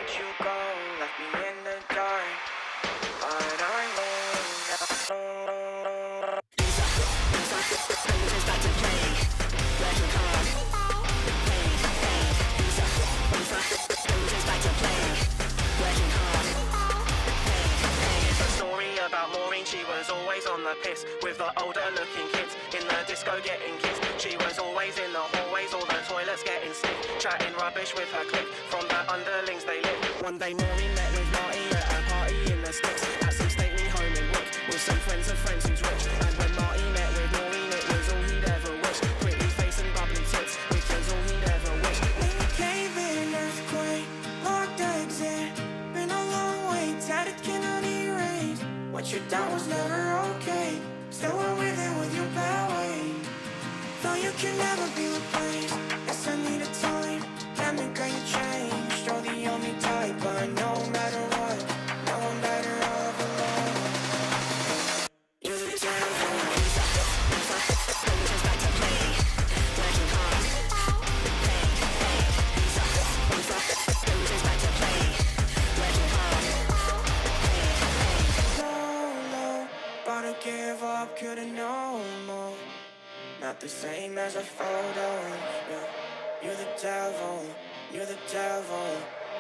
let you go, left me in the dark. But I about Maureen, she was always on the piss with the older looking kids in the disco getting kissed. She was always in the hallways, all the toilets getting sick, chatting rubbish with her clique from the underlings they lived. One day Maureen met with Marty at a party in the sticks at some stately home in Wick with some friends of friends who's rich. And when Marty met with Maureen, it was all he'd ever wished. Pretty face and bubbly tits, which was all he'd ever wished. In a cave, in earthquake, locked exit, been a long way, tatted cannot erase. What you done was never okay. Still went with it with your bad way. Though you can never be replaced. Yes, I need a time. Damn it, girl, you changed. You're the only type, but no matter what, no one better off alone. You're the devil. Give up, couldn't know more. Not the same as a photo. Yeah. You're the devil, you're the devil.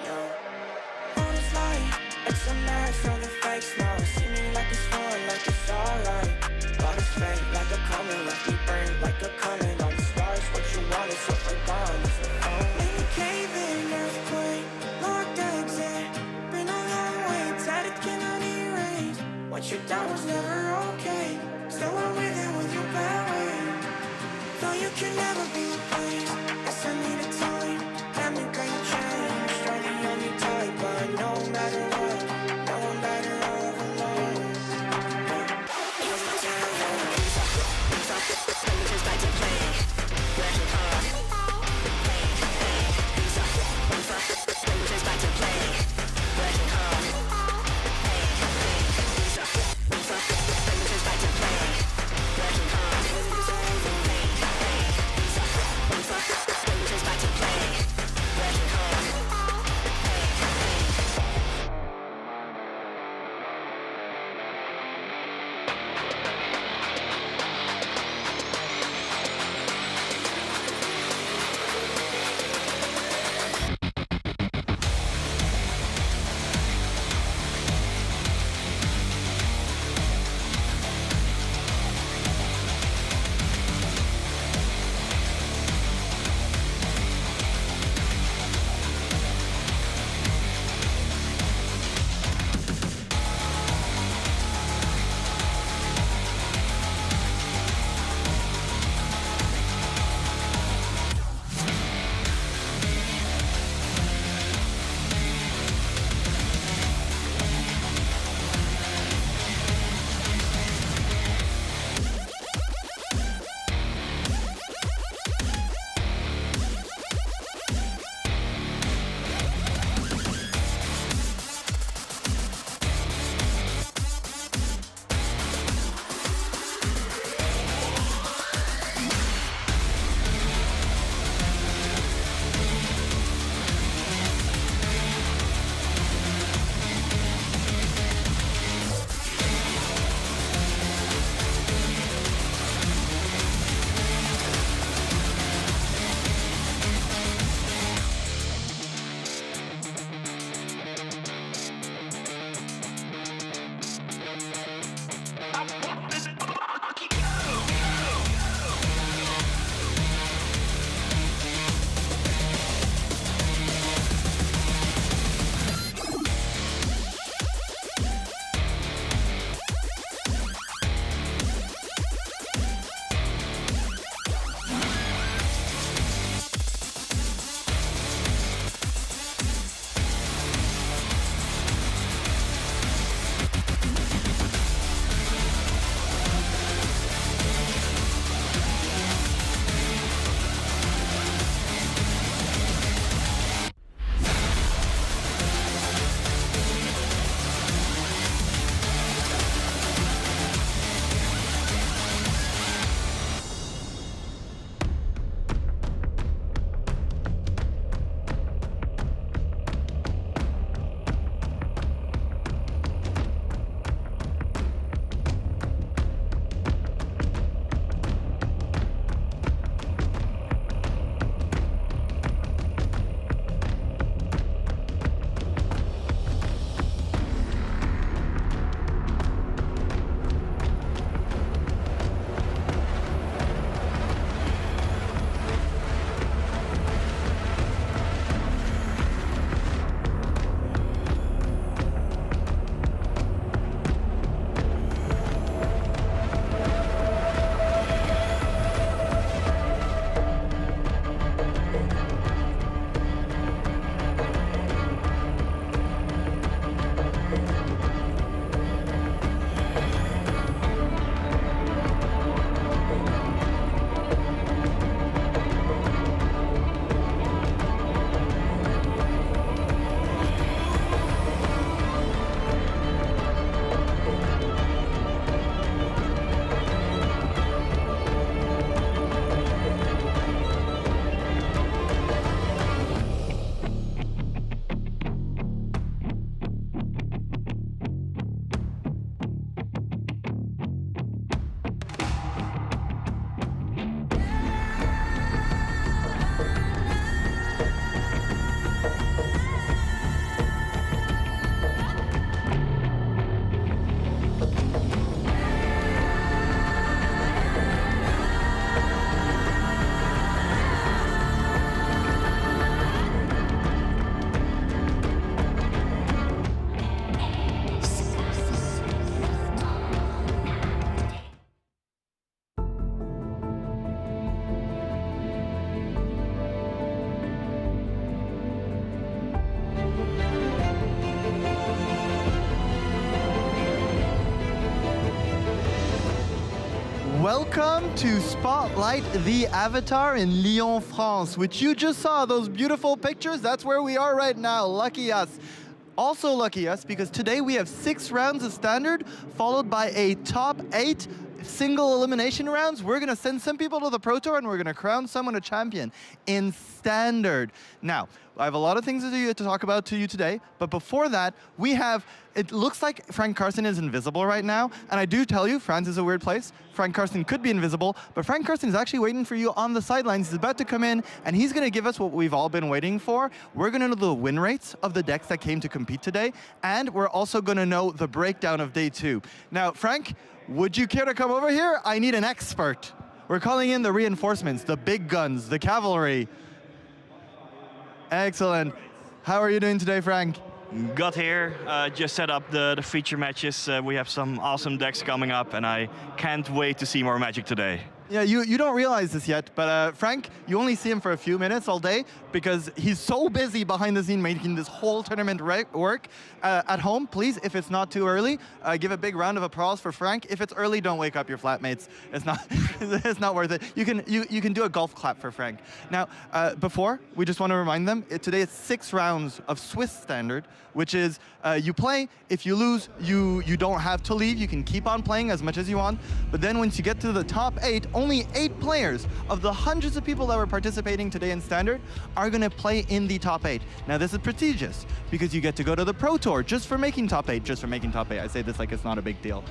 No. On this light, it's a mask on the fake smile. See me like it's fun, like it's alright. But it's fake, like a comment, left me burned like a comment on the stars. What you want is so far gone, it's the phone. In the cave, in earthquake, locked exit. Been a long way, tatted cannot erase. What you done was never okay. Still went with it with your bad way. Though you can never be replaced. Yes, I need a time. Damn it, girl, you changed. You're the only type, but no matter what, no one better off alone. You're the devil. Working hard. Welcome to Spotlight the Avatar in Lyon, France, which you just saw, those beautiful pictures. That's where we are right now. Lucky us. Also lucky us, because today we have 6 rounds of standard, followed by a top 8 single elimination rounds. We're gonna send some people to the Pro Tour and we're gonna crown someone a champion in standard. Now, I have a lot of things to talk about to you today, but before that, we have, it looks like Frank Karsten is invisible right now, and I do tell you, France is a weird place. Frank Karsten could be invisible, but Frank Karsten is actually waiting for you on the sidelines. He's about to come in, and he's gonna give us what we've all been waiting for. We're gonna know the win rates of the decks that came to compete today, and we're also gonna know the breakdown of day 2. Now, Frank, would you care to come over here? I need an expert. We're calling in the reinforcements, the big guns, the cavalry. Excellent. How are you doing today, Frank? Got here, just set up the feature matches. We have some awesome decks coming up, and I can't wait to see more Magic today. Yeah, you don't realize this yet, but Frank, you only see him for a few minutes all day because he's so busy behind the scene making this whole tournament work. At home, please, if it's not too early, give a big round of applause for Frank. If it's early, don't wake up your flatmates. It's not, it's not worth it. You can do a golf clap for Frank. Now, before, we just want to remind them, today it's 6 rounds of Swiss standard, which is you play. If you lose, you don't have to leave. You can keep on playing as much as you want. But then once you get to the top 8, only 8 players of the hundreds of people that were participating today in Standard are going to play in the top 8. Now this is prestigious because you get to go to the Pro Tour just for making top 8, just for making top 8. I say this like it's not a big deal.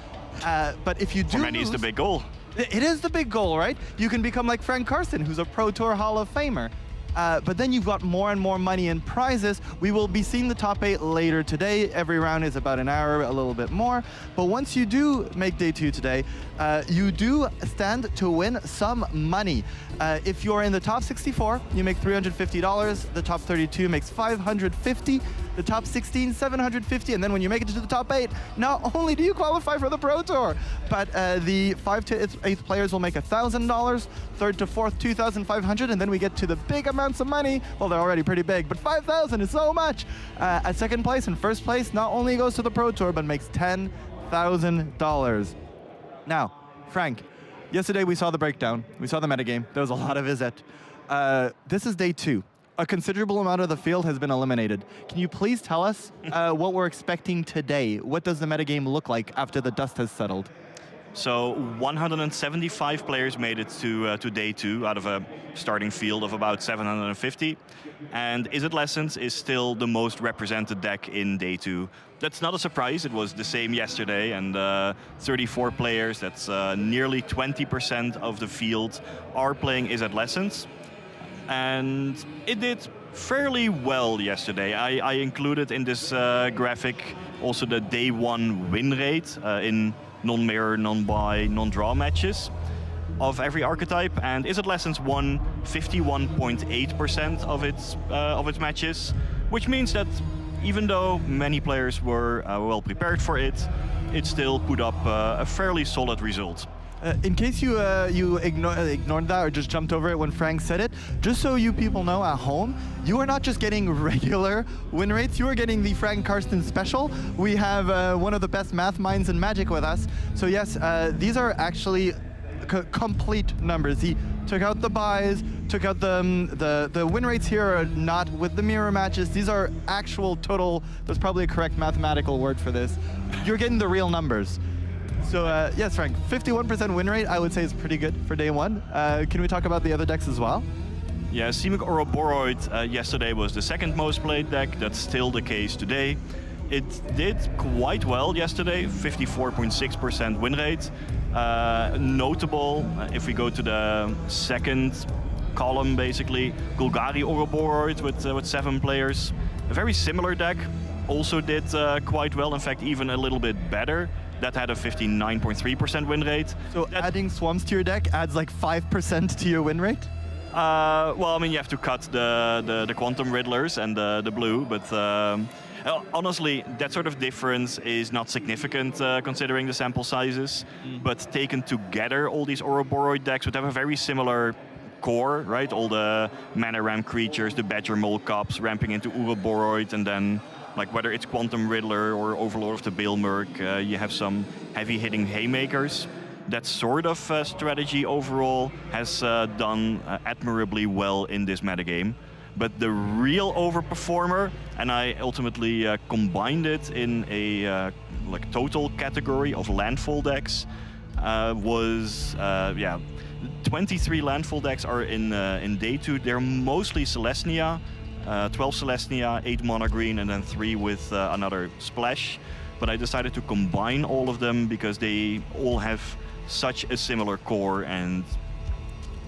But if you do For many, it's the big goal. It is the big goal, right? You can become like Frank Karsten, who's a Pro Tour Hall of Famer. But then you've got more and more money and prizes. We will be seeing the top 8 later today. Every round is about an hour, a little bit more. But once you do make day 2 today, you do stand to win some money. If you're in the top 64, you make $350. The top 32 makes $550. The top 16, $750. And then when you make it to the top 8, not only do you qualify for the Pro Tour, but the 5th to 8th players will make $1,000. 3rd to 4th, $2,500. And then we get to the big amounts of money. Well, they're already pretty big, but $5,000 is so much. At 2nd place and 1st place, not only goes to the Pro Tour, but makes $10,000. Now, Frank, yesterday we saw the breakdown. We saw the metagame. There was a lot of it. This is day 2. A considerable amount of the field has been eliminated. Can you please tell us what we're expecting today? What does the metagame look like after the dust has settled? So 175 players made it to day 2 out of a starting field of about 750. And Is It Lessons is still the most represented deck in day 2. That's not a surprise. It was the same yesterday, and 34 players, that's nearly 20% of the field, are playing Is It Lessons. And it did fairly well yesterday. I included in this graphic also the day 1 win rate in non-mirror, non-buy, non-draw matches of every archetype, and Is It Lessons won 51.8% of its matches, which means that even though many players were well prepared for it, it still put up a fairly solid result. In case you ignored that or just jumped over it when Frank said it, just so you people know at home, you are not just getting regular win rates, you are getting the Frank Karsten special. We have one of the best math minds in Magic with us. So yes, these are actually complete numbers. He took out the buys, took out the win rates here are not with the mirror matches. These are actual total, there's probably a correct mathematical word for this. You're getting the real numbers. So yes, Frank, 51% win rate, I would say is pretty good for day 1. Can we talk about the other decks as well? Yeah, Simic Ouroboros yesterday was the 2nd most played deck. That's still the case today. It did quite well yesterday, 54.6% win rate. Notable, if we go to the 2nd column, basically, Golgari Ouroboros with 7 players. A very similar deck, also did quite well, in fact, even a little bit better. That had a 59.3% win rate. So adding Swamps to your deck adds like 5% to your win rate? Well, I mean, you have to cut the Quantum Riddlers and the blue, but honestly, that sort of difference is not significant considering the sample sizes. But taken together, all these Ouroboros decks would have a very similar core, right? All the Mana Ramp creatures, the Badger Mole Cups ramping into Ouroboros, and then like whether it's Quantum Riddler or Overlord of the Bailmerk, you have some heavy-hitting haymakers. that sort of strategy overall has done admirably well in this metagame. But the real overperformer, and I ultimately combined it in a like total category of landfall decks, was 23 landfall decks are in day 2. They're mostly Celestia, 12 Celestia, 8 mono green, and then 3 with another splash. But I decided to combine all of them because they all have such a similar core, and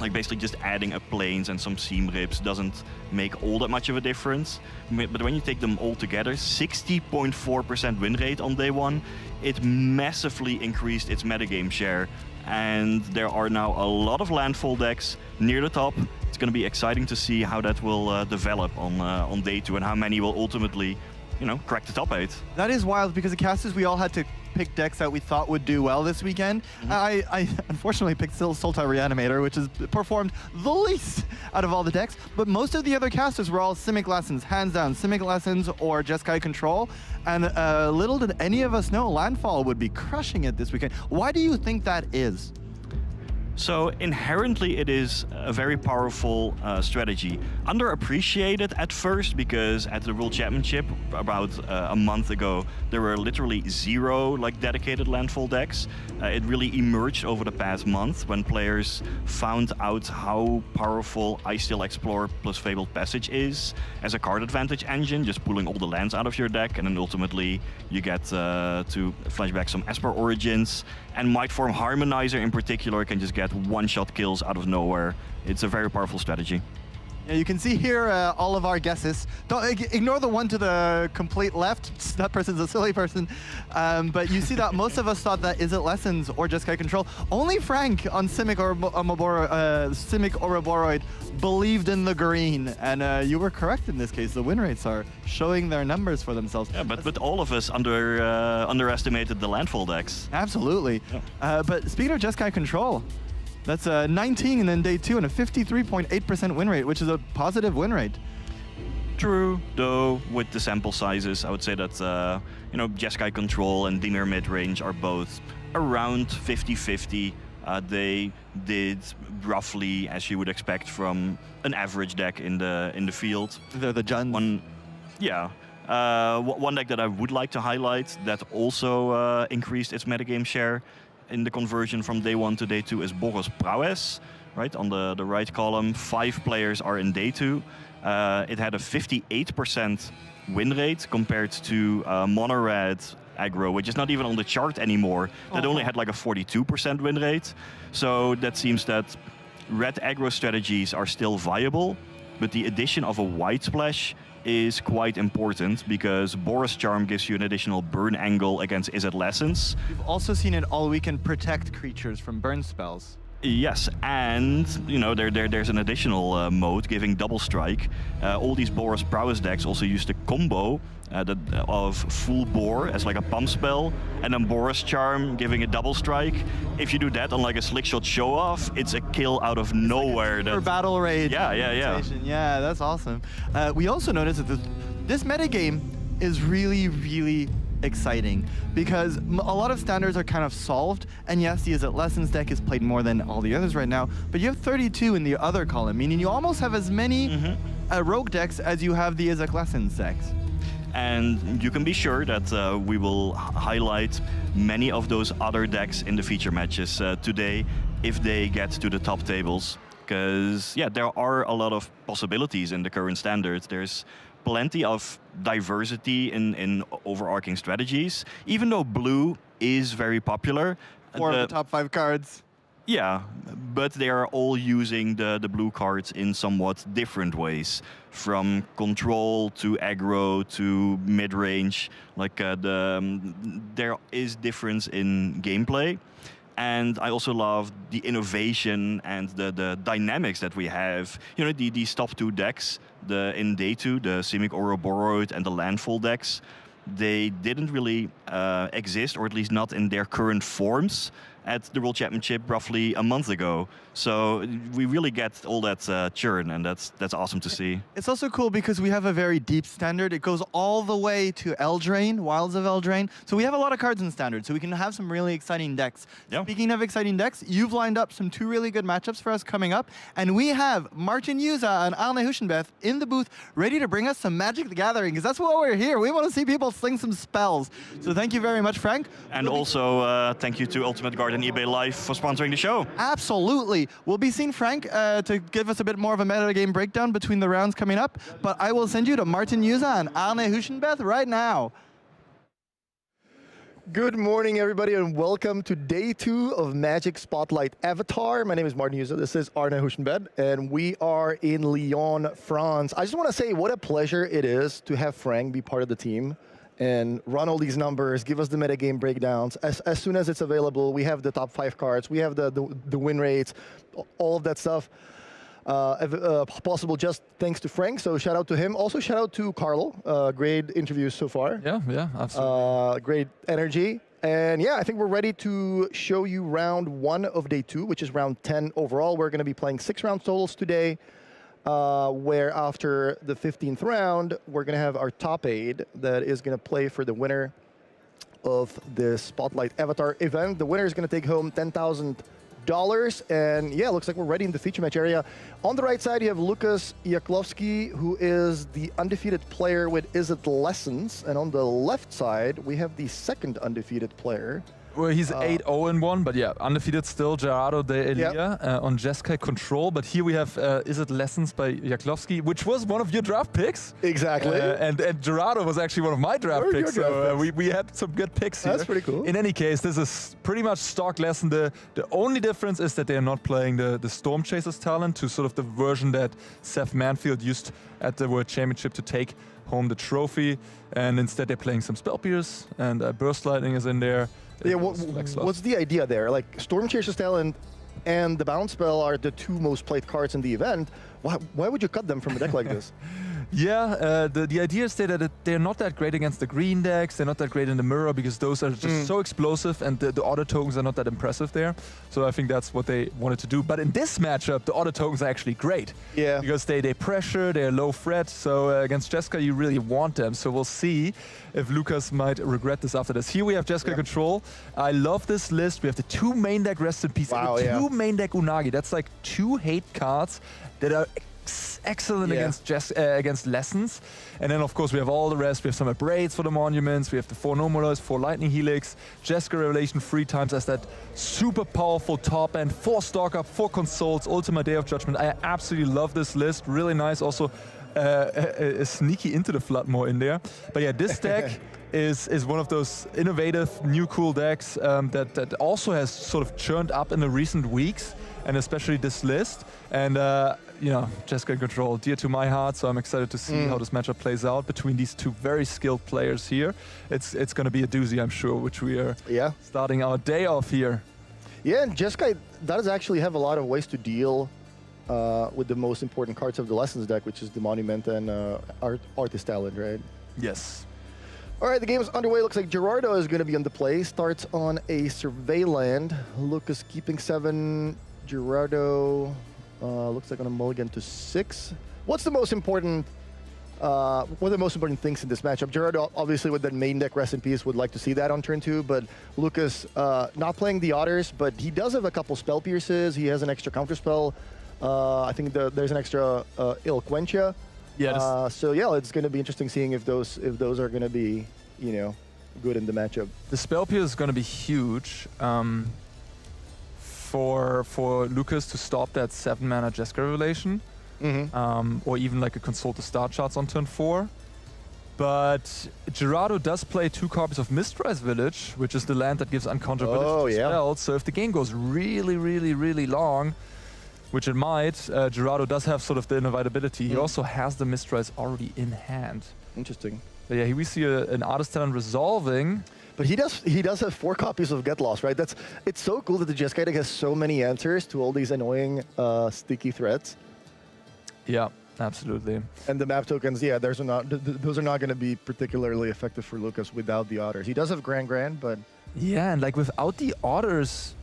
like basically just adding a planes and some seam rips doesn't make all that much of a difference. But when you take them all together, 60.4% win rate on day 1, it massively increased its metagame share. And there are now a lot of landfall decks near the top. It's going to be exciting to see how that will develop on day 2 and how many will ultimately, crack the top 8. That is wild because the casters we all had to pick decks that we thought would do well this weekend. I unfortunately picked Sultai Reanimator, which has performed the least out of all the decks, but most of the other casters were all Simic Lessons, hands down, Simic Lessons or Jeskai Control, and little did any of us know Landfall would be crushing it this weekend. Why do you think that is? So inherently it is a very powerful strategy. Underappreciated at first because at the World Championship about a month ago there were literally 0 dedicated landfall decks. It really emerged over the past month when players found out how powerful I Still Explore plus Fabled Passage is as a card advantage engine, just pulling all the lands out of your deck, and then ultimately you get to flashback some Esper Origins, and Mightform Harmonizer in particular can just get one-shot kills out of nowhere. It's a very powerful strategy. Yeah, you can see here all of our guesses. Don't ignore the one to the complete left. That person's a silly person. But you see that most of us thought that Is It Lessons or Jeskai Control. Only Frank on Simic Ouroboros believed in the green. And you were correct in this case. The win rates are showing their numbers for themselves. Yeah, but all of us underestimated the landfall decks. Absolutely. Yeah. But speaking of Jeskai Control, that's 19 in day 2 and a 53.8% win rate, which is a positive win rate. True, though with the sample sizes, I would say that Jeskai Control and Dimir Midrange are both around 50-50. They did roughly as you would expect from an average deck in the field. They're the Juns. One deck that I would like to highlight that also increased its metagame share in the conversion from day 1 to day 2 is Boros Prowess, right? On the right column, 5 players are in day 2. It had a 58% win rate compared to Mono Red aggro, which is not even on the chart anymore. That only had like a 42% win rate. So that seems that red aggro strategies are still viable, but the addition of a white splash is quite important because Boros Charm gives you an additional burn angle against Is It Lessons. You've also seen it all weekend protect creatures from burn spells. Yes, and there's an additional mode giving double strike. All these Boros Prowess decks also use the combo of Full Bore as like a pump spell, and then Boros Charm giving a double strike. If you do that on like a Slickshot show off, it's a kill out of nowhere. For battle rage. Yeah. Yeah, that's awesome. We also noticed that this metagame is really, really exciting because a lot of standards are kind of solved, and yes, the Is It Lessons deck is played more than all the others right now, but you have 32 in the other column, meaning you almost have as many rogue decks as you have the Is It Lessons decks. And you can be sure that we will highlight many of those other decks in the feature matches today if they get to the top tables. Because, there are a lot of possibilities in the current standards. There's plenty of diversity in overarching strategies, even though blue is very popular. 4 of the top 5 cards. Yeah, but they are all using the blue cards in somewhat different ways, from control to aggro to mid-range. There is difference in gameplay. And I also love the innovation and the dynamics that we have. These top 2 decks, in day 2, the Simic Ouroboros and the Landfall decks, they didn't really exist, or at least not in their current forms, at the World Championship roughly a month ago. So we really get all that churn, and that's awesome to see. It's also cool because we have a very deep standard. It goes all the way to Eldraine, Wilds of Eldraine. So we have a lot of cards in standard, so we can have some really exciting decks. Yeah. Speaking of exciting decks, you've lined up two really good matchups for us coming up, and we have Martin Juza and Arne Huschenbeth in the booth ready to bring us some Magic the Gathering, because that's why we're here. We want to see people sling some spells. So thank you very much, Frank. And also thank you to Ultimate Garden eBay Live for sponsoring the show. Absolutely. We'll be seeing Frank to give us a bit more of a metagame breakdown between the rounds coming up, but I will send you to Martin Juza and Arne Huschenbeth right now. Good morning, everybody, and welcome to day 2 of Magic Spotlight Avatar. My name is Martin Juza. This is Arne Huschenbeth, and we are in Lyon, France. I just want to say what a pleasure it is to have Frank be part of the team and run all these numbers, give us the metagame breakdowns. As soon as it's available, we have the top 5 cards, we have the win rates, all of that stuff. Possible just thanks to Frank, so shout out to him. Also shout out to Carlo, great interviews so far. Yeah, absolutely. Great energy. And yeah, I think we're ready to show you round 1 of day 2, which is round 10 overall. We're going to be playing 6 round totals today, where after the 15th round, we're going to have our top 8 that is going to play for the winner of the Spotlight Avatar event. The winner is going to take home $10,000. And yeah, looks like we're ready in the feature match area. On the right side, you have Lukas Jaklovsky, who is the undefeated player with Is It Lessons. And on the left side, we have the second undefeated player. Well, he's 8-0-1, but yeah, undefeated still, Gerardo de Elia on Jeskai Control. But here we have Is It Lessons by Jaklovsky, which was one of your draft picks. Exactly. And Gerardo was actually one of my draft picks, so we had some good picks here. That's pretty cool. In any case, this is pretty much stock lesson. The only difference is that they are not playing the Storm Chasers talent to sort of the version that Seth Manfield used at the World Championship to take home the trophy. And instead they're playing some Spell Pierce, and Burst Lightning is in there. Yeah, what's the idea there? Like, Storm Chaser's Talent and the Bounce Spell are the 2 most played cards in the event. Why would you cut them from a deck like this? Yeah, the idea is that they're not that great against the green decks. They're not that great in the mirror because those are just so explosive, and the auto tokens are not that impressive there. So I think that's what they wanted to do. But in this matchup, the auto tokens are actually great. Yeah. Because they pressure, they're low threat. So against Jeskai, you really want them. So we'll see if Lucas might regret this after this. Here we have Jeskai Control. I love this list. We have the 2 main deck Rest in Peace and the 2 main deck Unagi. That's like 2 hate cards that are excellent against Lessons. And then of course we have all the rest. We have some Abrades for the Monuments, we have the 4 Normalize, 4 Lightning Helix, Jeskai Revelation 3 times as that super powerful top end, 4 Stalker, 4 Consoles, Ultima Day of Judgment. I absolutely love this list, really nice. Also a sneaky Into the Flood more in there. But yeah, this deck is one of those innovative, new cool decks that also has sort of churned up in the recent weeks, and especially this list. And you know, Jeskai Control, dear to my heart, so I'm excited to see how this matchup plays out between these 2 very skilled players here. It's going to be a doozy, I'm sure, which we are starting our day off here. Yeah, and Jeskai does actually have a lot of ways to deal with the most important cards of the Lessons deck, which is the Monument and Artist Talent, right? Yes. All right, the game is underway. Looks like Gerardo is going to be on the play. Starts on a Survey Land. Lucas keeping 7. Gerardo looks like on a mulligan to 6. What's the most important? What are the most important things in this matchup? Gerardo, obviously, with that main deck Rest in Peace, would like to see that on turn 2. But Lucas not playing the Otters, but he does have a couple Spell Pierces. He has an extra counter spell. I think there's an extra Ilquentia. Yeah. So yeah, it's going to be interesting seeing if those are going to be, you know, good in the matchup. The Spell Pierce is going to be huge for Lucas to stop that 7-mana Jeskai Revelation, or even like a Consult the Star Charts on turn 4. But Gerardo does play 2 copies of Mistrise Village, which is the land that gives uncounterability to spells. So if the game goes really, really, really long, which it might, Gerardo does have sort of the inevitability. He also has the Mistrise already in hand. Interesting. But yeah, here we see an Artist Talent resolving. But he does have 4 copies of Get Lost, right? It's so cool that the Jeskai deck has so many answers to all these annoying sticky threats. Yeah, absolutely. And the map tokens, yeah, those are not going to be particularly effective for Lucas without the Otters. He does have Grand, but yeah, and like without the Otters,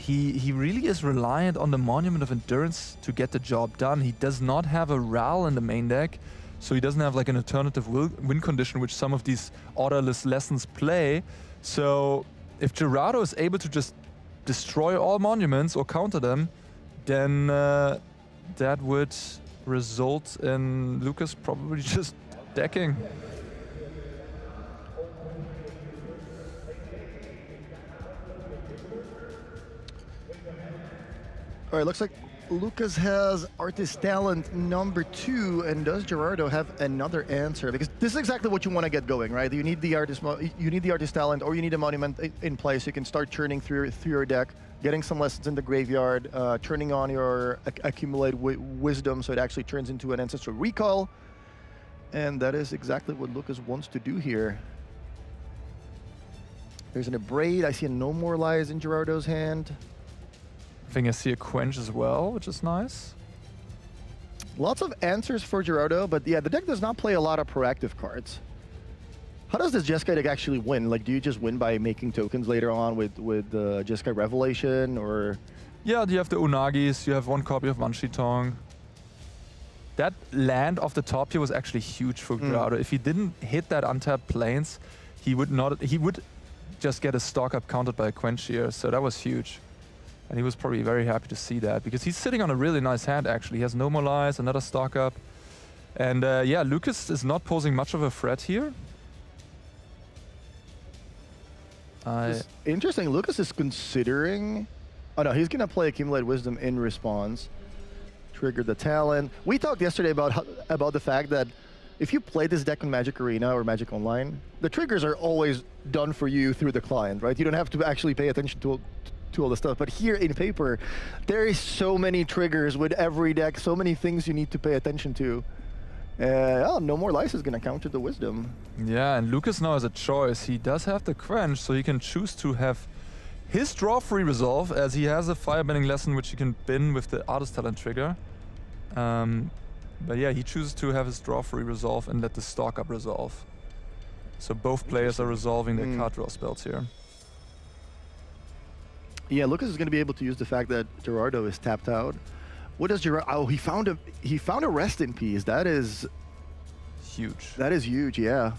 he really is reliant on the Monument of Endurance to get the job done. He does not have a RAL in the main deck, so he doesn't have like an alternative win condition which some of these orderless lessons play. So if Gerardo is able to just destroy all monuments or counter them, then that would result in Lucas probably just decking. All right, looks like Lucas has Artist Talent number 2, and does Gerardo have another answer? Because this is exactly what you want to get going, right? You need the artist talent, or you need a monument in place. You can start churning through your deck, getting some lessons in the graveyard, turning on your accumulate wisdom, so it actually turns into an ancestral recall, and that is exactly what Lucas wants to do here. There's an Abrade. I see a No More Lies in Gerardo's hand. I think I see a Quench as well, which is nice. Lots of answers for Gerardo, but yeah, the deck does not play a lot of proactive cards. How does this Jeskai deck actually win? Like, do you just win by making tokens later on with Jeskai Revelation, or? Yeah, you have the Unagis, you have one copy of Manshitong. That land off the top here was actually huge for Gerardo. If he didn't hit that untapped plains, he would just get a stock up countered by a Quench here, so that was huge. And he was probably very happy to see that, because he's sitting on a really nice hand, actually. He has No More Lies, another stock up. And yeah, Lucas is not posing much of a threat here. It's interesting, Lucas is considering... Oh no, he's going to play Accumulate Wisdom in response. Trigger the Talent. We talked yesterday about the fact that if you play this deck on Magic Arena or Magic Online, the triggers are always done for you through the client, right? You don't have to actually pay attention to all the stuff. But here in paper, there is so many triggers with every deck, so many things you need to pay attention to. Oh, No More Lies is going to counter the Wisdom. Yeah, and Lucas now has a choice. He does have the Quench, so he can choose to have his draw-free resolve, as he has a Firebending Lesson which he can bin with the Artist Talent trigger. But yeah, he chooses to have his draw-free resolve and let the stock up resolve. So both players are resolving their card draw spells here. Yeah, Lucas is going to be able to use the fact that Gerardo is tapped out. What does Gerardo? Oh, he found a Rest in Peace. That is huge. That is huge. Yeah.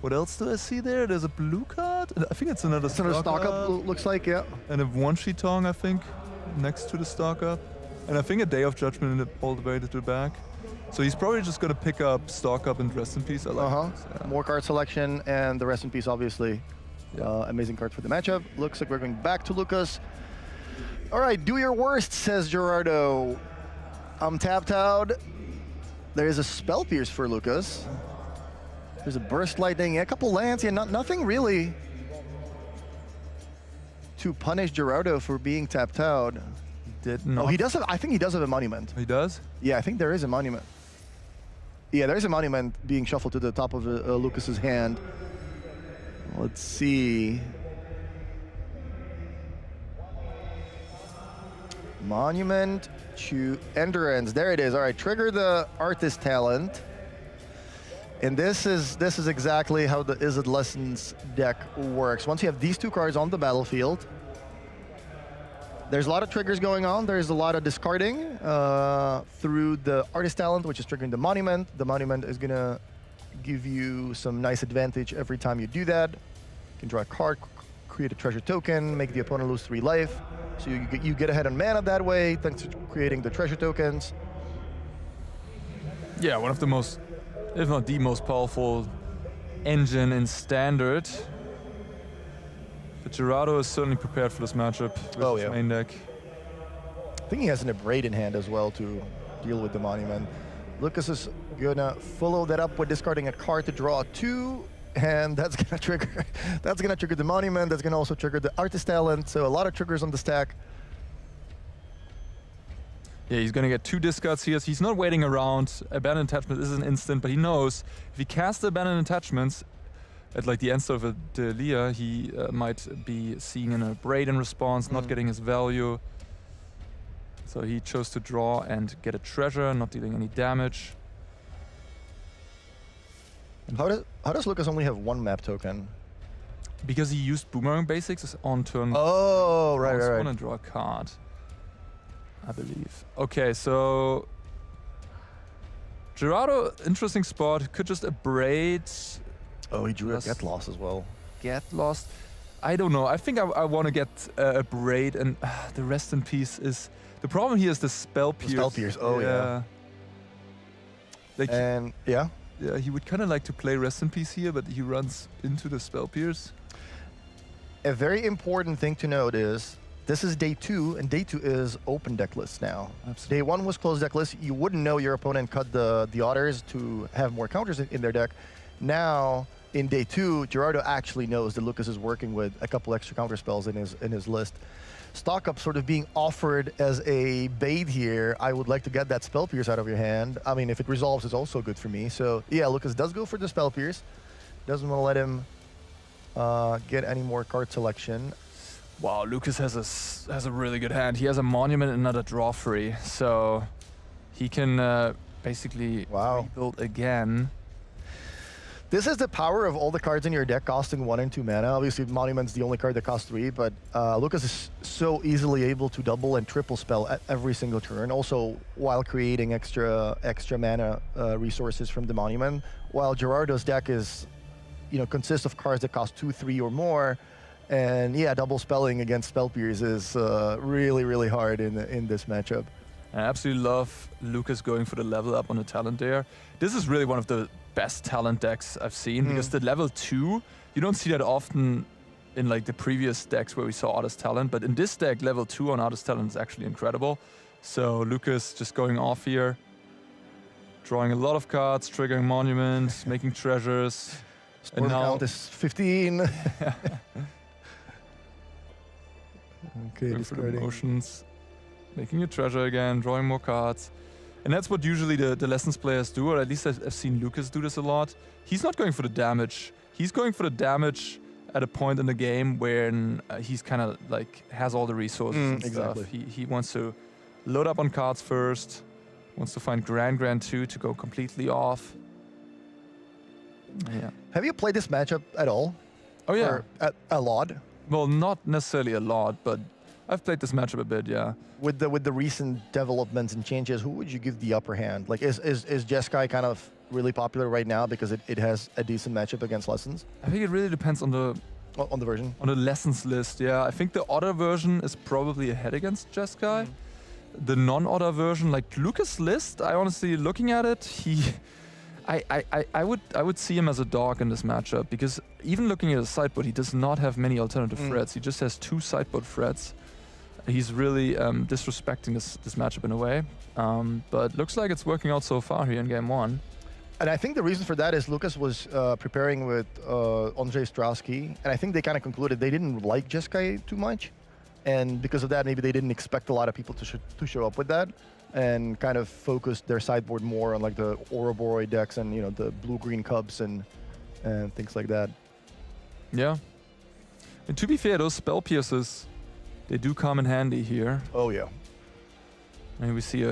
What else do I see there? There's a blue card. I think it's another stock up. Looks like, yeah. And a Manshitong, I think, next to the stock up. And I think a Day of Judgment all the way to the back. So he's probably just going to pick up stock up and Rest in Peace. I like this, yeah. More card selection, and the Rest in Peace, obviously. Yeah. Amazing card for the matchup. Looks like we're going back to Lucas. All right, do your worst, says Gerardo. I'm tapped out. There is a Spell Pierce for Lucas. There's a Burst Lightning, a couple lands. Yeah, nothing really to punish Gerardo for being tapped out. Did not. Oh, he does have. I think he does have a monument. He does? Yeah, I think there is a monument. Yeah, there is a monument being shuffled to the top of Lucas's hand. Let's see. Monument to Endurance. There it is. All right, trigger the Artist Talent. And this is exactly how the Izzet Lessons deck works. Once you have these two cards on the battlefield, there's a lot of triggers going on. There's a lot of discarding through the Artist Talent, which is triggering the Monument. The Monument is gonna give you some nice advantage every time you do that. You can draw a card, create a treasure token, make the opponent lose 3 life. So you get ahead on mana that way, thanks to creating the treasure tokens. Yeah, one of the most, if not the most powerful engine in Standard. But Gerardo is certainly prepared for this matchup with his main deck. I think he has an Abrade in hand as well to deal with the Monument. Lucas is gonna follow that up with discarding a card to draw 2, and that's gonna trigger. That's gonna trigger the Monument. That's gonna also trigger the Artist Talent. So a lot of triggers on the stack. Yeah, he's gonna get 2 discards here. So he's not waiting around. Abandoned Attachment is an instant, but he knows if he casts the Abandoned Attachments at like the end of the Delia, he might be seeing an Abrade in response, not getting his value. So he chose to draw and get a treasure, not dealing any damage. How does Lucas only have 1 map token? because he used Boomerang Basics on turn. Oh, right. Want to draw a card, I believe. Okay, so Gerardo, interesting spot. Could just abrade. Oh, he drew a Get Lost as well. Get Lost. I don't know. I think I want to get a braid, and the Rest in Peace is the problem here. Is the Spell Pierce. The Spell Pierce. Oh yeah. Like, and yeah, he would kind of like to play Rest in Peace here, but he runs into the Spell Pierce. A very important thing to note is this is day 2, and day 2 is open deck list now. Absolutely. Day 1 was closed deck list. You wouldn't know your opponent cut the others to have more counters in their deck. Now, in day 2, Gerardo actually knows that Lucas is working with a couple extra counter spells in his list. Stock Up sort of being offered as a bait here. I would like to get that Spell Pierce out of your hand. I mean, if it resolves, it's also good for me. So yeah, Lucas does go for the Spell Pierce. Doesn't want to let him get any more card selection. Wow, Lucas has a really good hand. He has a Monument and another draw free, so he can basically rebuild again. This is the power of all the cards in your deck costing 1 and 2 mana. Obviously, Monument's the only card that costs 3, but Lucas is so easily able to double and triple spell at every single turn, also while creating extra mana resources from the Monument, while Gerardo's deck is, consists of cards that cost 2, 3 or more, and yeah, double spelling against Spell Pierce is really, really hard in this matchup. I absolutely love Lucas going for the level up on the talent there. This is really one of the best talent decks I've seen, because the level 2, you don't see that often in like the previous decks where we saw Artist Talent, but in this deck, level 2 on Artist Talent is actually incredible. So Lucas just going off here, drawing a lot of cards, triggering monuments, making treasures. Storm count is 15. Okay, going for the motions, making a treasure again, drawing more cards. And that's what usually the Lessons players do, or at least I've seen Lucas do this a lot. He's not going for the damage. He's going for the damage at a point in the game when he's kind of like has all the resources and exactly. stuff. He wants to load up on cards first, wants to find Grand 2 to go completely off. Yeah. Have you played this matchup at all? Oh yeah. Or a lot? Well, not necessarily a lot, but I've played this matchup a bit, yeah. With the recent developments and changes, who would you give the upper hand? Like, is Jeskai kind of really popular right now because it has a decent matchup against Lessons? I think it really depends on the version. On the Lessons list, yeah. I think the Otter version is probably ahead against Jeskai. The non-Otter version, like Lucas' list, I honestly, looking at it, I would see him as a dog in this matchup, because even looking at his sideboard, he does not have many alternative threats. He just has 2 sideboard threats. He's really disrespecting this matchup in a way, but looks like it's working out so far here in game 1. And I think the reason for that is Lucas was preparing with Andrzej Strasky, and I think they kind of concluded they didn't like Jeskai too much, and because of that, maybe they didn't expect a lot of people to show up with that, and kind of focused their sideboard more on like the Ouroboros decks and the blue-green Cubs and things like that. Yeah, and to be fair, those Spell Pierces, they do come in handy here. Oh yeah. And we see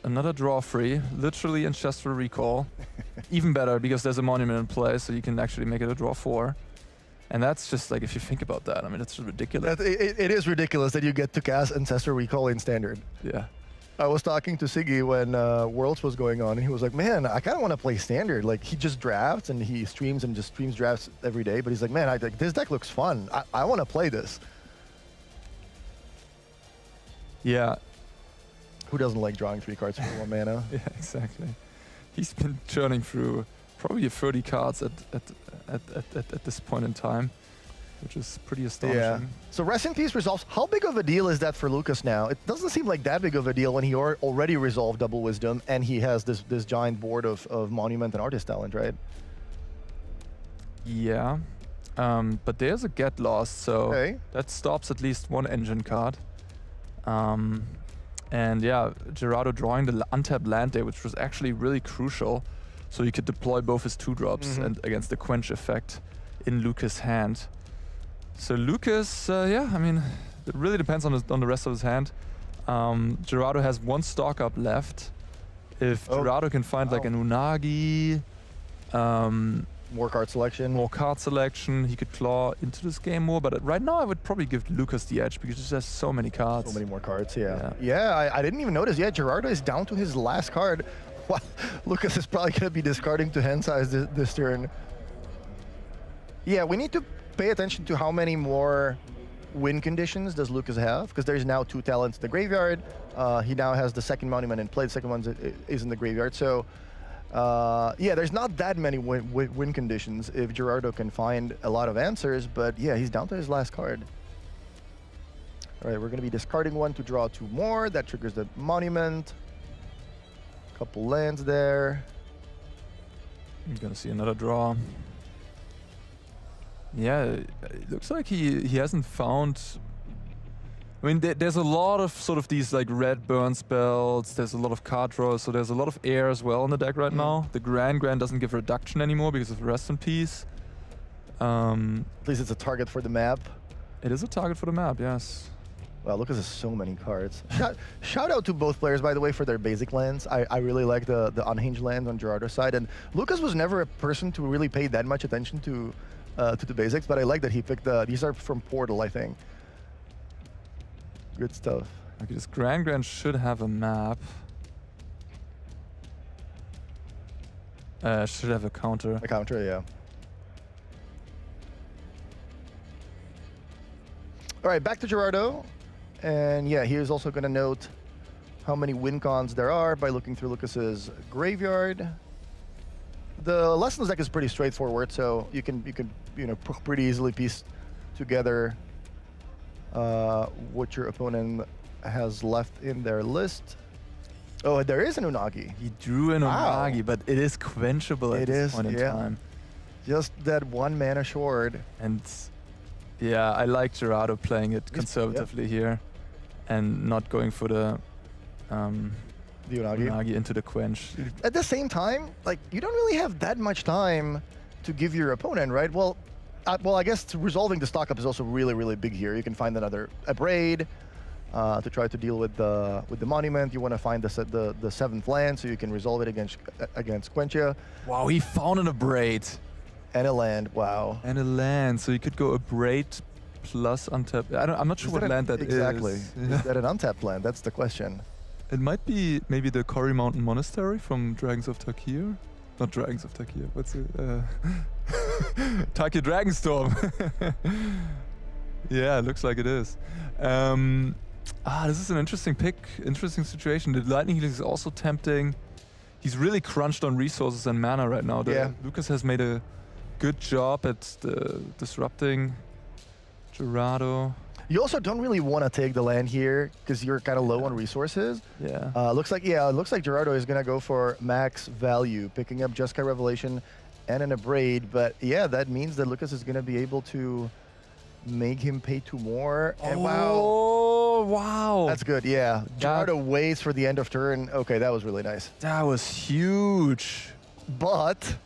another draw free, literally Ancestral Recall. Even better, because there's a Monument in play, so you can actually make it a draw 4. And that's just like, if you think about that, I mean, that's ridiculous. It is ridiculous that you get to cast Ancestral Recall in Standard. Yeah. I was talking to Siggy when Worlds was going on, and he was like, man, I kind of want to play Standard. Like, he just drafts, and he streams drafts every day, but he's like, man, this deck looks fun. I want to play this. Yeah. Who doesn't like drawing 3 cards for 1 mana? Yeah, exactly. He's been churning through probably 30 cards at this point in time, which is pretty astonishing. Yeah. So Rest in Peace resolves. How big of a deal is that for Lucas now? It doesn't seem like that big of a deal when he already resolved Double Wisdom and he has this giant board of Monument and Artist Talent, right? Yeah. But there's a Get Lost, so that stops at least 1 engine card. And yeah, Gerardo drawing the untapped land there, which was actually really crucial. So he could deploy both his 2-drops and against the Quench effect in Lucas' hand. So Lucas, yeah, I mean, it really depends on the rest of his hand. Gerardo has 1 stock up left. If Gerardo can find like an Unagi, More card selection. More card selection. He could claw into this game more, but right now I would probably give Lucas the edge because he just has so many cards. So many more cards, yeah. Yeah, I didn't even notice. Yeah, Gerardo is down to his last card. Wow. Lucas is probably going to be discarding to hand size this turn. Yeah, we need to pay attention to how many more win conditions does Lucas have, because there's now 2 talents in the graveyard. He now has the second monument in play. The second one is in the graveyard. So, yeah, there's not that many win conditions if Gerardo can find a lot of answers. But yeah, he's down to his last card. All right, we're going to be discarding 1 to draw 2 more. That triggers the monument. Couple lands there. You're going to see another draw. Yeah, it looks like he hasn't found... I mean, there's a lot of sort of these like red burn spells, there's a lot of card draws, so there's a lot of air as well in the deck right now. The Grand doesn't give reduction anymore because of Rest in Peace. At least it's a target for the map. It is a target for the map, yes. Wow, Lucas has so many cards. Shout out to both players, by the way, for their basic lands. I really like the unhinged lands on Gerardo's side, and Lucas was never a person to really pay that much attention to the basics, but I like that he picked these are from Portal, I think. Good stuff. Okay, this Grand should have a map. Should have a counter. A counter, yeah. All right, back to Gerardo. And yeah, he is also going to note how many win cons there are by looking through Lucas's graveyard. The Lessons deck is pretty straightforward, so you can pretty easily piece together what your opponent has left in their list. Oh, there is an Unagi. He drew an Unagi, but it is quenchable at this point in time. Just that 1 mana short. And yeah, I like Gerardo playing it conservatively here and not going for the Unagi into the quench. At the same time, like, you don't really have that much time to give your opponent, right? Well, I guess resolving the stock up is also really, really big here. You can find another Abrade to try to deal with the monument. You want to find the 7th land so you can resolve it against Quenchia. Wow, he found an Abrade. And a land, wow. And a land, so you could go Abrade plus untap. I'm not sure what land that is. Exactly. Is that an untapped land? That's the question. It might be maybe the Cory Mountain Monastery from Dragons of Tarkir. Not Dragons of Tarkir, what's it? Tarkir Dragonstorm. Yeah, it looks like it is. This is an interesting pick, interesting situation. The Lightning Helix is also tempting. He's really crunched on resources and mana right now. Lucas has made a good job at disrupting Gerardo. You also don't really want to take the land here because you're kind of low on resources. Yeah. Looks like Gerardo is gonna go for max value, picking up Jeskai Revelation and an Abrade. But yeah, that means that Lucas is gonna be able to make him pay 2 more. And wow. That's good. Yeah. Gerardo waits for the end of turn. Okay, that was really nice. That was huge. But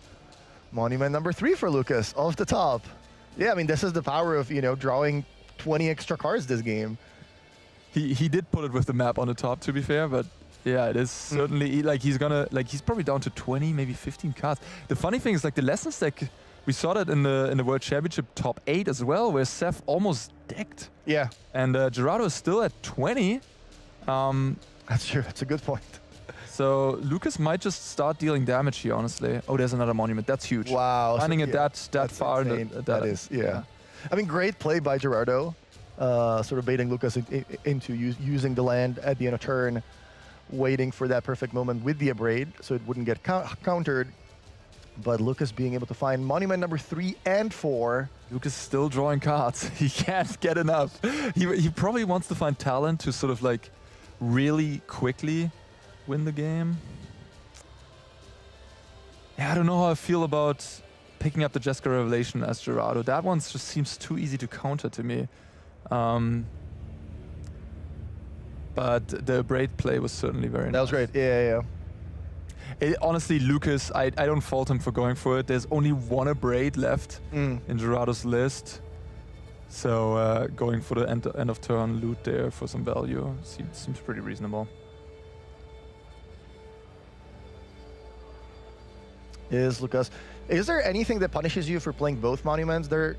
monument number 3 for Lucas off the top. Yeah, I mean, this is the power of drawing 20 extra cards this game. He did put it with the map on the top, to be fair, but yeah, it is certainly like he's probably down to 20, maybe 15 cards. The funny thing is, like, the Lessons deck, we saw that in the World Championship top 8 as well, where Seth almost decked. Yeah. And Gerardo is still at 20. That's true. That's a good point. So Lucas might just start dealing damage here, honestly. Oh, there's another monument. That's huge. Wow. Finding it that far. That is, yeah. I mean, great play by Gerardo, sort of baiting Lucas into using the land at the end of turn, waiting for that perfect moment with the Abrade so it wouldn't get countered. But Lucas being able to find monument number 3 and 4. Lucas is still drawing cards. He can't get enough. He probably wants to find talent to sort of like really quickly win the game. Yeah, I don't know how I feel about picking up the Jeskai Revelation as Gerardo. That one just seems too easy to counter to me. But the Abrade play was certainly very nice. That was great. Yeah. Honestly, Lucas, I don't fault him for going for it. There's only 1 Abrade left in Gerardo's list. So going for the end of turn loot there for some value seems pretty reasonable. Is Lucas. Is there anything that punishes you for playing both monuments? There,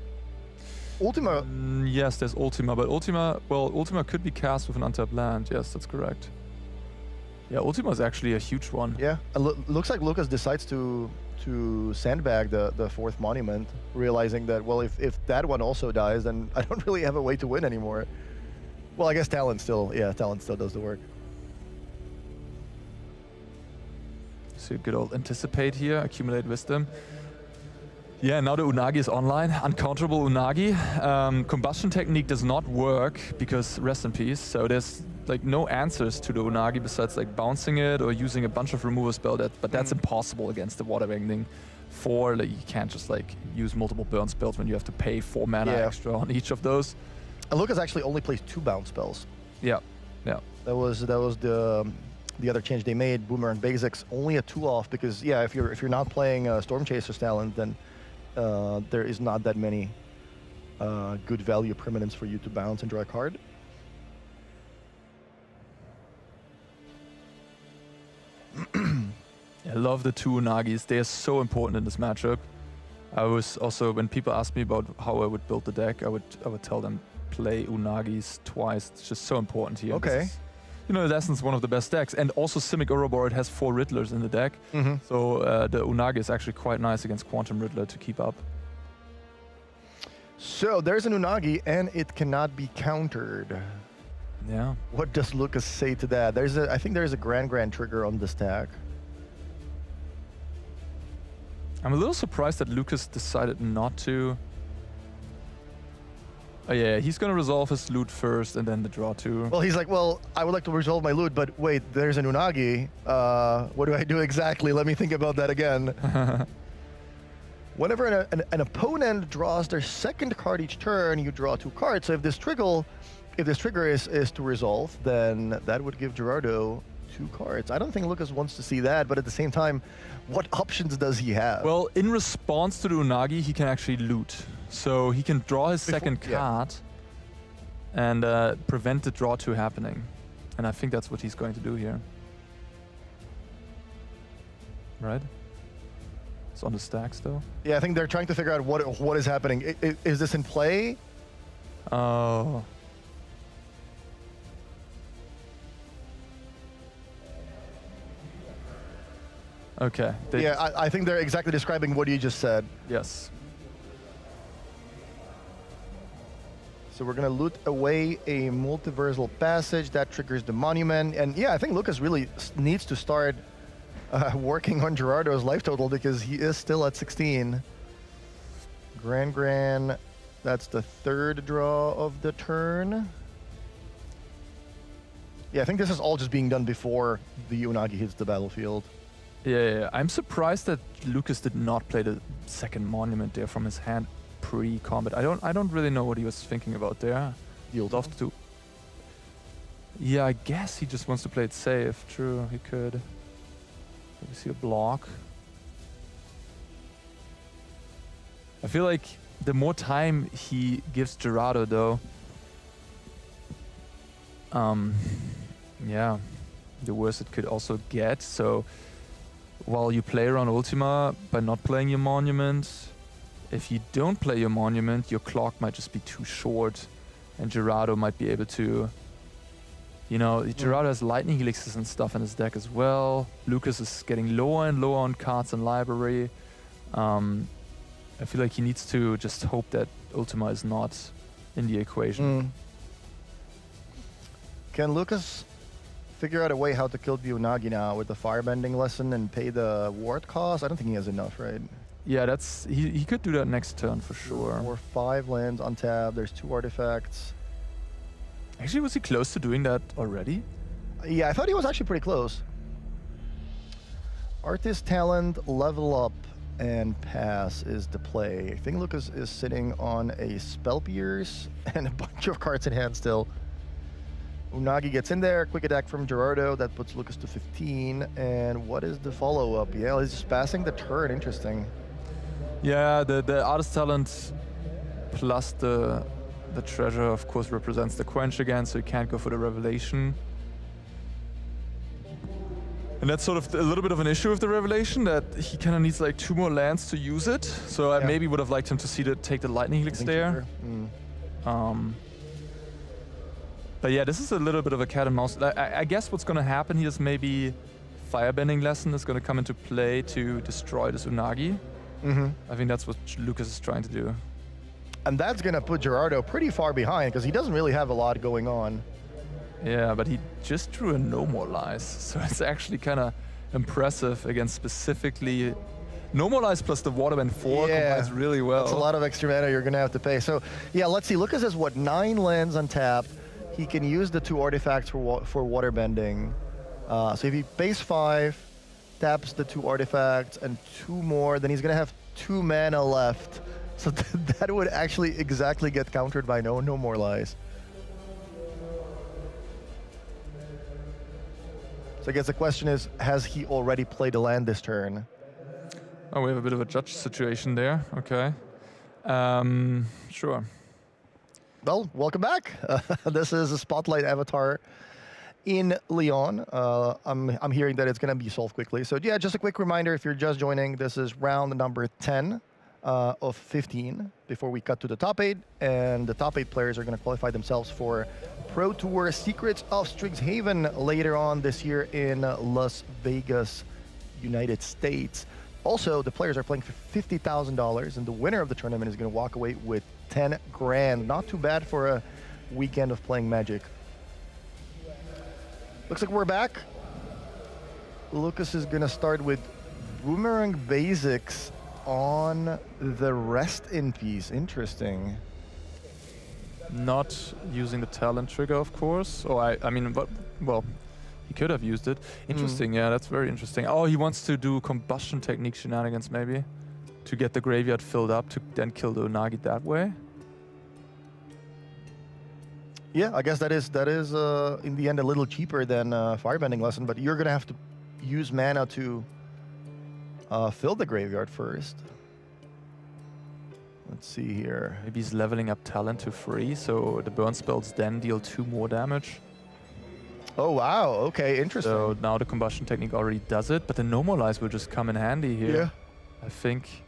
Ultima. Yes, there's Ultima, but Ultima could be cast with an untapped land. Yes, that's correct. Yeah, Ultima is actually a huge one. Yeah, looks like Lucas decides to sandbag the fourth monument, realizing that, well, if that one also dies, then I don't really have a way to win anymore. Well, I guess Talent still does the work. So good old anticipate here, accumulate wisdom. Yeah, now the Unagi is online, uncounterable Unagi. Combustion technique does not work because rest in peace. So there's like no answers to the Unagi besides like bouncing it or using a bunch of removal spell. But that's impossible against the Waterbending 4. Like, you can't just like use multiple burn spells when you have to pay 4 mana extra on each of those. And Lucas actually only plays 2 bounce spells. Yeah, yeah. That was the other change they made. Boomerang Basics only a 2-off because if you're not playing Storm Chaser's Talent, then there is not that many good value permanents for you to bounce and draw a card. I love the 2 Unagis. They are so important in this matchup. I was also, when people ask me about how I would build the deck, I would tell them play Unagis twice. It's just so important here. Okay. You know, in essence, one of the best decks. And also Simic Ouroboros has 4 Riddlers in the deck. So the Unagi is actually quite nice against Quantum Riddler to keep up. So there's an Unagi and it cannot be countered. Yeah. What does Lucas say to that? I think there's a Grand trigger on this deck. I'm a little surprised that Lucas decided not to. Oh yeah, he's gonna resolve his loot first and then the draw 2. Well, he's like, well, I would like to resolve my loot, but wait, there's an Unagi. What do I do exactly? Let me think about that again. Whenever an opponent draws their second card each turn, you draw 2 cards. So if this trigger is to resolve, then that would give Gerardo 2 cards. I don't think Lucas wants to see that, but at the same time, what options does he have? Well, in response to the Unagi, he can actually loot. So he can draw his second card and prevent the draw 2 happening. And I think that's what he's going to do here. Right? It's on the stacks though. Yeah, I think they're trying to figure out what is happening. Is this in play? Oh. Okay. Yeah, I think they're exactly describing what you just said. Yes. So we're gonna loot away a multiversal passage that triggers the monument, and yeah, I think Lucas really needs to start working on Gerardo's life total because he is still at 16. Gran, that's the 3rd draw of the turn. Yeah, I think this is all just being done before the Unagi hits the battlefield. Yeah. I'm surprised that Lucas did not play the second monument there from his hand pre-combat. I don't really know what he was thinking about there. He'd love to. Yeah, I guess he just wants to play it safe. True, he could. Let me see a block. I feel like the more time he gives Gerardo, though, yeah, the worse it could also get. So while you play around Ultima by not playing your monument, if you don't play your monument, your clock might just be too short, and Gerardo might be able to, you know, Gerardo has lightning elixirs and stuff in his deck as well. Lucas is getting lower and lower on cards in library. I feel like he needs to just hope that Ultima is not in the equation. Can Lucas figure out a way how to kill the Unagi now with the firebending lesson and pay the ward cost? I don't think he has enough, right? Yeah, that's he could do that next turn for sure. 4, 5 lands on tab. There's 2 artifacts. Actually, was he close to doing that already? Yeah, I thought he was actually pretty close. Artist Talent, level up, and pass is the play. I think Lucas is sitting on a Spell Pierce and a bunch of cards in hand still. Unagi gets in there, quick attack from Gerardo, that puts Lucas to 15. And what is the follow-up? Yeah, he's just passing the turn, interesting. Yeah, the Artist Talent plus the treasure, of course, represents the Quench again, so you can't go for the Revelation. And that's sort of a little bit of an issue with the Revelation, that he kind of needs like 2 more lands to use it. So I maybe would have liked him to see take the Lightning Helix there. But yeah, this is a little bit of a cat and mouse. I guess what's going to happen here is maybe Firebending Lesson is going to come into play to destroy this Unagi. I think that's what Lucas is trying to do. And that's going to put Gerardo pretty far behind because he doesn't really have a lot going on. Yeah, but he just drew a No More Lies, so it's actually kind of impressive against specifically No More Lies plus the Waterbend 4 combines really well. That's a lot of extra mana you're going to have to pay. So yeah, let's see. Lucas has what, 9 lands untapped. He can use the 2 artifacts for Waterbending. So if he pays 5, taps the 2 artifacts and 2 more, then he's going to have 2 mana left. So that would actually exactly get countered by No More Lies. So I guess the question is, has he already played a land this turn? Oh, we have a bit of a judge situation there. Okay. Sure. Well, welcome back. This is a Spotlight Avatar in Lyon. I'm hearing that it's going to be solved quickly. So yeah, just a quick reminder, if you're just joining, this is round number 10 of 15 before we cut to the top 8. And the top 8 players are going to qualify themselves for Pro Tour Secrets of Strixhaven later on this year in Las Vegas, United States. Also, the players are playing for $50,000, and the winner of the tournament is going to walk away with 10 grand. Not too bad for a weekend of playing Magic. Looks like we're back. Lucas is going to start with Boomerang Basics on the Rest in Peace. Interesting. Not using the talent trigger, of course. Oh, I mean, but, well, he could have used it. Interesting, yeah, that's very interesting. Oh, he wants to do combustion technique shenanigans, maybe, to get the graveyard filled up to then kill the Unagi that way. Yeah, I guess that is in the end a little cheaper than Firebending Lesson, but you're gonna have to use mana to fill the graveyard first. Let's see here. Maybe he's leveling up talent to 3, so the burn spells then deal 2 more damage. Oh wow, okay, interesting. So now the combustion technique already does it, but the No More Lies will just come in handy here. Yeah. I think.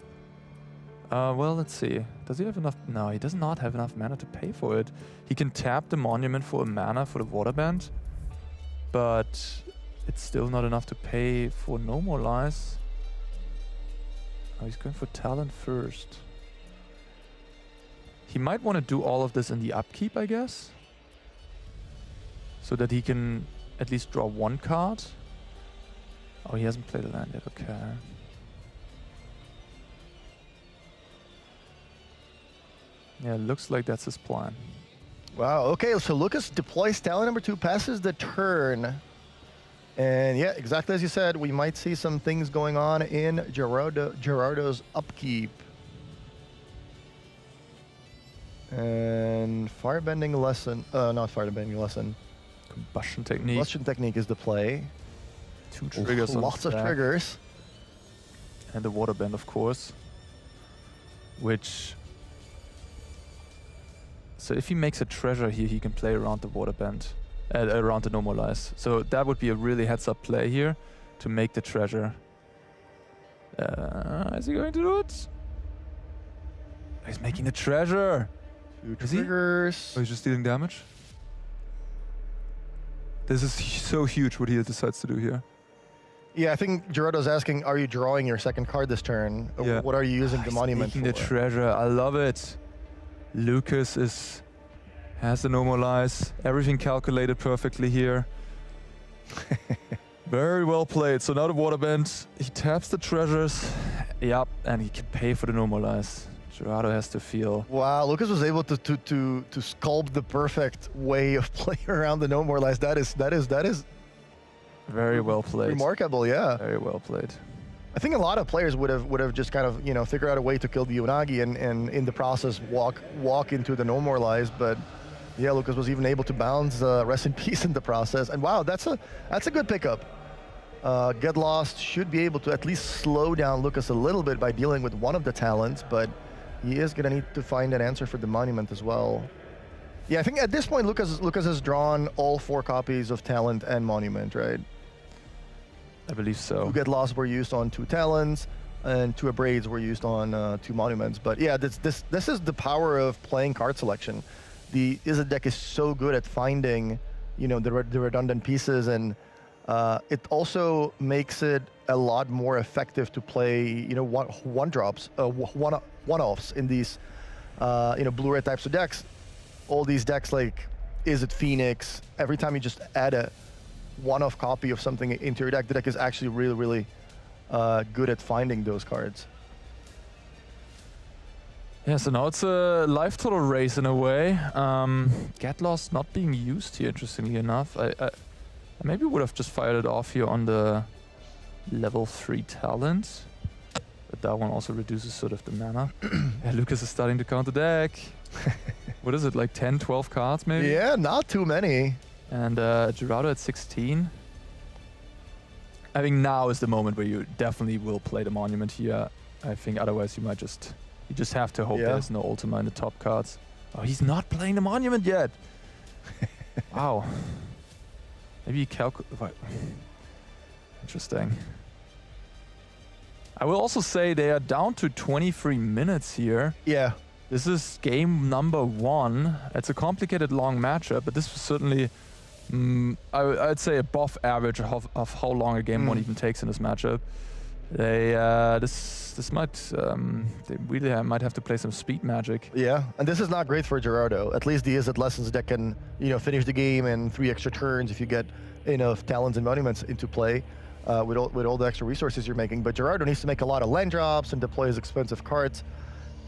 Well, let's see. Does he have enough? No, he does not have enough mana to pay for it. He can tap the monument for a mana for the Waterbend, but it's still not enough to pay for No More Lies. Oh, he's going for talent first. He might want to do all of this in the upkeep, I guess, so that he can at least draw 1 card. Oh, he hasn't played a land yet, okay. Yeah, looks like that's his plan. Wow, okay, so Lucas deploys talent number 2, passes the turn. And yeah, exactly as you said, we might see some things going on in Gerardo's upkeep. And Firebending Lesson, not Firebending Lesson. Combustion technique. Combustion technique is the play. 2 triggers on lots of stack. triggers. And the Waterbend, of course. Which... So if he makes a treasure here, he can play around the Waterbend. Around the No More Lies. So that would be a really heads-up play here to make the treasure. Is he going to do it? He's making the treasure! 2 Is triggers. Oh, he's just dealing damage? This is so huge what he decides to do here. Yeah, I think Gerardo's asking, are you drawing your second card this turn? Or Yeah. what are you using the He's monument making for? the treasure. I love it. Lucas has the No More Lies. Everything calculated perfectly here. Very well played. So now the Waterbend. He taps the treasures. Yep, and he can pay for the No More Lies. Gerardo has to feel. Wow, Lucas was able to sculpt the perfect way of playing around the No More Lies. That is Very well played. remarkable, yeah. Very well played. I think a lot of players would have just kind of, you know, figured out a way to kill the Unagi and in the process walk into the No More Lies, but yeah, Lucas was even able to bounce Rest in Peace in the process. And wow, that's a good pickup. Get Lost should be able to at least slow down Lucas a little bit by dealing with one of the talents, but he is going to need to find an answer for the monument as well. Yeah, I think at this point Lucas has drawn all 4 copies of talent and monument, right? I believe so. 2 Get Lost were used on 2 Talons, and 2 Abrades were used on 2 Monuments. But yeah, this is the power of playing card selection. The Izzet deck is so good at finding, you know, the redundant pieces, and it also makes it a lot more effective to play, you know, one-offs in these, you know, blue-red types of decks. All these decks like Izzet Phoenix, every time you just add a one-off copy of something into your deck, the deck is actually really, really good at finding those cards. Yeah, so now it's a life total race in a way. Get Lost not being used here, interestingly enough. I maybe would have just fired it off here on the level 3 talent. But that one also reduces sort of the mana. Yeah, Lucas is starting to count the deck. What is it, like 10, 12 cards maybe? Yeah, not too many. And Gerardo at 16. I think now is the moment where you definitely will play the Monument here. I think otherwise you might just... You just have to hope there's no Ultima in the top cards. Oh, he's not playing the Monument yet. Wow. Maybe you calculate... Interesting. I will also say they are down to 23 minutes here. Yeah. This is game number 1. It's a complicated long matchup, but this was certainly, I'd say, above average of how long a game 1 even takes in this matchup. They this might they really might have to play some speed magic. Yeah, and this is not great for Gerardo. At least the Izzet Lessons deck can, you know, finish the game in 3 extra turns if you get enough Talons and Monuments into play with all the extra resources you're making. But Gerardo needs to make a lot of land drops and deploy his expensive cards,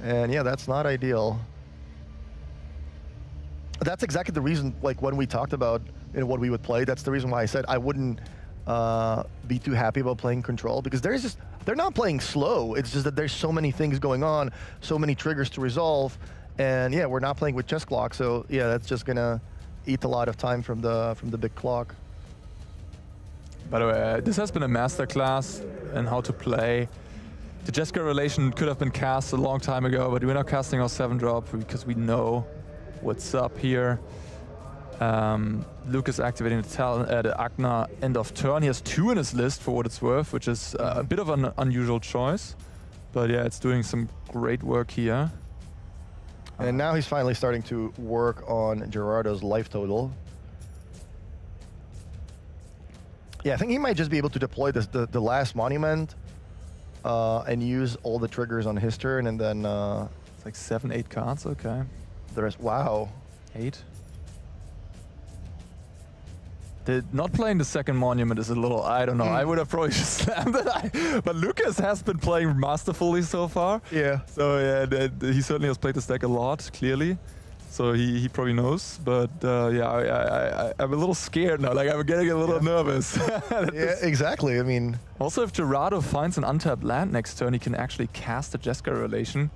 and yeah, that's not ideal. That's exactly the reason, like when we talked about, you know, what we would play. That's the reason why I said I wouldn't be too happy about playing Control, because they're not playing slow. It's just that there's so many things going on, so many triggers to resolve, and yeah, we're not playing with chess clock, so yeah, that's just gonna eat a lot of time from the big clock. By the way, this has been a masterclass in how to play. The Jeska relation could have been cast a long time ago, but we're not casting our 7-drop because we know what's up here. Lucas activating the Agna end of turn. He has 2 in his list for what it's worth, which is a bit of an unusual choice. But yeah, it's doing some great work here. And now he's finally starting to work on Gerardo's life total. Yeah, I think he might just be able to deploy the last Monument and use all the triggers on his turn, and then... it's like 7, 8 cards, okay. The rest, wow. 8. Not playing the second Monument is a little, I don't know, I would have probably just slammed it. But Lucas has been playing masterfully so far. Yeah. So yeah, he certainly has played this deck a lot, clearly. So he probably knows. But yeah, I'm a little scared now. Like, I'm getting a little nervous. Yeah, exactly. I mean... Also, if Gerardo finds an untapped land next turn, he can actually cast a Jeska relation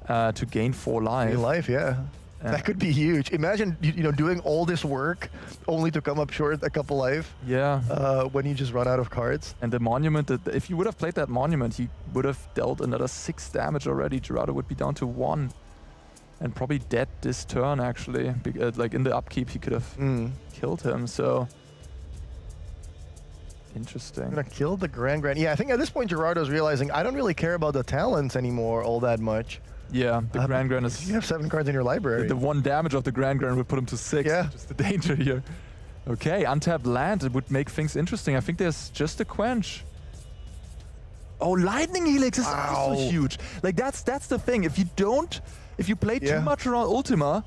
to gain 4 life. 4 life, yeah. That could be huge. Imagine, you know, doing all this work only to come up short a couple life. Yeah. When you just run out of cards. And the Monument, if you would have played that Monument, he would have dealt another 6 damage already. Gerardo would be down to 1. And probably dead this turn, actually. Like, in the upkeep, he could have killed him, so... Interesting. I'm gonna kill the Grand. Yeah, I think at this point, Gerardo's realizing, I don't really care about the talents anymore all that much. Yeah, the Grand is... You have 7 cards in your library. The 1 damage of the Grand would put him to 6. Yeah. Just the danger here. Okay, untapped land. It would make things interesting. I think there's just a quench. Oh, Lightning Helix is also huge. Like, that's the thing. If you play too much around Ultima,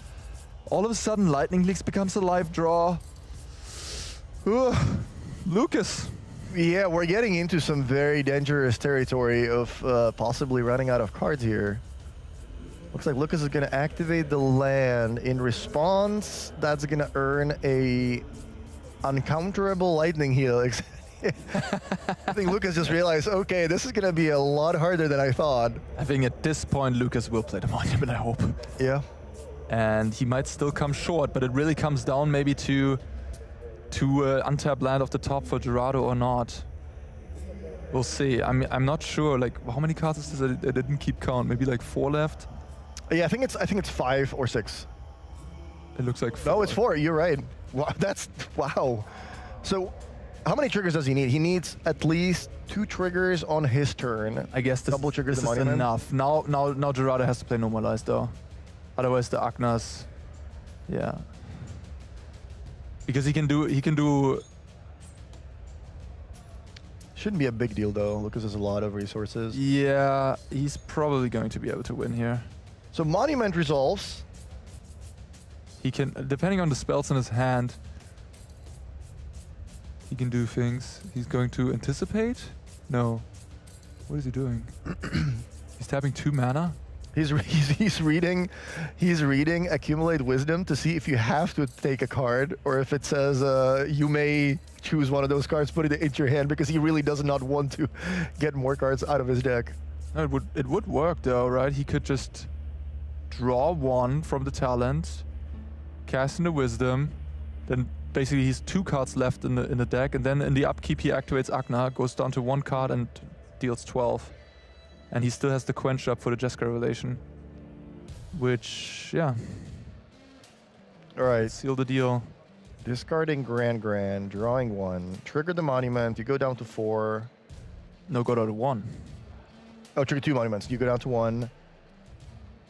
all of a sudden Lightning Helix becomes a live draw. Lucas. Yeah, we're getting into some very dangerous territory of possibly running out of cards here. Looks like Lucas is going to activate the land. In response, that's going to earn a uncounterable Lightning Helix. I think Lucas just realized, okay, this is going to be a lot harder than I thought. I think at this point, Lucas will play the Monument, I hope. Yeah. And he might still come short, but it really comes down maybe to untapped land off the top for Gerardo or not. We'll see. I'm not sure. Like, how many cards is this? I didn't keep count. Maybe like 4 left. Yeah, I think it's 5 or 6. It looks like 4. No, it's 4. You're right. Wow, wow. So How many triggers does he need? He needs at least 2 triggers on his turn. I guess this, double trigger this the is monument. enough. Now Gerardo has to play normalized though. Otherwise the Agnas, yeah. Because he can do. Shouldn't be a big deal though. Lucas has a lot of resources. Yeah, he's probably going to be able to win here. So monument resolves. He can, depending on the spells in his hand, he can do things. He's going to anticipate? No. What is he doing? He's tapping 2 mana? He's reading accumulate wisdom to see if you have to take a card or if it says you may choose one of those cards, put it into your hand, because he really does not want to get more cards out of his deck. No, it would work though, right? He could just draw 1 from the talent, cast in the wisdom, then basically he's 2 cards left in the deck, and then in the upkeep he activates Agna, goes down to 1 card and deals 12. And he still has the quench up for the Jessica Revelation. Which, yeah. Alright. Seal the deal. Discarding Grand, drawing 1. Trigger the monument, you go down to 4. No, go down to 1. Oh, trigger 2 monuments, you go down to 1.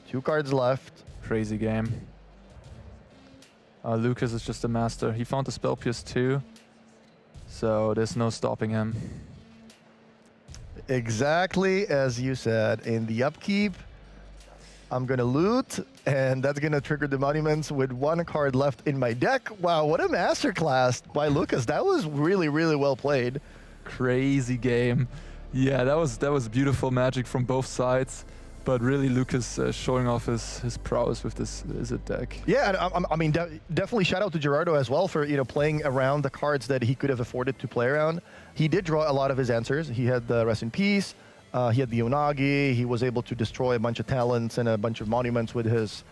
2 cards left. Crazy game. Lucas is just a master. He found the Spell Pierce too. So there's no stopping him. Exactly as you said. In the upkeep, I'm gonna loot, and that's gonna trigger the monuments with 1 card left in my deck. Wow, what a masterclass by Lucas. That was really, really well played. Crazy game. Yeah, that was beautiful magic from both sides. But really, Lucas showing off his prowess with this Izzet deck. Yeah, and I mean, definitely shout out to Gerardo as well for playing around the cards that he could have afforded to play around. He did draw a lot of his answers. He had the Rest in Peace. He had the Unagi. He was able to destroy a bunch of talents and a bunch of monuments with his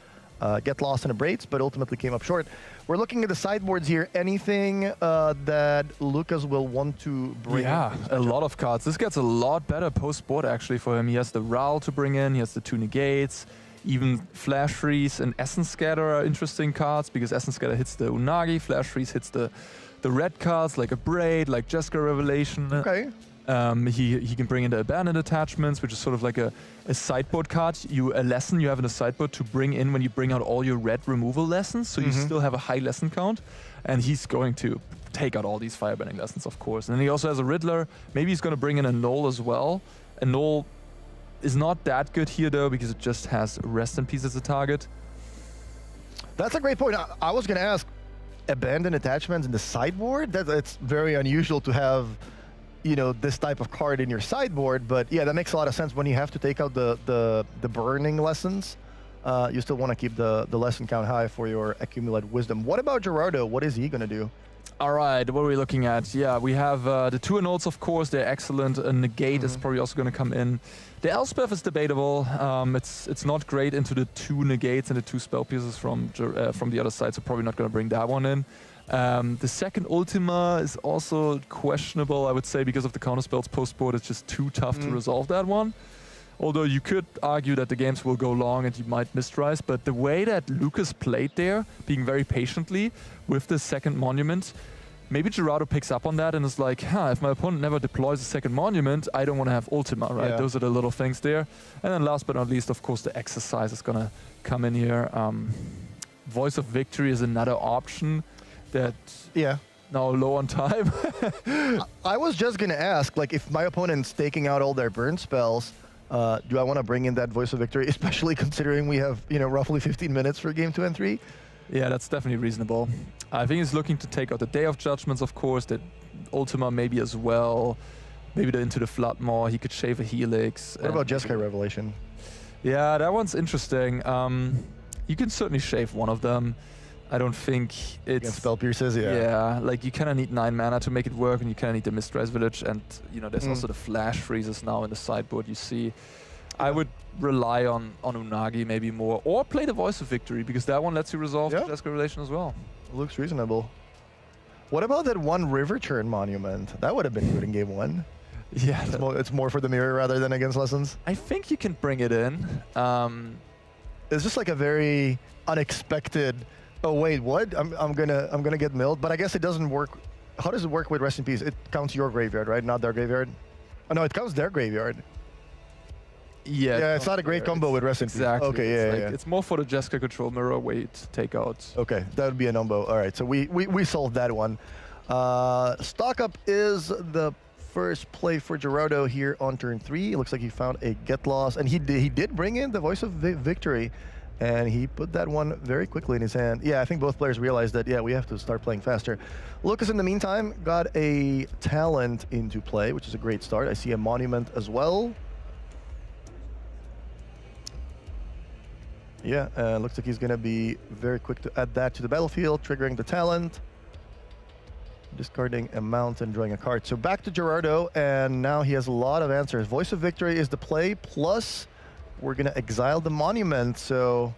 Get Lost and Abrades, but ultimately came up short. We're looking at the sideboards here. Anything that Lucas will want to bring? Yeah, a lot of cards. This gets a lot better post-board actually for him. He has the Ral to bring in. He has the 2 negates. Even Flash Freeze and Essence Scatter are interesting cards because Essence Scatter hits the Unagi. Flash Freeze hits the red cards like Abrade, like Jessica Revelation. Okay. He can bring in the Abandoned Attachments, which is sort of like a sideboard card. A lesson you have in the sideboard to bring in when you bring out all your red removal lessons, so you still have a high lesson count. And he's going to take out all these Firebending lessons, of course. And then he also has a Riddler. Maybe he's going to bring in a Null as well. A Null is not that good here, though, because it just has Rest in Peace as a target. That's a great point. I was going to ask, Abandoned Attachments in the sideboard? It's very unusual to have this type of card in your sideboard, but yeah, that makes a lot of sense. When you have to take out the burning lessons, you still want to keep the lesson count high for your Accumulate Wisdom. What about Gerardo? What is he going to do? All right, what are we looking at? Yeah, we have the 2 Annuls, of course. They're excellent. A Negate is probably also going to come in. The Elspeth is debatable. It's not great into the 2 Negates and the 2 Spell Pieces from the other side, so probably not going to bring that one in. The second Ultima is also questionable, I would say, because of the counterspells post-board. It's just too tough to resolve that one. Although you could argue that the games will go long and you might misrise, but the way that Lucas played there, being very patiently with the second monument, maybe Gerardo picks up on that and is like, if my opponent never deploys a second monument, I don't want to have Ultima, right? Yeah. Those are the little things there. And then last but not least, of course, the exercise is going to come in here. Voice of Victory is another option that now low on time. I was just going to ask, like, if my opponent's taking out all their burn spells, do I want to bring in that Voice of Victory, especially considering we have, roughly 15 minutes for game 2 and 3? Yeah, that's definitely reasonable. I think he's looking to take out the Day of Judgments, of course, the Ultima maybe as well. Maybe Into the Flood more. He could shave a Helix. What about Jessica Revelation? Yeah, that one's interesting. You can certainly shave one of them. I don't think it's... Against Spell Pierces, Yeah, like you kind of need 9 mana to make it work, and you kind of need the Mistrise Village, and there's also the Flash Freezes now in the sideboard you see. I would rely on Unagi maybe more, or play the Voice of Victory, because that one lets you resolve the Jessica Relation as well. Looks reasonable. What about that 1 River Turn Monument? That would have been good in game 1. Yeah. It's more for the mirror rather than against lessons. I think you can bring it in. It's just like a very unexpected... Oh wait, what? I'm gonna get milled, but I guess it doesn't work how does it work with Rest in Peace? It counts your graveyard, right? Not their graveyard? Oh, no, it counts their graveyard. Yeah, it's not a great combo with Rest in Peace. Exactly. Okay, yeah. It's more for the Jessica control mirror wait takeout. Okay, that would be a numbo. All right, so we solved that one. Stock up is the first play for Gerardo here on turn 3. It looks like he found a get loss, and he did bring in the Voice of Victory, and he put that one very quickly in his hand. Yeah, I think both players realized that, yeah, we have to start playing faster. Lucas, in the meantime, got a talent into play, which is a great start. I see a monument as well. Yeah, looks like he's going to be very quick to add that to the battlefield, triggering the talent, discarding a mountain, drawing a card. So back to Gerardo, and now he has a lot of answers. Voice of Victory is the play, plus we're going to exile the monument. So,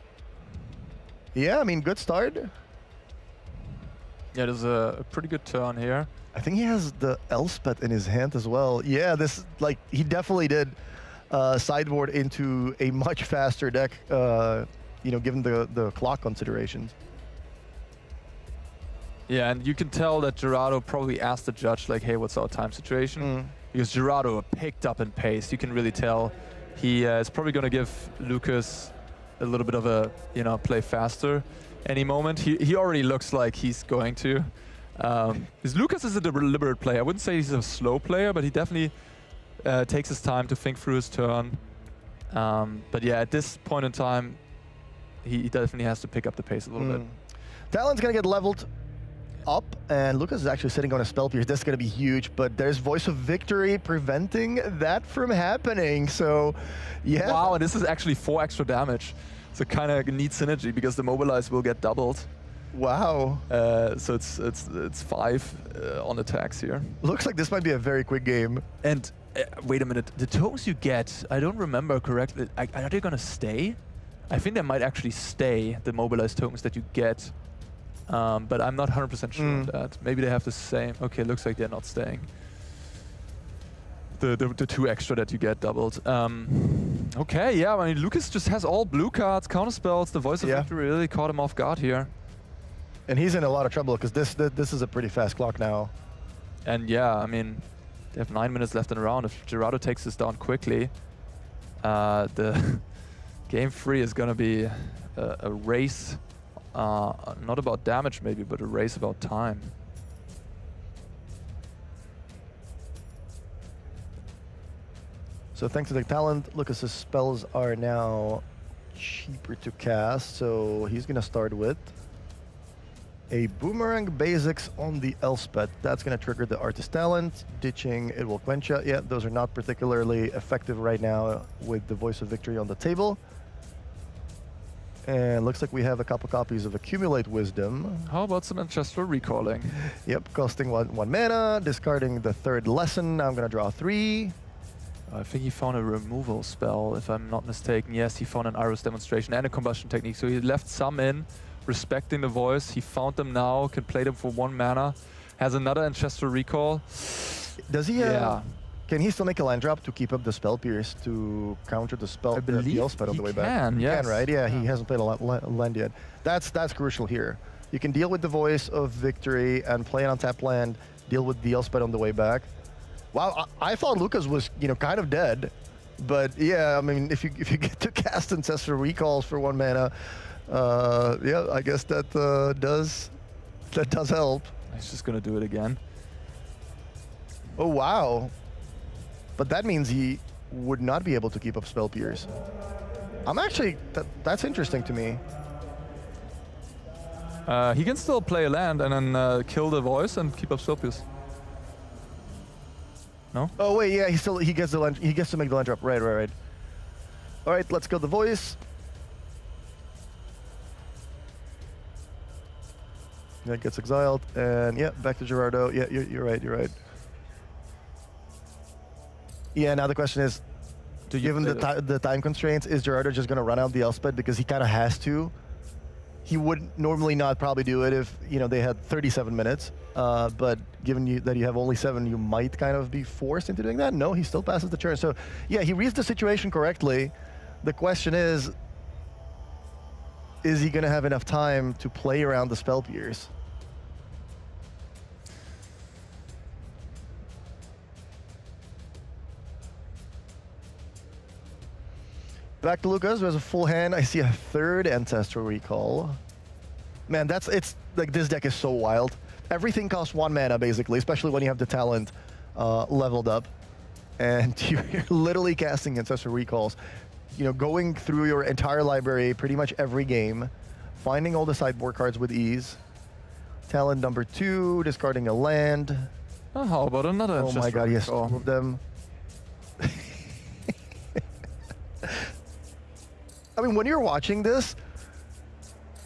yeah, I mean, good start. Yeah, there's a pretty good turn here. I think he has the Elspeth in his hand as well. Yeah, this, like, he definitely did sideboard into a much faster deck, you know, given the clock considerations. Yeah, and you can tell that Gerardo probably asked the judge, like, hey, what's our time situation? Because Gerardo picked up in pace. You can really tell he is probably going to give Lucas a little bit of a, you know, play faster any moment. He already looks like he's going to. Because Lucas is a deliberate player. I wouldn't say he's a slow player, but he definitely takes his time to think through his turn. But yeah, at this point in time, he definitely has to pick up the pace a little bit. Talon's going to get leveled up, and Lucas is actually sitting on a Spell Pierce. This is going to be huge, but there's Voice of Victory preventing that from happening. So, yeah. Wow, and this is actually 4 extra damage. So kind of neat synergy because the Mobilize will get doubled. Wow. So it's 5 on attacks here. Looks like this might be a very quick game. And wait a minute, the tokens you get, I don't remember correctly. Are they going to stay? I think they might actually stay, the Mobilize tokens that you get. But I'm not 100% sure of that. Maybe they have the same. Okay, looks like they're not staying. The 2 extra that you get doubled. Okay, yeah, I mean, Lucas just has all blue cards, counter spells. The Voice of Victory really caught him off guard here. And he's in a lot of trouble because this is a pretty fast clock now. And yeah, I mean, they have 9 minutes left in the round. If Gerardo takes this down quickly, the game 3 is going to be a race. Not about damage maybe, but a race about time. So thanks to the talent, Lucas's spells are now cheaper to cast. So he's going to start with a Boomerang Basics on the Elspeth. That's going to trigger the Artist Talent. Ditching, it will quench it. Yeah, those are not particularly effective right now with the Voice of Victory on the table. And looks like we have a couple copies of Accumulate Wisdom. How about some Ancestral Recalling? Yep, costing one mana, discarding the 3rd lesson. Now I'm going to draw 3. I think he found a removal spell, if I'm not mistaken. Yes, he found an Iris Demonstration and a Combustion Technique. So he left some in, respecting the Voice. He found them now, can play them for 1 mana. Has another Ancestral Recall. Does he? Can he still make a land drop to keep up the Spell Pierce to counter the spell? I believe the spell on the way back. Yes. He can, right? Yeah, he hasn't played a land yet. That's crucial here. You can deal with the Voice of Victory and play an untapped land. Deal with the Elspeth on the way back. Wow, I thought Lucas was, you know, kind of dead, but yeah, I mean, if you get to cast Ancestral Recalls for 1 mana, yeah, I guess that does help. He's just gonna do it again. Oh wow, but that means he would not be able to keep up Spell Pierce. I'm actually that's interesting to me. He can still play a land and then kill the Voice and keep up Spell Pierce. No? Oh wait, yeah, he gets the land, he gets to make the land drop. Right. All right, let's go the Voice. That gets exiled, and yeah, back to Gerardo. Yeah, you're right. Yeah, now the question is, given the time constraints, is Gerardo just going to run out the Elspeth because he kind of has to? He would normally not probably do it if, you know, they had 37 minutes. But given that you have only 7, you might kind of be forced into doing that. No, he still passes the turn. So yeah, he reads the situation correctly. The question is he going to have enough time to play around the Spell Pierce? Back to Lucas, who has a full hand. I see a third Ancestral Recall. Man, it's like this deck is so wild. Everything costs 1 mana, basically, especially when you have the talent leveled up. And you're literally casting Ancestral Recalls. You know, going through your entire library pretty much every game, finding all the sideboard cards with ease. Talent number 2, discarding a land. Oh, how about another? Oh my god, yes, 2 of them. I mean, when you're watching this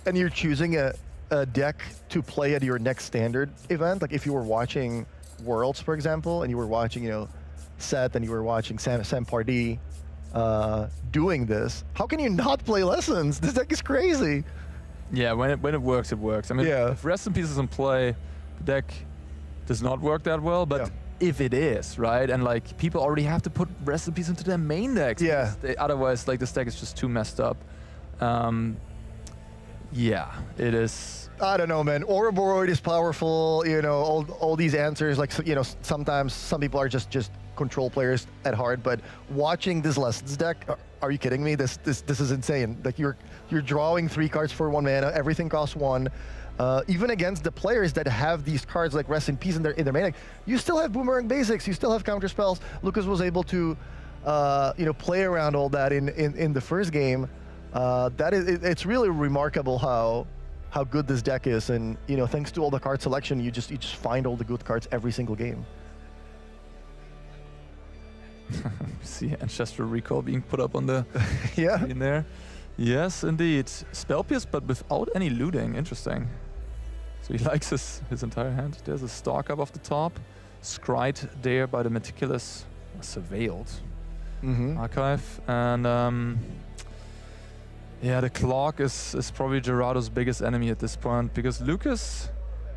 and you're choosing a deck to play at your next standard event, like if you were watching Worlds, for example, and you were watching, you know, Seth and you were watching Sam Pardee doing this, how can you not play Lessons? This deck is crazy. Yeah, when it works, it works. I mean, if Rest in Peace is in play, the deck does not work that well, but if it is, right? And like people already have to put Rest in Peace into their main decks. Yeah. Otherwise, like this deck is just too messed up. Yeah, it is. I don't know, man. Ouroboros is powerful. You know, all these answers. Like, you know, sometimes some people are just control players at heart. But watching this Lessons deck, are you kidding me? This is insane. Like you're drawing 3 cards for 1 mana. Everything costs 1. Even against the players that have these cards like Rest in Peace in their main deck, you still have Boomerang Basics. You still have counter spells. Lucas was able to, you know, play around all that in the first game. It's really remarkable how good this deck is, and you know, thanks to all the card selection, you just find all the good cards every single game. See Ancestral Recall being put up on the in there. Yes, indeed. Spell Pierce, but without any looting. Interesting. So he likes his entire hand. There's a Stalk up off the top, scried there by the meticulous Surveilled Archive, and yeah, the clock is probably Gerardo's biggest enemy at this point, because Lucas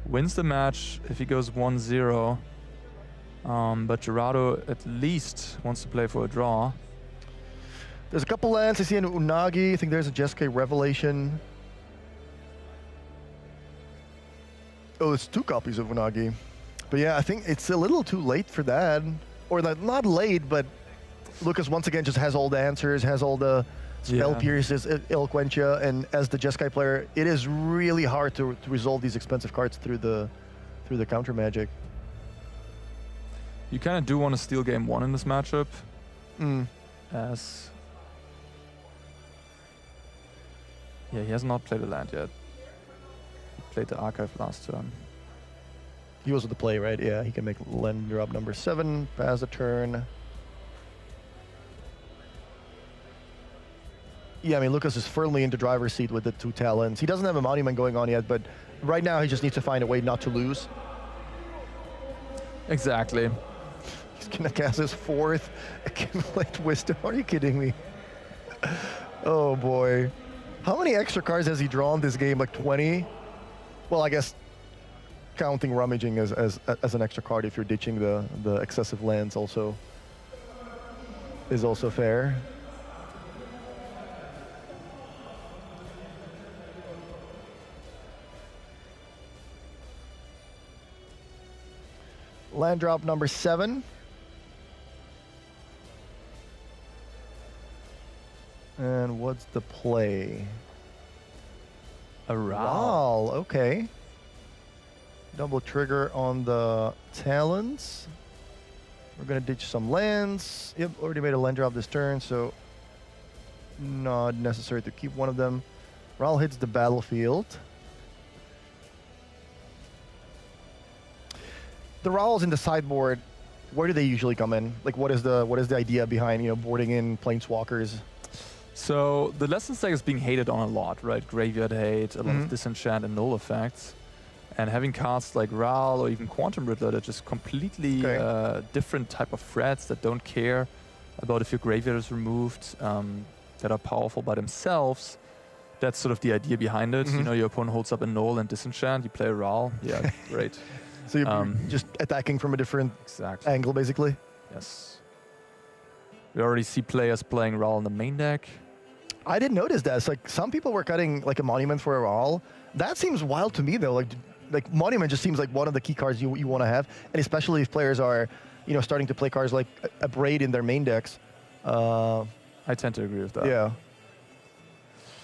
wins the match if he goes 1-0, but Gerardo at least wants to play for a draw. There's a couple lands. I see an Unagi. I think there's a Jeskai Revelation. Oh, it's 2 copies of Unagi. But yeah, I think it's a little too late for that. Or not late, but Lucas once again just has all the answers, has all the Spell Pierces, Eloquentia, and as the Jeskai player, it is really hard to resolve these expensive cards through the counter magic. You kind of do want to steal game 1 in this matchup, as he has not played a land yet. He played the Archive last turn. He was with the play, right? Yeah, he can make land drop number 7, pass the turn. Yeah, I mean, Lucas is firmly into driver's seat with the 2 talents. He doesn't have a monument going on yet, but right now he just needs to find a way not to lose. Exactly. He's gonna cast his 4th Accumulate Wisdom. Are you kidding me? Oh boy. How many extra cards has he drawn this game? Like 20? Well, I guess counting Rummaging as an extra card if you're ditching the excessive lands also is also fair. Land drop number 7. And what's the play? A Ral, okay. Double trigger on the talents. We're gonna ditch some lands. Yep, already made a land drop this turn, so not necessary to keep one of them. Ral hits the battlefield. The Rals in the sideboard, where do they usually come in? Like, what is the idea behind, you know, boarding in Planeswalkers? So the Lessons deck is being hated on a lot, right? Graveyard hate, a lot of disenchant and null effects. And having cards like Ral or even Quantum Riddler that just completely different type of threats that don't care about if your graveyard is removed, that are powerful by themselves. That's sort of the idea behind it. You know, your opponent holds up a null and disenchant, you play a Ral. Yeah, great. So you're just attacking from a different angle, basically? Yes. We already see players playing Ral in the main deck. I didn't notice that. It's like some people were cutting like a monument for a Ral. That seems wild to me, though. Like monument just seems like one of the key cards you want to have, and especially if players are, you know, starting to play cards like a Braid in their main decks. I I tend to agree with that. Yeah.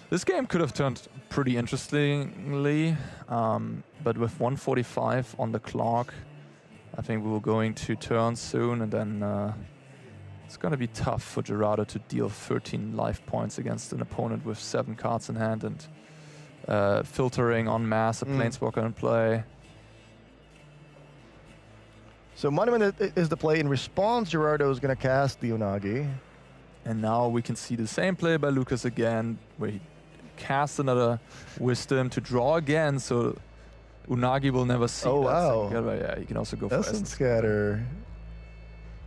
This game could have turned pretty interestingly, but with 1:45 on the clock, I think we will go into turns soon, and then it's going to be tough for Gerardo to deal 13 life points against an opponent with 7 cards in hand and filtering en masse a Planeswalker in play. So Monument is the play. In response, Gerardo is going to cast the Unagi. And now we can see the same play by Lucas again, where he casts another Wisdom to draw again, so Unagi will never see Oh, that. wow. Yeah, you can also go for Essence Essence. Scatter.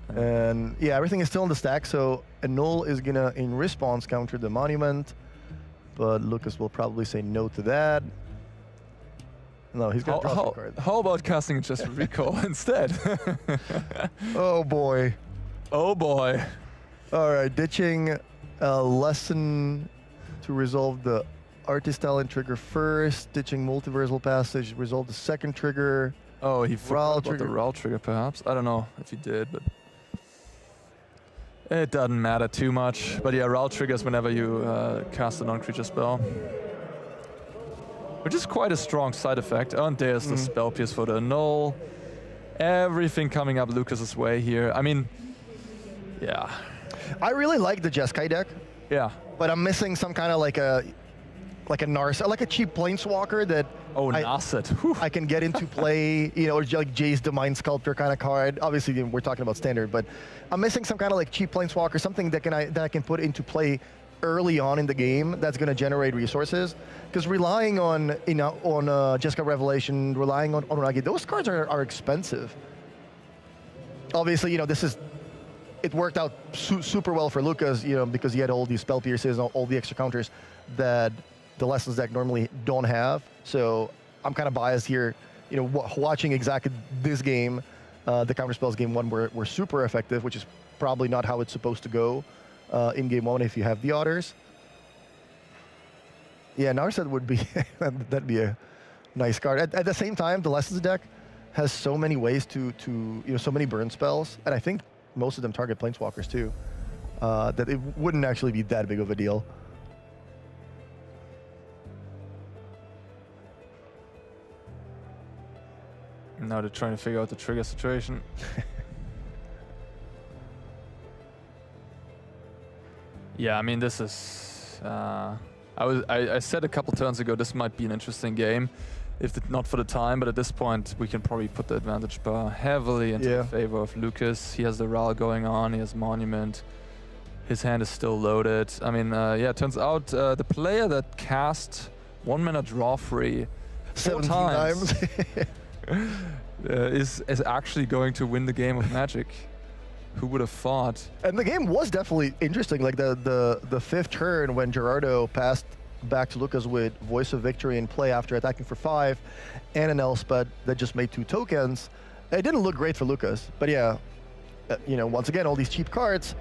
And yeah, everything is still in the stack, so Null is going to, in response, counter the Monument. But Lucas will probably say no to that. No, he's going to draw some cards. How about casting just Recall instead? Oh, boy. Oh, boy. All right, ditching a Lesson to resolve the Artist Talent trigger first. Ditching Multiversal Passage, resolve the second trigger. Oh, he forgot about the trigger. Ral trigger, perhaps. I don't know if he did, but it doesn't matter too much. But yeah, Ral triggers whenever you cast a non-creature spell, which is quite a strong side effect. And there's the Spell Pierce for the Null. Everything coming up Lucas's way here. I mean, yeah. I really like the Jeskai deck, Yeah. but I'm missing some kind of like a Narset, like a cheap Planeswalker that Oh, Narset. I can get into play, you know, or like Jace the Mind Sculptor kind of card. Obviously, we're talking about standard, but I'm missing some kind of like cheap Planeswalker, something that I can put into play early on in the game that's going to generate resources. Because relying on Jeskai Revelation, relying on Unagi, those cards are expensive. Obviously, you know, it worked out super well for Lucas, you know, because he had all these Spell Pierces, all the extra counters that the Lessons deck normally don't have. So I'm kind of biased here, you know, watching exactly this game. The Counterspells game 1 were super effective, which is probably not how it's supposed to go in game 1 if you have the otters. Yeah, Narset would be, that'd be a nice card. At the same time, the Lessons deck has so many ways to you know, so many burn spells, and I think most of them target Planeswalkers too, that it wouldn't actually be that big of a deal. Now they're trying to figure out the trigger situation. Yeah, I mean, this is... I said a couple turns ago this might be an interesting game, if not for the time, but at this point we can probably put the advantage bar heavily into the favor of Lucas. He has the Ral going on, he has Monument. His hand is still loaded. I mean, yeah, it turns out the player that cast 1 mana draw free 17 times. Is actually going to win the game of Magic. Who would have thought? And the game was definitely interesting. Like the fifth turn when Gerardo passed back to Lucas with Voice of Victory in play after attacking for 5 and an Elspeth that just made 2 tokens. It didn't look great for Lucas, but yeah, you know, once again, all these cheap cards,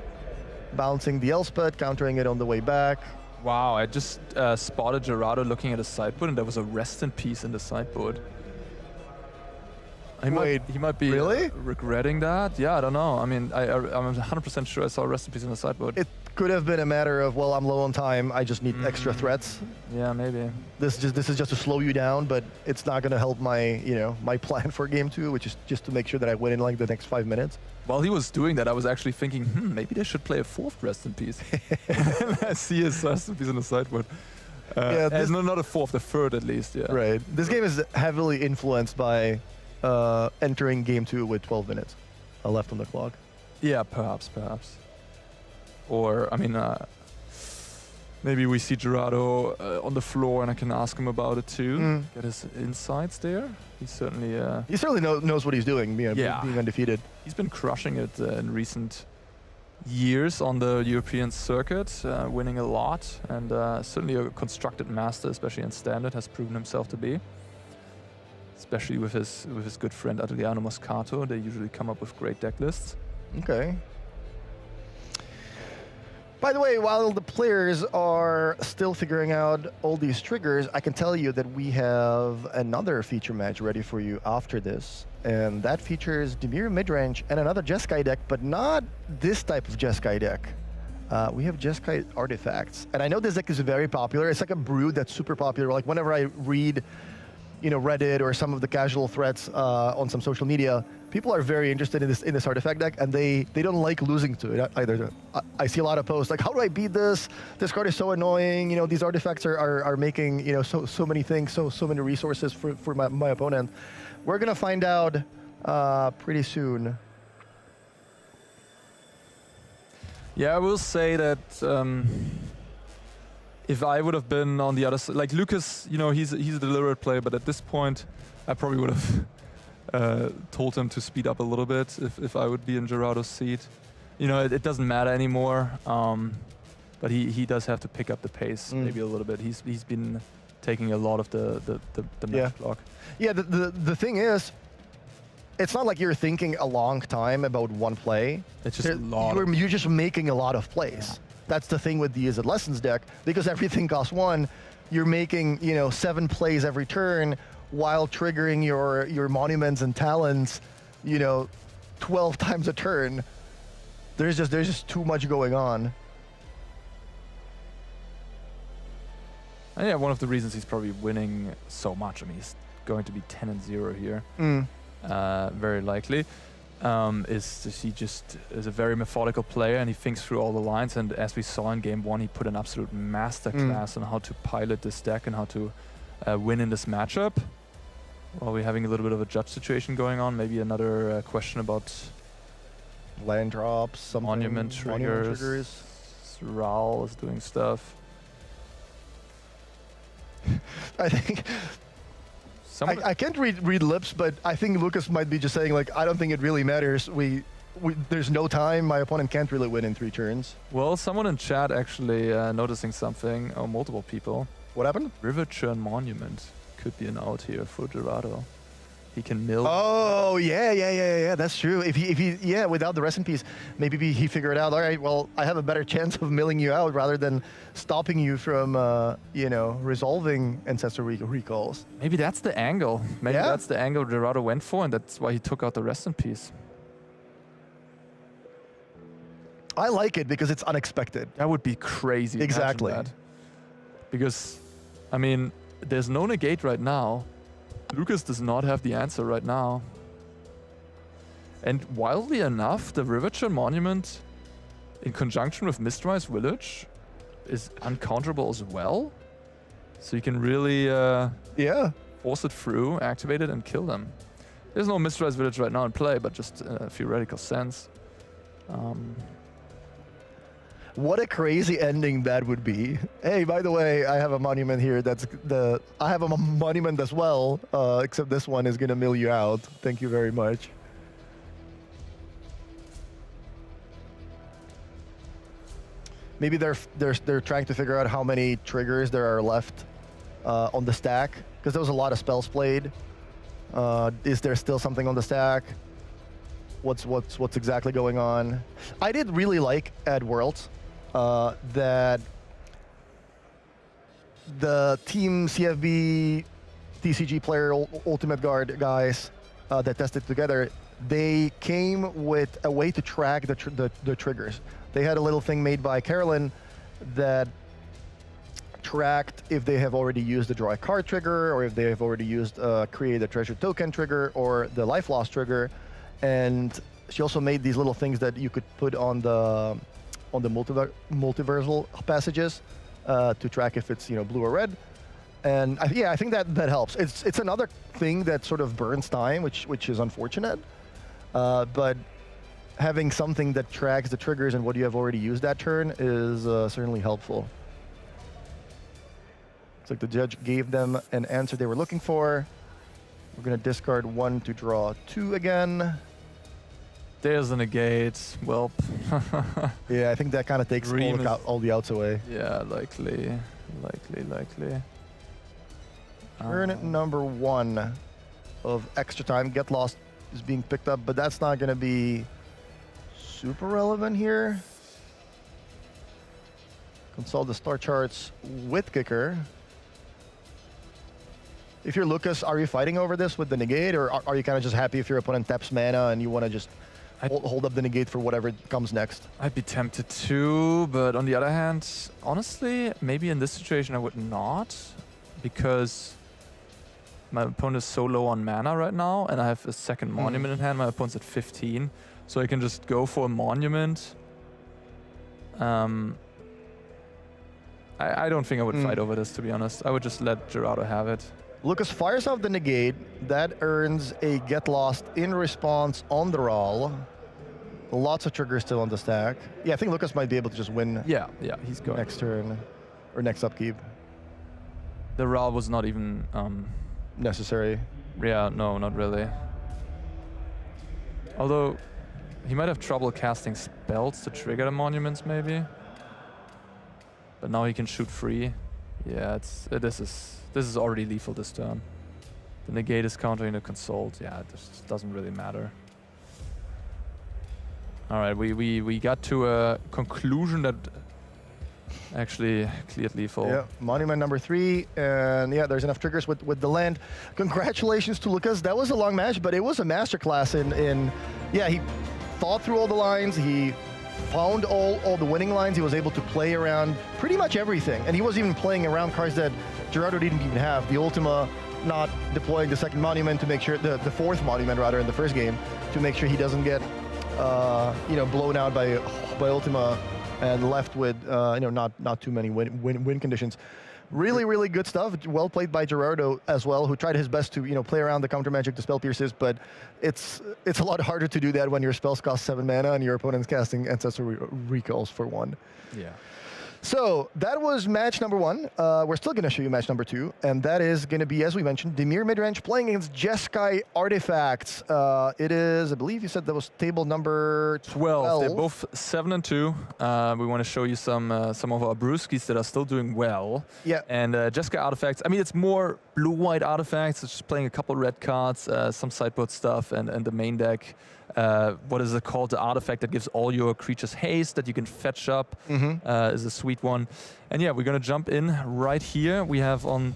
bouncing the Elspeth, countering it on the way back. Wow, I just spotted Gerardo looking at his sideboard and there was a Rest in Peace in the sideboard. He might be really? Regretting that. Yeah, I don't know. I mean, I'm 100% sure I saw a Rest in Peace in the sideboard. It could have been a matter of, well, I'm low on time, I just need extra threats. Yeah, maybe. This is just to slow you down, but it's not going to help my, you know, my plan for game 2, which is just to make sure that I win in like the next 5 minutes. While he was doing that, I was actually thinking, maybe they should play a 4th Rest in Peace. I see his Rest in Peace in the sideboard. Yeah, no, not a 4th, a 3rd at least. Yeah. Right. This game is heavily influenced by entering game 2 with 12 minutes left on the clock. Yeah, perhaps. Or, I mean, maybe we see Gerardo on the floor and I can ask him about it too. Get his insights there. He certainly knows what he's doing, you know, being undefeated. He's been crushing it in recent years on the European circuit, winning a lot, and certainly a constructed master, especially in Standard, has proven himself to be. Especially with his good friend Adriano Moscato, they usually come up with great deck lists. Okay. By the way, while the players are still figuring out all these triggers, I can tell you that we have another feature match ready for you after this. And that features Dimir midrange and another Jeskai deck, but not this type of Jeskai deck. We have Jeskai Artifacts. And I know this deck is very popular. It's like a brew that's super popular. Like whenever I read, Reddit or some of the casual threads on some social media, people are very interested in this artifact deck, and they don't like losing to it either. I see a lot of posts like, how do I beat this? This card is so annoying. These artifacts are making so many things, so many resources for my opponent. We're gonna find out pretty soon. Yeah, I will say that if I would have been on the other side, like Lucas, he's a deliberate player, but at this point, I probably would have told him to speed up a little bit if I would be in Gerardo's seat. It doesn't matter anymore, but he does have to pick up the pace maybe a little bit. He's been taking a lot of the match block. Yeah, the thing is, it's not like you're thinking a long time about one play. It's just you're just making a lot of plays. Yeah. That's the thing with the Is It Lessons deck, because everything costs 1. You're making 7 plays every turn while triggering your monuments and talents 12 times a turn. There's just too much going on. And yeah, one of the reasons he's probably winning so much. I mean, he's going to be 10-0 here. Very likely, is he just is a very methodical player, and he thinks through all the lines. And as we saw in Game 1, he put an absolute masterclass on how to pilot this deck and how to win in this matchup. While we're having a little bit of a judge situation going on, maybe another question about land drops, something. Monument triggers. Raul is doing stuff. I think. I can't read lips, but I think Lucas might be just saying, like, I don't think it really matters. There's no time. My opponent can't really win in 3 turns. Well, someone in chat actually noticing something, or multiple people. What happened? River Churn Monument could be an out here for Gerardo. He can mill. Oh, yeah, that's true. If he without the rest in peace, maybe he figured out, all right, well, I have a better chance of milling you out rather than stopping you from, resolving Ancestor recalls. Maybe that's the angle. Maybe that's the angle Gerardo went for, and that's why he took out the rest in peace. I like it because it's unexpected. That would be crazy. Exactly. That. Because, I mean, there's no negate right now. Lucas does not have the answer right now. And wildly enough, the Riverchurn Monument, in conjunction with Mistrise Village, is uncounterable as well. So you can really force it through, activate it, and kill them. There's no Mistrise Village right now in play, but just in a theoretical sense. What a crazy ending that would be. Hey, by the way, I have a monument here. I have a monument as well, except this one is gonna mill you out. Thank you very much. Maybe they're trying to figure out how many triggers there are left on the stack, because there was a lot of spells played. Is there still something on the stack? What's exactly going on? I did really like at Worlds that the Team CFB TCG player Ultimate Guard guys that tested together, they came with a way to track the triggers. They had a little thing made by Carolyn that tracked if they have already used the draw a card trigger, or if they have already used create a treasure token trigger, or the life loss trigger. And she also made these little things that you could put on the multiversal passages to track if it's blue or red. And I think that helps. It's another thing that sort of burns time, which is unfortunate. But having something that tracks the triggers and what you have already used that turn is certainly helpful. It's like the judge gave them an answer they were looking for. We're going to discard 1 to draw 2 again. There's a negate. Well, yeah, I think that kind of takes all the outs away. Yeah, likely. Turn number 1 of extra time. Get Lost is being picked up, but that's not going to be super relevant here. Consult the star charts with Kicker. If you're Lucas, are you fighting over this with the negate, or are you kind of just happy if your opponent taps mana and you want to just hold up the negate for whatever comes next. I'd be tempted to, but on the other hand, honestly, maybe in this situation I would not, because my opponent is so low on mana right now, and I have a second monument in hand. My opponent's at 15, so I can just go for a monument. I don't think I would fight over this, to be honest. I would just let Gerardo have it. Lucas fires off the negate. That earns a get lost in response on the roll. Lots of triggers still on the stack. Yeah, I think Lucas might be able to just win. Yeah, he's going. Next turn, or next upkeep. The RAL was not even necessary. Yeah, no, not really. Although he might have trouble casting spells to trigger the monuments, maybe. But now he can shoot free. Yeah, this is already lethal this turn. The negate is countering the consult. Yeah, it just doesn't really matter. All right, we got to a conclusion that actually cleared lethal. Yeah, monument number 3, and yeah, there's enough triggers with the land. Congratulations to Lucas. That was a long match, but it was a masterclass in yeah, he thought through all the lines. He found all the winning lines. He was able to play around pretty much everything, and he was even playing around cards that Gerardo didn't even have. The Ultima, not deploying the second monument to make sure, the fourth monument rather, in the first game, to make sure he doesn't get blown out by Ultima and left with not too many win conditions. Really good stuff. Well played by Gerardo as well, who tried his best to play around the counter magic, the spell pierces, but it's a lot harder to do that when your spells cost 7 mana and your opponent's casting Ancestor Recalls for 1. Yeah. So that was match number 1. We're still going to show you match number 2, and that is going to be, as we mentioned, Dimir Midrange playing against Jeskai Artifacts. It is, I believe you said that was table number 12. They're both 7 and 2. We want to show you some of our brewskis that are still doing well. Yeah. And Jeskai Artifacts, I mean, it's more blue-white artifacts. It's just playing a couple red cards, some sideboard stuff, and the main deck. What is it called? The artifact that gives all your creatures haste that you can fetch up is a sweet one. And yeah, we're going to jump in right here. We have on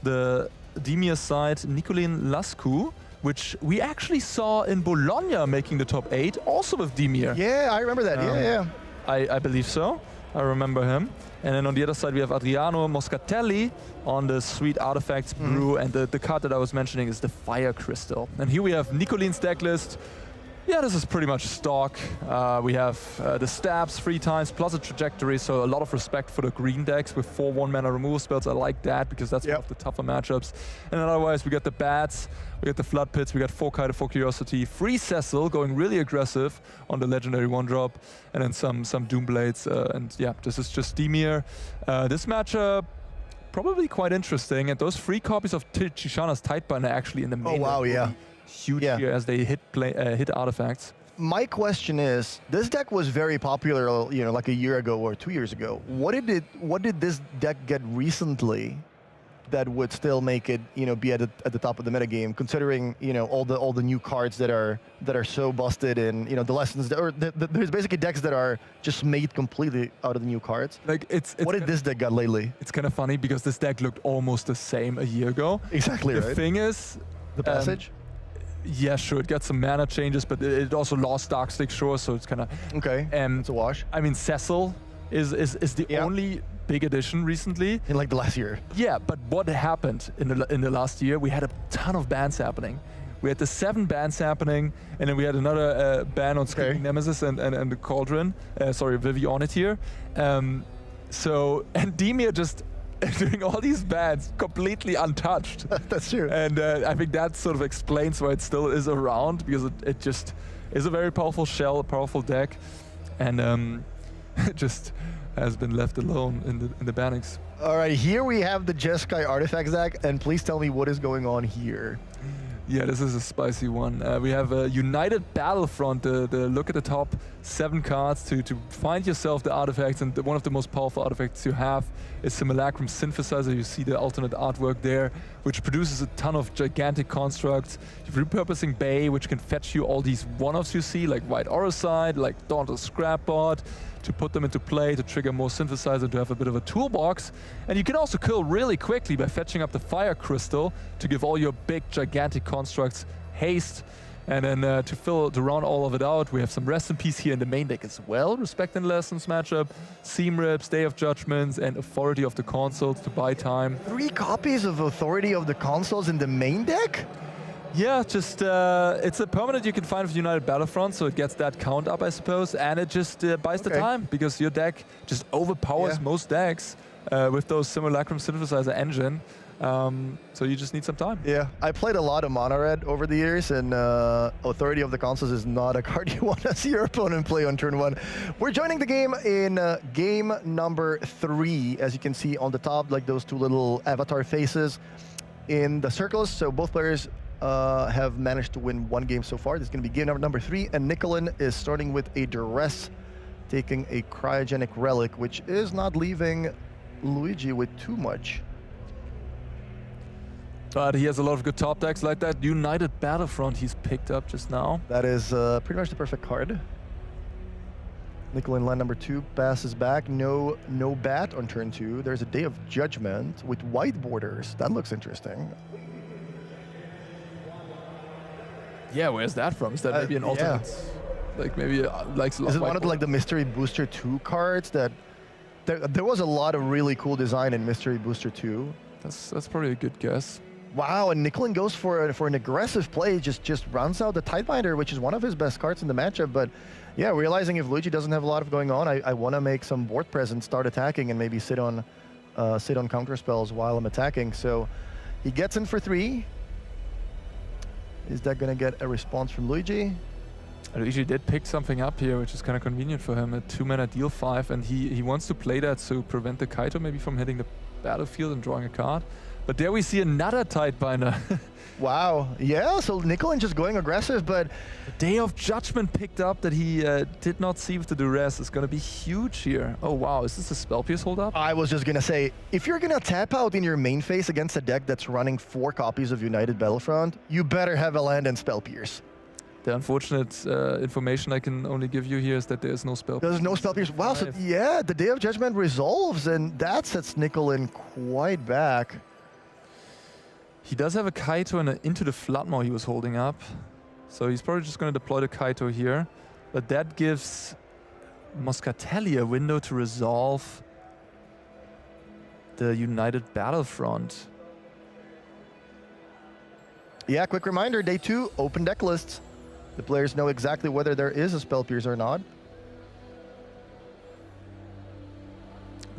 the Dimir side Nicolin Lascu, which we actually saw in Bologna making the top 8, also with Dimir. Yeah, I remember that. Yeah. I believe so. I remember him. And then on the other side, we have Adriano Moscatelli on the sweet artifacts brew. And the card that I was mentioning is the Fire Crystal. And here we have Nicolin's deck list. Yeah, this is pretty much stock. We have the stabs 3 times plus a trajectory, so a lot of respect for the green decks with 4 1-mana removal spells. I like that because that's one of the tougher matchups. And then otherwise, we got the bats, we got the flood pits, we got 4 Kite, 4 Curiosity, 3 Cecil going really aggressive on the legendary 1-drop, and then some Doomblades. And yeah, this is just Dimir. This matchup probably quite interesting, and those 3 copies of Chishana's Tidebinder actually in the main. Oh wow, yeah. Huge here as they hit artifacts. My question is, this deck was very popular, like a year ago or 2 years ago. What did this deck get recently that would still make it, be at the top of the metagame, considering, all the new cards that are so busted, and the lessons there's basically decks that are just made completely out of the new cards. Like what did this deck got lately? It's kind of funny because this deck looked almost the same a year ago. Exactly right. The thing is, the passage. Yeah, sure, it got some mana changes, but it also lost Darkstick Shore, so it's kind of... Okay, it's a wash. I mean, Cecil is the only big addition recently. In like the last year. Yeah, but what happened in the last year? We had a ton of bans happening. We had the 7 bans happening, and then we had another ban on Screaming Nemesis and the Cauldron. Vivionit here. And Dimir just... doing all these bans completely untouched. That's true. And I think that sort of explains why it still is around, because it just is a very powerful shell, a powerful deck, and it just has been left alone in the bannings. All right, here we have the Jeskai Artifacts deck, and please tell me what is going on here. Yeah, this is a spicy one. We have a United Battlefront, the look at the top 7 cards to find yourself the artifacts, and one of the most powerful artifacts you have is Simulacrum Synthesizer. You see the alternate artwork there, which produces a ton of gigantic constructs. You're repurposing Bay, which can fetch you all these one-offs you see, like White Oricide, like Dauntless Scrapbot, to put them into play, to trigger more Synthesizer, to have a bit of a toolbox. And you can also kill really quickly by fetching up the Fire Crystal to give all your big, gigantic constructs haste. And then to round all of it out, we have some Rest in Peace here in the main deck as well. Respect and Lessons matchup, Seam Rips, Day of Judgments, and Authority of the Consuls to buy time. 3 copies of Authority of the Consuls in the main deck? Yeah, just it's a permanent you can find with United Battlefront, so it gets that count up, I suppose, and it just buys the time, because your deck just overpowers most decks with those Simulacrum Synthesizer engine. So you just need some time. Yeah, I played a lot of Mono Red over the years, and Authority of the Consuls is not a card you want to see your opponent play on turn 1. We're joining the game in game number 3, as you can see on the top, like those 2 little avatar faces in the circles. So both players have managed to win 1 game so far. This is going to be game number 3, and Nicolin is starting with a Duress, taking a Cryogenic Relic, which is not leaving Luigi with too much. But he has a lot of good top decks like that. United Battlefront he's picked up just now. That is pretty much the perfect card. Nicolin land number 2 passes back. No bat on turn 2. There's a Day of Judgment with white borders. That looks interesting. Yeah, where's that from? Is that maybe an alternate? Yeah. Like maybe likes a lot. Is it one of the Mystery Booster 2 cards that there was a lot of really cool design in Mystery Booster 2? That's probably a good guess. Wow, and Nicolin goes for an aggressive play, just rounds out the Tidebinder, which is one of his best cards in the matchup. But yeah, realizing if Luigi doesn't have a lot of going on, I want to make some board presence, start attacking, and maybe sit on counter spells while I'm attacking. So he gets in for 3. Is that going to get a response from Luigi? Luigi did pick something up here, which is kind of convenient for him. A 2-mana deal 5, and he wants to play that to prevent the Kaito maybe from hitting the battlefield and drawing a card. But there we see another Tidebinder. Wow, yeah, so Nicolin just going aggressive, but... The Day of Judgment picked up that he did not see with the Duress is going to be huge here. Oh wow, is this a Spell Pierce hold up? I was just going to say, if you're going to tap out in your main phase against a deck that's running 4 copies of United Battlefront, you better have a land and Spell Pierce. The unfortunate information I can only give you here is that there's no Spell Pierce. There's no Spell Pierce. Wow, so yeah, the Day of Judgment resolves, and that sets Nicolin quite back. He does have a Kaito and Into the Floodmaw he was holding up. So he's probably just going to deploy the Kaito here. But that gives Moscatelli a window to resolve the United Battlefront. Yeah, quick reminder, day 2, open deck lists. The players know exactly whether there is a Spell Pierce or not.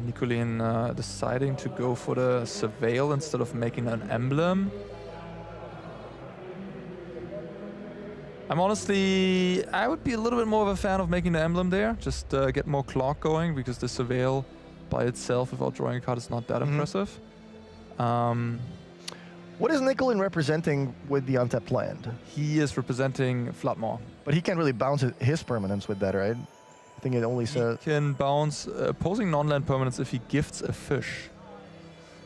Nicolin deciding to go for the Surveil instead of making an emblem. I would be a little bit more of a fan of making the emblem there. Just get more clock going, because the Surveil by itself without drawing a card is not that impressive. What is Nicolin representing with the untapped land? He is representing Floodmaw. But he can't really bounce his permanents with that, right? I think it only says... He can bounce opposing non-land permanents if he gifts a fish.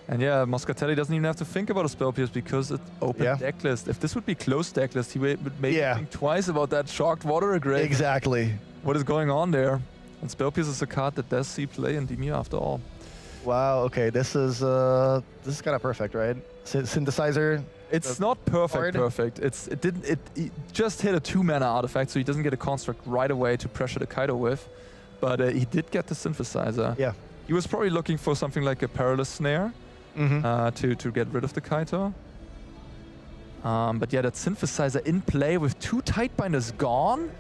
And yeah, Moscatelli doesn't even have to think about a Spell Pierce because it's open deck list. If this would be closed deck list, he would maybe think twice about that Sharked Water Grave. Exactly. What is going on there? And Spell Pierce is a card that does see play in Dimir after all. Wow, okay, this is kind of perfect, right? Synthesizer. It's not perfect. It just hit a 2-mana artifact, so he doesn't get a construct right away to pressure the Kaito with. But he did get the Synthesizer. Yeah. He was probably looking for something like a Perilous Snare to get rid of the Kaito. But yeah, that Synthesizer in play with 2 Tidebinders gone,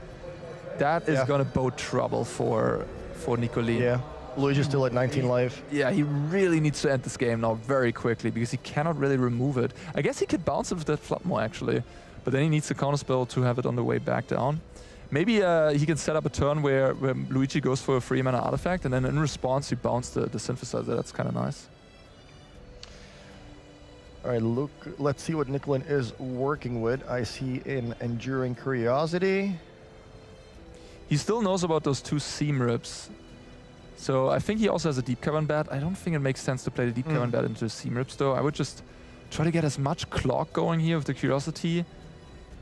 that is going to bode trouble for Nicolin. Yeah. Luigi's still at 19 life. Yeah, he really needs to end this game now very quickly because he cannot really remove it. I guess he could bounce it with that Floodmaw actually, but then he needs the counterspell to have it on the way back down. Maybe he can set up a turn where Luigi goes for a 3-mana artifact and then in response you bounce the Synthesizer. That's kind of nice. All right, look, let's see what Nicolin is working with. I see an Enduring Curiosity. He still knows about those 2 Seam Rips. So I think he also has a Deep Cavern Bat. I don't think it makes sense to play the Deep Cavern Bat into Seam Rips though. I would just try to get as much clock going here with the Curiosity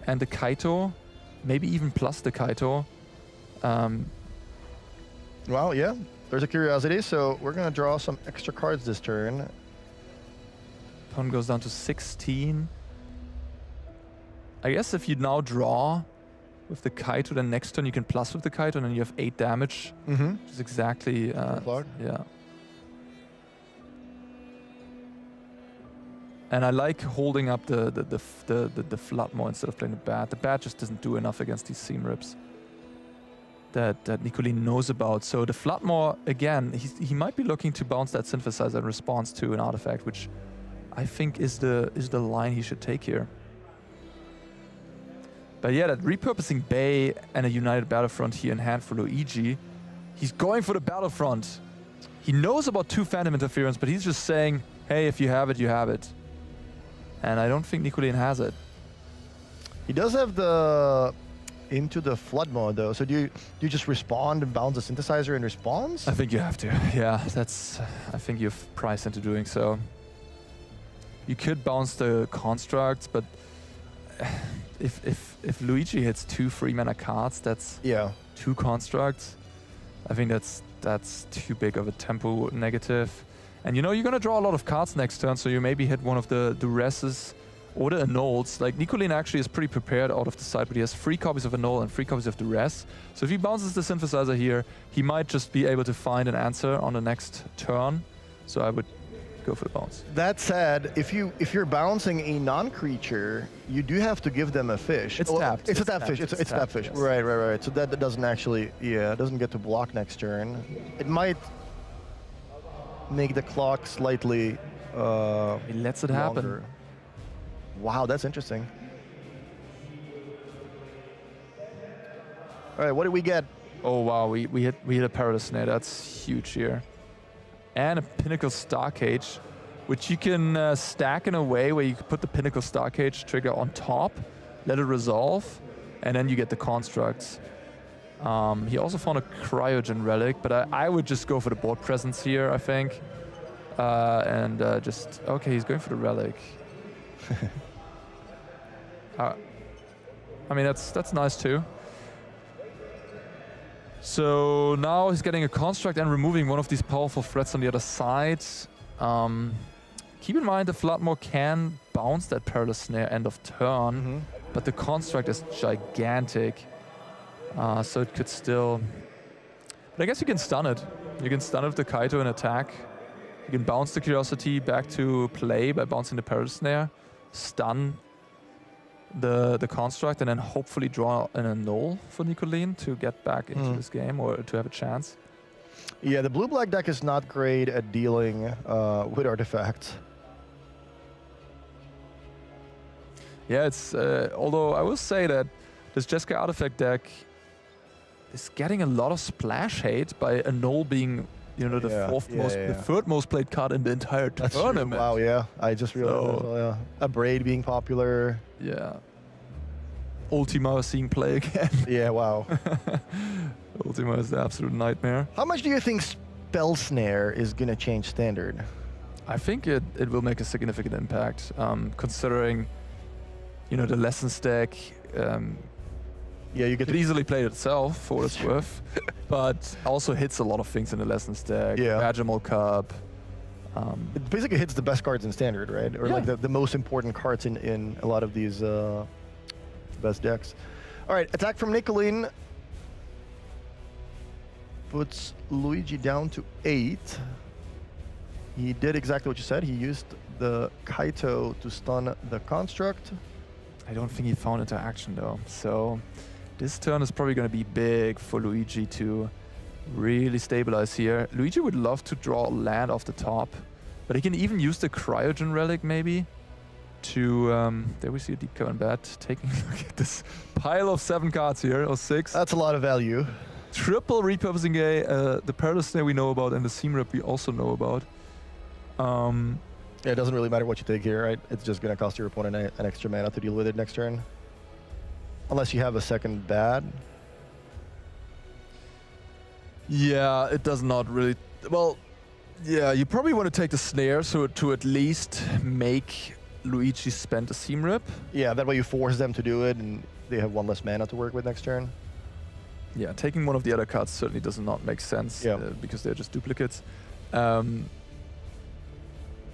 and the Kaito. Maybe even plus the Kaito. Well, yeah, there's a Curiosity. So we're going to draw some extra cards this turn. Opponent goes down to 16. I guess if you now draw with the Kaito, then next turn you can plus with the Kaito, and then you have 8 damage, Mm-hmm. which is exactly Clock. yeah. And I like holding up the Floodmore instead of playing the Bat. The Bat just doesn't do enough against these Seam Rips that Nicolene knows about. So the Floodmore, again, he might be looking to bounce that Synthesizer in response to an artifact, which I think is the line he should take here. But yeah, that repurposing Bay and a United Battlefront here in hand for Luigi. He's going for the Battlefront. He knows about 2 Phantom Interference, but he's just saying, hey, if you have it, you have it. And I don't think Nicolene has it. He does have the into the flood mode though. So do you just respond and bounce the Synthesizer in response? I think you have to. Yeah, I think you've priced into doing so. You could bounce the constructs, but if Luigi hits 2 3-mana cards, that's 2 constructs. I think that's too big of a tempo negative. And you know, you're gonna draw a lot of cards next turn, so you maybe hit one of the Duresses or the Annuls. Like, Nicolene actually is pretty prepared out of the side, but he has 3 copies of Annul and 3 copies of Duress. So if he bounces the Synthesizer here, he might just be able to find an answer on the next turn. So I would go for the bounce. That said, if you're bouncing a non-creature, you do have to give them a fish. It's tapped. It's a tap fish. It's tap fish. Yes. Right. So that doesn't actually, doesn't get to block next turn. It might make the clock slightly He lets it happen. longer. Wow, that's interesting. All right, what did we get? Oh wow, we hit a Perilous Snare. That's huge here. And a Pinnacle Starcage, which you can stack in a way where you can put the Pinnacle Starcage trigger on top, let it resolve, and then you get the constructs. He also found a Cryogen Relic, but I would just go for the board presence here, I think. Okay, he's going for the Relic. I mean, that's nice too. So now he's getting a construct and removing one of these powerful threats on the other side. Keep in mind the Floodmore can bounce that Perilous Snare end of turn, but the construct is gigantic. So it could still... But I guess you can stun it. You can stun it with the Kaito and attack. You can bounce the Curiosity back to play by bouncing the Perilous Snare, stun the construct, and then hopefully draw an Annul for Nicolene to get back into this game or to have a chance. Yeah, the blue-black deck is not great at dealing with artifacts. Yeah, it's although I will say that this Jeskai artifact deck is getting a lot of splash hate by Annul being, you know, the third most played card in the entire tournament. True. Wow, yeah, I just realized that as well, yeah. A Braid being popular. Yeah. Ultima seeing play again. Yeah, wow. Ultima is the absolute nightmare. How much do you think Spell Snare is going to change Standard? I think it will make a significant impact, considering, you know, the Lessons deck. Yeah, you get it easily played itself for what it's worth, but also hits a lot of things in the Lessons deck. Yeah. Vagimal Cup. It basically hits the best cards in Standard, right? Or like the most important cards in a lot of these best decks. All right, attack from Nicolene puts Luigi down to 8. He did exactly what you said. He used the Kaito to stun the construct. I don't think he found interaction though. So this turn is probably going to be big for Luigi to really stabilize here. Luigi would love to draw land off the top, but he can even use the Cryogen Relic maybe to... there we see a Deep Cavern Bat taking a look at this pile of 7 cards here, or 6. That's a lot of value. Triple repurposing A, the Perilous Snare we know about, and the Seam Rip we also know about. Yeah, it doesn't really matter what you take here, right? It's just going to cost your opponent an extra mana to deal with it next turn. Unless you have a second bad. Yeah, it does not really... Well, yeah, you probably want to take the Snare so to at least make Luigi spend a Seam Rip. Yeah, that way you force them to do it and they have 1 less mana to work with next turn. Yeah, taking one of the other cards certainly does not make sense because they're just duplicates.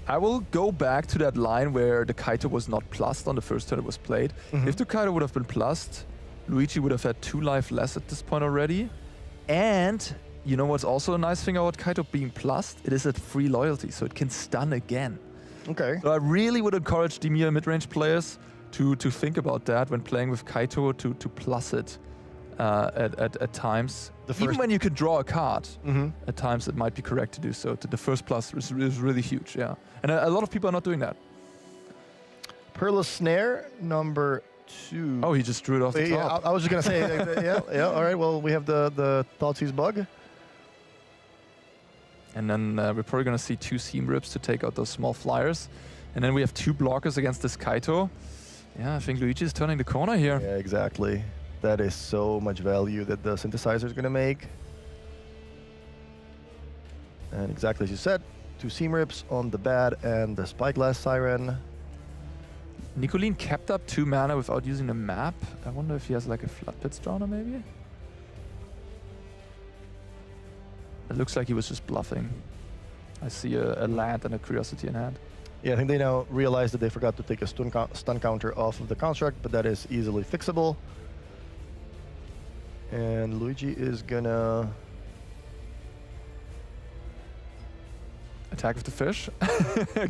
I will go back to that line where the Kaito was not plussed on the first turn it was played. If the Kaito would have been plussed, Luigi would have had 2 life less at this point already. And you know what's also a nice thing about Kaito being plussed? It is at free loyalty, so it can stun again. Okay. So I really would encourage Dimir mid-range players to think about that when playing with Kaito, to plus it at times. Even when you could draw a card, at times it might be correct to do so. The first plus is really huge, yeah. And a lot of people are not doing that. Perilous Snare, number 2. Oh, he just drew it off the top. I was just going to say, yeah, all right, well, we have the Thoughtseize bug. And then we're probably going to see 2 Seam Rips to take out those small flyers. And then we have 2 blockers against this Kaito. Yeah, I think Luigi is turning the corner here. Yeah, exactly. That is so much value that the synthesizer is going to make. And exactly as you said, 2 Seam Rips on the Bat and the Spyglass Siren. Nicolene kept up 2 mana without using the map. I wonder if he has like a Flood Pits Drowner maybe? It looks like he was just bluffing. I see a land and a Curiosity in hand. Yeah, I think they now realize that they forgot to take a stun counter off of the construct, but that is easily fixable. And Luigi is gonna attack with the fish.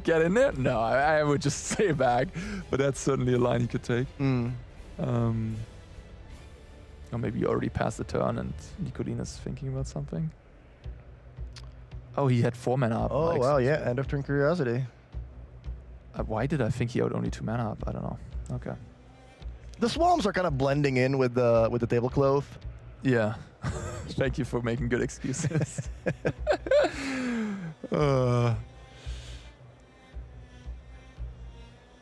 Get in there? No, I would just stay back, but that's certainly a line he could take. Or maybe you already passed the turn and Nicolene is thinking about something. Oh, he had 4 mana up. Oh, wow, yeah, end of turn Curiosity. Why did I think he had only 2 mana up? I don't know. Okay. The swarms are kind of blending in with the tablecloth. Yeah. Thank you for making good excuses.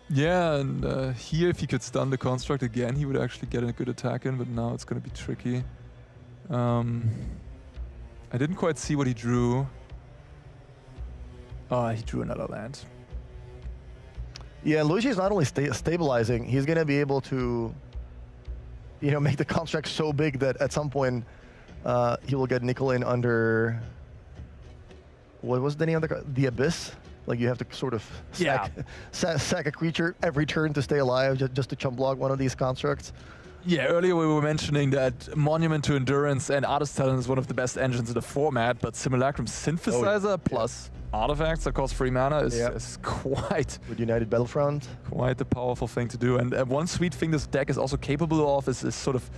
Yeah, and here if he could stun the construct again, he would actually get a good attack in, but now it's going to be tricky. I didn't quite see what he drew. Oh, he drew another land. Yeah, Luigi is not only stabilizing, he's going to be able to, you know, make the construct so big that at some point he will get Nicolene under, what was the name of the Abyss? Like you have to sort of sack a creature every turn to stay alive just to chump block one of these constructs. Yeah, earlier we were mentioning that Monument to Endurance and Artist Talent is one of the best engines in the format, but Simulacrum Synthesizer plus artifacts that cost 3 mana is quite... With United Battlefront. Quite the powerful thing to do. And one sweet thing this deck is also capable of is sort of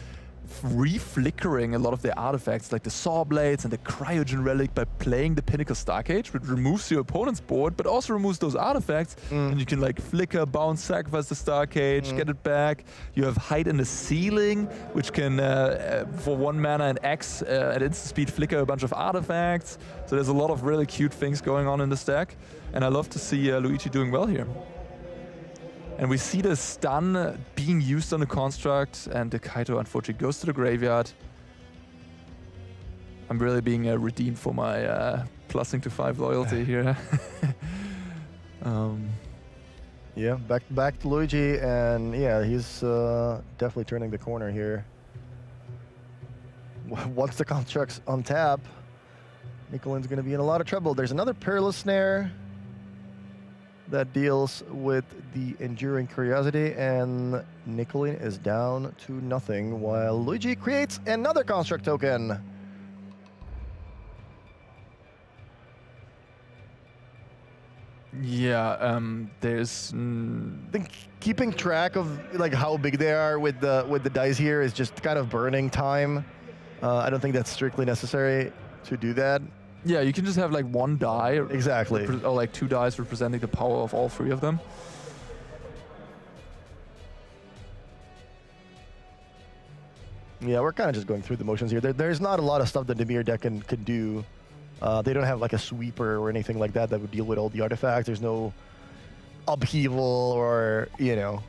re-flickering a lot of the artifacts like the Saw Blades and the Cryogen Relic by playing the Pinnacle Starcage, which removes your opponent's board, but also removes those artifacts. And you can like flicker, bounce, sacrifice the Starcage, get it back. You have Height in the Ceiling, which can, for 1 mana and X, at instant speed flicker a bunch of artifacts. So there's a lot of really cute things going on in this deck. And I love to see Luigi doing well here. And we see the stun being used on the construct, and the Kaito unfortunately goes to the graveyard. I'm really being redeemed for my plussing to 5 loyalty here. Yeah, back to Luigi, and yeah, he's definitely turning the corner here. Once the construct's on tap, Nicolene's going to be in a lot of trouble. There's another Perilous Snare that deals with the Enduring Curiosity, and Nicolene is down to nothing while Luigi creates another construct token. Yeah, there's... I think keeping track of like how big they are with the dice here is just kind of burning time. I don't think that's strictly necessary to do that. Yeah, you can just have like 1 die. Exactly. Or like 2 dice representing the power of all 3 of them. Yeah, we're kind of just going through the motions here. There's not a lot of stuff that the Dimir deck can do. They don't have like a sweeper or anything like that would deal with all the artifacts. There's no upheaval or, you know.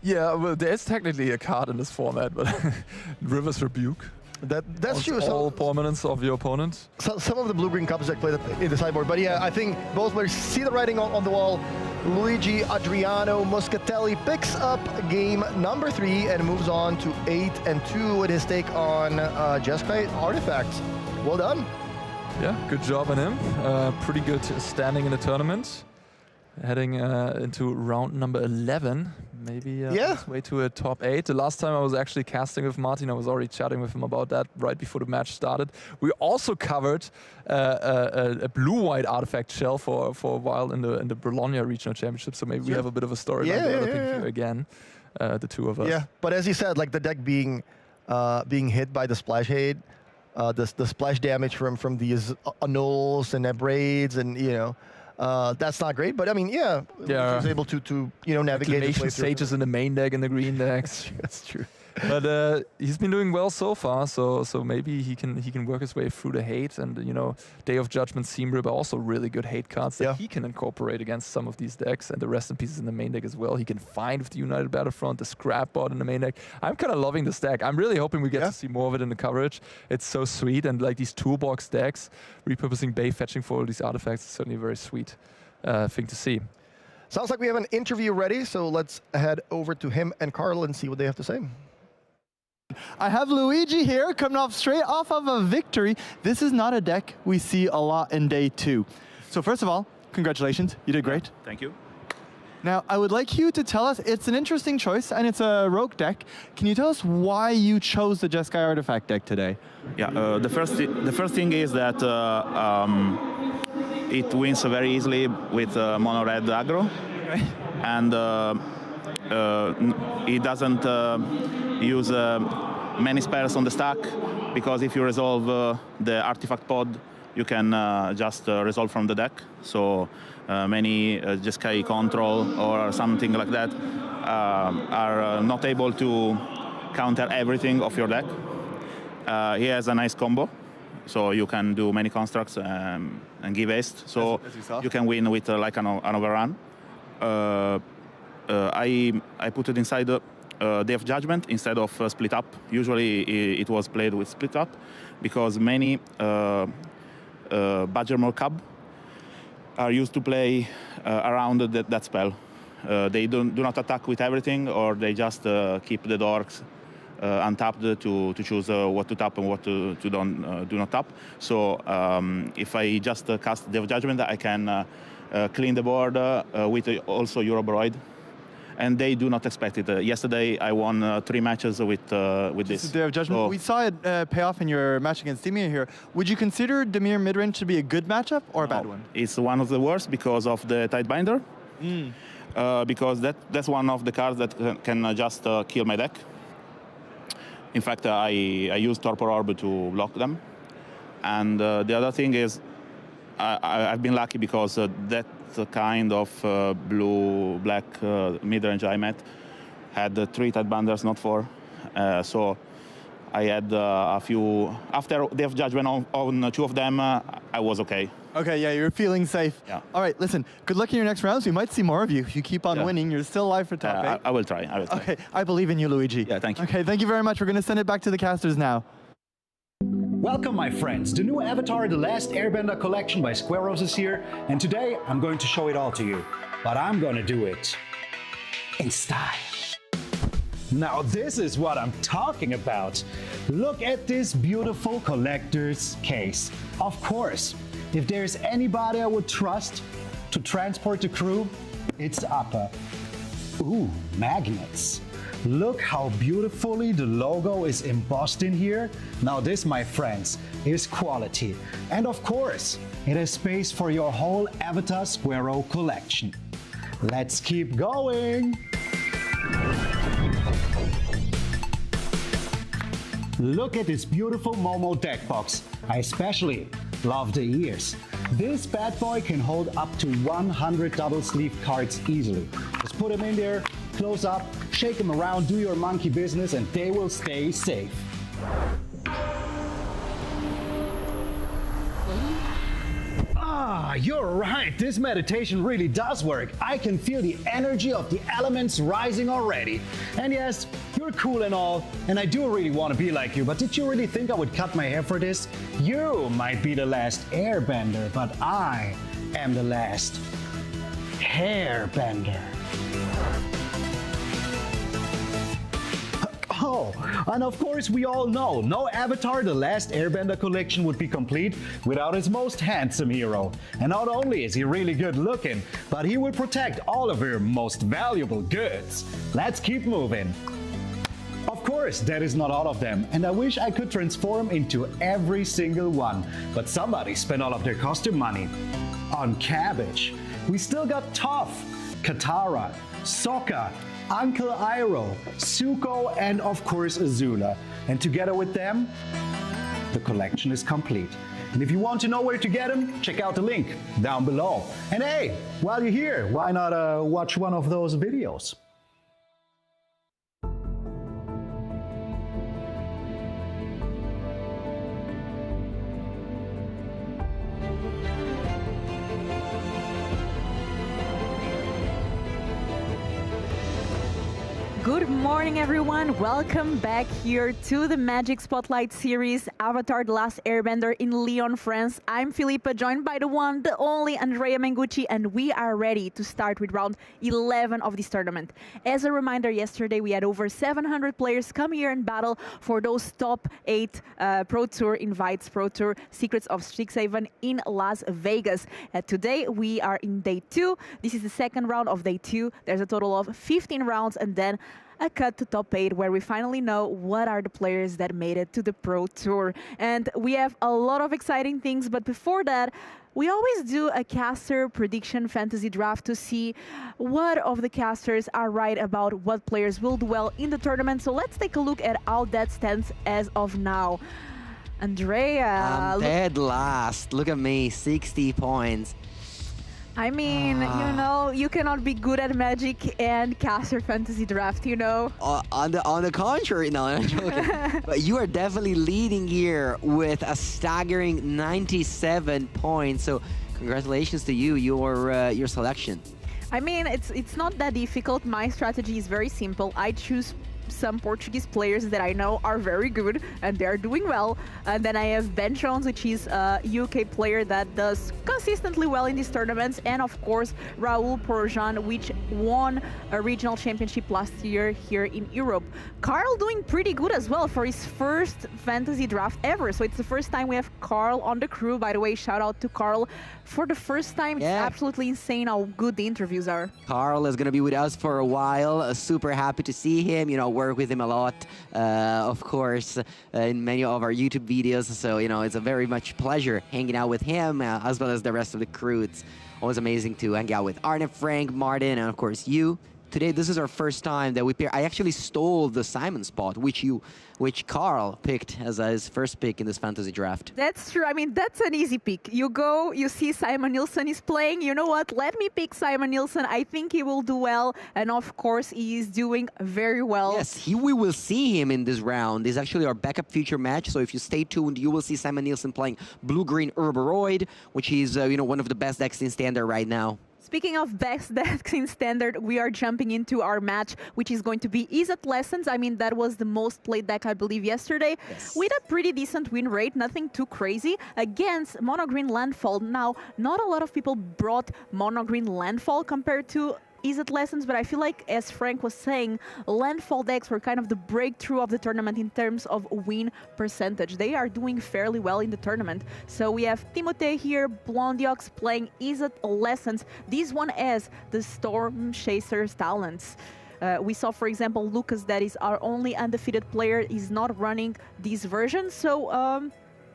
Yeah, well, there's technically a card in this format, but River's Rebuke. That's true. All permanents of your opponent. So, some of the blue-green copies that play in the sideboard, but yeah, I think both players see the writing on the wall. Luigi Adriano Muscatelli picks up game number 3 and moves on to 8-2 with his take on Jeskai Artifacts. Well done. Yeah, good job on him. Pretty good standing in the tournament. Heading into round number 11. Maybe on his way to a top 8. The last time I was actually casting with Martin, I was already chatting with him about that right before the match started. We also covered a blue-white artifact shell for a while in the Bologna Regional Championship, so maybe we have a bit of a story developing here again, the two of us. Yeah, but as you said, like the deck being hit by the splash hate, the splash damage from these annuls and abrades, and that's not great. But I mean, he was able to navigate his way through. Sages in the main deck and the green decks. That's true. But he's been doing well so far, so maybe he can work his way through the hate, and Day of Judgment, Seam Ripper, also really good hate cards that he can incorporate against some of these decks, and the Rest in Pieces in the main deck as well. He can find with the United Battlefront, the Scrap Bot in the main deck. I'm kind of loving this deck. I'm really hoping we get to see more of it in the coverage. It's so sweet, and like these toolbox decks, repurposing Bay, fetching for all these artifacts is certainly a very sweet thing to see. Sounds like we have an interview ready, so let's head over to him and Carl and see what they have to say. I have Luigi here, coming straight off of a victory. This is not a deck we see a lot in day 2. So first of all, congratulations, you did great. Thank you. Now, I would like you to tell us, it's an interesting choice, and it's a rogue deck. Can you tell us why you chose the Jeskai Artifact deck today? Yeah, the first thing is that it wins very easily with mono red aggro, and it doesn't use many spells on the stack, because if you resolve the artifact pod, you can just resolve from the deck. So many Jeskai control or something like that are not able to counter everything of your deck. He has a nice combo, so you can do many constructs and give haste. So as you can win with like an overrun. I put it inside Day of Judgment instead of Split Up. Usually it was played with Split Up, because many Badgermore Cub are used to play around that spell. They do not attack with everything, or they just keep the dorks untapped to choose what to tap and what to do not tap. So if I just cast Day of Judgment, I can clean the board with also Eurobroid. And they do not expect it. Yesterday, I won 3 matches with this. Day of Judgment. So we saw it pay off in your match against Demir here. Would you consider Demir midrange to be a good matchup or a bad one? It's one of the worst because of the Tidebinder. Because that's one of the cards that can just kill my deck. In fact, I use Torpor Orb to block them. And the other thing is, I've been lucky because that kind of blue-black mid-range I met had 3 Tidebinders, not 4. So I had a few. After Day of Judgment on 2 of them, I was okay. Okay, yeah, you're feeling safe. Yeah. All right, listen, good luck in your next rounds. We might see more of you. If you keep on winning, you're still alive for top 8. I will try. Okay, I believe in you, Luigi. Yeah, thank you. Okay, thank you very much. We're going to send it back to the casters now. Welcome, my friends. The new Avatar The Last Airbender collection by Squareos is here, and today I'm going to show it all to you. But I'm going to do it in style. Now this is what I'm talking about. Look at this beautiful collector's case. Of course, if there's anybody I would trust to transport the crew, it's Appa. Ooh, magnets. Look how beautifully the logo is embossed in here. Now this, my friends, is quality. And of course, it has space for your whole Avatar Squareo collection. Let's keep going! Look at this beautiful Momo deck box. I especially love the ears. This bad boy can hold up to 100 double sleeve cards easily. Just put them in there, close up, shake them around, do your monkey business, and they will stay safe. Ah, you're right, this meditation really does work. I can feel the energy of the elements rising already. And yes, you're cool and all, and I do really want to be like you, but did you really think I would cut my hair for this? You might be the last airbender, but I am the last hairbender. Oh, and of course we all know, no Avatar The Last Airbender collection would be complete without his most handsome hero. And not only is he really good looking, but he will protect all of your most valuable goods. Let's keep moving. Of course, that is not all of them, and I wish I could transform into every single one, but somebody spent all of their costume money on cabbage. We still got Toph, Katara, Sokka, Uncle Iroh, Zuko, and of course Azula. And together with them, the collection is complete. And if you want to know where to get them, check out the link down below. And hey, while you're here, why not watch one of those videos? Good morning, everyone. Welcome back here to the Magic Spotlight series, Avatar: The Last Airbender in Lyon, France. I'm Filipa, joined by the one, the only Andrea Mengucci, and we are ready to start with round 11 of this tournament. As a reminder, yesterday we had over 700 players come here and battle for those top 8 Pro Tour invites, Pro Tour Secrets of Strixhaven in Las Vegas. Today we are in day 2. This is the second round of day 2. There's a total of 15 rounds, and then a cut to top 8 where we finally know what are the players that made it to the Pro Tour. And we have a lot of exciting things, but before that, we always do a caster prediction fantasy draft to see what of the casters are right about what players will do well in the tournament. So let's take a look at how that stands as of now. Andrea. I'm dead last. Look at me, 60 points. I mean, you know, you cannot be good at Magic and caster fantasy draft, you know. On the contrary, no, I'm joking. But you are definitely leading here with a staggering 97 points. So congratulations to you, your selection. I mean, it's not that difficult. My strategy is very simple. I choose some Portuguese players that I know are very good and they're doing well. And then I have Ben Jones, which is a UK player that does consistently well in these tournaments. And of course, Raul Porjan, which won a regional championship last year here in Europe. Carl doing pretty good as well for his first fantasy draft ever. So it's the first time we have Carl on the crew. By the way, shout out to Carl. For the first time, it's absolutely insane how good the interviews are. Carl is going to be with us for a while. Super happy to see him, you know, work with him a lot, of course, in many of our YouTube videos. So, you know, it's a very much pleasure hanging out with him, as well as the rest of the crew. It's always amazing to hang out with Arne, Frank, Martin, and of course you. Today, this is our first time that we pair. I actually stole the Simon spot, which Carl picked as his first pick in this fantasy draft. That's true. I mean, that's an easy pick. You go, you see Simon Nilsson is playing. You know what? Let me pick Simon Nilsson. I think he will do well. And of course, he is doing very well. Yes, we will see him in this round. This is actually our backup future match. So if you stay tuned, you will see Simon Nilsson playing Blue-Green Herboroid, which is, you know, one of the best decks in Standard right now. Speaking of best decks in Standard, we are jumping into our match, which is going to be Izzet Lessons. I mean, that was the most played deck, I believe, yesterday, with a pretty decent win rate, nothing too crazy, against Mono Green Landfall. Now, not a lot of people brought Mono Green Landfall compared to Izzet Lessons, but I feel like, as Frank was saying, Landfall decks were kind of the breakthrough of the tournament in terms of win percentage. They are doing fairly well in the tournament. So we have Timothée here, Blondiox playing Izzet Lessons. This one has the Storm Chaser's talents. We saw, for example, Lucas, that is our only undefeated player, is not running this version. So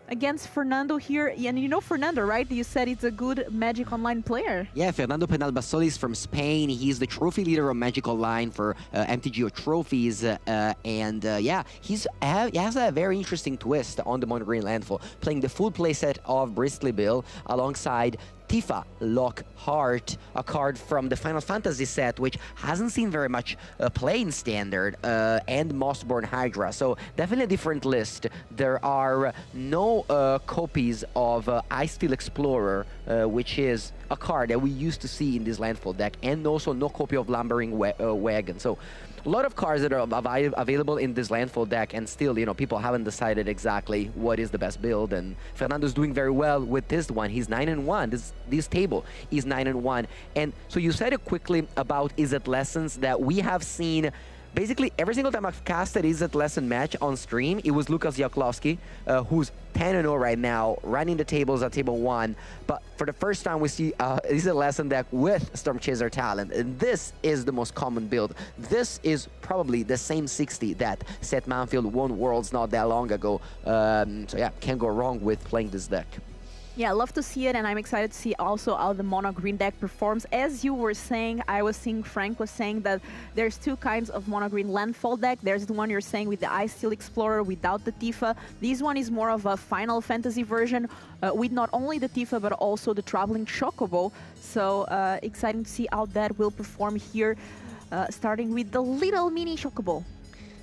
against Fernando here, and you know Fernando, right? You said it's a good Magic Online player. Yeah, Fernando Penalbasol is from Spain. He's the trophy leader of Magic Online for MTGO trophies, and yeah, he has a very interesting twist on the Mono Green Landfall, playing the full playset of Bristly Bill alongside Tifa Lockhart, a card from the Final Fantasy set, which hasn't seen very much play in Standard, and Mossborn Hydra. So definitely a different list. There are no copies of Icesteel Explorer, which is a card that we used to see in this Landfall deck, and also no copy of Lumbering Wagon. So a lot of cards that are available in this Landfall deck, and still, you know, people haven't decided exactly what is the best build, and Fernando's doing very well with this one. He's 9-1. This table is 9-1. And so you said it quickly about Izzet Lessons, that we have seen Basically, every single time I've casted Izzet lesson match on stream, it was Lukas Jaklowski, who's 10-0 right now, running the tables at table 1. But for the first time, we see Izzet lesson deck with Storm Chaser talent. And this is the most common build. This is probably the same 60 that Seth Manfield won Worlds not that long ago. So yeah, can't go wrong with playing this deck. Yeah, I love to see it, and I'm excited to see also how the mono green deck performs. As you were saying, I was seeing Frank was saying that there's two kinds of mono green landfall deck. There's the one you're saying with the Ice Steel Explorer without the Tifa. This one is more of a Final Fantasy version with not only the Tifa but also the Traveling Chocobo. So exciting to see how that will perform here, starting with the little mini Chocobo.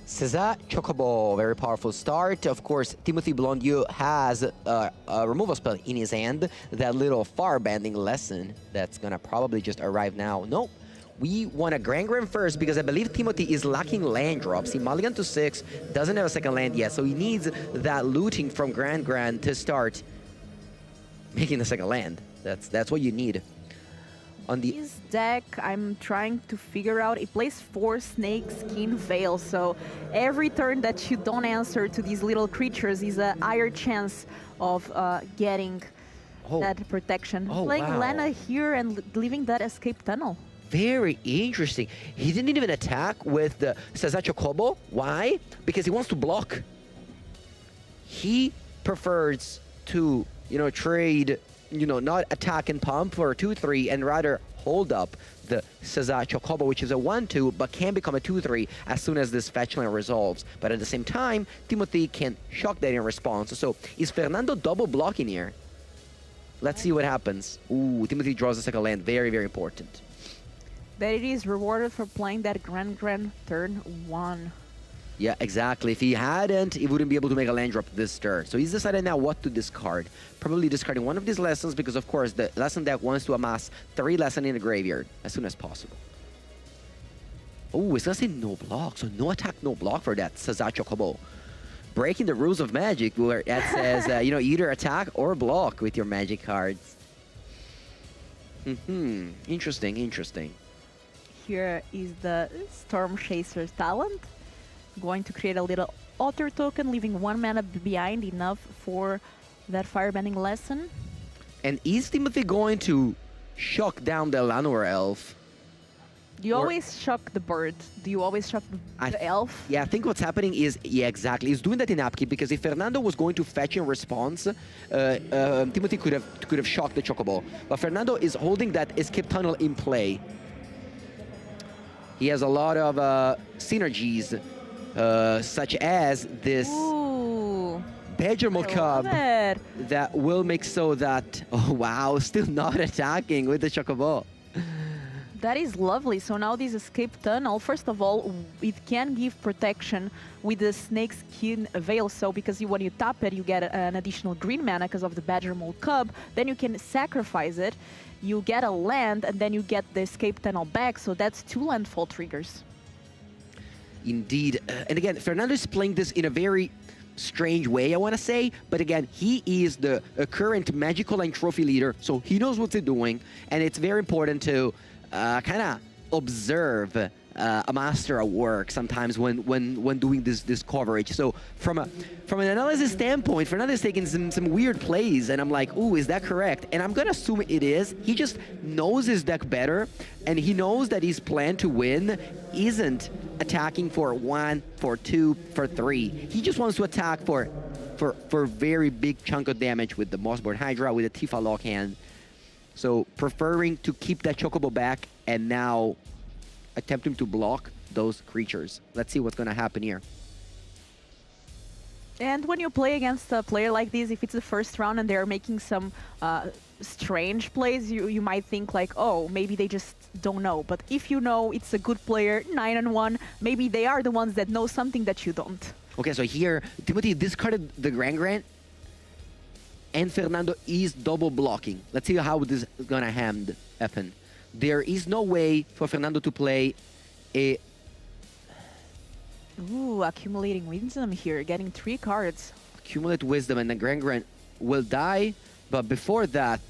Cesar Chocobo, very powerful start. Of course, Timothy Blondieu has a removal spell in his hand. That little far bending lesson that's gonna probably just arrive now. Nope. We want a Grand Grand first because I believe Timothy is lacking land drops. He mulligan to 6, doesn't have a second land yet, so he needs that looting from Grand Grand to start making the second land. That's what you need. On this deck, I'm trying to figure out, it plays 4 Snake Skin Veil, so every turn that you don't answer to these little creatures is a higher chance of getting that protection. Playing wow. Lena here and leaving that escape tunnel. Very interesting. He didn't even attack with the Cesar Chocobo. Why? Because he wants to block. He prefers to, trade, not attack and pump for a 2-3 and rather hold up the Cesar Chocobo, which is a 1-2, but can become a 2-3 as soon as this fetch line resolves. But at the same time, Timothy can shock that in response. So is Fernando double blocking here? Let's see what happens. Ooh, Timothy draws a second land. Very, very important. But it is rewarded for playing that Grand Grand turn 1. Yeah, exactly. If he hadn't, he wouldn't be able to make a land drop this turn. So he's decided now what to discard. Probably discarding one of these lessons because, of course, the lesson deck wants to amass 3 lessons in the graveyard as soon as possible. Oh, it's gonna say no block. So no attack, no block for that Cesar Chocobo. Breaking the rules of Magic, where it says, either attack or block with your Magic cards. Interesting, interesting. Here is the Storm Chaser's talent. Going to create a little Otter token, leaving 1 mana behind, enough for that firebending lesson. And is Timothy going to shock down the Llanowar Elf? Do you always shock the bird? Do you always shock the elf? Yeah, I think what's happening is, yeah, exactly. He's doing that in upkeep because if Fernando was going to fetch in response, Timothy could have shocked the Chocobo. But Fernando is holding that escape tunnel in play. He has a lot of synergies. Such as this Badger Cub that will make so that, oh wow, still not attacking with the Chocobo. That is lovely. So now this escape tunnel, first of all, it can give protection with the Snake Skin Veil. So because when you tap it, you get an additional green mana because of the Badger Cub. Then you can sacrifice it, you get a land, and then you get the escape tunnel back. So that's 2 landfall triggers. Indeed. And again, Fernando is playing this in a very strange way, I want to say. But again, he is the current Magical Line trophy leader, so he knows what he's doing. And it's very important to kind of observe a master at work sometimes when doing this coverage. So from an analysis standpoint, Fernando is taking some weird plays, and I'm like, ooh, is that correct? And I'm gonna assume it is. He just knows his deck better, and he knows that his plan to win isn't attacking for 1, for 2, for 3. He just wants to attack for very big chunk of damage with the Mossboard Hydra, with the Tifa Lock hand. So preferring to keep that Chocobo back and now attempting to block those creatures. Let's see what's going to happen here. And when you play against a player like this, if it's the first round and they're making some strange plays, you might think like, oh, maybe they just don't know. But if you know it's a good player, 9-1, maybe they are the ones that know something that you don't. Okay, so here, Timothy discarded the Grand Grand, and Fernando is double blocking. Let's see how this is going to happen. There is no way for Fernando to play a... Ooh, accumulating wisdom here, getting 3 cards. Accumulate wisdom, and the Grand Grand will die. But before that,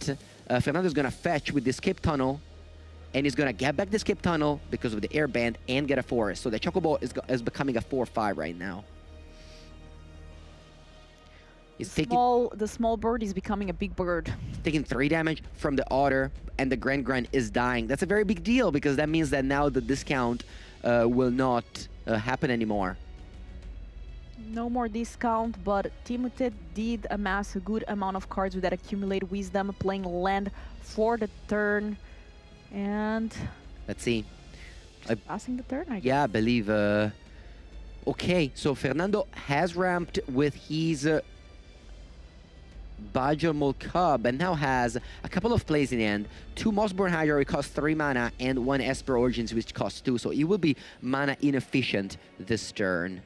Fernando is going to fetch with the escape tunnel. and he's going to get back the skip tunnel because of the airband and get a forest. So the Chocobo is becoming a 4-5 right now. He's The small bird is becoming a big bird. taking 3 damage from the otter, and the Grand is dying. That's a very big deal because that means that now the discount will not happen anymore. No more discount, but Timothy did amass a good amount of cards with that accumulate wisdom, playing land for the turn. And Let's see. passing the turn, I guess. Yeah, I believe. Okay, so Fernando has ramped with his Bajamol Cub and now has a couple of plays in hand. 2 Mossborn Hydra, which costs 3 mana, and 1 Esper Origins, which costs 2. So it will be mana inefficient this turn.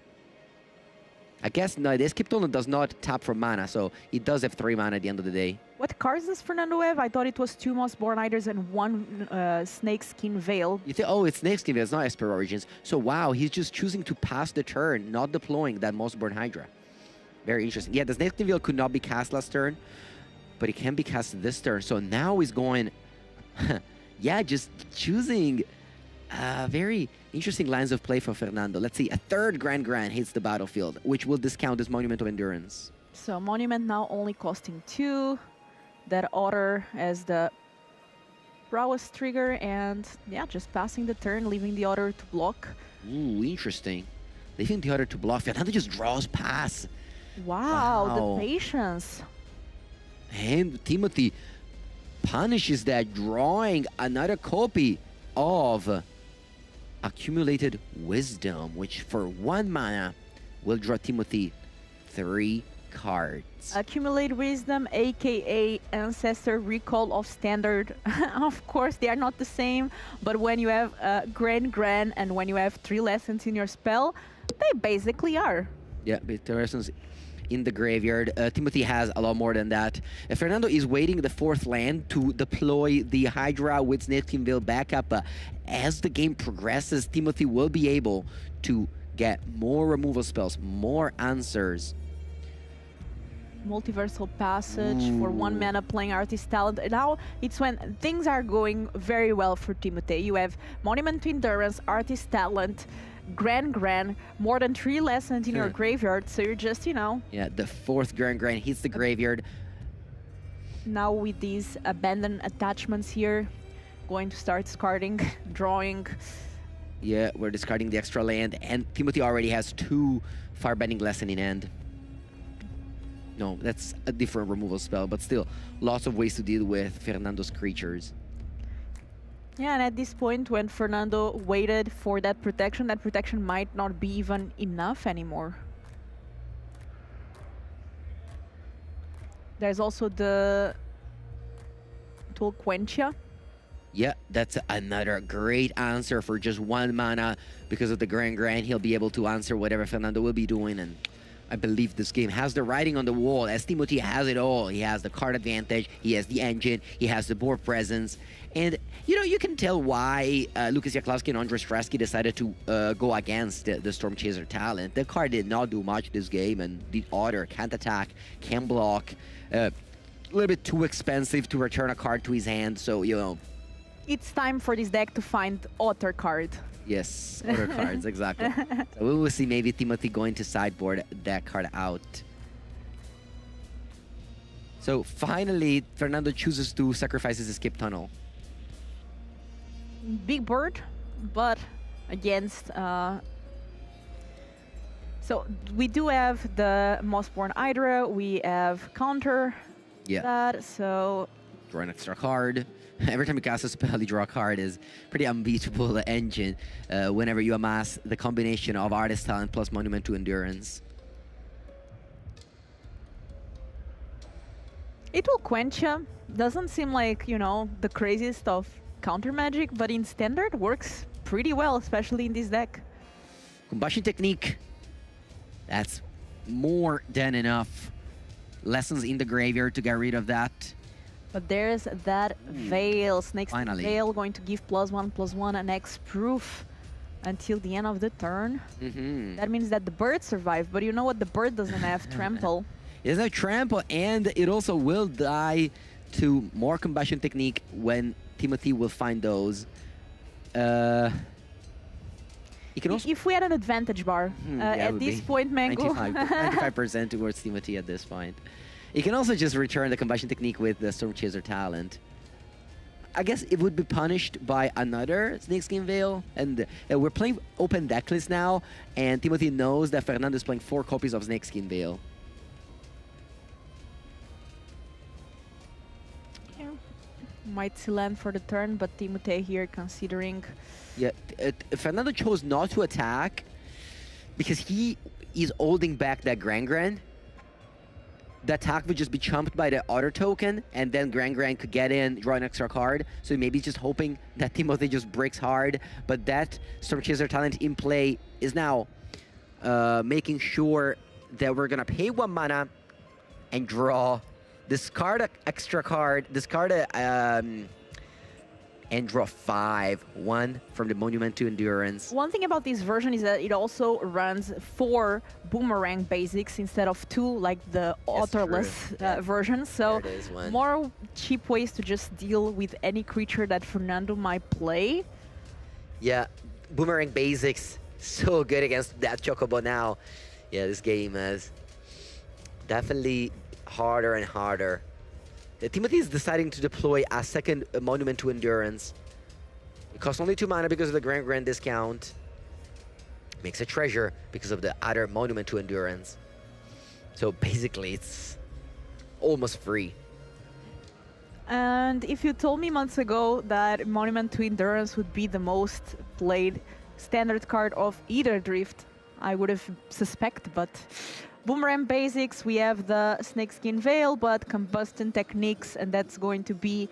I guess no, this Skip Tunnel does not tap for mana, so it does have 3 mana at the end of the day. What cards does Fernando have? I thought it was 2 Mossborn Hydras and 1 Snakeskin Veil. You think, oh, it's Snakeskin, it's not Esper Origins. So wow, he's just choosing to pass the turn, not deploying that Mossborn Hydra. Very interesting. Yeah, the Snakeskin Veil could not be cast last turn, but it can be cast this turn. So now he's going, yeah, just choosing very interesting lines of play for Fernando. Let's see, a 3rd Grand hits the battlefield, which will discount this Monument of Endurance. So Monument now only costing 2. That Otter as the Prowess trigger, and yeah, just passing the turn, leaving the Otter to block. Ooh, interesting. Leaving the Otter to block. Fernando just draws pass. Wow, the patience. And Timothy punishes that, drawing another copy of Accumulated Wisdom, which for 1 mana will draw Timothy 3 cards. Accumulate Wisdom, aka Ancestor Recall of Standard. Of course, they are not the same, but when you have Grand and when you have 3 lessons in your spell, they basically are. Yeah, with 3 lessons in the graveyard. Timothy has a lot more than that. Fernando is waiting the 4th land to deploy the Hydra with Snakeskin Veil backup. As the game progresses, Timothy will be able to get more removal spells, more answers. Multiversal Passage for 1 mana, playing Artist Talent. Now it's when things are going very well for Timothy. You have Monument to Endurance, Artist Talent, Grand, more than 3 lessons in your graveyard, so you're just, you know. Yeah, the 4th Grand hits the graveyard. Now with these abandoned attachments here, going to start discarding, drawing. Yeah, we're discarding the extra land, and Timothy already has 2 Firebending Lesson in hand. No, that's a different removal spell, but still, lots of ways to deal with Fernando's creatures. Yeah, and at this point, when Fernando waited for that protection might not be even enough anymore. There's also the Tulquentia. Yeah, that's another great answer for just 1 mana. Because of the Grand, he'll be able to answer whatever Fernando will be doing, and I believe this game has the writing on the wall, as Timothy has it all. He has the card advantage, he has the engine, he has the board presence. And, you know, you can tell why Lucas Jaklowski and Andrzej Straski decided to go against the Storm Chaser talent. The card did not do much this game, and the Otter can't attack, can block. A little bit too expensive to return a card to his hand, so, you know. It's time for this deck to find Otter card. Yes, other cards, exactly. So we will see maybe Timothy going to sideboard that card out. So finally, Fernando chooses to sacrifice his Skip Tunnel. Big bird, but against... So we do have the Mossborn Hydra, we have counter that, so... Draw an extra card. Every time you cast a spell, you draw a card is pretty unbeatable engine whenever you amass the combination of Artist Talent plus Monument to Endurance. It will quench ya. Doesn't seem like, you know, the craziest of counter magic, but in Standard works pretty well, especially in this deck. Combustion Technique. That's more than enough. Lessons in the graveyard to get rid of that. But there's that Veil. Snake's Veil going to give +1/+1 an X-proof until the end of the turn. That means that the bird survived, but you know what? The bird doesn't have Trample. It doesn't have Trample, and it also will die to more Combustion Technique when Timothy will find those. You can also If we had an advantage bar at this point, Mango. 95% towards Timothy at this point. You can also just return the combustion technique with the Storm Chaser talent. I guess it would be punished by another Snakeskin Veil. And we're playing open decklist now, and Timothy knows that Fernando is playing 4 copies of Snakeskin Veil. Yeah. Might see land for the turn, but Timothy here considering... Yeah, Fernando chose not to attack because he is holding back that Gran. The attack would just be chumped by the other token, and then Gran could get in, draw an extra card. So maybe just hoping that Timothy just breaks hard. But that Storm Chaser talent in play is now making sure that we're going to pay 1 mana and draw, discard an extra card, discard a... and draw 5, 1 from the Monument to Endurance. One thing about this version is that it also runs 4 Boomerang basics instead of 2, like the Otterless version. So more cheap ways to just deal with any creature that Fernando might play. Yeah, Boomerang basics, so good against that Chocobo now. Yeah, this game is definitely harder and harder. Timothy is deciding to deploy a second Monument to Endurance. It costs only 2 mana because of the Gran discount. Makes a treasure because of the other Monument to Endurance. So basically, it's almost free. And if you told me months ago that Monument to Endurance would be the most played standard card of either Drift, I would have suspected, but... Boomerang basics, we have the Snakeskin Veil, but Combustion Techniques, and that's going to be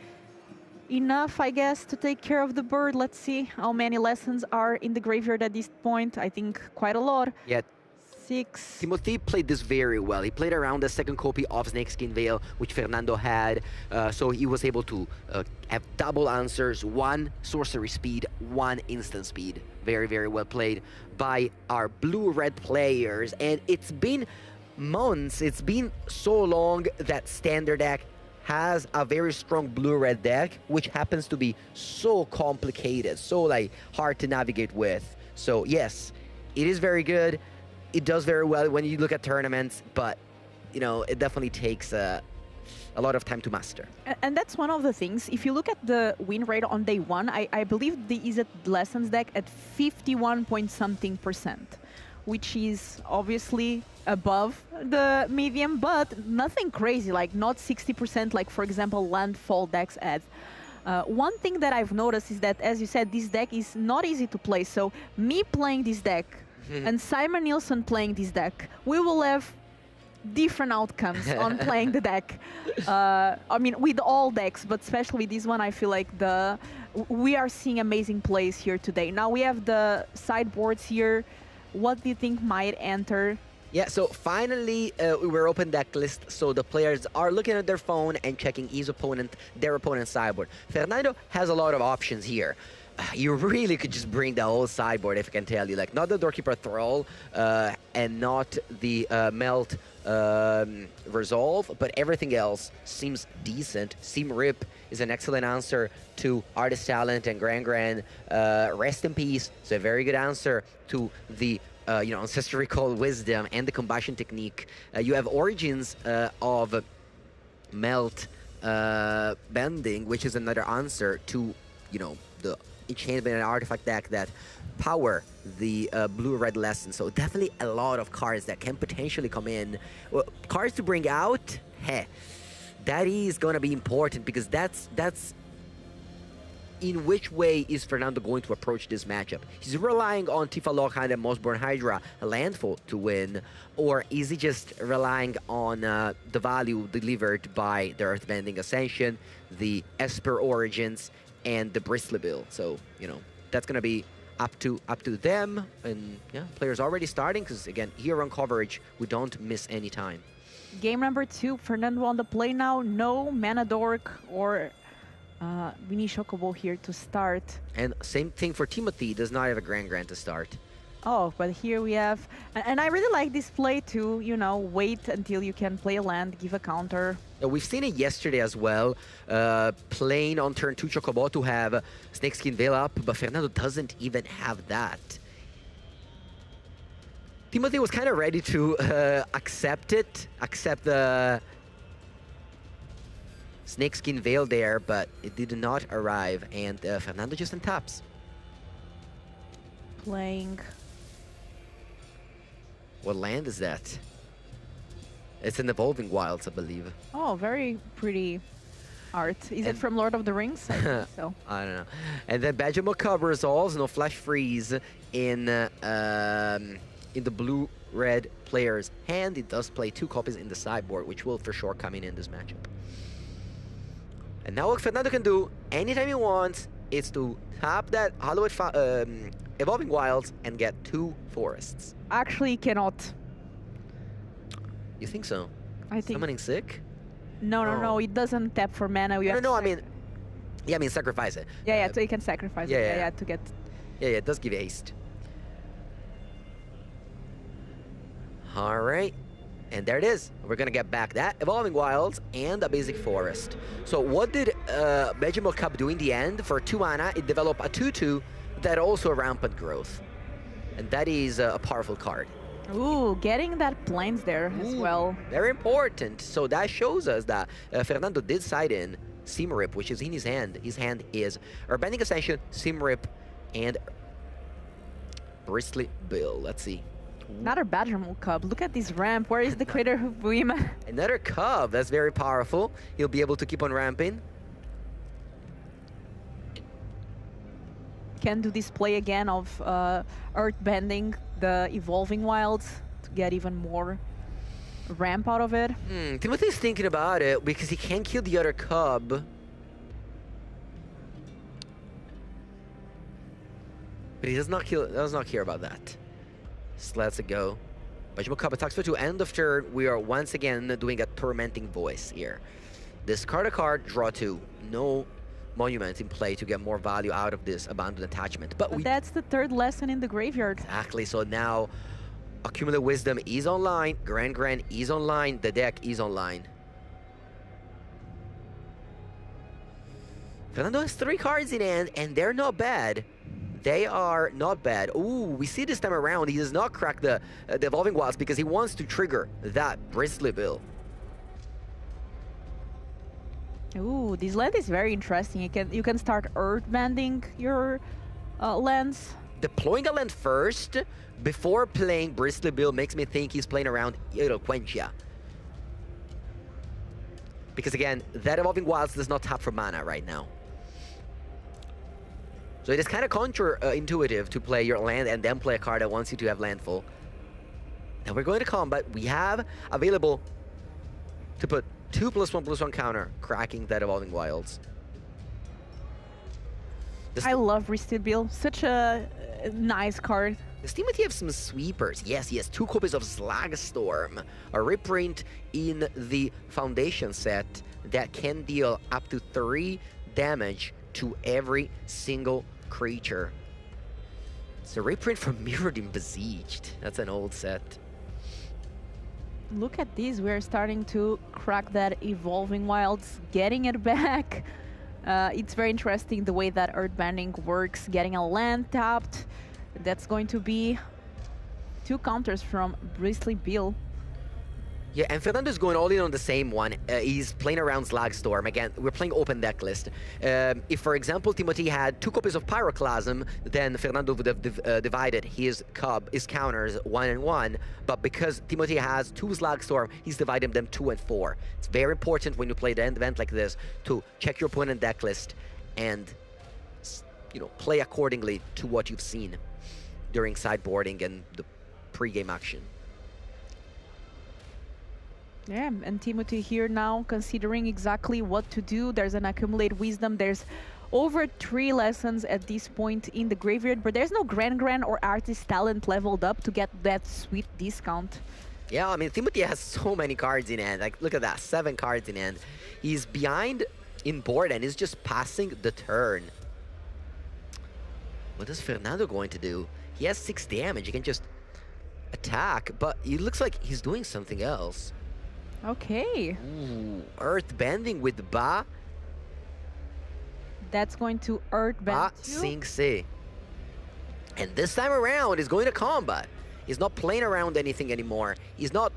enough, I guess, to take care of the bird. Let's see how many lessons are in the graveyard at this point. I think quite a lot. Yeah. 6. Timothy played this very well. He played around the second copy of Snakeskin Veil, which Fernando had, so he was able to have double answers, 1 sorcery speed, 1 instant speed. Very, very well played by our blue-red players. And it's been months, it's been so long that Standard deck has a very strong blue-red deck, which happens to be so complicated, so like hard to navigate with. So yes, it is very good. It does very well when you look at tournaments, but you know, it definitely takes a lot of time to master. And that's one of the things. If you look at the win rate on day 1, I believe the Is It Lessons deck at 51 point something%, which is obviously above the medium, but nothing crazy, like not 60% like, for example, Landfall decks at. One thing that I've noticed is that, as you said, this deck is not easy to play. So me playing this deck and Simon Nielsen playing this deck, we will have different outcomes on playing the deck. I mean, with all decks, but especially this one, I feel like we are seeing amazing plays here today. Now we have the sideboards here. What do you think might enter? Yeah, so finally we're open deck list, so the players are looking at their phone and checking their opponent's sideboard. Fernando has a lot of options here. You really could just bring the whole sideboard, if I can tell you. Like, not the Doorkeeper Thrall and not the Melt Resolve, but everything else seems decent. Sim Rip is an excellent answer to Artist Talent and Gran. Rest in Peace is a very good answer to the Ancestral Recall Wisdom and the Combustion Technique. You have Origins of Melt Bending, which is another answer to, the enchantment and artifact deck that power the blue-red lesson. So definitely a lot of cards that can potentially come in. Well, cards to bring out, that is gonna be important, because that's in which way is Fernando going to approach this matchup? He's relying on Tifa Lockhand and Mossborn Hydra Landfall to win, or is he just relying on the value delivered by the Earthbending Ascension, the Esper Origins, and the Bristly Bill? So, that's going to be up to them. And yeah, players already starting, because again, here on coverage, we don't miss any time. Game number 2, Fernando on the play now. No Mana Dork or Mini Chocobo here to start. And same thing for Timothy, does not have a Gran to start. Oh, but here we have, and I really like this play too, wait until you can play a land, give a counter. Yeah, we've seen it yesterday as well, playing on turn 2 Chocobo to have Snakeskin Veil up, but Fernando doesn't even have that. Timothy was kind of ready to accept the Snakeskin Veil there, but it did not arrive, and Fernando just untaps. Playing. What land is that? It's an Evolving Wilds, I believe. Oh, very pretty art. Is it from Lord of the Rings? I think so. I don't know. And then Badger Macabre resolves, no Flash Freeze in the blue-red player's hand. It does play 2 copies in the sideboard, which will for sure come in this matchup. And now what Fernando can do anytime he wants is to tap that Hallowed Evolving Wilds and get 2 forests. Actually, cannot. You think so? I think. Summoning Sick? No. It doesn't tap for mana. No, I mean sacrifice it. Yeah, so you can sacrifice it. Yeah, to get. Yeah, it does give haste. All right, and there it is. We're gonna get back that Evolving Wilds and a basic forest. So what did Benjamin Cup do in the end? For 2 mana, it developed a 2/2 that also rampant growth, and that is a powerful card. Ooh, getting that plains there as well. Very important. So that shows us that Fernando did side in Simrip, which is in his hand. His hand is Urbanic Ascension, Simrip, and Bristly Bill. Let's see. Another Badgermole Cub. Look at this ramp. Where is the Crater of Buima? Another Cub. That's very powerful. He'll be able to keep on ramping. Can do this play again of Earthbending the Evolving Wilds to get even more ramp out of it. Timothy's thinking about it because he can't kill the other Cub. But he does not care about that. So let's go. Benjamin Cub attacks for 2. End of turn, we are once again doing a Tormenting Voice here. Discard a card, draw 2. No monument in play to get more value out of this abandoned attachment. But that's the 3rd lesson in the graveyard. Exactly. So now Accumulate Wisdom is online, Grand is online, the deck is online. Fernando has 3 cards in hand, and they're not bad. They are not bad. Ooh, we see this time around, he does not crack the Evolving Wilds because he wants to trigger that Bristly Bill. Ooh, this land is very interesting. You can start Earthbending your lands. Deploying a land first before playing Bristly Bill makes me think he's playing around Eloquentia. Because again, that Evolving Wilds does not tap for mana right now. So it is kind of counterintuitive to play your land and then play a card that wants you to have landfall. Now we're going to combat. We have available to put 2+1/+1 counter, cracking that Evolving Wilds. I love Bristly Bill. Such a nice card. Does Timothy have some sweepers? Yes, he has 2 copies of Slagstorm, a reprint in the Foundation set that can deal up to 3 damage to every single creature. It's a reprint from Mirrored and Besieged. That's an old set. Look at this. We're starting to crack that Evolving Wilds, getting it back. It's very interesting the way that Earthbending works, getting a land tapped. That's going to be 2 counters from Bristly Bill. Yeah, and Fernando's going all in on the same one. He's playing around Slagstorm. Again, we're playing open deck list. If, for example, Timothy had 2 copies of Pyroclasm, then Fernando would have divided his counters 1 and 1. But because Timothy has 2 Slagstorm, he's dividing them 2 and 4. It's very important when you play the event like this to check your opponent deck list and, you know, play accordingly to what you've seen during sideboarding and the pre-game action. Yeah, and Timothy here now considering exactly what to do. There's an Accumulate Wisdom. There's over 3 lessons at this point in the graveyard, but there's no Grand or Artist Talent leveled up to get that sweet discount. Yeah, I mean, Timothy has so many cards in hand. Like, look at that, 7 cards in hand. He's behind in board and is just passing the turn. What is Fernando going to do? He has 6 damage. He can just attack, but it looks like he's doing something else. Okay. Ooh, earth bending with Ba. That's going to earth Ba bend too. Sing Se. And this time around, he's going to combat. He's not playing around anything anymore. He's not,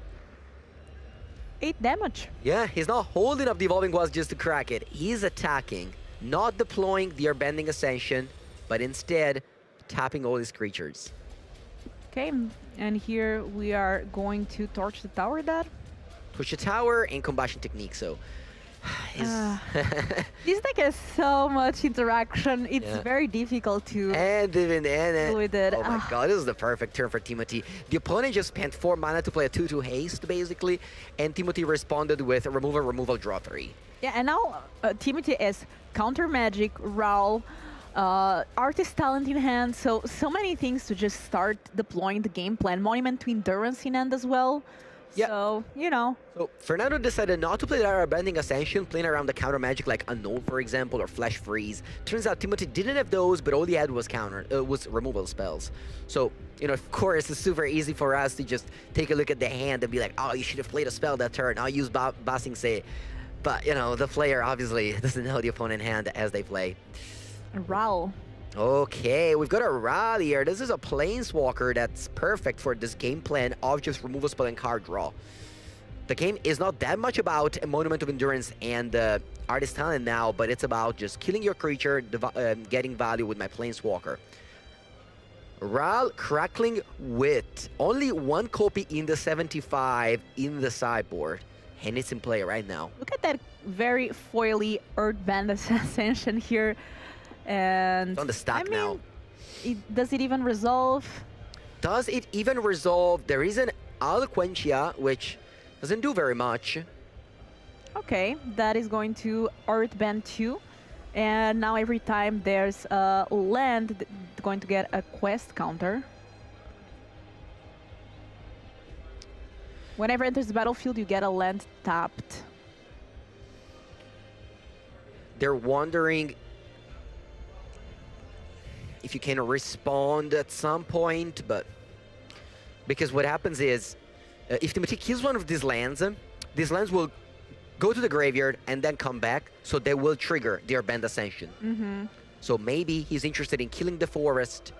8 damage. yeah, he's not holding up the Evolving Wasp just to crack it. He's attacking, not deploying the Airbending Ascension, but instead tapping all his creatures. Okay, and here we are going to torch the tower that. Push a tower and combustion technique, so... This deck has so much interaction. It's Yeah. very difficult to And even deal with it. oh my god, this is the perfect turn for Timothy. The opponent just spent 4 mana to play a 2/2 haste, basically, and Timothy responded with removal, draw 3. Yeah, and now Timothy has counter magic, Raul, artist talent in hand, so many things to just start deploying the game plan. Monument to Endurance in hand as well. Yeah. So, you know. So Fernando decided not to play the Airbending Ascension, playing around the counter magic like Unknown, for example, or Flash Freeze. Turns out Timothy didn't have those, but all he had was was removal spells. So, you know, of course, it's super easy for us to just take a look at the hand and be like, oh, you should have played a spell that turn. I'll use Basing Se. But, you know, the player obviously doesn't know the opponent hand as they play. Raul. Okay, we've got a Ral here. This is a Planeswalker that's perfect for this game plan of just remove a spell and card draw. The game is not that much about a Monument of Endurance and Artist Talent now, but it's about just killing your creature, getting value with my Planeswalker. Ral Crackling Wit. Only 1 copy in the 75 in the sideboard, and it's in play right now. Look at that very foily Earthband Ascension here. And It's on the stack I mean, now. Does it even resolve? Does it even resolve? There is an Eloquentia, which doesn't do very much. Okay, that is going to Earthband 2. And now every time there's a land, going to get a quest counter. Whenever it enters the battlefield, you get a land tapped. They're wondering if you can respond at some point, but because what happens is if Timothy kills one of these lands will go to the graveyard and then come back, so they will trigger their Band Ascension. So maybe he's interested in killing the forest,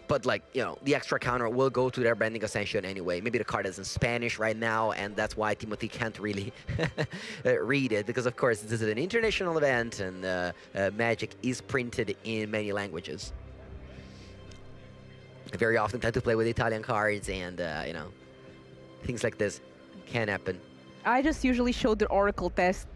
but like, you know, the extra counter will go to their Bending Ascension anyway. Maybe the card is in Spanish right now, and that's why Timothy can't really read it, because of course this is an international event, and Magic is printed in many languages. I very often tend to play with Italian cards, and you know, things like this can happen. I just usually show the Oracle text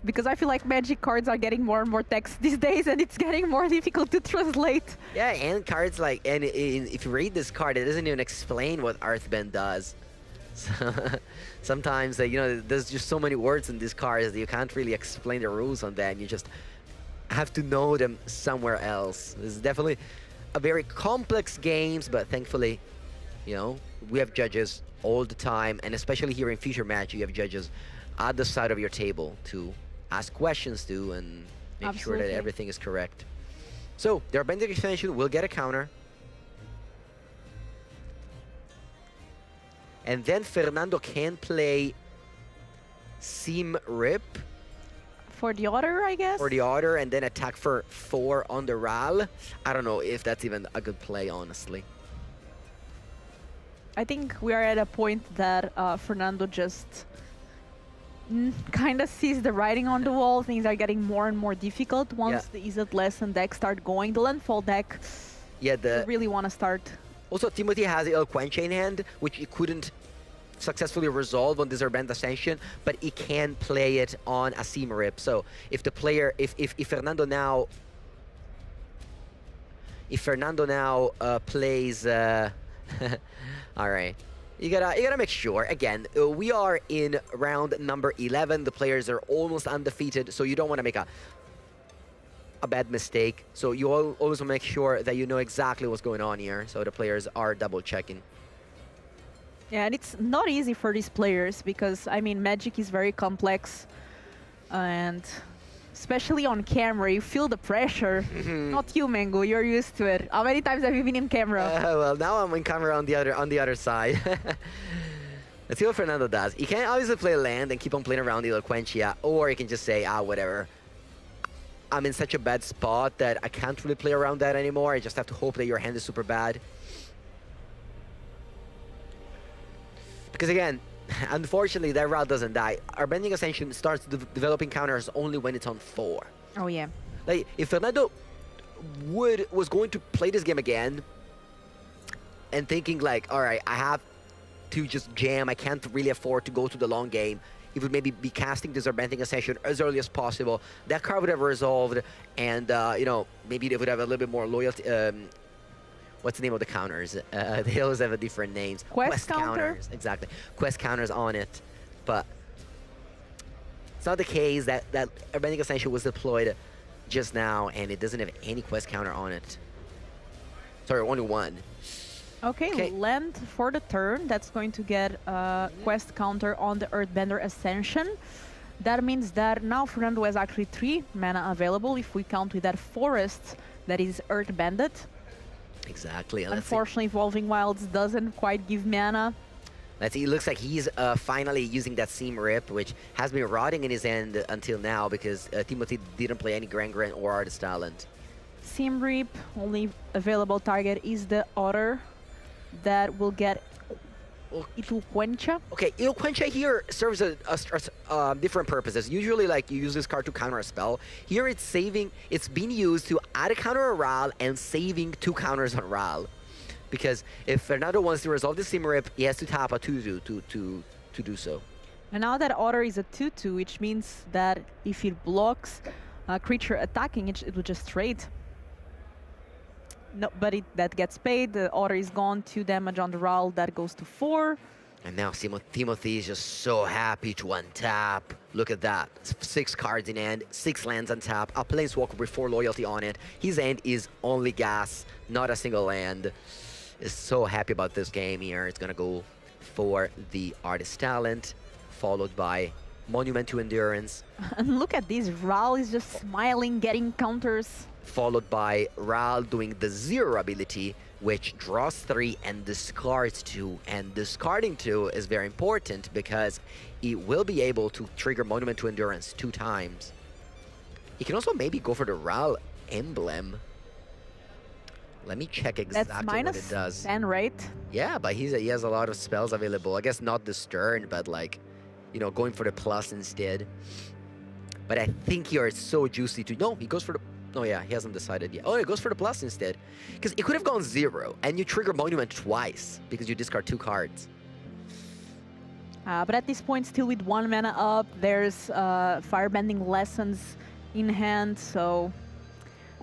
because I feel like Magic cards are getting more and more text these days, and it's getting more difficult to translate. Yeah, and cards like, and if you read this card, it doesn't even explain what Earthbend does. So sometimes, you know, there's just so many words in these cards that you can't really explain the rules on them. You just have to know them somewhere else. This is definitely a very complex games, but thankfully, you know, we have judges all the time, and especially here in Future Match, you have judges at the side of your table to ask questions to and make sure that everything is correct. So, their Bending Extension will get a counter. And then Fernando can play Seam Rip. For the Otter, I guess? For the Otter, and then attack for 4 on the Ral. I don't know if that's even a good play, honestly. I think we are at a point that Fernando just kind of sees the writing on the wall. Things are getting more and more difficult once the Izzet Lesson deck start going. The Landfall deck, yeah, you really want to start. Also, Timothy has Eloquentia in hand, which he couldn't successfully resolve on this Band Ascension, but he can play it on a Seam Rip. So if the player, if Fernando now, plays, all right. You gotta make sure. Again, we are in round number 11. The players are almost undefeated, so you don't want to make a bad mistake. So you always make sure that you know exactly what's going on here, so the players are double checking. Yeah, and it's not easy for these players because, I mean, Magic is very complex, and especially on camera, you feel the pressure. Not you, Mengu, you're used to it. How many times have you been in camera? Well, now I'm in camera on the other side. Let's see what Fernando does. He can obviously play land and keep on playing around the Eloquentia, or he can just say, whatever. I'm in such a bad spot that I can't really play around that anymore. I just have to hope that your hand is super bad. Because again, unfortunately, that route doesn't die. Our Bending Ascension starts developing counters only when it's on 4. Oh, yeah. Like, if Fernando was going to play this game again and thinking like, all right, I have to just jam, I can't really afford to go to the long game, he would maybe be casting this Bending Ascension as early as possible. That card would have resolved, and, you know, maybe they would have a little bit more loyalty. What's the name of the counters? They always have a different names. Quest counter? Counters, exactly. Quest counters on it, but it's not the case. That Bending Ascension was deployed just now, and it doesn't have any quest counter on it. Sorry, only one. Okay, land for the turn. That's going to get a quest counter on the Earthbender Ascension. That means that now Fernando has actually 3 mana available if we count with that forest that is Earthbended. Exactly. Unfortunately, Evolving Wilds doesn't quite give mana. Let's see, it looks like he's finally using that Seam Rip, which has been rotting in his hand until now because Timothy didn't play any Grand Grand or Artist Talent. Seam Rip, only available target is the Otter that will get Eloquentia. Okay, Eloquentia here serves different purposes. Usually, like, you use this card to counter a spell. Here it's saving, it's being used to add a counter on Ral and saving 2 counters on Ral. Because if Fernando wants to resolve the Seam Rip, he has to tap a 2-2 to do so. And now that Otter is a 2-2, which means that if it blocks a creature attacking, it will just trade. No, but that gets paid. The Otter is gone. 2 damage on the Ral. That goes to 4. And now Timothy is just so happy to untap. Look at that. 6 cards in hand, 6 lands on tap, a Planeswalker with 4 loyalty on it. His hand is only gas, not a single land. Is so happy about this game here. It's gonna go for the Artist Talent, followed by Monument to Endurance. And look at this. Ral is just smiling, getting counters. Followed by Ral doing the 0 ability, which draws 3 and discards 2. And discarding 2 is very important because he will be able to trigger Monument to Endurance 2 times. He can also maybe go for the Ral emblem. Let me check exactly what it does. That's -10, right? Yeah, but he has a lot of spells available. I guess not this turn, but like, you know, going for the plus instead. But I think here it's so juicy to... No, he goes for the... Oh yeah, he hasn't decided yet. Oh, he goes for the plus instead. Because it could have gone 0, and you trigger Monument twice, because you discard 2 cards. But at this point, still with 1 mana up, there's Firebending Lessons in hand, so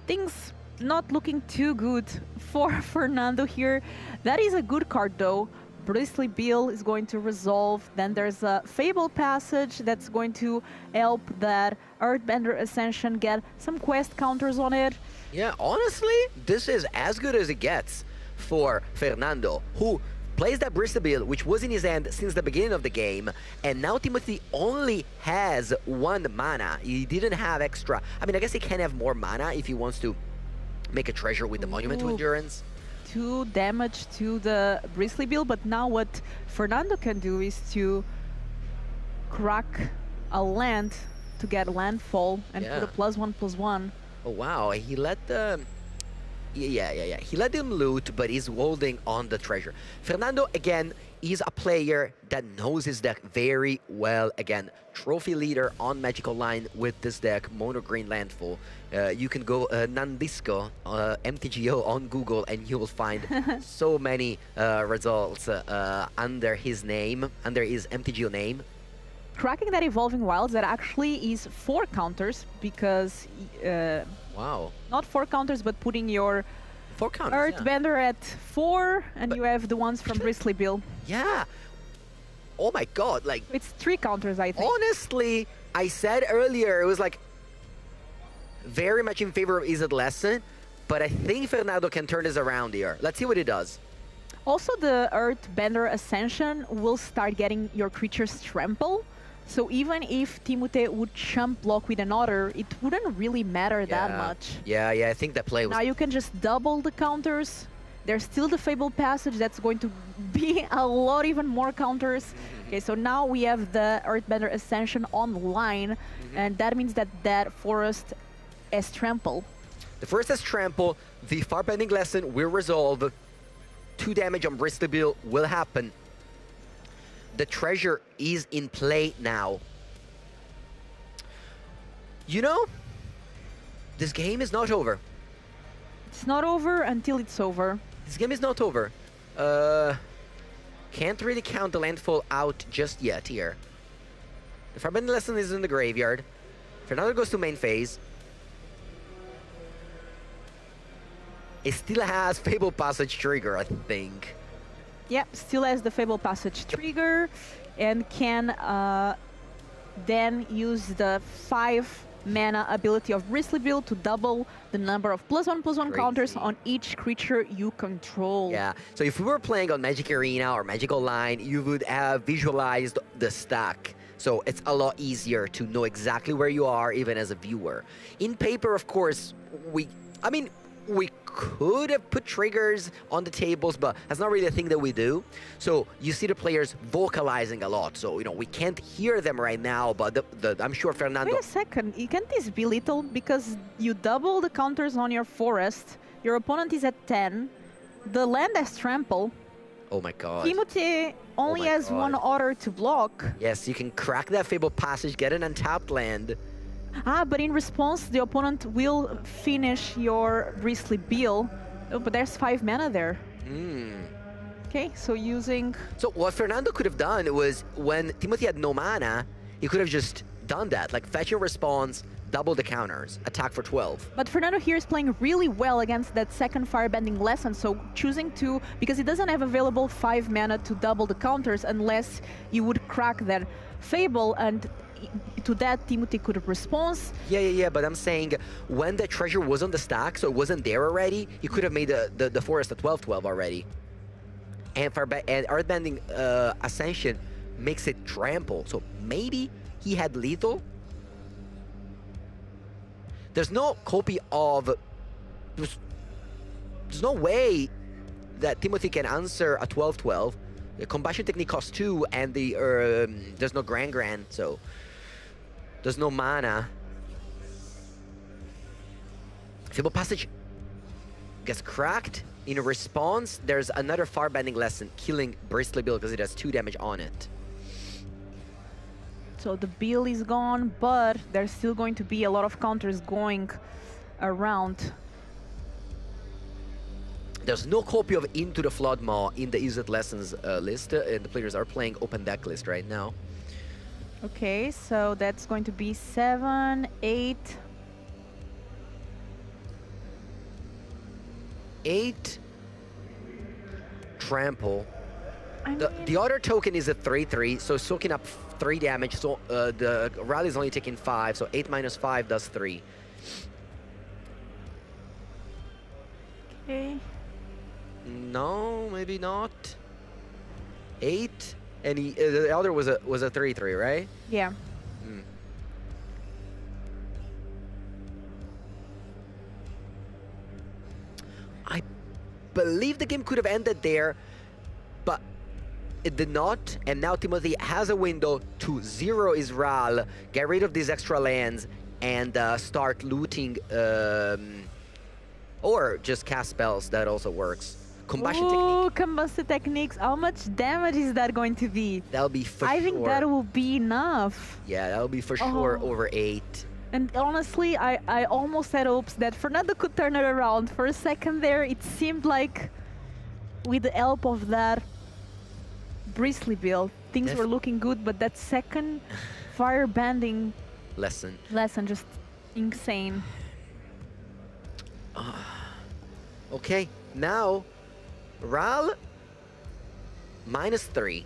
things not looking too good for Fernando here. That is a good card though. Bristly Bill is going to resolve. Then there's a Fable Passage that's going to help that Earthbender Ascension get some quest counters on it. Yeah, honestly, this is as good as it gets for Fernando, who plays that Bristly Bill, which was in his hand since the beginning of the game, and now Timothy only has 1 mana. He didn't have extra. I mean, I guess he can have more mana if he wants to make a treasure with the Monument to Endurance. 2 damage to the Bristly Bill, but now what Fernando can do is to crack a land to get landfall and put a +1/+1. Oh wow, he let the... Yeah. He let him loot, but he's holding on the treasure. Fernando, again, is a player that knows his deck very well. Again, trophy leader on Magical Line with this deck, Mono Green Landfall. You can go Nandisco, MTGO on Google, and you will find so many results under his name, under his MTGO name. Cracking that Evolving Wilds, that actually is 4 counters, because... wow. Not 4 counters, but putting your 4 counters, Earthbender at 4, and you have the ones from Bristly Bill. Yeah. Oh my god, like... It's 3 counters, I think. Honestly, I said earlier, it was like very much in favor of Izzet Lesson, but I think Fernando can turn this around here. Let's see what he does. Also, the Earthbender Ascension will start getting your creatures trample. So even if Timothy would chump block with an Otter, it wouldn't really matter that much. Yeah, I think that play was... Now you can just double the counters There's still the Fable Passage that's going to be a lot even more counters. Okay, so now we have the Earthbender Ascension online, and that means that that forest has trample. The first has trample. The Farbending Lesson will resolve. 2 damage on Bristly Bill will happen. The treasure is in play now. You know, this game is not over. It's not over until it's over. This game is not over. Can't really count the landfall out just yet here. The Farbending Lesson is in the graveyard. Fernando goes to main phase. It still has Fable Passage trigger, I think. Yep, still has the Fable Passage trigger and can then use the 5 mana ability of Bristly Bill to double the number of +1/+1 counters on each creature you control. Yeah, so if we were playing on Magic Arena or Magic Online, you would have visualized the stack. So it's a lot easier to know exactly where you are, even as a viewer. In paper, of course, we could have put triggers on the tables, but that's not really a thing that we do. So you see the players vocalizing a lot. So, you know, we can't hear them right now, but I'm sure Fernando... Wait a second, can't this be little? Because you double the counters on your forest, your opponent is at 10, the land has trample. Oh my god. Timothy only has 1 order to block. Yes, you can crack that Fable Passage, get an untapped land. But in response, the opponent will finish your Bristly Bill. Oh, but there's 5 mana there. Okay, so using... So what Fernando could have done was, when Timothy had no mana, he could have just done that. Like, fetch and response, double the counters, attack for 12. But Fernando here is playing really well against that second Firebending Lesson, so choosing to... Because he doesn't have available 5 mana to double the counters unless you would crack that Fable, and... to that, Timothy could have response. Yeah, but I'm saying when the treasure was on the stack, so it wasn't there already, you could have made the forest a 12/12 already. And Earthbending Ascension makes it trample, so maybe he had lethal? There's no copy of... There's no way that Timothy can answer a 12/12. The Combustion Technique costs 2, and there's no Grand, so... There's no mana. Fable Passage gets cracked. In response, there's another Farbending Lesson, killing Bristly Bill because it has 2 damage on it. So the bill is gone, but there's still going to be a lot of counters going around. There's no copy of Into the Flood Maw in the Used Lessons list, and the players are playing open deck list right now. Okay, so that's going to be 7, 8. 8 trample. The other token is a 3/3, so soaking up 3 damage. So the rally is only taking 5, so 8 minus 5 does 3. Okay. No, maybe not. 8, and the other was a 3/3, right? Yeah. I believe the game could have ended there, but it did not. And now Timothy has a window to 0 Israel, get rid of these extra lands, and start looting, or just cast spells. That also works. Combustion Technique. Combustion Techniques. How much damage is that going to be? That'll be for sure. I think that will be enough. Yeah, that'll be for sure over 8. And honestly, I almost had hopes that Fernando could turn it around. For a second there, it seemed like with the help of that Bristly Bill, things were looking good, but that second Firebending lesson just insane. Okay, now Ral -3,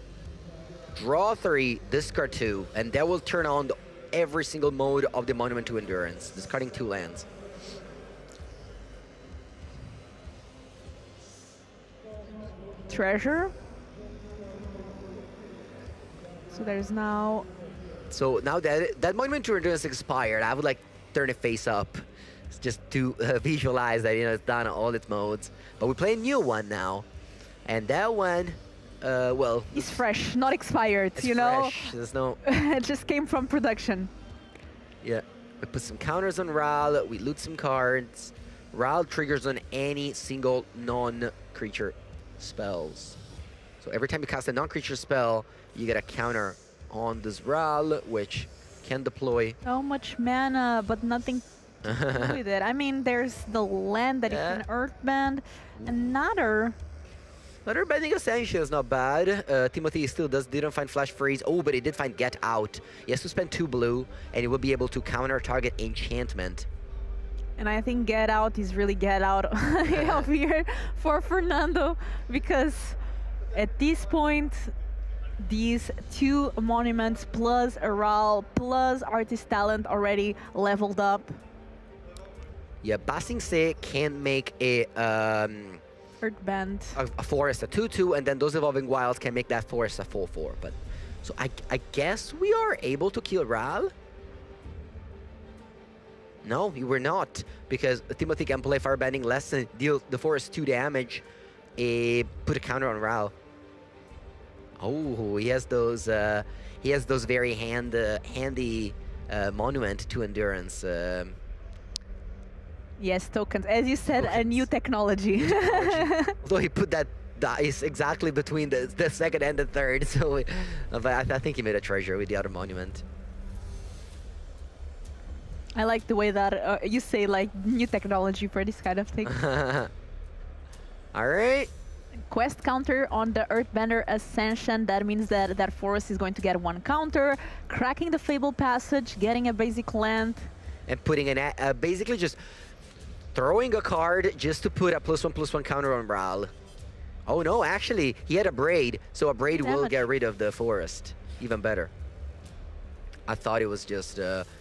draw 3, discard 2, and that will turn on every single mode of the Monument to Endurance, discarding 2 lands. Treasure. So there's now... So now that Monument to Endurance expired, I would like turn it face up. just to visualize that, it's done all its modes. But we play a new one now. And that one, well... It's fresh, not expired, it's fresh. There's no... It just came from production. Yeah. We put some counters on Ral, we loot some cards. Ral triggers on any single non-creature spells. So every time you cast a non-creature spell, you get a counter on this Ral, which can deploy. So much mana, but nothing to do with it. I mean, there's the land that you can Earthbend. Another Bending Ascension is not bad. Timothy still didn't find Flash Freeze. Oh, but he did find Get Out. He has to spend 2 blue, and he will be able to counter target enchantment. And I think Get Out is really Get Out of here for Fernando, because at this point, these 2 monuments plus Aral plus Artist Talent already leveled up. Yeah, Basing Se can make a Earthbend. A forest a 2/2, and then those Evolving Wilds can make that forest a 4/4. But so I guess we are able to kill Ral. No, we were not, because Timothy can play Firebending less than deal the forest 2 damage, put a counter on Ral. Oh, he has those very handy monument to endurance. Yes, tokens. As you said, a new technology. Although he put that dice exactly between the second and the third, so I think he made a treasure with the other monument. I like the way that you say like new technology for this kind of thing. All right. Quest counter on the Earthbender Ascension. That means that that forest is going to get 1 counter. Cracking the Fable Passage, getting a basic land. And putting basically just throwing a card just to put a +1/+1 counter on Ral. Oh no, actually, he had a Braid, so a Braid will get rid of the forest. Even better. I thought it was just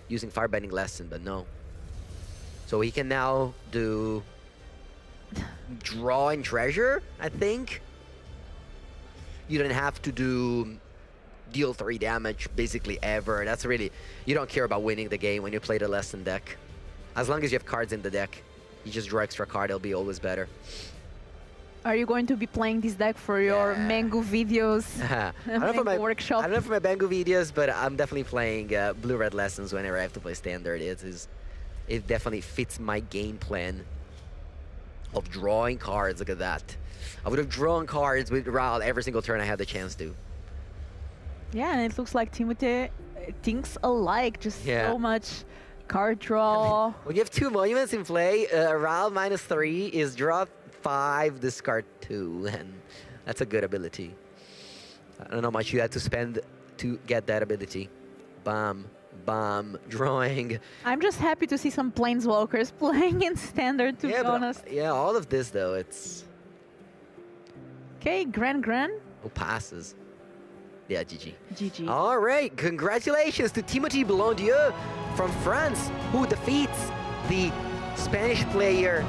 using Firebending Lesson, but no. So he can now do draw and treasure, I think. You don't have to do deal 3 damage basically ever. That's really, you don't care about winning the game when you play the Lesson deck. As long as you have cards in the deck, you just draw extra card, it'll be always better. Are you going to be playing this deck for your Mengu videos? Mengu workshop? I don't know for my Mengu videos, but I'm definitely playing Blue-Red Lessons whenever I have to play Standard. It definitely fits my game plan of drawing cards. Look at that. I would have drawn cards with Ral every single turn I had the chance to. Yeah, and it looks like Timothy thinks alike, just so much card draw. When you have 2 monuments in play, Ral -3 is draw 5, discard 2, and that's a good ability. I don't know how much you had to spend to get that ability. Bam, bam, drawing. I'm just happy to see some Planeswalkers playing in Standard, to be honest. Yeah, all of this, though, it's... Okay, Gran. Oh, passes. Yeah, GG. GG. All right, congratulations to Timothy Blondieu from France, who defeats the Spanish player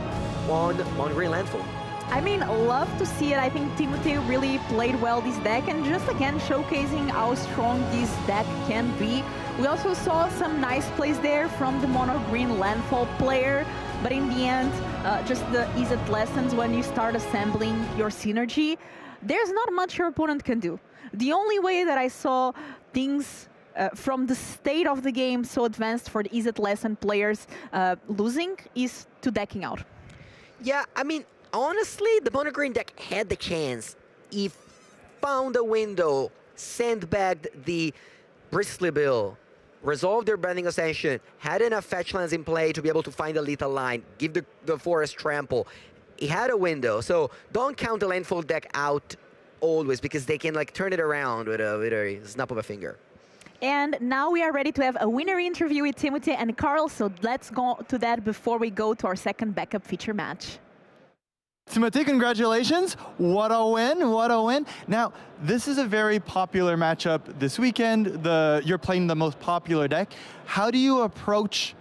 on Green Landfall. I mean, love to see it. I think Timothy really played well this deck, and just again showcasing how strong this deck can be. We also saw some nice plays there from the Mono Green Landfall player, but in the end, just the easy lessons when you start assembling your synergy. There's not much your opponent can do. The only way that I saw things from the state of the game so advanced for the Izzet lesson players losing is to decking out. Yeah, I mean, honestly, the Mono Green deck had the chance. He found a window, sandbagged the Bristly Bill, resolved their Bending Ascension, had enough fetch lands in play to be able to find a lethal line, give the forest trample. He had a window, so don't count the landfall deck out always, because they can like turn it around with a snap of a finger. And now we are ready to have a winner interview with Timothy and Carl, so let's go to that before we go to our second backup feature match. Timothy, congratulations. What a win, what a win. Now, this is a very popular matchup this weekend. You're playing the most popular deck. How do you approach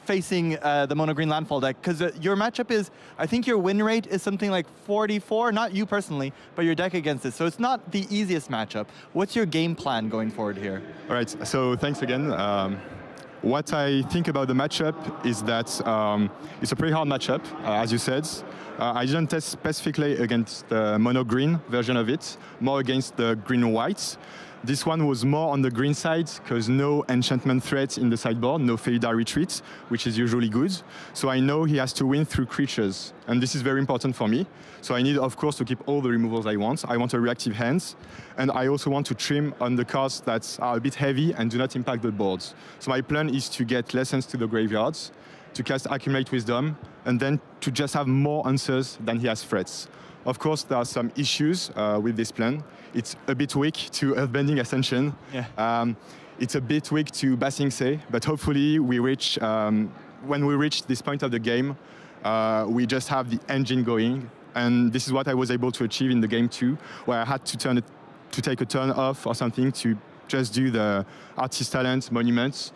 facing the Mono Green Landfall deck? Because your matchup is, I think your win rate is something like 44, not you personally, but your deck against it. So it's not the easiest matchup. What's your game plan going forward here? All right, so thanks again. What I think about the matchup is that it's a pretty hard matchup, as you said. I didn't test specifically against the mono-green version of it, more against the green-white. This one was more on the green side because no enchantment threat in the sideboard, no Felida retreat, which is usually good. So I know he has to win through creatures, and this is very important for me. So I need, of course, to keep all the removals I want. I want a reactive hand, and I also want to trim on the cards that are a bit heavy and do not impact the boards. So my plan is to get lessons to the graveyards, to cast Accumulate Wisdom, and then to just have more answers than he has threats. Of course, there are some issues with this plan. It's a bit weak to Earthbending Ascension. Yeah. It's a bit weak to Basing Say, but hopefully we reach, when we reach this point of the game, we just have the engine going. And this is what I was able to achieve in the game 2, where I had to take a turn off or something to just do the Artist Talent Monuments.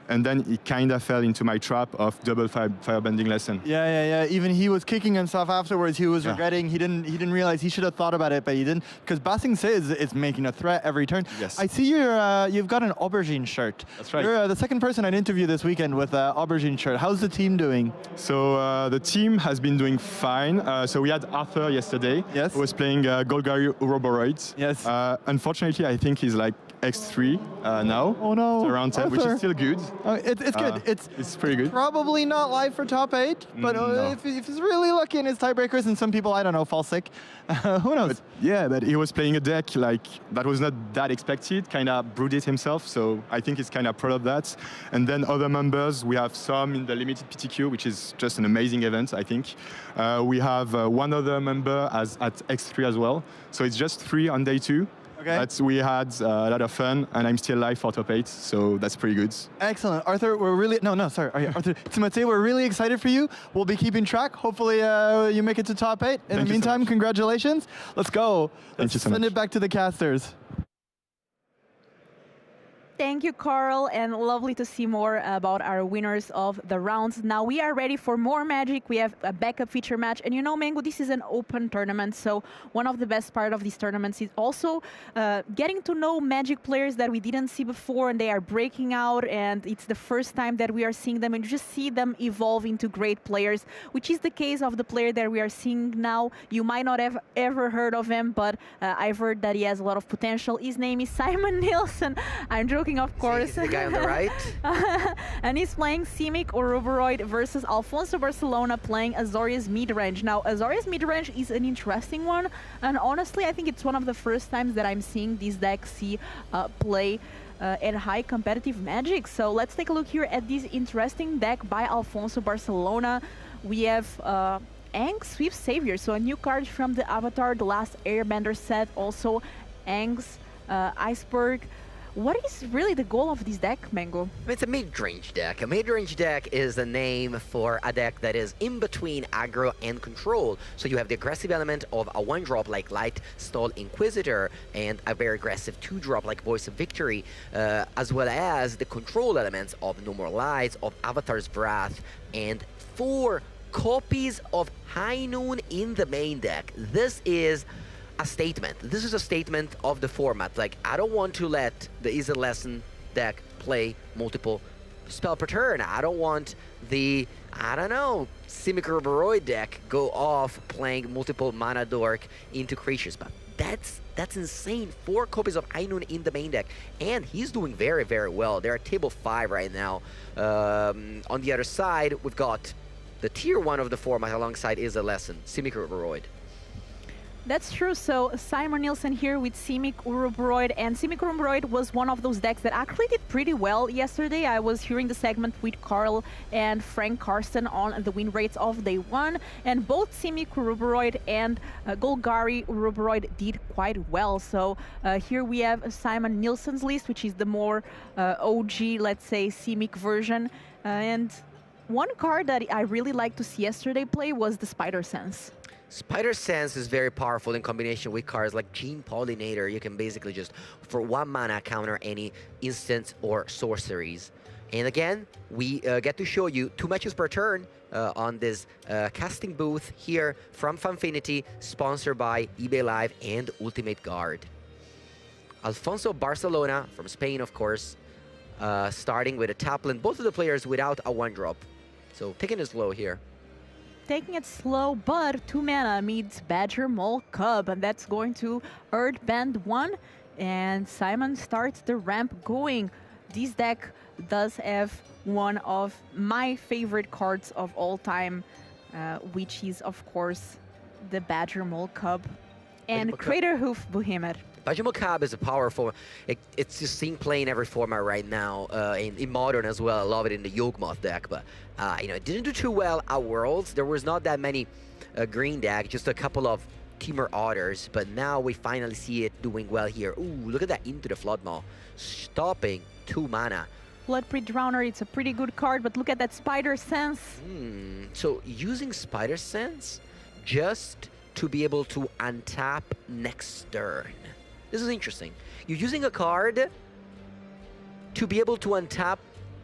And then he kind of fell into my trap of double firebending lesson. Yeah. Even he was kicking himself afterwards. He was regretting. He didn't realize he should have thought about it, but he didn't. Because Basing Say is making a threat every turn. Yes. I see you've got an aubergine shirt. That's right. You're the second person I'd interview this weekend with an aubergine shirt. How's the team doing? So the team has been doing fine. So we had Arthur yesterday. Yes. Who was playing Golgari Ouroboros. Yes. Unfortunately, I think he's like X3 now. Oh no. So around 10, which is still good. It's good. It's pretty good. Probably not live for top 8, but No. if he's really lucky in his tiebreakers, and some people, I don't know, fall sick. Who knows? But he was playing a deck like that was not that expected, kind of brewed it himself, so I think he's kind of proud of that. And then other members, we have some in the limited PTQ, which is just an amazing event, I think. We have one other member at X3 as well, so it's just 3 on day 2. Okay. But we had a lot of fun, and I'm still live for top 8, so that's pretty good. Excellent. Arthur, we're really... No, sorry. Arthur, Timotei, we're really excited for you. We'll be keeping track. Hopefully you make it to top 8. In the meantime, congratulations. Let's go. Thank you so much. Send it back to the casters. Thank you, Carl, and lovely to see more about our winners of the rounds. Now we are ready for more Magic. We have a backup feature match, and you know, Mengu, this is an open tournament, so one of the best part of these tournaments is also getting to know Magic players that we didn't see before, and they are breaking out, and it's the first time that we are seeing them, and you just see them evolve into great players, which is the case of the player that we are seeing now. You might not have ever heard of him, but I've heard that he has a lot of potential. His name is Simon Nielsen. I'm joking, of course. The guy on the right. And he's playing Simic Ouroboros versus Alfonso Barcelona playing Azorius Midrange. Now, Azorius Midrange is an interesting one, and honestly, I think it's one of the first times that I'm seeing this deck play at high competitive Magic. So let's take a look here at this interesting deck by Alfonso Barcelona. We have Aang's Swift Savior, so a new card from the Avatar, The Last Airbender set. Also, Aang's Iceberg. What is really the goal of this deck, Mengu? It's a mid-range deck. A mid-range deck is the name for a deck that is in between aggro and control. So you have the aggressive element of a 1-drop like Light Stall Inquisitor and a very aggressive 2-drop like Voice of Victory, as well as the control elements of No More Lies, of Avatar's Wrath, and 4 copies of High Noon in the main deck. This is a statement. This is a statement of the format. Like, I don't want to let the Easy Lesson deck play multiple spell per turn. I don't want the, I don't know, Simic Ouroboros deck go off playing multiple mana dork into creatures. But that's insane. 4 copies of Ainun in the main deck, and he's doing very, very well. They're at table 5 right now. On the other side, we've got the tier 1 of the format alongside Is a Lesson, Simic Ouroboros. That's true. So Simon Nielsen here with Simic Ouroboros, and Simic Ouroboros was one of those decks that actually did pretty well yesterday. I was hearing the segment with Carl and Frank Karsten on the win rates of day 1, and both Simic Ouroboros and Golgari Ouroboros did quite well. So here we have Simon Nielsen's list, which is the more OG, let's say, Simic version. And one card that I really liked to see yesterday play was the Spider Sense. Spider Sense is very powerful in combination with cards like Gene Pollinator. You can basically just, for 1 mana, counter any instants or sorceries. And again, we get to show you 2 matches per turn on this casting booth here from Fanfinity, sponsored by eBay Live and Ultimate Guard. Alfonso Barcelona from Spain, of course, starting with a top lane. Both of the players without a 1-drop. So taking it slow here. Taking it slow, but 2 mana meets Badger Mole Cub, and that's going to Earthband 1. And Simon starts the ramp going. This deck does have one of my favorite cards of all time, which is, of course, the Badger Mole Cub and Crater Hoof Behemoth. Badger Mole Cub is a powerful. It's just seen playing every format right now, in Modern as well. I love it in the Yawgmoth deck, but it didn't do too well at Worlds. There was not that many green deck, just a couple of Teamer Otters, but now we finally see it doing well here. Ooh, look at that into the Flood Maw, stopping 2 mana. Floodprint Drowner, it's a pretty good card, but look at that Spider Sense. So using Spider Sense just to be able to untap next turn. This is interesting. You're using a card to be able to untap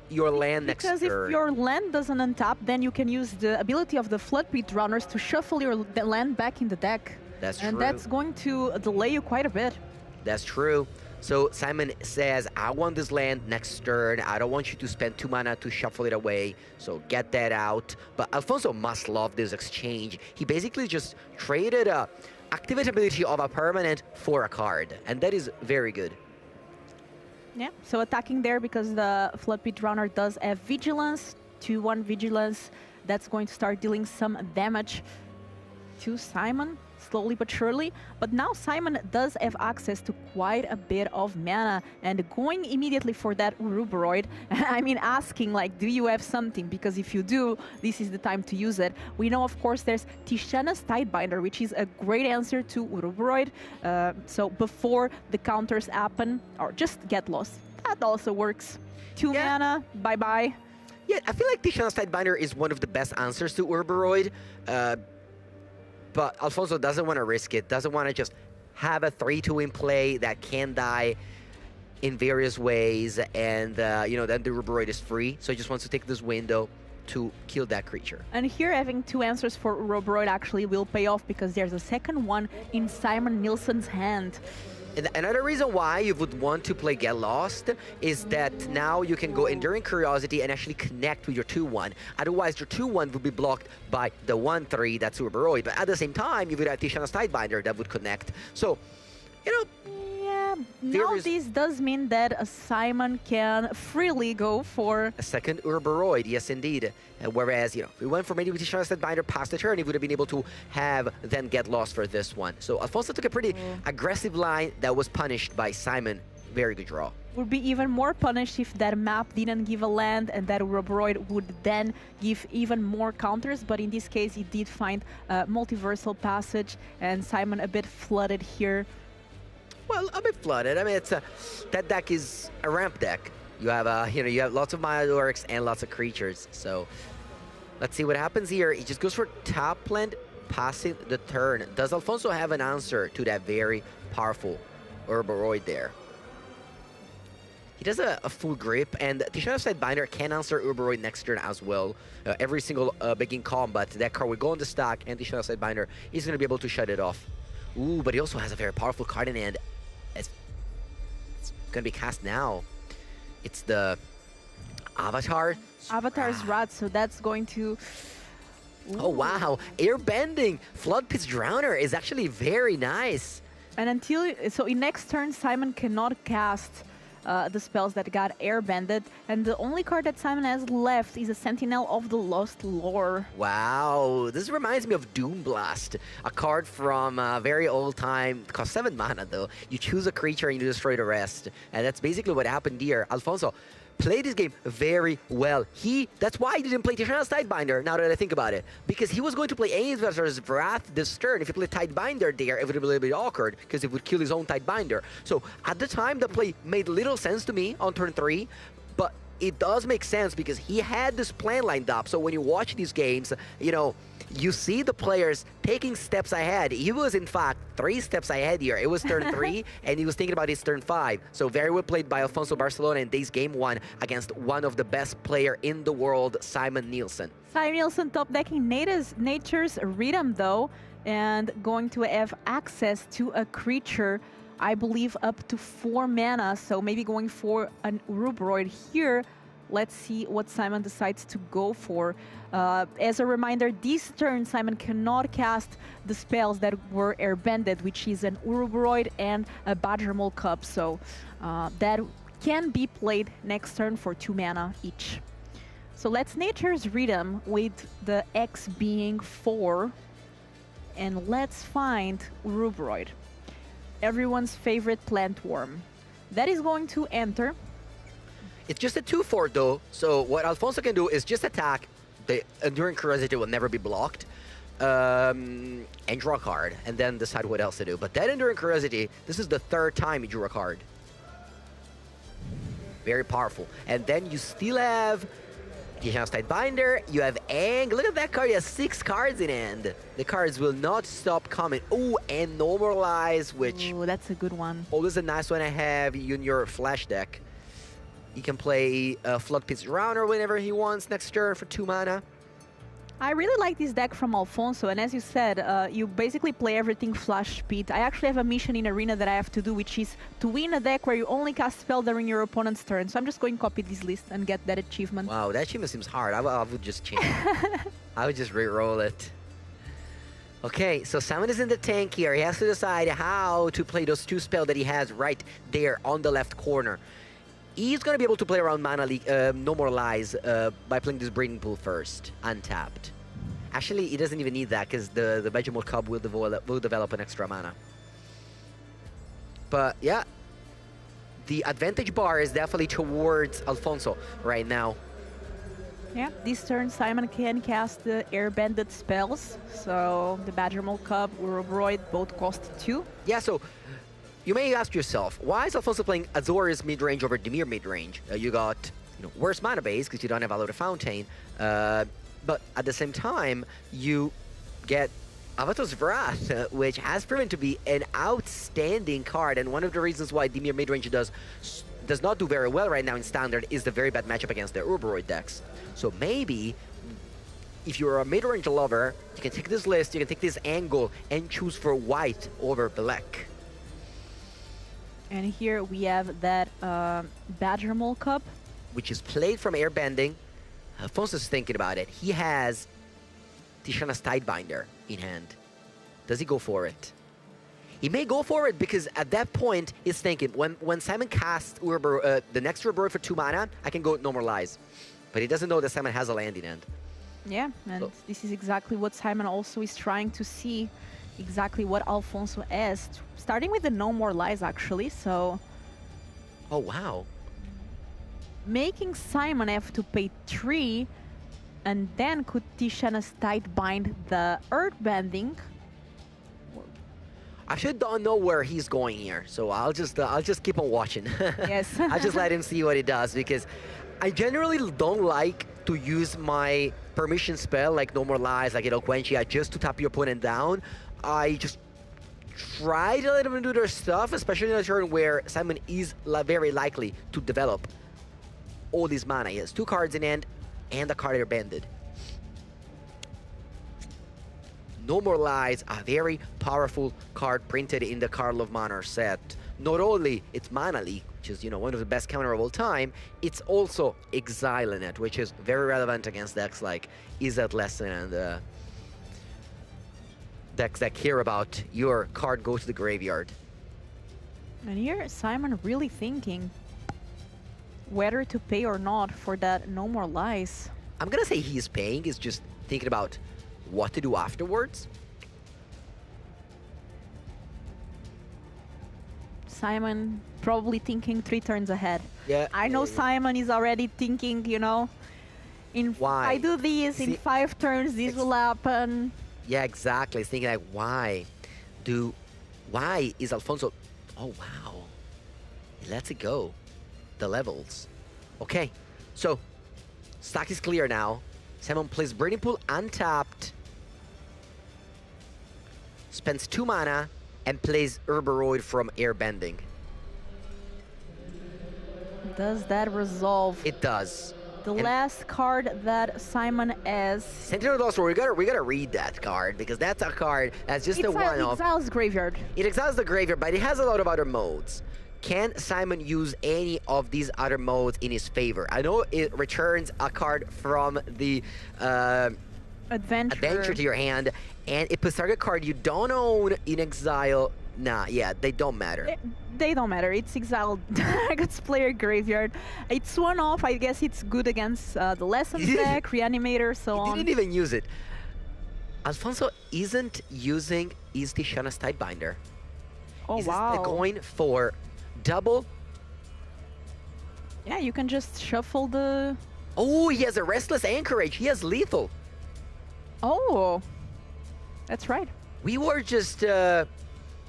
your land next turn. Because if your land doesn't untap, then you can use the ability of the Floodprint Drowners to shuffle the land back in the deck. That's true. And that's going to delay you quite a bit. That's true. So Simon says, I want this land next turn. I don't want you to spend 2 mana to shuffle it away. So get that out. But Alfonso must love this exchange. He basically just traded a activate ability of a permanent for a card. And that is very good. Yeah, so attacking there because the Floodprint Drowner does have Vigilance, 2/1 Vigilance. That's going to start dealing some damage to Simon, slowly but surely. But now Simon does have access to quite a bit of mana, and going immediately for that Uruburoid. I mean, asking like, do you have something? Because if you do, this is the time to use it. We know, of course, there's Tishana's Tidebinder, which is a great answer to Uruburoid. So before the counters happen, or just get lost. That also works. 2 mana, bye-bye. Yeah, I feel like Tishana's Tidebinder is one of the best answers to Uruburoid. But Alfonso doesn't want to risk it, doesn't want to just have a 3-2 in play that can die in various ways, and then the Uruburoid is free, so he just wants to take this window to kill that creature. And here having 2 answers for Uruburoid actually will pay off, because there's a second one in Simon Nielsen's hand. And another reason why you would want to play Get Lost is that now you can go Enduring Curiosity and actually connect with your 2-1. Otherwise, your 2-1 would be blocked by the 1-3 that's Uruburoid. But at the same time, you would have Tishana's Tidebinder that would connect. So, Yeah, now this does mean that Simon can freely go for a second Uruburoid, yes indeed. Whereas, if we went for maybe with Tishana's Tidebinder past the turn, he would have been able to have then Get Lost for this one. So Alfonso took a pretty aggressive line that was punished by Simon. Very good draw. Would be even more punished if that map didn't give a land, and that Uruburoid would then give even more counters. But in this case, he did find Multiversal Passage, and Simon a bit flooded here. Well, a bit flooded. I mean, that deck is a ramp deck. You have you have lots of Myodorix and lots of creatures. So let's see what happens here. He just goes for top land, passing the turn. Does Alfonso have an answer to that very powerful Uruburoid there? He does a full grip, and Tishana's Tidebinder can answer Uruburoid next turn as well. Every single begin combat, that card will go on the stack, and Tishana's Tidebinder is going to be able to shut it off. Ooh, but he also has a very powerful card in hand. It's going to be cast now. It's the Avatar. Avatar's Wrath, so that's going to... Ooh. Oh, wow. Airbending Floodpit's Drowner is actually very nice. And so in next turn, Simon cannot cast the spells that got airbended, and the only card that Simon has left is a Sentinel of the Lost Lore. Wow, this reminds me of Doom Blast, a card from a very old time. It costs 7 mana though. You choose a creature and you destroy the rest, and that's basically what happened here. Alfonso played this game very well. That's why he didn't play Tishana's Tidebinder, now that I think about it. Because he was going to play Avatar's Wrath this turn. If he played Tidebinder there, it would be a little bit awkward, because it would kill his own Tidebinder. So at the time, the play made little sense to me on turn 3, but it does make sense because he had this plan lined up. So when you watch these games, you see the players taking steps ahead. He was, in fact, 3 steps ahead here. It was turn 3, and he was thinking about his turn 5. So very well played by Alfonso Barcelona in this game 1 against one of the best player in the world, Simon Nielsen. Simon Nielsen top decking Nature's Rhythm, though. and going to have access to a creature, I believe up to 4 mana, so maybe going for an Urubroid here. Let's see what Simon decides to go for. As a reminder, this turn Simon cannot cast the spells that were airbended, which is an Urubroid and a Badgermole Cup, so that can be played next turn for 2 mana each. So let's Nature's Rhythm with the X being 4, and let's find Urubroid, everyone's favorite plant worm. That is going to enter. It's just a 2/4 though, so what Alfonso can do is just attack. The Enduring Curiosity will never be blocked, and draw a card, and then decide what else to do. But that Enduring Curiosity, this is the 3rd time he drew a card. Very powerful. And then you still have Tisha's Tidebinder, you have Ang. Look at that card, he has 6 cards in hand. The cards will not stop coming. Oh, and Normalize, which... Ooh, that's a good one. Always a nice one to have in your Flash deck. He can play Flood Pits Rounder whenever he wants next turn for 2 mana. I really like this deck from Alfonso, and as you said, you basically play everything Flash Pit. I actually have a mission in Arena that I have to do, which is to win a deck where you only cast spell during your opponent's turn. So I'm just going to copy this list and get that achievement. Wow, that achievement seems hard. I would just change it. I would just re-roll it. Okay, so Simon is in the tank here. He has to decide how to play those 2 spells that he has right there on the left corner. He's going to be able to play around Mana Leak, No More Lies, by playing this Breeding Pool first, untapped. Actually, he doesn't even need that, because the Badgermole Cub will develop an extra mana. But, yeah, the advantage bar is definitely towards Alfonso right now. Yeah, this turn Simon can cast the airbended spells, so the Badgermole Cub, Urubroid, both cost 2. Yeah, so... You may ask yourself, why is Alfonso playing Azorius mid-range over Dimir mid-range? You got worse mana base because you don't have Allure Fountain, but at the same time, you get Avatar's Wrath, which has proven to be an outstanding card, and one of the reasons why Dimir mid-range does not do very well right now in Standard is the very bad matchup against the Urubroid decks. So maybe, if you're a mid-range lover, you can take this list, you can take this angle, and choose for white over black. And here we have that Badgermole Cup, which is played from airbending. Alfonso's thinking about it. He has Tishana's Tidebinder in hand. Does he go for it? He may go for it because at that point he's thinking, when Simon casts the next Urubroid for 2 mana, I can go Normalize. But he doesn't know that Simon has a land in hand. Yeah, and this is exactly what Simon also is trying to see. Exactly what Alfonso asked, starting with the No More Lies actually, so... Oh, wow. Making Simon have to pay 3, and then could Tishana's Tidebind the Earthbending? I actually don't know where he's going here, so I'll just keep on watching. Yes. I'll just let him see what he does, because I generally don't like to use my permission spell, like No More Lies, like Quenchia, just to tap your opponent down. I just try to let them do their stuff, especially in a turn where Simon is very likely to develop all these mana. He has 2 cards in hand and a card airbended. No More Lies, a very powerful card printed in the Card of Mana set. Not only it's Mana Leak, which is one of the best counter of all time, it's also Exile in it, which is very relevant against decks like Izzet Lesson and decks that care about your card go to the graveyard. And here Simon really thinking whether to pay or not for that No More Lies. I'm gonna say he's paying, he's just thinking about what to do afterwards. Simon probably thinking 3 turns ahead. Yeah. I know Simon is already thinking, why? I do this, in 5 turns this will happen. Yeah, exactly. He's thinking like, why is Alfonso... Oh, wow. He lets it go. The levels. Okay, so stack is clear now. Simon plays Breeding Pool untapped. Spends 2 mana and plays Urubroid from Airbending. Does that resolve? It does. The last card that Simon has. Sentinel Lost, we gotta read that card because that's a card that's just a one-off. It exiles graveyard. It exiles the graveyard, but it has a lot of other modes. Can Simon use any of these other modes in his favor? I know it returns a card from the adventure to your hand, and it puts target card you don't own in exile. Nah, yeah, they don't matter. They don't matter. It's exiled target's player graveyard. It's one off. I guess it's good against the Lessons deck, Reanimator, so on. He didn't even use it. Alfonso isn't using Is Tishana's Tidebinder. Oh, He's wow. going for double. Yeah, you can just shuffle the... Oh, he has a Restless Anchorage. He has lethal. Oh, that's right. We were just...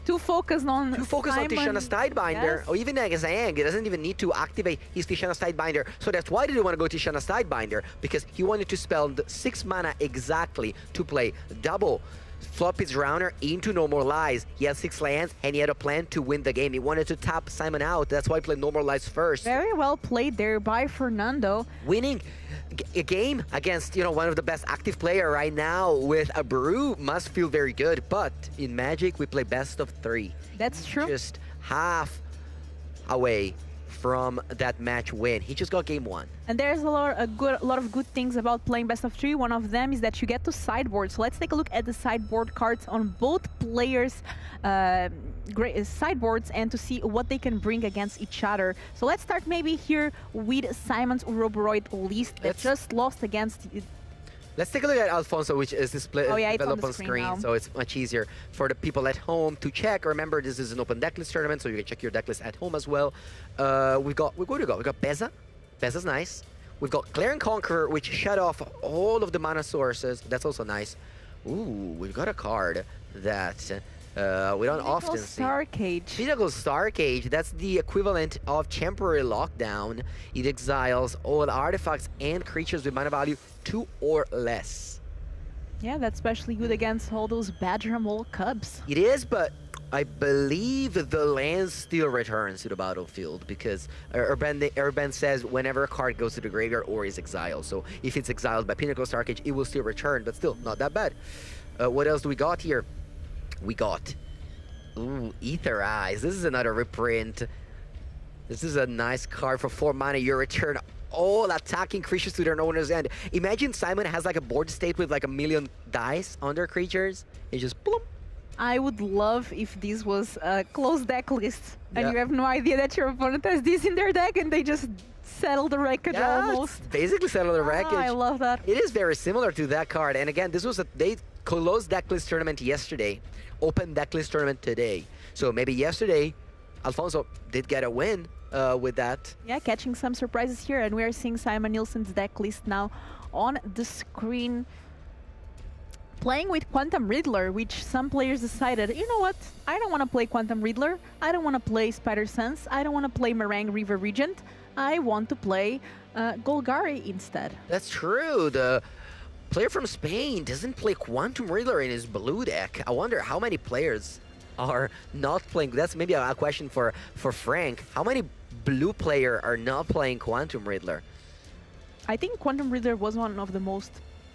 Too focused on Tishana's Tidebinder, yes. or even Nagazang. He doesn't even need to activate his Tishana's Tidebinder. So that's why did he want to go Tishana's Tidebinder, because he wanted to spend 6 mana exactly to play double. Flop his Drowner into No More Lies. He had 6 lands, and he had a plan to win the game. He wanted to tap Simon out. That's why he played No More Lies first. Very well played there by Fernando. Winning a game against, you know, one of the best active player right now with a brew must feel very good. But in Magic, we play best of 3. That's true. Just half away from that match win. He just got game 1. And there's a lot of good things about playing best of 3. One of them is that you get to sideboard. So let's take a look at the sideboard cards on both players' sideboards and to see what they can bring against each other. So let's start maybe here with Simon's Uroboros list that just lost against... Let's take a look at Alfonso, which is displayed developed on screen, now. so it's much easier for the people at home to check. Remember, this is an open decklist tournament, so you can check your decklist at home as well. We got Beza. Beza's nice. We've got Claire and Conqueror, which shut off all of the mana sources. That's also nice. Ooh, we've got a card that we don't often see. Pinnacle Starcage. That's the equivalent of Temporary Lockdown. It exiles all artifacts and creatures with mana value 2 or less. Yeah, that's especially good against all those Badger Mole Cubs. It is, but I believe the land still returns to the battlefield because Urban says whenever a card goes to the graveyard or is exiled. So if it's exiled by Pinnacle Starcage, it will still return, but still not that bad. What else do we got here? We got Ether Eyes. This is another reprint. This is a nice card for 4 mana. You return all attacking creatures to their owner's end. Imagine Simon has like a board state with like 1 million dice on their creatures. It just boom. I would love if this was a closed deck list and you have no idea that your opponent has this in their deck and they just settle the wreckage almost. Basically settle the wreckage. I love that. It is very similar to that card. And again, this was they closed decklist tournament yesterday, open decklist tournament today. So maybe yesterday, Alfonso did get a win with that. Yeah, catching some surprises here, and we are seeing Simon Nielsen's deck list now on the screen. Playing with Quantum Riddler, which some players decided, you know what, I don't want to play Quantum Riddler, I don't want to play Spider Sense, I don't want to play Meringue River Regent, I want to play Golgari instead. That's true. The player from Spain doesn't play Quantum Riddler in his blue deck. I wonder how many players are not playing. That's maybe a question for Frank. How many blue players are not playing Quantum Riddler? I think Quantum Riddler was one of the most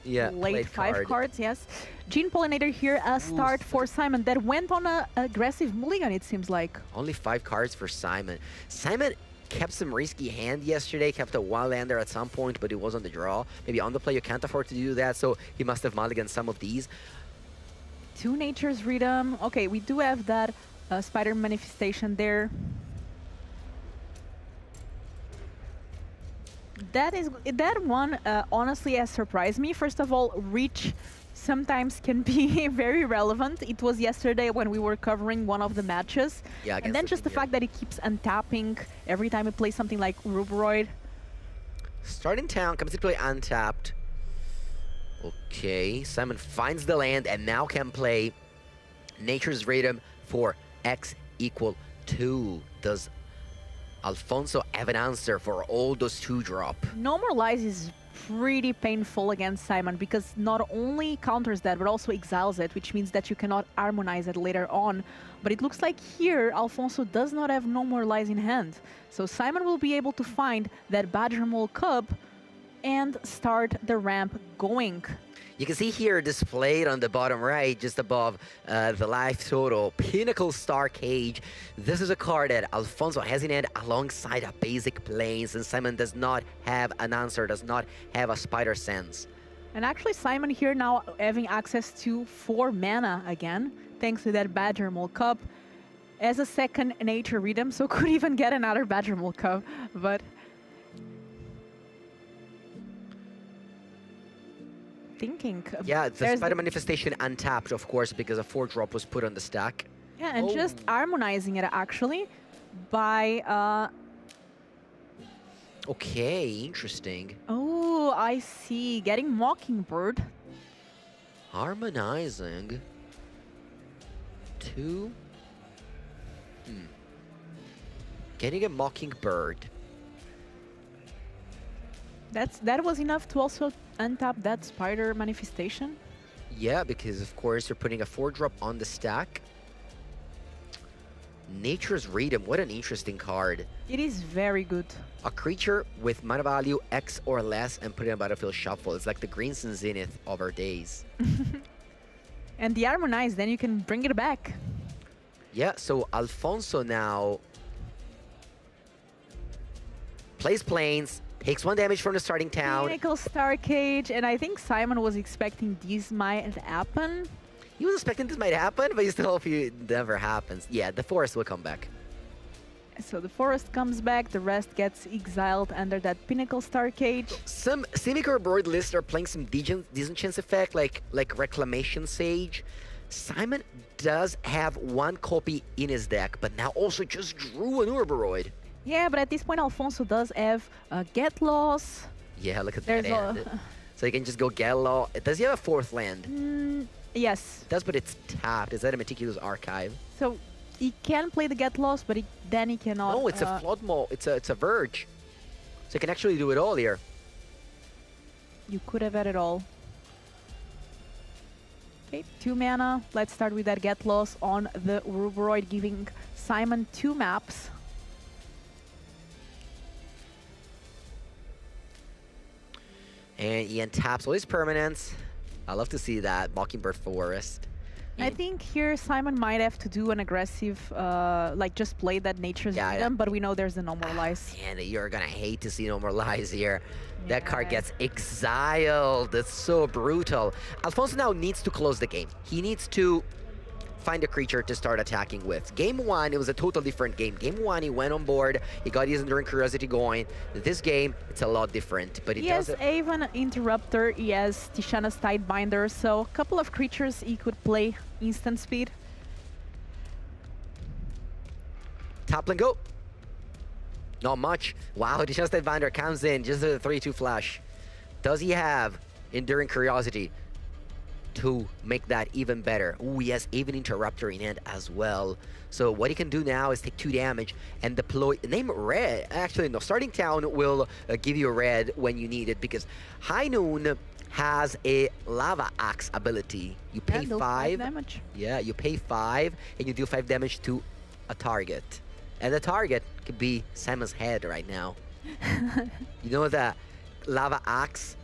late 5 cards, yes. Gene Pollinator here, a start for Simon that went on a aggressive mulligan, it seems like. Only 5 cards for Simon. Simon kept some risky hand yesterday, kept a one-lander at some point, but it was on the draw. Maybe on the play you can't afford to do that, so he must have mulliganed some of these. 2 Nature's Rhythm. Okay, we do have that Spider Manifestation there. That one honestly has surprised me. First of all, reach sometimes can be very relevant. It was yesterday when we were covering one of the matches. Yeah, and then just the fact that it keeps untapping every time it plays something like Uroboros. Starting town, comes to play untapped. Okay, Simon finds the land and now can play Nature's Rhythm for X = 2. Does Alfonso have an answer for all those 2-drop? No More Lies is pretty painful against Simon because not only counters that but also exiles it, which means that you cannot harmonize it later on. But it looks like here Alfonso does not have No More Lies in hand. So Simon will be able to find that Badger Mole Cub and start the ramp going. You can see here displayed on the bottom right, just above the life total, Pinnacle Star Cage. This is a card that Alfonso has in hand alongside a basic planes, and Simon does not have an answer, does not have a Spider Sense. And actually Simon here now having access to 4 mana again, thanks to that Badger Mold Cup, as a second Nature Rhythm, so could even get another Badger Mold Cup, but... thinking. Yeah, the Spider Manifestation untapped, of course, because a 4-drop was put on the stack. Yeah, and just harmonizing it actually by... Okay, interesting. Oh, I see. Getting Mockingbird. Harmonizing. 2. Getting a Mockingbird. That was enough to also untap that Spider Manifestation? Yeah, because of course you're putting a 4-drop on the stack. Nature's Rhythm, what an interesting card. It is very good. A creature with mana value X or less and put it on Battlefield Shuffle. It's like the Green Sun Zenith of our days. And the Harmonize, then you can bring it back. Yeah, so Alfonso now plays planes, takes 1 damage from the starting town. Pinnacle Star Cage, and I think Simon was expecting this might happen. He was expecting this might happen, but you still hope it never happens. Yeah, the forest will come back. So the forest comes back, the rest gets exiled under that Pinnacle Star Cage. Some semi-corboreal lists are playing some disenchant effect, like Reclamation Sage. Simon does have 1 copy in his deck, but now also just drew an Urboroid. Yeah, but at this point Alfonso does have Get Loss. Yeah, look at that end. So you can just go get law. Does he have a 4th land? Yes. It does, but it's tapped. Is that a Meticulous Archive? So he can play the Get Lost, but then he cannot... No, it's a Flood Maul. It's a Verge. So you can actually do it all here. You could have had it all. Okay, 2 mana. Let's start with that Get Lost on the Urboroid, giving Simon 2 maps. And he untaps all his permanents. I love to see that. Mockingbird Forest. I think here Simon might have to do an aggressive, like just play that Nature's Rhythm, but we know there's the No More Lies. And you're gonna hate to see No More Lies here. That card gets exiled. That's so brutal. Alfonso now needs to close the game. He needs to find a creature to start attacking with. Game 1, it was a totally different game. Game 1, he went on board, he got his Enduring Curiosity going. This game, it's a lot different, but he has Aven Interrupter, he has Tishana's Tidebinder, so a couple of creatures he could play instant speed. Tap and go. Not much. Wow, Tishana's Tidebinder comes in, just a 3-2 flash. Does he have Enduring Curiosity to make that even better? Ooh, he has Aven Interrupter in hand as well. So what he can do now is take 2 damage and deploy, name red. Actually, no, starting town will give you a red when you need it, because High Noon has a Lava Axe ability. You pay 5 damage. Yeah, you pay 5 and you deal 5 damage to a target. And the target could be Simon's head right now. You know that Lava Axe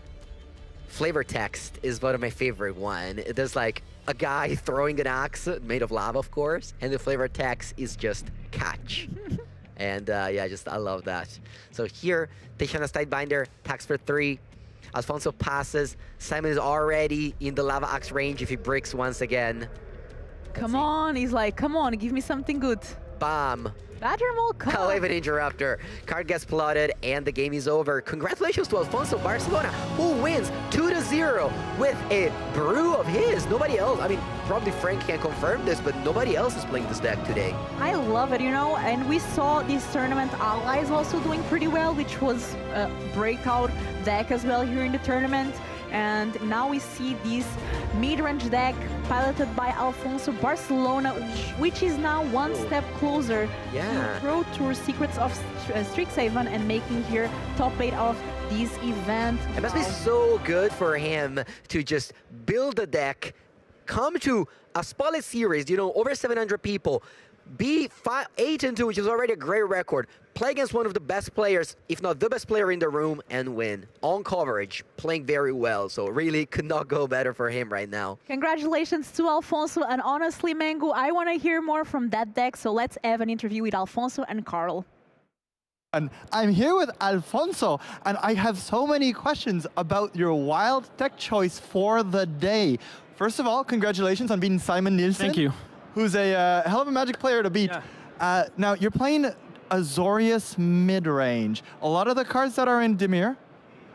flavor text is one of my favorite one. There's like a guy throwing an axe made of lava, of course, and the flavor text is just catch. And yeah, I love that. So here, Tishana's Tidebinder attacks for 3. Alfonso passes. Simon is already in the Lava Axe range if he breaks once again. Come on, he's like, come on, give me something good. Bam. Badger Mold Cup. Aven Interrupter. Card gets plotted and the game is over. Congratulations to Alfonso Barcelona, who wins 2-0 with a brew of his. Nobody else, I mean, probably Frank can confirm this, but nobody else is playing this deck today. I love it, you know, and we saw this tournament Allies also doing pretty well, which was a breakout deck as well here in the tournament. And now we see this mid-range deck piloted by Alfonso Barcelona, which is now one step closer to Pro Tour Secrets of Strixhaven and making here top 8 of this event. It must be so good for him to just build a deck, come to a spotlight series, you know, over 700 people, be 8-2, which is already a great record, play against one of the best players, if not the best player in the room, and win. On coverage, playing very well, so really could not go better for him right now. Congratulations to Alfonso, and honestly, Mengu, I want to hear more from that deck, so let's have an interview with Alfonso and Carl. And I'm here with Alfonso, and I have so many questions about your wild deck choice for the day. First of all, congratulations on beating Simon Nielsen. Thank you. Who's a hell of a Magic player to beat. Yeah. Now, you're playing Azorius mid-range. A lot of the cards that are in Dimir,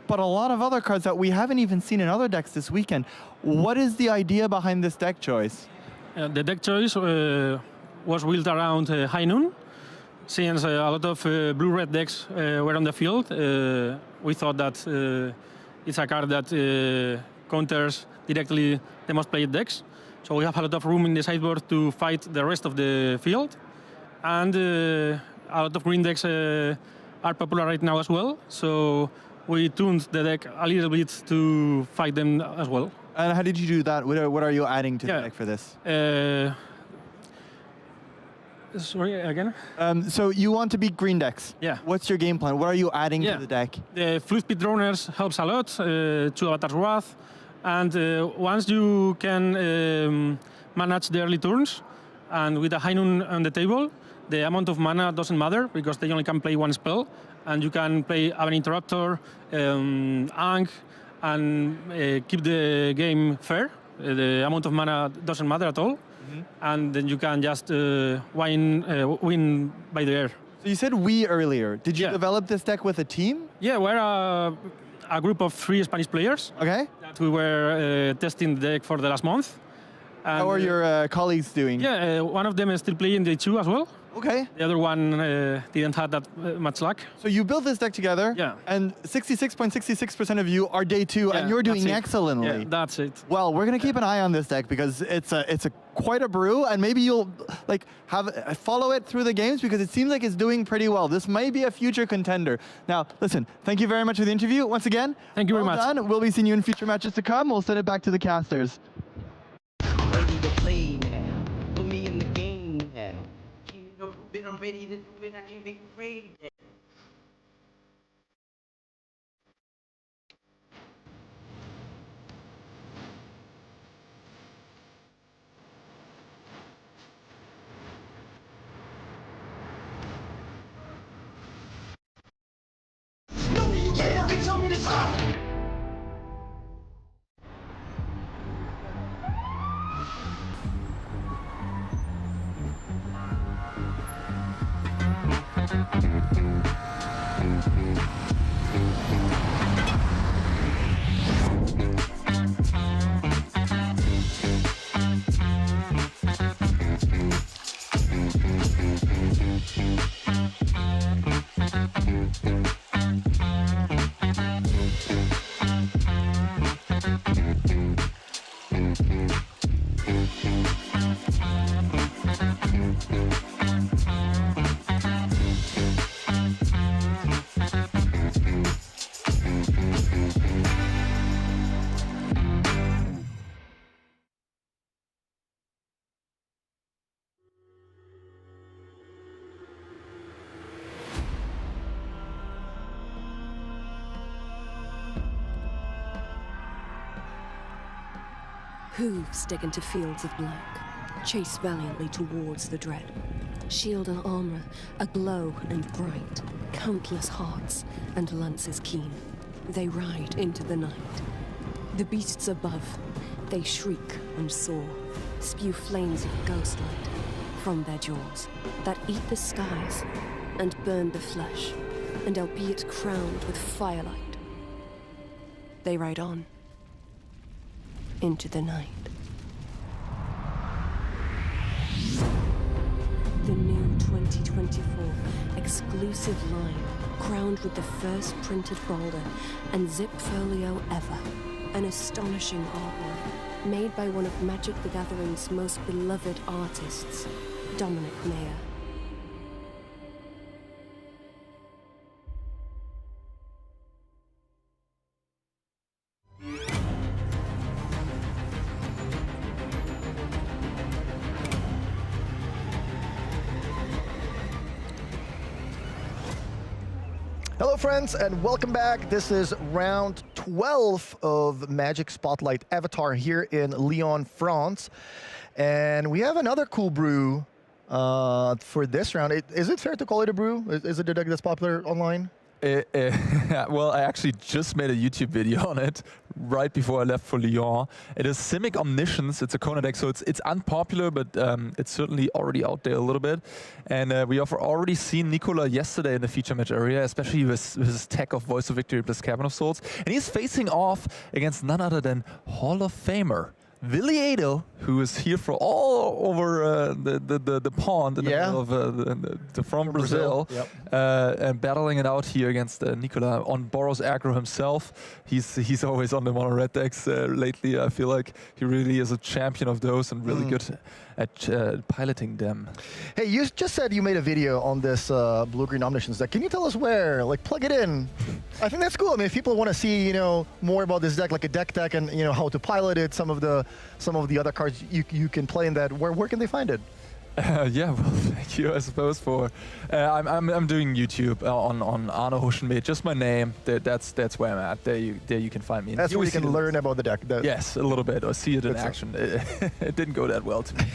but a lot of other cards that we haven't even seen in other decks this weekend. What is the idea behind this deck choice? The deck choice was built around High Noon. Since a lot of blue-red decks were on the field, we thought that it's a card that counters directly the most played decks. So we have a lot of room in the sideboard to fight the rest of the field. And a lot of green decks are popular right now as well. So we tuned the deck a little bit to fight them as well. And how did you do that? What are you adding to the deck for this? Sorry, again? So you want to beat green decks. Yeah. What's your game plan? What are you adding to the deck? The Fluid Speed Droners helps a lot, 2 Avatar's Wrath. And once you can manage the early turns, and with a High Noon on the table, the amount of mana doesn't matter, because they only can play one spell. And you can play an Interruptor, Ankh, and keep the game fair. The amount of mana doesn't matter at all. And then you can just win by the air. So you said we earlier. Did you develop this deck with a team? Yeah, we're a group of 3 Spanish players. Okay. That we were testing the deck for the last month. And how are your colleagues doing? Yeah, one of them is still playing day 2 as well. Okay. The other one didn't have that much luck. So you built this deck together, and 66.66% of you are day 2, and you're doing excellently. Yeah, that's it. Well, we're gonna keep an eye on this deck because it's a quite a brew, and maybe you'll follow it through the games because it seems like it's doing pretty well. This may be a future contender. Now, listen, thank you very much for the interview once again. Thank you very much. Done. We'll be seeing you in future matches to come. We'll send it back to the casters. Ready to play now. Put me in the game now. I'm ready to do it. I ain't ready. No, you can't fucking tell me to stop. Hooves dig into fields of black, chase valiantly towards the dread. Shield and armor aglow and bright, countless hearts and lances keen. They ride into the night. The beasts above, they shriek and soar, spew flames of ghostlight from their jaws that eat the skies and burn the flesh, and albeit crowned with firelight, they ride on into the night. The new 2024 exclusive line, crowned with the first printed boulder and zip folio ever. An astonishing artwork made by one of Magic the Gathering's most beloved artists, Dominic Mayer. Hello, friends, and welcome back. This is round 12 of Magic Spotlight Avatar here in Lyon, France. And we have another cool brew for this round. Is it fair to call it a brew? Is it a deck that's popular online? Well, I actually just made a YouTube video on it right before I left for Lyon. It is Simic Omniscience. It's a Kona deck, so it's unpopular, but it's certainly already out there a little bit. And we have already seen Nicola yesterday in the feature match area, especially with his tech of Voice of Victory plus Cavern of Souls. And he's facing off against none other than Hall of Famer Willy Adel, who is here for all over the pond in the middle of from Brazil. Yep. And battling it out here against Nicola on Boros aggro himself. He's always on the mono red decks lately. I feel like he really is a champion of those and really good at piloting them. Hey, you just said you made a video on this blue-green Omniscience deck. Can you tell us where? Like, plug it in. I think that's cool. I mean, if people want to see, more about this deck, like a deck and how to pilot it, some of the other cards you can play in that, where can they find it? Yeah, well, thank you, I suppose, for... I'm doing YouTube on Arne Huschenbeth, just my name. That's where I'm at. There you can find me. That's where you can learn about the deck. Yes, a little bit, or see it in action. It didn't go that well to me.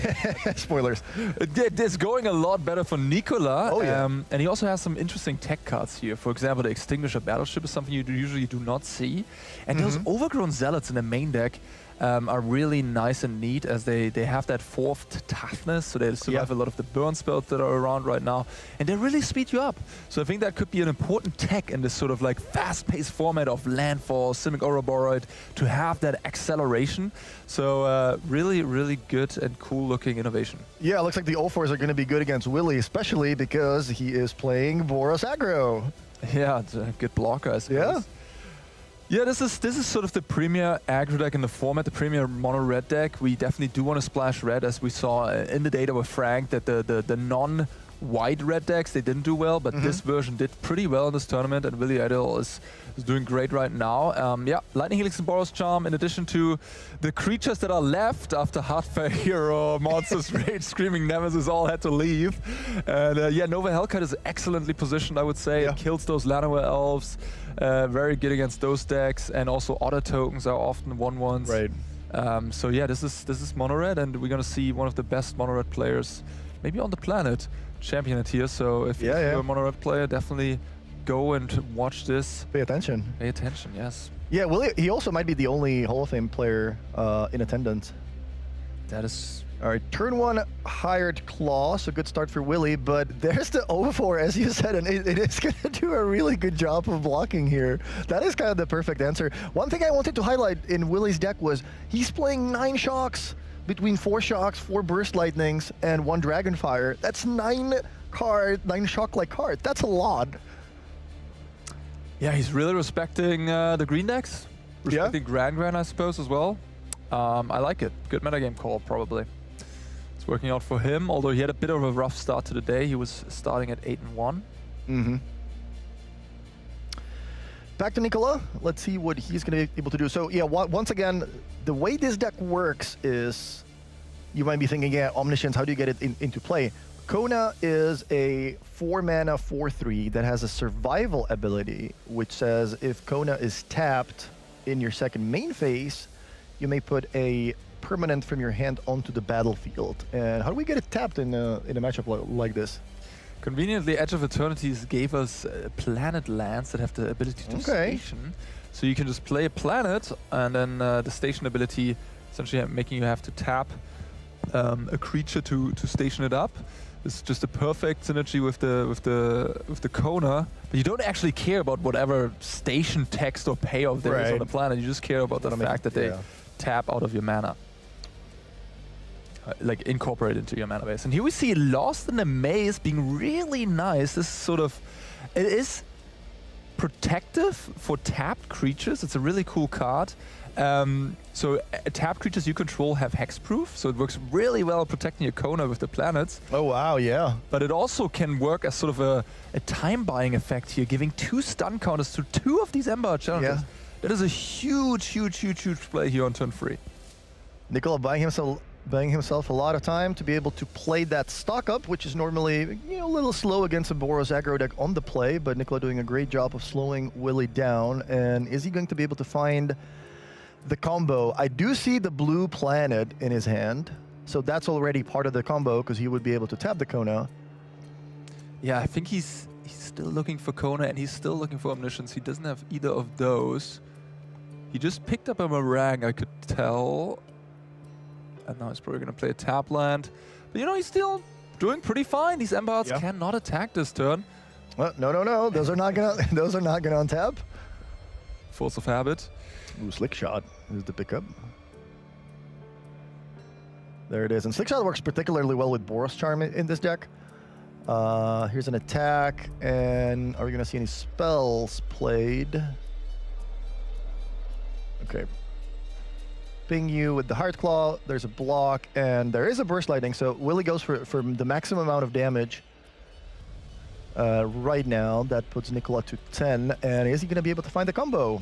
Spoilers. It's going a lot better for Nicola. Oh, yeah. And he also has some interesting tech cards here. For example, the Extinguisher Battleship is something you usually do not see. And those Overgrown Zealots in the main deck are really nice and neat, as they have that 4th toughness, so they survive a lot of the burn spells that are around right now, and they really speed you up. So I think that could be an important tech in this sort of like fast-paced format of Landfall, Simic Ouroboros, to have that acceleration. So really, really good and cool-looking innovation. Yeah, it looks like the 0-4s are going to be good against Willy, especially because he is playing Boros aggro. Yeah, it's a good blocker, I suppose. Yeah. Yeah, this is sort of the premier aggro deck in the format, the premier mono red deck. We definitely do want to splash red, as we saw in the data with Frank, that the non-white red decks, they didn't do well, but this version did pretty well in this tournament, and Willy Adel is doing great right now. Yeah, Lightning Helix and Boros Charm, in addition to the creatures that are left after Heartfire Hero, Monsters Rage, Screaming Nemesis all had to leave. And yeah, Nova Hellkite is excellently positioned, I would say. It kills those Llanowar Elves. Very good against those decks, and also Otter tokens are often 1/1s. Right. So yeah, this is mono red, and we're gonna see one of the best mono red players, maybe on the planet, champion it here. So if you're a mono red player, definitely go and watch this. Pay attention. Pay attention, yes. Yeah, Willy, he also might be the only Hall of Fame player in attendance. That is... All right, turn 1 hired Claw, so good start for Willy, but there's the 0-4, as you said, and it is going to do a really good job of blocking here. That is kind of the perfect answer. One thing I wanted to highlight in Willy's deck was he's playing 9 shocks, between 4 shocks, 4 burst lightnings, and 1 Dragonfire. That's 9 shock-like cards. That's a lot. Yeah, he's really respecting the green decks. Respecting Gran, I suppose, as well. I like it. Good metagame call, probably. It's working out for him, although he had a bit of a rough start to the day. He was starting at 8-1. Back to Nicola. Let's see what he's going to be able to do. So yeah, once again, the way this deck works is, you might be thinking, yeah, Omniscience, how do you get it into play? Kona is a 4-mana 4/3 that has a survival ability, which says if Kona is tapped in your second main phase, you may put a permanent from your hand onto the battlefield. And how do we get it tapped in a matchup like this? Conveniently, Edge of Eternities gave us planet lands that have the ability to station. So you can just play a planet, and then the station ability essentially making you have to tap a creature to station it up. It's just a perfect synergy with the Kona. But you don't actually care about whatever station text or payoff there is on the planet. You just care about the fact that they tap out of your mana. Like incorporate into your mana base. And here we see Lost in the Maze being really nice. This is sort of, it is protective for tapped creatures. It's a really cool card. So tapped creatures you control have hexproof, so it works really well protecting your Kona with the planets. Oh wow, yeah. But it also can work as sort of a time buying effect here, giving 2 stun counters to 2 of these Ember challenges. Yeah. That is a huge play here on turn 3. Nicola buying himself buying himself a lot of time to be able to play that stock up, which is normally a little slow against a Boros aggro deck on the play, but Nicola doing a great job of slowing Willie down. And is he going to be able to find the combo? I do see the blue planet in his hand, so that's already part of the combo because he would be able to tap the Kona. Yeah, I think he's still looking for Kona and he's still looking for Omniscience. He doesn't have either of those. He just picked up a Meringue, I could tell. And now he's probably going to play a tap land. But he's still doing pretty fine. These Ember Hearts cannot attack this turn. Well, no. Those are not gonna untap. Force of habit. Ooh, Slick Shot is the pickup. There it is. And Slick Shot works particularly well with Boros Charm in this deck. Here's an attack, and are we going to see any spells played? Okay. Ping you with the Heart Claw, there's a block, and there is a Burst Lightning, so Willie goes for the maximum amount of damage right now. That puts Nicola to 10, and is he going to be able to find the combo?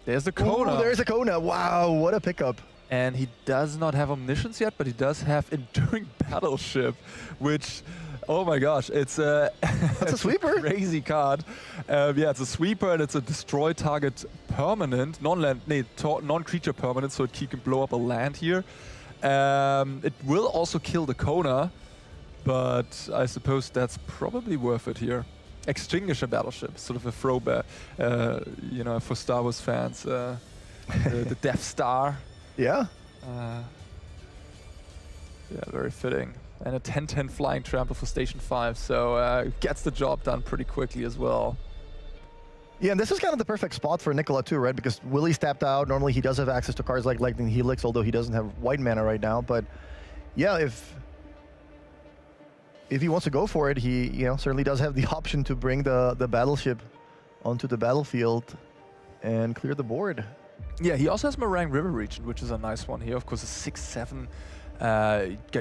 There's the Kona. Ooh, there's a Kona. Wow, what a pickup. And he does not have Omniscience yet, but he does have Enduring Battleship, which, oh my gosh, it's a, it's a sweeper. Crazy card. Yeah, it's a sweeper and it's a destroy target permanent, non-creature permanent, so he can blow up a land here. It will also kill the Kona, but I suppose that's probably worth it here. Extinguisher Battleship, sort of a throwback, for Star Wars fans, the Death Star. Yeah. Yeah, very fitting. And a 10-10 flying trample for Station 5, so gets the job done pretty quickly as well. Yeah, and this is kind of the perfect spot for Nicola too, right? Because Willie's tapped out. Normally he does have access to cards like Lightning Helix, although he doesn't have white mana right now. But yeah, if he wants to go for it, he certainly does have the option to bring the battleship onto the battlefield and clear the board. Yeah, he also has Meringue River Region, which is a nice one here. Of course, a 6/7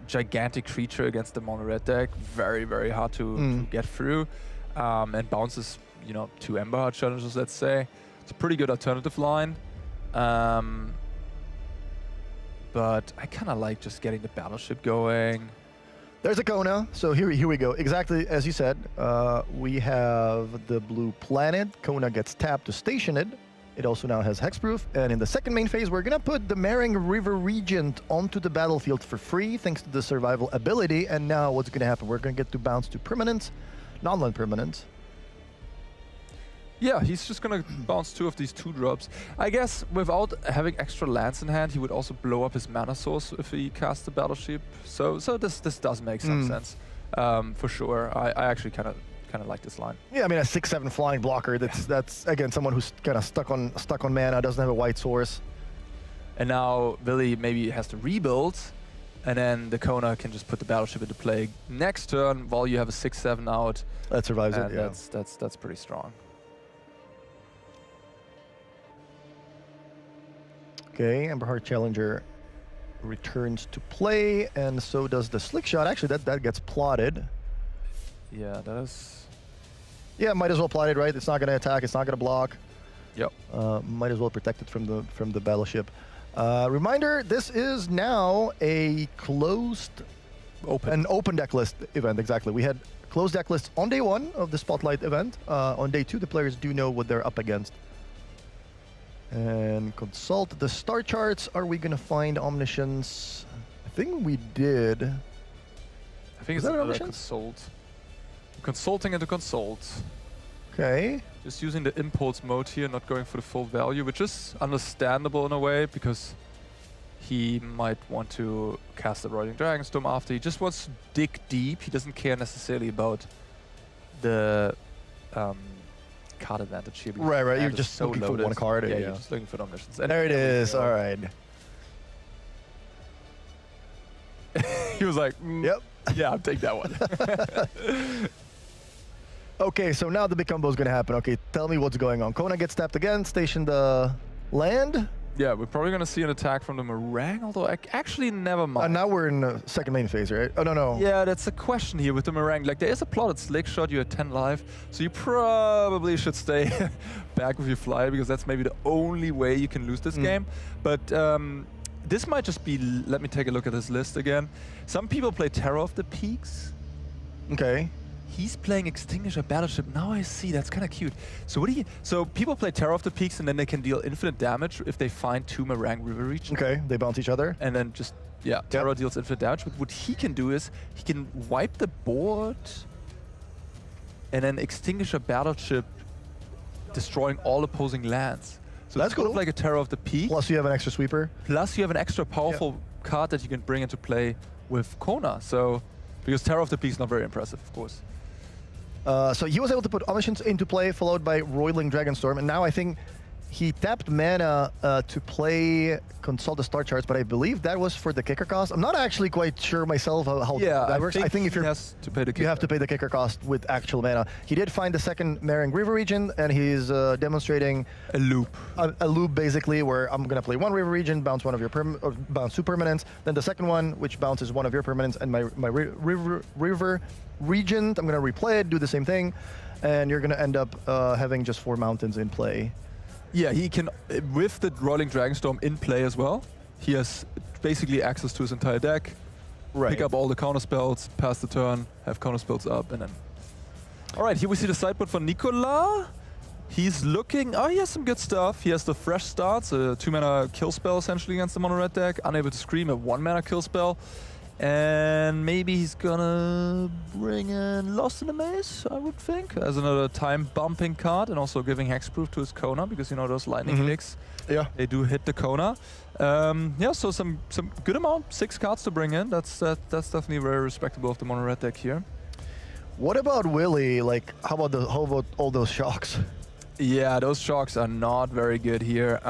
gigantic creature against the mono-red deck. Very, very hard to get through. And bounces, 2 Ember Heart challenges, let's say. It's a pretty good alternative line. But I kind of like just getting the battleship going. There's a Kona, so here we go. Exactly as you said, we have the blue planet. Kona gets tapped to station it. It also now has hexproof, and in the second main phase, we're gonna put the Meringue River Regent onto the battlefield for free, thanks to the survival ability. And now what's gonna happen? We're gonna get to bounce to permanents, non-land permanents. Yeah, he's just gonna bounce 2 of these 2-drops. I guess without having extra lands in hand, he would also blow up his mana source if he casts the battleship. So this does make some sense, for sure. I actually kind of like this line. Yeah, I mean a 6/7 flying blocker. That's again someone who's kind of stuck on mana, doesn't have a white source. And now Willie maybe has to rebuild, and then the Kona can just put the battleship into play next turn while you have a 6/7 out. That survives it. And Yeah, that's pretty strong. Okay, Ember Heart Challenger returns to play, and so does the Slick Shot. Actually, that gets plotted. Yeah, that is. Yeah, might as well plot it, right? It's not going to attack. It's not going to block. Yep. Might as well protect it from the battleship. Reminder: this is now a closed, an open deck list event. Exactly. We had closed deck lists on day 1 of the Spotlight event. On day 2, the players do know what they're up against. And consult the star charts. Are we going to find Omniscience? I think we did. I think it's another consult. Consulting and to consult. Okay. Just using the impulse mode here, not going for the full value, which is understandable in a way, because he might want to cast the Roiling Dragonstorm after. He just wants to dig deep. He doesn't care necessarily about the card advantage here. Right. You're just looking for one card. Yeah, you're just looking for Omniscience. And there it is. All right. He was like, yep. Yeah, I'll take that one. Okay, so now the big combo is going to happen. Okay, tell me what's going on. Kona gets tapped again, station the land. Yeah, we're probably going to see an attack from the Meringue, although actually never mind. Now we're in the second main phase, right? Oh, no. Yeah, that's a question here with the Meringue. Like, there is a plotted Slick Shot, you had 10 life, so you probably should stay back with your fly, because that's maybe the only way you can lose this game. But this might just be, let me take a look at this list again. Some people play Terror of the Peaks. Okay. He's playing Extinguisher Battleship. Now I see, that's kind of cute. So so people play Terror of the Peaks and then they can deal infinite damage if they find 2 Meringue River regions. Okay, they bounce each other. And then just, yeah, Terror deals infinite damage. But what he can do is, he can wipe the board and then Extinguisher Battleship, destroying all opposing lands. So that's cool. Like a Terror of the Peak. Plus you have an extra sweeper. Plus you have an extra powerful card that you can bring into play with Kona. So, because Terror of the Peak is not very impressive, of course. So he was able to put Omniscience into play, followed by Roiling Dragonstorm, and now I think he tapped mana to play Consult the Star Charts, but I believe that was for the kicker cost. I'm not actually quite sure myself how that works. I think if you have to pay the kicker cost with actual mana. He did find the second Meringue River region, and he's demonstrating a loop. A loop basically, where I'm gonna play 1 river region, bounce one of your bounce 2 permanents, then the second one, which bounces 1 of your permanents, and my river region, I'm gonna replay it, do the same thing, and you're gonna end up having just 4 mountains in play. Yeah, he can, with the Roiling Dragonstorm in play as well, he has basically access to his entire deck, pick up all the counter spells, pass the turn, have counter spells up, and then... Alright, here we see the sideboard for Nicolas. He's looking, he has some good stuff. He has the Fresh Starts, a 2-mana kill spell essentially against the mono-red deck, Unable to Scream, a 1-mana kill spell. And maybe he's gonna bring in Lost in the Maze, I would think, as another time bumping card, and also giving hexproof to his Kona, because you know those lightning clicks, they do hit the Kona. Yeah, so some good amount, 6 cards to bring in. That's definitely very respectable of the mono red deck here. What about Willy? Like, how about all those shocks? Yeah, those shocks are not very good here.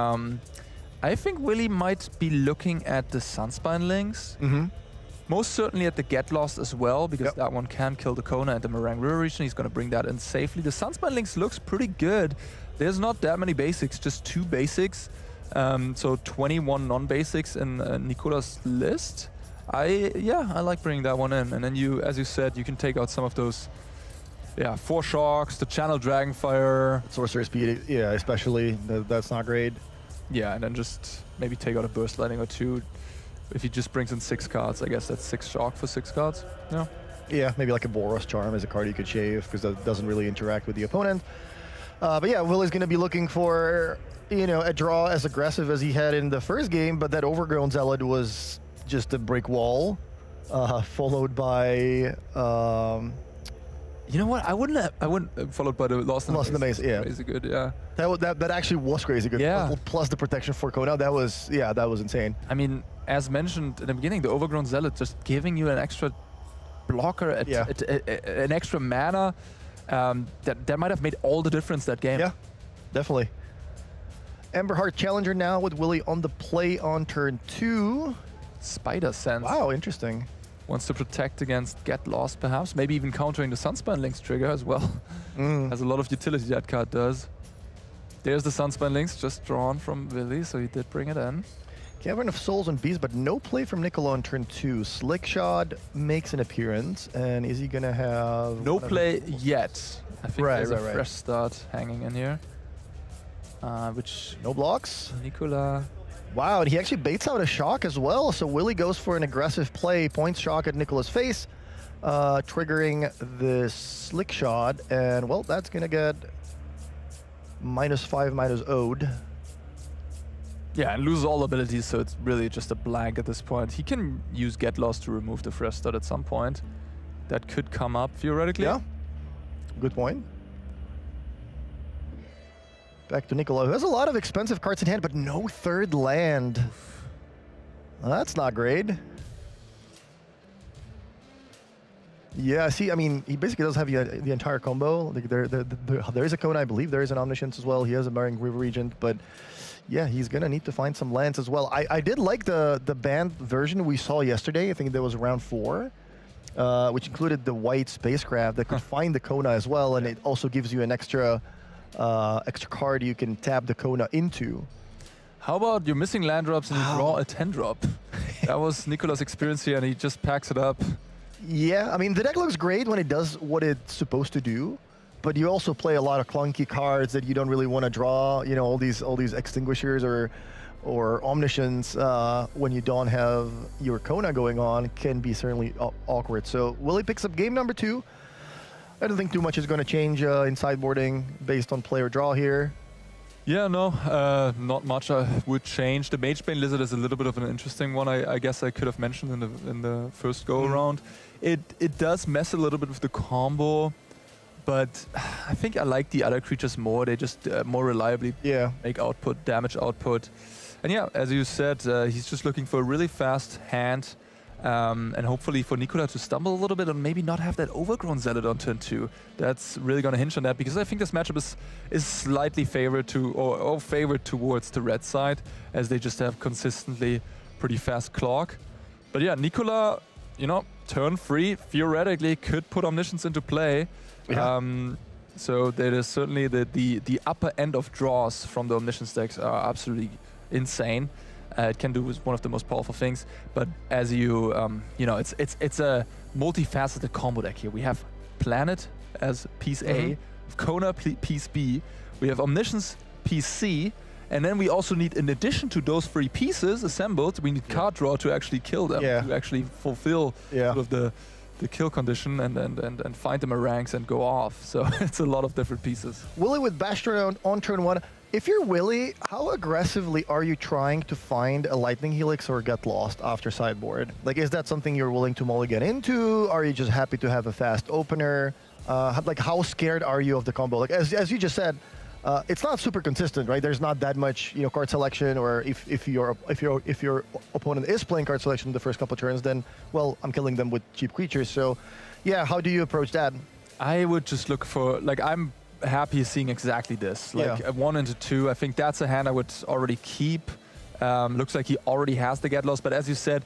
I think Willy might be looking at the Sunspine Links. Most certainly at the Get Lost as well, because that one can kill the Kona and the Meringue River region. He's going to bring that in safely. The Sunspine Links looks pretty good. There's not that many basics, just 2 basics. So 21 non-basics in Nicolas' list. I like bringing that one in. And then you, as you said, you can take out some of those 4 shocks, the Channel Dragonfire. Sorcerer Speed, yeah, especially. That's not great. Yeah, and then just maybe take out a Burst Lightning or 2. If he just brings in 6 cards, I guess that's 6 shock for 6 cards. Yeah. Yeah, maybe like a Boros Charm as a card you could shave, because that doesn't really interact with the opponent. But yeah, Willy's going to be looking for, a draw as aggressive as he had in the first game, but that Overgrown Zealot was just a brick wall, followed by... you know what? I wouldn't followed by the Lost in the Maze. Yeah, crazy good. Yeah, that actually was crazy good. Yeah, plus the protection for Kona, that was insane. I mean, as mentioned in the beginning, the Overgrown Zealot just giving you an extra blocker, an extra mana, that might have made all the difference that game. Yeah, definitely. Emberheart Challenger now with Willy on the play on turn 2. Spider Sense. Wow, interesting. Wants to protect against Get Lost, perhaps. Maybe even countering the Sunspine Links trigger as well. Has a lot of utility, that card does. There's the Sunspine Links, just drawn from Willy, so he did bring it in. Cavern of Souls and Beasts, but no play from Nicola on turn 2. Slickshot makes an appearance, and is he going to have... No play yet. I think there's a fresh start hanging in here. Which... No blocks? Nicola... Wow, and he actually baits out a shock as well, so Willy goes for an aggressive play, points shock at Nicola's face, triggering the Slick Shot, and well, that's gonna get -5, -0'd. Yeah, and loses all abilities, so it's really just a blank at this point. He can use Get Lost to remove the fresh start at some point. That could come up, theoretically. Yeah, good point. Back to Nicola, who has a lot of expensive cards in hand, but no third land. Well, that's not great. Yeah, see, I mean, he basically does have the entire combo. There is a Kona, I believe. There is an Omniscience as well. He has a Meringue River Regent, but yeah, he's going to need to find some lands as well. I did like the banned version we saw yesterday. I think that was round 4, which included the white spacecraft that could find the Kona as well, and it also gives you an extra card you can tap the Kona into. How about you're missing land drops and you draw a 10-drop? That was Nicolas' experience here, and he just packs it up. Yeah, I mean, the deck looks great when it does what it's supposed to do, but you also play a lot of clunky cards that you don't really want to draw. All these extinguishers or or Omniscience when you don't have your Kona going on can be certainly awkward. So Willie picks up game number 2. I don't think too much is going to change in sideboarding based on play or draw here. Yeah, no, not much would change. The Magebane Lizard is a little bit of an interesting one. I guess I could have mentioned in the first go around. It does mess a little bit with the combo, but I think I like the other creatures more. They just more reliably make output, damage output. And yeah, as you said, he's just looking for a really fast hand. And hopefully for Nicola to stumble a little bit and maybe not have that overgrown Zealot on turn 2. That's really going to hinge on that, because I think this matchup is slightly favored to or favored towards the red side, as they just have consistently pretty fast clock. But yeah, Nicola, you know, turn 3 theoretically could put Omniscience into play. Yeah. So there is certainly the upper end of draws from the Omniscience decks are absolutely insane. It can do one of the most powerful things, but as you know, it's a multifaceted combo deck here. We have Planet as piece A, Kona piece B, we have Omniscience piece C, and then we also need, in addition to those 3 pieces assembled, we need card draw to actually kill them, to actually fulfill sort of the kill condition and find them a ranks and go off. So it's a lot of different pieces. Willie with Bastion on turn 1. If you're Willie, how aggressively are you trying to find a Lightning Helix or get lost after sideboard? Like, is that something you're willing to mulligan into? Are you just happy to have a fast opener? Like, how scared are you of the combo? Like, as you just said, it's not super consistent, right? There's not that much, you know, card selection. Or if your opponent is playing card selection the first couple of turns, then well, I'm killing them with cheap creatures. So, yeah, how do you approach that? I would just look for, like, I'm happy seeing exactly this, like 1 into 2. I think that's a hand I would already keep. Looks like he already has the get lost, but as you said,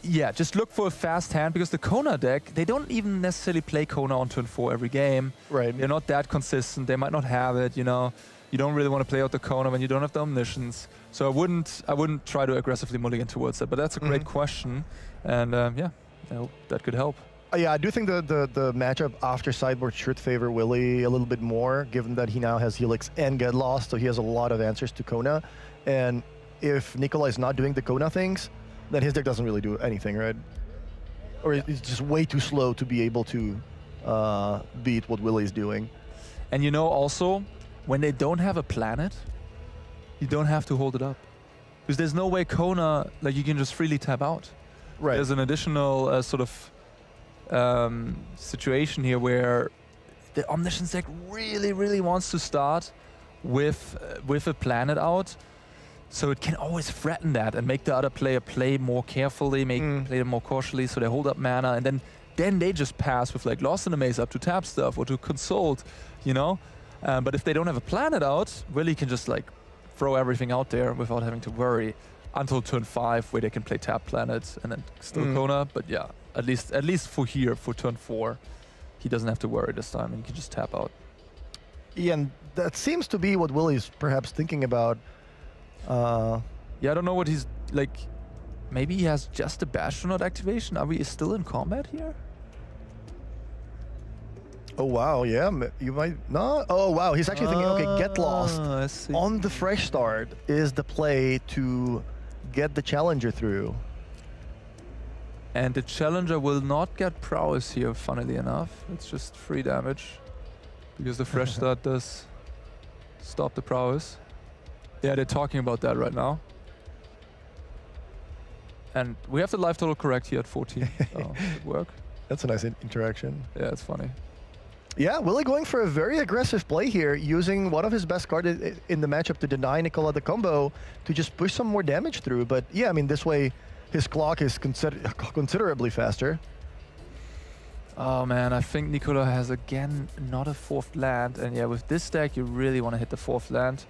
yeah, just look for a fast hand, because the Kona deck, they don't even necessarily play Kona on turn 4 every game. Right. They're not that consistent. They might not have it, you know. You don't really want to play out the Kona when you don't have the Omniscience. So I wouldn't try to aggressively mulligan towards that, but that's a great question. And yeah, I hope that could help. Yeah, I do think the matchup after sideboard should favor Willie a little bit more, given that he now has Helix and Get Lost, so he has a lot of answers to Kona. And if Nicola is not doing the Kona things, then his deck doesn't really do anything, right? Or it's just way too slow to be able to beat what Willie's doing. And you know, also, when they don't have a planet, you don't have to hold it up. Because there's no way Kona, like, you can just freely tap out. Right. There's an additional sort of situation here where the Omniscience deck really wants to start with a planet out, so it can always threaten that and make the other player play more carefully, play them more cautiously, so they hold up mana, and then they just pass with like Lost in the Maze up to tap stuff or to consult, you know. But if they don't have a planet out, Willie can just like throw everything out there without having to worry until turn 5, where they can play tap planets and then still Kona. But yeah, at least for here, for turn 4, he doesn't have to worry this time, and he can just tap out. Yeah, and that seems to be what Willie's perhaps thinking about. Yeah, I don't know what he's like. Maybe he has just a Bastronaut activation. Are we still in combat here? Oh wow, yeah, you might not. Oh wow, he's actually thinking, okay, Get Lost on the fresh start is the play to get the Challenger through. And the Challenger will not get prowess here, funnily enough. It's just 3 damage, because the fresh start does stop the prowess. Yeah, they're talking about that right now. And we have the life total correct here at 14. So it work. That's a nice interaction. Yeah, it's funny. Yeah, Willie going for a very aggressive play here, using one of his best cards in the matchup to deny Nicola the combo to just push some more damage through. But yeah, I mean, this way his clock is considerably faster. Oh man, I think Nicola has again not a 4th land. And yeah, with this deck, you really want to hit the 4th land.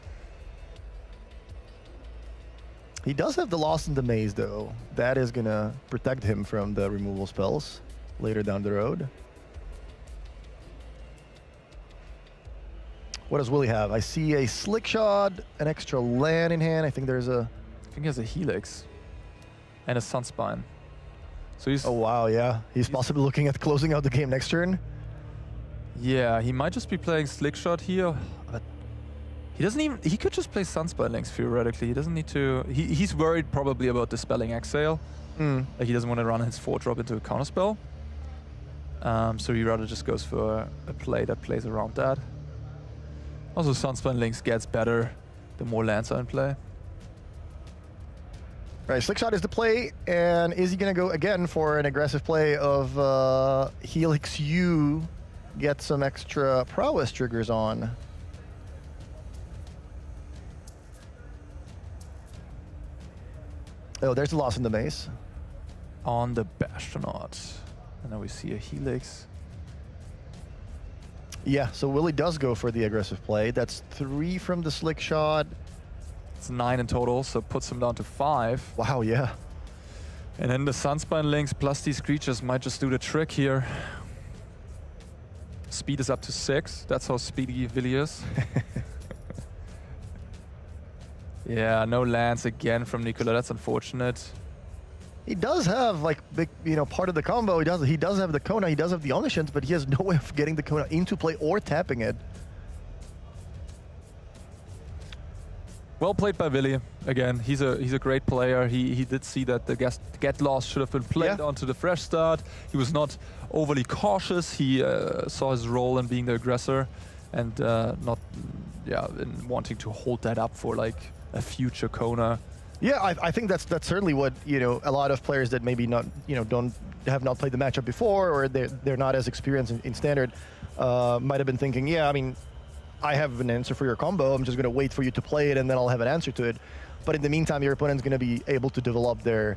He does have the Lost in the Maze, though. That is going to protect him from the removal spells later down the road. What does Willie have? I see a Slick Shot, an extra land in hand. I think there's a... I think he has a Helix and a Sunspine. So he's... Oh, wow, yeah. He's possibly looking at closing out the game next turn. Yeah, he might just be playing Slick Shot here. But He doesn't even. He could just play Sunspot Links theoretically. He doesn't need to. He's worried probably about dispelling Exhale. Like he doesn't want to run his 4-drop into a counterspell. So he rather just goes for a play that plays around that. Also, Sunspot Links gets better the more lands are in play. Right, Slickshot is the play, and is he going to go again for an aggressive play of Helix U, get some extra prowess triggers on? Oh, there's a loss in the maze. On the Bastronaut. And now we see a Helix. Yeah, so Willie does go for the aggressive play. That's 3 from the Slickshot. It's 9 in total, so puts him down to 5. Wow, yeah. And then the Sunspine Links plus these creatures might just do the trick here. Speed is up to 6. That's how speedy Willy is. Yeah, no lands again from Nicola. That's unfortunate. He does have like big, part of the combo. He does have the Kona. He does have the Omniscience, but he has no way of getting the Kona into play or tapping it. Well played by Willy. Again, he's a great player. He did see that the get loss should have been played onto the fresh start. He was not overly cautious. He saw his role in being the aggressor and not in wanting to hold that up for like a future Kona. Yeah, I think that's certainly what a lot of players that maybe not have not played the matchup before, or they're not as experienced in standard might have been thinking. Yeah, I mean, I have an answer for your combo. I'm just going to wait for you to play it, and then I'll have an answer to it. But in the meantime, your opponent's going to be able to develop their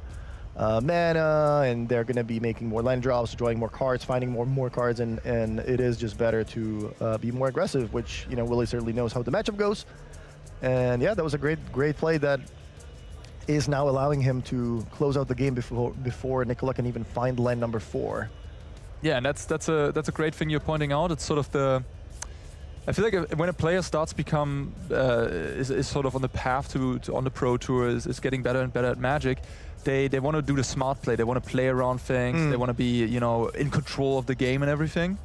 mana, and they're going to be making more land drops, drawing more cards, finding more cards, and it is just better to be more aggressive, which Willy certainly knows how the matchup goes. And yeah, that was a great play that is now allowing him to close out the game before Nicola can even find land number 4. Yeah, and that's a great thing you're pointing out. It's sort of the. I feel like when a player starts become is sort of on the path to on the Pro Tour, is getting better and better at Magic, they want to do the smart play. They want to play around things. They want to be in control of the game and everything,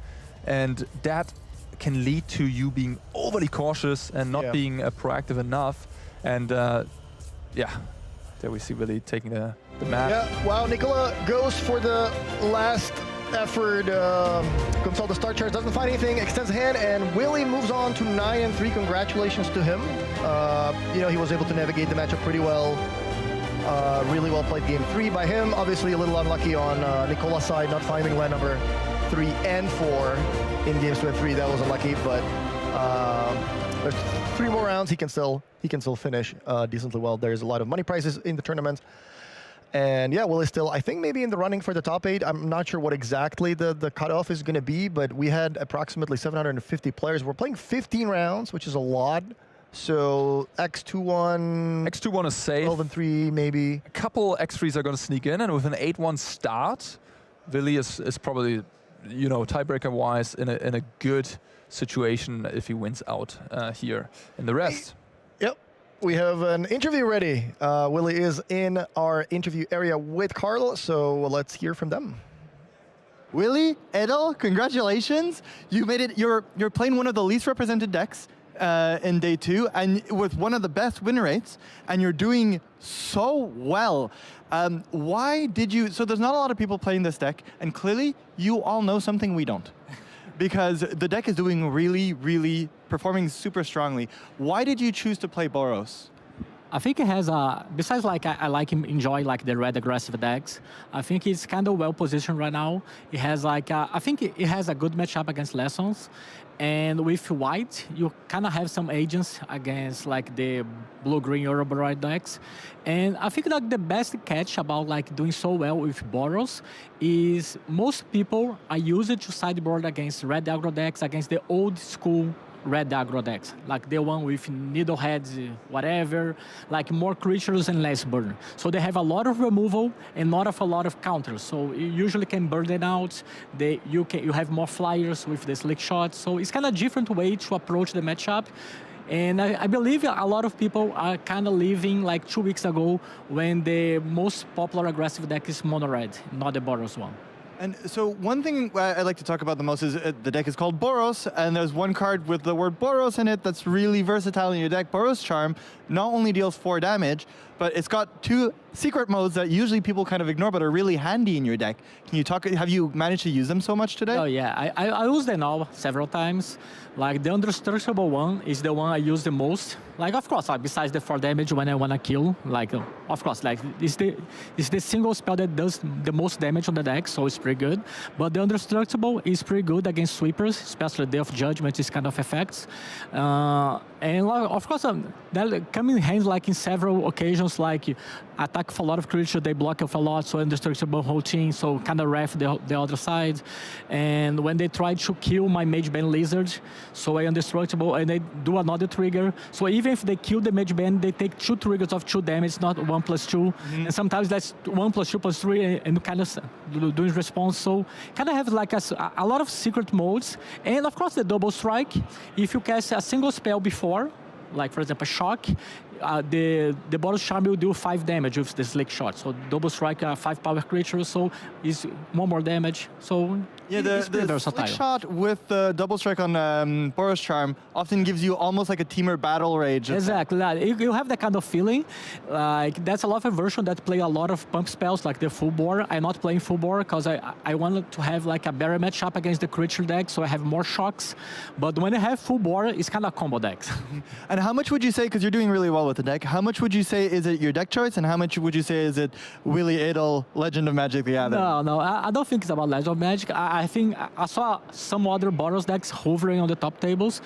and that can lead to you being overly cautious and not being proactive enough. And there we see Willy taking the map. Yeah, wow, Nicola goes for the last effort, consult the start chart, doesn't find anything, extends a hand, and Willy moves on to 9-3. Congratulations to him. He was able to navigate the matchup pretty well. Really well played game 3 by him. Obviously a little unlucky on Nicola's side, not finding land number 3 and 4 in games 2 and 3. That was unlucky, but there's 3 more rounds. He can still finish decently well. There's a lot of money prizes in the tournament. And yeah, Willy's still, I think, maybe in the running for the top 8. I'm not sure what exactly the cutoff is going to be, but we had approximately 750 players. We're playing 15 rounds, which is a lot. So X2-1... X2-1 is safe. 12-3, maybe. A couple X3s are going to sneak in, and with an 8-1 start, Willy is probably, tiebreaker-wise, in a good situation if he wins out here in the rest. Yep. We have an interview ready. Willy is in our interview area with Carl, so let's hear from them. Willy, Edel, congratulations. You made it. You're playing one of the least represented decks in day 2, and with one of the best win rates, and you're doing so well. Why did you? So there's not a lot of people playing this deck, and clearly you all know something we don't. Because the deck is doing really performing super strongly. Why did you choose to play Boros? I think it has besides I enjoy the red aggressive decks. I think it's kind of well positioned right now. It has I think it has a good matchup against Lessons. And with white, you kind of have some agents against the blue-green Ouroboros decks. And I think the best catch about doing so well with Boros is most people are used to sideboard against red aggro decks, against the old school red aggro decks, like the one with needleheads, whatever, more creatures and less burn. So they have a lot of removal and not a lot of counters. So you usually can burn them out. You have more flyers with the slick shots. So it's kind of a different way to approach the matchup. And I believe a lot of people are kind of leaving 2 weeks ago when the most popular aggressive deck is mono red, not the Boros one. And so one thing I like to talk about the most is the deck is called Boros, and there's one card with the word Boros in it that's really versatile in your deck. Boros Charm not only deals 4 damage, but it's got 2 secret modes that usually people kind of ignore but are really handy in your deck. Can you talk, have you managed to use them so much today? Oh yeah, I used them all several times. Like the indestructible one is the one I use the most. Like of course, besides the 4 damage when I wanna kill, like of course, like it's the single spell that does the most damage on the deck, so it's pretty good. But the indestructible is pretty good against sweepers, especially Day of Judgment, this kind of effects. And of course, that come in hands like in several occasions, like attack for a lot of creatures, they block off a lot, so indestructible whole team, so kind of ref the other side. And when they try to kill my Mage Bane Lizard, so I indestructible, and they do another trigger. So even if they kill the Mage Bane, they take 2 triggers of 2 damage, not 1+2. And sometimes that's 1+2+3, and kind of doing response. So kind of have like a lot of secret modes. And of course, the double strike. If you cast a single spell before, like for example, Shock, the Boros Charm will do 5 damage with the Slick Shot. So double strike 5 power creatures, so it's 1 more damage. So yeah, the Slick Shot with the double strike on Boros Charm often gives you almost like a Teamer Battle Rage. Exactly, you have that kind of feeling. Like that's a lot of version that play a lot of pump spells, like the full bore. I'm not playing full bore because I wanted to have like a better matchup against the creature deck, so I have more shocks. But when I have full bore, it's kind of combo decks. And how much would you say, because you're doing really well with the deck, how much would you say is it your deck choice, and how much would you say is it Willie Idle, Legend of Magic the Gathering? No, I don't think it's about Legend of Magic. I think I saw some other Boros decks hovering on the top tables.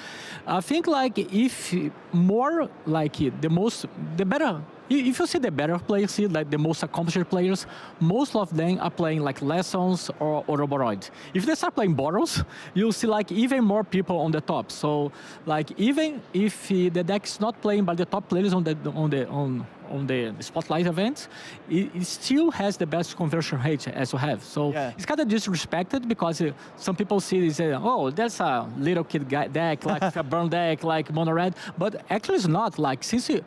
I think like if more like the better. If you see the better players here, like the most accomplished players, most of them are playing like Lessons or Roboroid. If they start playing Boros, you'll see like even more people on the top. So like even if the deck is not playing by the top players on the Spotlight events, it still has the best conversion rate as you have. So it's kind of disrespected because some people see it and say, oh, that's a little kid deck, like a burn deck, like mono red. But actually it's not. Like since you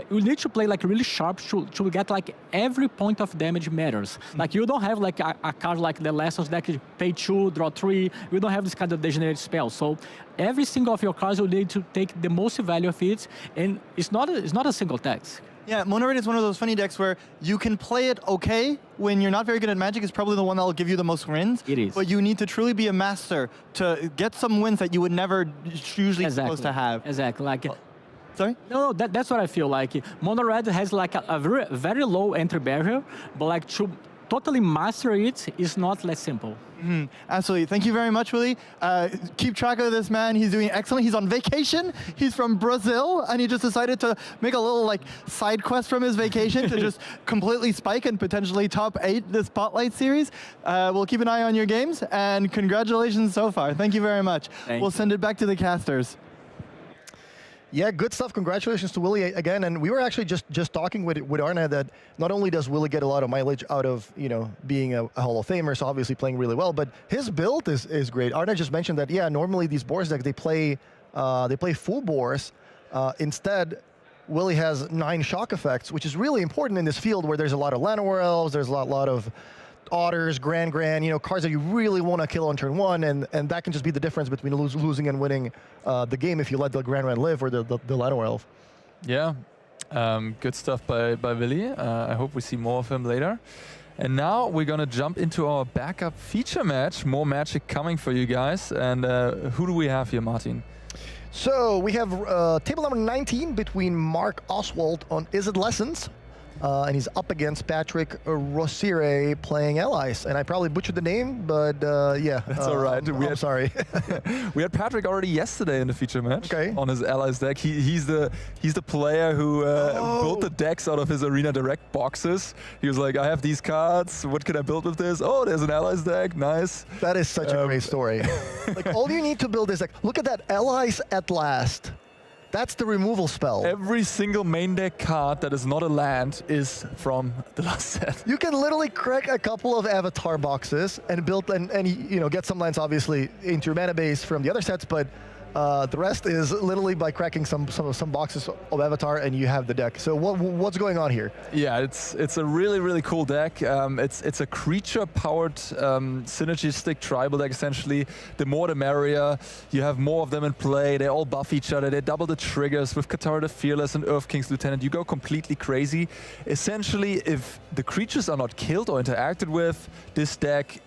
need to play like really sharp to get like every point of damage matters. Like you don't have like a card like the Lessons deck, pay 2, draw 3. You don't have this kind of degenerate spell. So every single of your cards will need to take the most value of it, and it's not a single text. Yeah, Mono Red is one of those funny decks where you can play it okay when you're not very good at Magic. It's probably the one that will give you the most wins. It is. But you need to truly be a master to get some wins that you would never usually supposed to have. Exactly. Like, sorry? No, that's what I feel like. Mono Red has like a very, very low entry barrier, but like to totally master it is not less simple. Absolutely. Thank you very much, Willie. Keep track of this man. He's doing excellent. He's on vacation. He's from Brazil, and he just decided to make a little like side quest from his vacation to just completely spike and potentially top 8 the Spotlight series. We'll keep an eye on your games, and congratulations so far. Thank you very much. We'll send it back to the casters. Yeah, good stuff. Congratulations to Willie again. And we were actually just talking with Arne that not only does Willie get a lot of mileage out of being a Hall of Famer, so obviously playing really well, but his build is great. Arne just mentioned that normally these Boros decks they play full Boros. Instead, Willie has 9 shock effects, which is really important in this field where there's a lot of Llanowar Elves, there's a lot of Otters, Grand, cards that you really want to kill on turn 1, and that can just be the difference between losing and winning the game if you let the Grand live or the Llanowar Elf. Yeah, good stuff by Willie. I hope we see more of him later. And now we're going to jump into our backup feature match. More Magic coming for you guys. And who do we have here, Martin? So we have table number 19 between Mark Oswald on Is It Lessons? And he's up against Patrick Rossire playing Allies. And I probably butchered the name, but yeah. That's all right. I'm sorry. We had Patrick already yesterday in the feature match on his Allies deck. He's the player who built the decks out of his Arena Direct boxes. He was like, I have these cards. What can I build with this? Oh, there's an Allies deck. Nice. That is such a great story. Like, all you need to build is like, look at that, Allies at Last. That's the removal spell. Every single main deck card that is not a land is from the last set. You can literally crack a couple of avatar boxes and build and get some lands obviously into your mana base from the other sets, but The rest is literally by cracking some boxes of Avatar, and you have the deck. So what's going on here? Yeah, it's a really cool deck. It's a creature-powered synergistic tribal deck essentially. The more the merrier. You have more of them in play. They all buff each other. They double the triggers with Katara the Fearless and Earth King's Lieutenant. You go completely crazy. Essentially, if the creatures are not killed or interacted with, this deck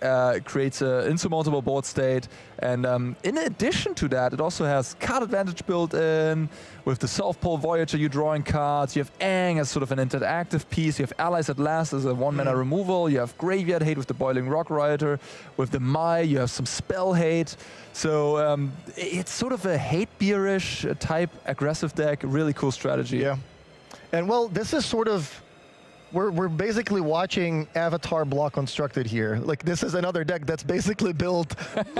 creates an insurmountable board state. And in addition to that, it also has card advantage built in. With the South Pole Voyager, you're drawing cards. You have Aang as sort of an interactive piece. You have Allies at Last as a 1-mana removal. You have Graveyard Hate with the Boiling Rock Rioter. With the Mai, you have some Spell Hate. So it's sort of a hate beerish type aggressive deck. Really cool strategy. Yeah. And well, this is sort of... We're basically watching Avatar block constructed here. Like, this is another deck that's basically built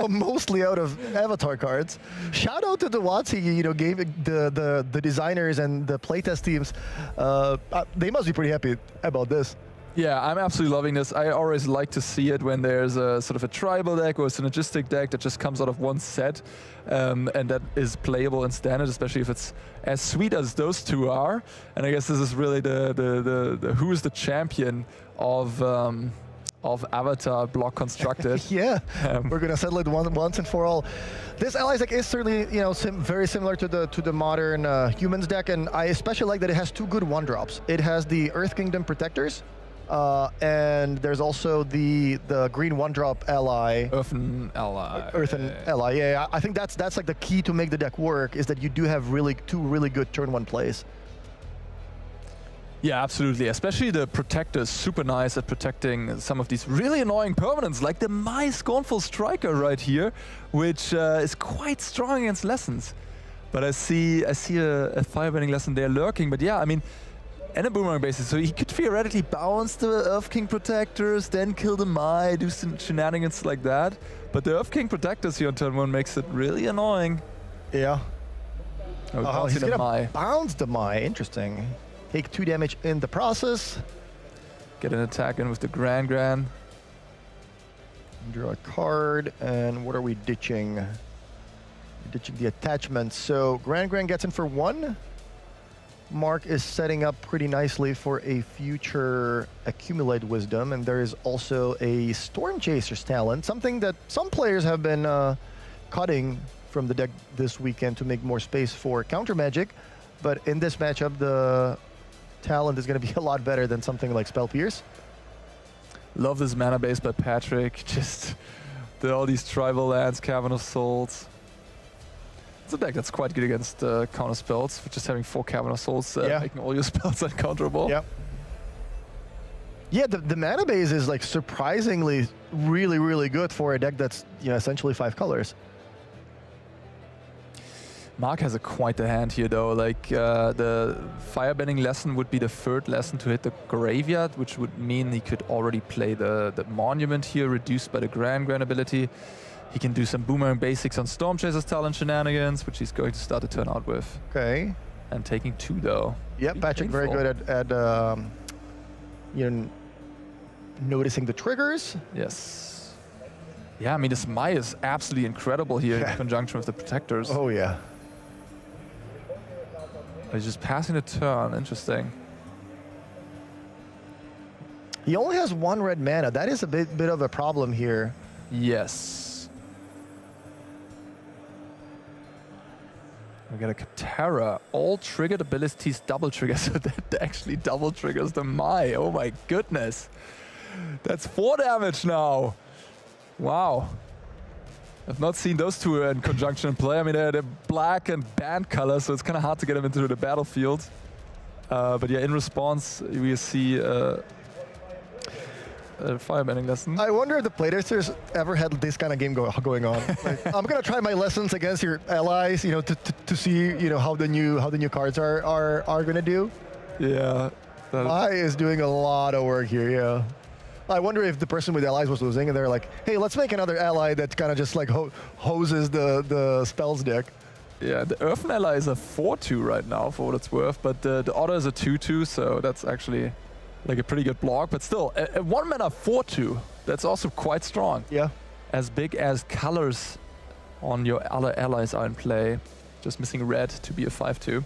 mostly out of Avatar cards. Shout out to the WotC, you know, gave the designers and the playtest teams. They must be pretty happy about this. Yeah, I'm absolutely loving this. I always like to see it when there's a sort of a tribal deck or a synergistic deck that just comes out of one set and that is playable in standard, especially if it's as sweet as those two are. And I guess this is really the who is the champion of Avatar block constructed. Yeah, we're gonna settle it once and for all. This Allies deck is certainly, you know, very similar to the modern Humans deck, and I especially like that it has two good 1-drops. It has the Earth Kingdom Protectors, and there's also the green 1-drop ally. Earthen ally. Earthen ally. Yeah, I think that's like the key to make the deck work, is that you do have two really good turn 1 plays. Yeah, absolutely. Especially the Protector's super nice at protecting some of these really annoying permanents, like the Mai Scornful Striker right here, which is quite strong against Lessons. But I see a Firebending Lesson there lurking. But yeah, I mean, and a Boomerang basis, so he could theoretically bounce the Earth King Protectors, then kill the Mai, do some shenanigans like that. But the Earth King Protectors here on turn 1 makes it really annoying. Yeah. Oh, he's gonna bounce the Mai. Interesting. Take 2 damage in the process. Get an attack in with the Gran. Draw a card, and what are we ditching? We're ditching the attachment. So Gran gets in for 1. Mark is setting up pretty nicely for a future Accumulate Wisdom, and there is also a Storm Chaser's Talent, something that some players have been cutting from the deck this weekend to make more space for counter magic. But in this matchup, the Talent is going to be a lot better than something like Spell Pierce. Love this mana base by Patrick. Just all these tribal lands, Cavern of Souls. It's a deck that's quite good against counter spells, for just having 4 Cavern of Souls, making all your spells uncounterable. Yeah. Yeah, the mana base is like surprisingly really good for a deck that's, you know, essentially 5 colors. Mark has quite the hand here though. Like the Firebending Lesson would be the 3rd lesson to hit the Graveyard, which would mean he could already play the Monument here, reduced by the Gran ability. He can do some Boomerang basics on Storm Chaser's Talent shenanigans, which he's going to start the turn out with. Okay. And taking 2 though. Yep, Patrick very good at you know, noticing the triggers. Yes. Yeah, I mean, this Mai is absolutely incredible here in conjunction with the Protectors. Oh yeah. He's just passing the turn. Interesting. He only has 1 red mana. That is a bit of a problem here. Yes. We got a Katara. All triggered abilities double trigger, so that actually double triggers the Mai. Oh my goodness. That's 4 damage now. Wow. I've not seen those two in conjunction in play. I mean, they're black and band colors, so it's kind of hard to get them into the battlefield. But yeah, in response, we see a Firebending Lesson. I wonder if the playtesters ever had this kind of game going on. Like, I'm gonna try my lessons against your allies, you know, to see, you know, how the new cards are gonna do. Yeah. Mai is doing a lot of work here. Yeah. I wonder if the person with allies was losing, and they're like, "Hey, let's make another ally that kind of just like hoses the spells deck." Yeah, the Earthen ally is a 4/2 right now, for what it's worth, but the Otter is a 2/2, so that's actually like a pretty good block. But still, a 1 mana 4/2, that's also quite strong. Yeah. As big as colors on your other allies are in play. Just missing red to be a 5-2.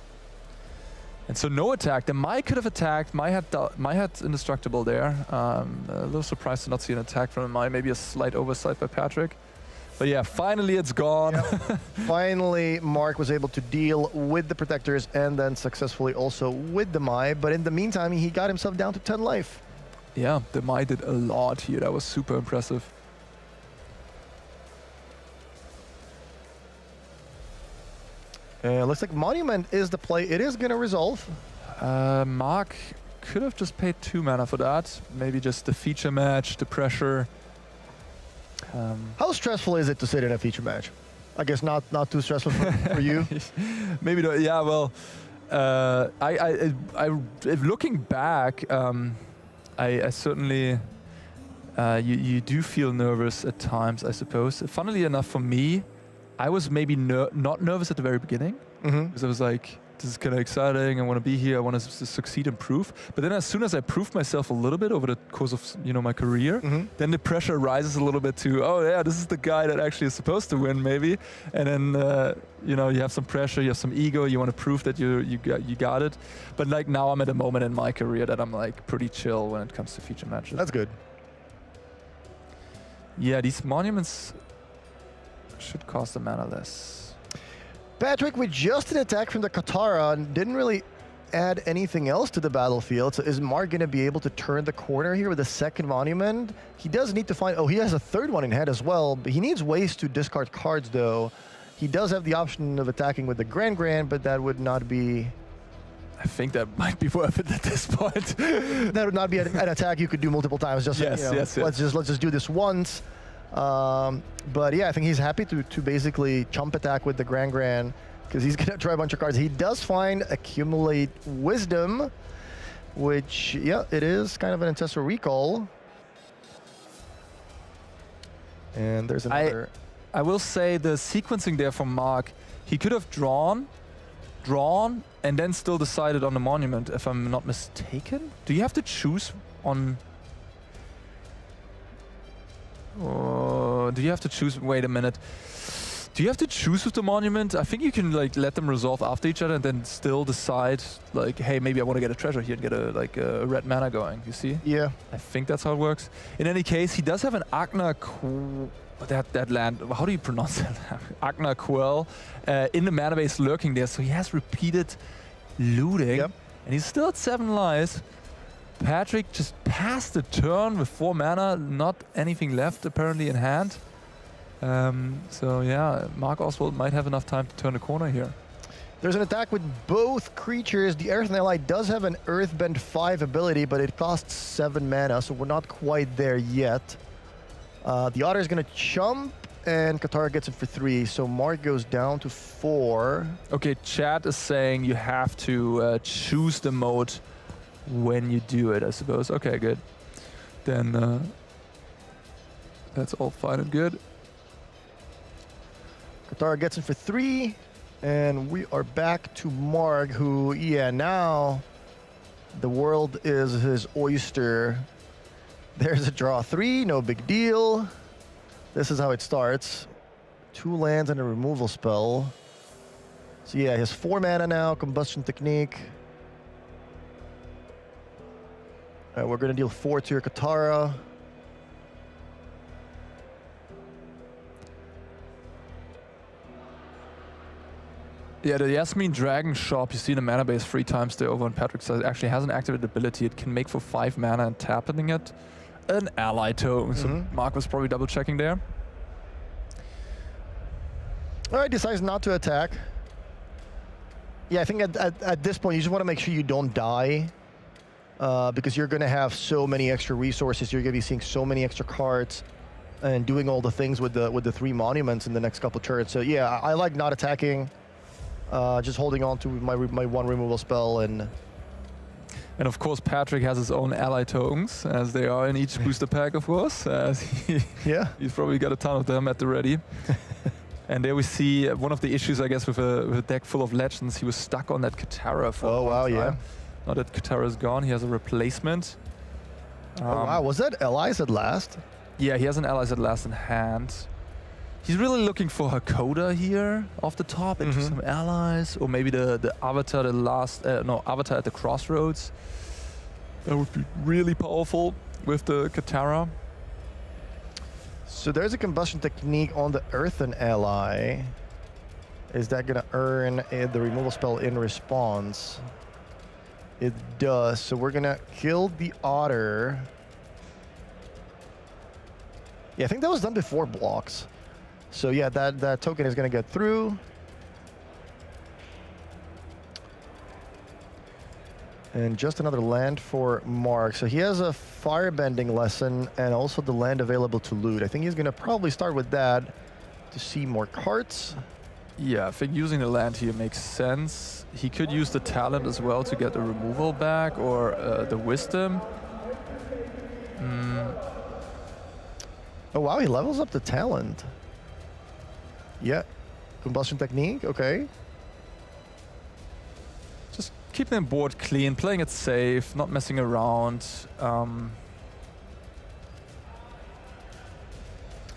And so no attack. The Mai could have attacked. Mai had indestructible there. A little surprised to not see an attack from Mai. Maybe a slight oversight by Patrick. But yeah, finally it's gone. Yep. Finally, Mark was able to deal with the protectors and then successfully also with the Mai. But in the meantime, he got himself down to 10 life. Yeah, the Mai did a lot here. That was super impressive. Looks like Monument is the play. It is going to resolve. Mark could have just paid 2 mana for that. Maybe just the feature match, the pressure. How stressful is it to sit in a feature match? I guess not too stressful for you. Maybe not. Yeah. Well, if looking back, I certainly you do feel nervous at times, I suppose. Funnily enough, for me, I was maybe not nervous at the very beginning because I was like, this is kind of exciting. I want to be here. I want to succeed and prove. But then as soon as I proved myself a little bit over the course of my career, then the pressure rises a little bit to, oh yeah, this is the guy that actually is supposed to win maybe. And then you have some pressure, you have some ego. You want to prove that you got it. But like now I'm at a moment in my career that I'm like pretty chill when it comes to feature matches. That's good. Yeah, these monuments should cost a mana less. Patrick, with just an attack from the Katara, didn't really add anything else to the battlefield. So is Mark going to be able to turn the corner here with a second monument? He does need to find... Oh, he has a third one in hand as well. But he needs ways to discard cards, though. He does have the option of attacking with the Grand, but that would not be... I think that might be worth it at this point. That would not be an attack you could do multiple times. Just yes. Let's just do this once. But yeah, I think he's happy to basically chump attack with the Grand because he's going to try a bunch of cards. He does find Accumulate Wisdom, which, yeah, it is kind of an Ancestral Recall. And there's another... I will say the sequencing there from Mark, he could have drawn, and then still decided on the monument, if I'm not mistaken. Do you have to choose on... do you have to choose? Wait a minute. Do you have to choose with the monument? I think you can like let them resolve after each other and then still decide like, hey, maybe I want to get a treasure here and get a red mana going. You see? Yeah. I think that's how it works. In any case, he does have an Agna that land. How do you pronounce that? Agna Quell in the mana base lurking there. So he has repeated looting, and he's still at 7 lives. Patrick just passed the turn with 4 mana, not anything left apparently in hand. So yeah, Mark Oswald might have enough time to turn the corner here. There's an attack with both creatures. The Earth Ally does have an Earthbend 5 ability, but it costs 7 mana, so we're not quite there yet. The Otter is going to chump, and Katara gets it for 3, so Mark goes down to 4. Okay, chat is saying you have to choose the mode when you do it, I suppose. Okay, good. Then that's all fine and good. Katara gets it for 3, and we are back to Mark, who, yeah, now the world is his oyster. There's a draw 3, no big deal. This is how it starts. 2 lands and a removal spell. So yeah, he has 4 mana now, Combustion Technique. We're going to deal 4 to your Katara. Yeah, the Yasmin Dragon Shop, you see the mana base 3 times there over on Patrick's side, actually has an activated ability. It can make for 5 mana and tapping it an ally token. So Mark was probably double checking there. All right, decides not to attack. Yeah, I think at this point, you just want to make sure you don't die. Because you're going to have so many extra resources. You're going to be seeing so many extra cards and doing all the things with the 3 monuments in the next couple turns. So yeah, I like not attacking. Just holding on to my 1 removal spell. And of course, Patrick has his own ally tokens, as they are in each booster pack, of course. He's probably got a ton of them at the ready. And there we see one of the issues, I guess, with a deck full of legends. He was stuck on that Katara for a long time. Yeah. Now that Katara is gone, he has a replacement. Oh wow, was that Allies at last? Yeah, he has an Allies at last in hand. He's really looking for Hakoda here off the top into some allies, or maybe the Avatar, Avatar at the Crossroads. That would be really powerful with the Katara. So there's a combustion technique on the Earthen ally. Is that gonna earn the removal spell in response? It does, so we're gonna kill the Otter. Yeah, I think that was done before blocks. So yeah, that token is gonna get through. And just another land for Mark. So he has a firebending lesson and also the land available to loot. I think he's gonna probably start with that to see more cards. Yeah, I think using the land here makes sense. He could use the talent as well to get the removal back, or the wisdom. Oh wow, he levels up the talent. Yeah, combustion technique, okay. Just keeping the board clean, playing it safe, not messing around.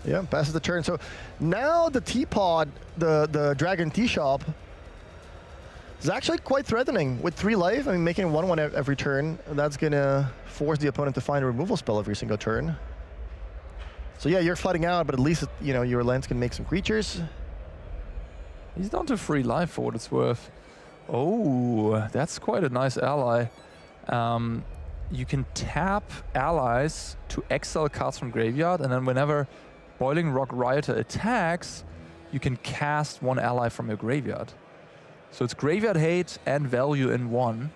Yeah, passes the turn. So now the teapot, the Dragon Tea Shop, is actually quite threatening with 3 life. I mean, making 1/1 every turn. That's gonna force the opponent to find a removal spell every single turn. So yeah, you're flooding out, but at least you know your lands can make some creatures. He's down to 3 life for what it's worth. Oh, that's quite a nice ally. You can tap allies to exile cards from graveyard, and then whenever Boiling Rock Rioter attacks, you can cast 1 ally from your graveyard. So it's graveyard hate and value in 1.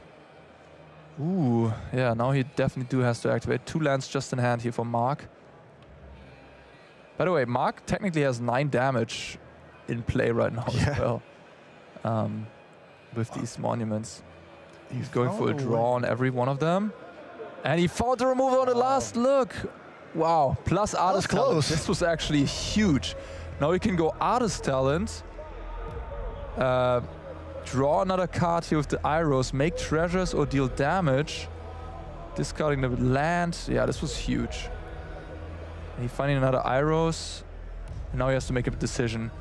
Ooh, yeah, now he definitely has to activate 2 lands just in hand here for Mark. By the way, Mark technically has 9 damage in play right now as well. With these monuments. He's going for a draw on every one of them. And he found the removal on the last look. Wow, plus Artist Talent. This was actually huge. Now he can go Artist Talent, draw another card here with the Iros, make treasures or deal damage, discarding the land. Yeah, this was huge. And he finding another Iros, and now he has to make a decision.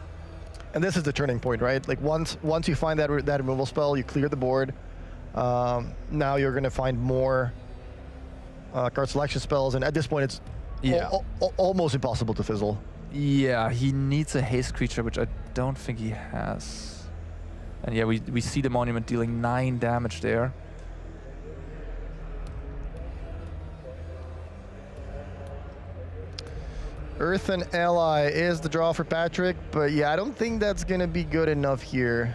And this is the turning point, right? Like once you find that removal spell, you clear the board. Now you're going to find more card selection spells, and at this point it's almost impossible to fizzle. Yeah, he needs a haste creature, which I don't think he has. And yeah, we see the monument dealing 9 damage there. Earthen Ally is the draw for Patrick, but yeah, I don't think that's gonna be good enough here.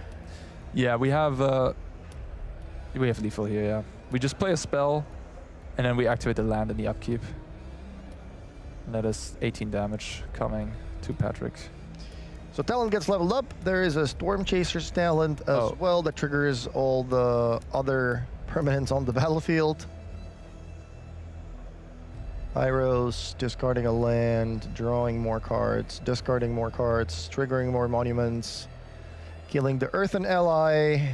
Yeah, we have lethal here, yeah. We just play a spell, and then we activate the land in the upkeep. And that is 18 damage coming to Patrick. So talent gets leveled up. There is a Storm Chaser's talent as well that triggers all the other permanents on the battlefield. Iros, discarding a land, drawing more cards, discarding more cards, triggering more monuments, killing the Earthen Ally.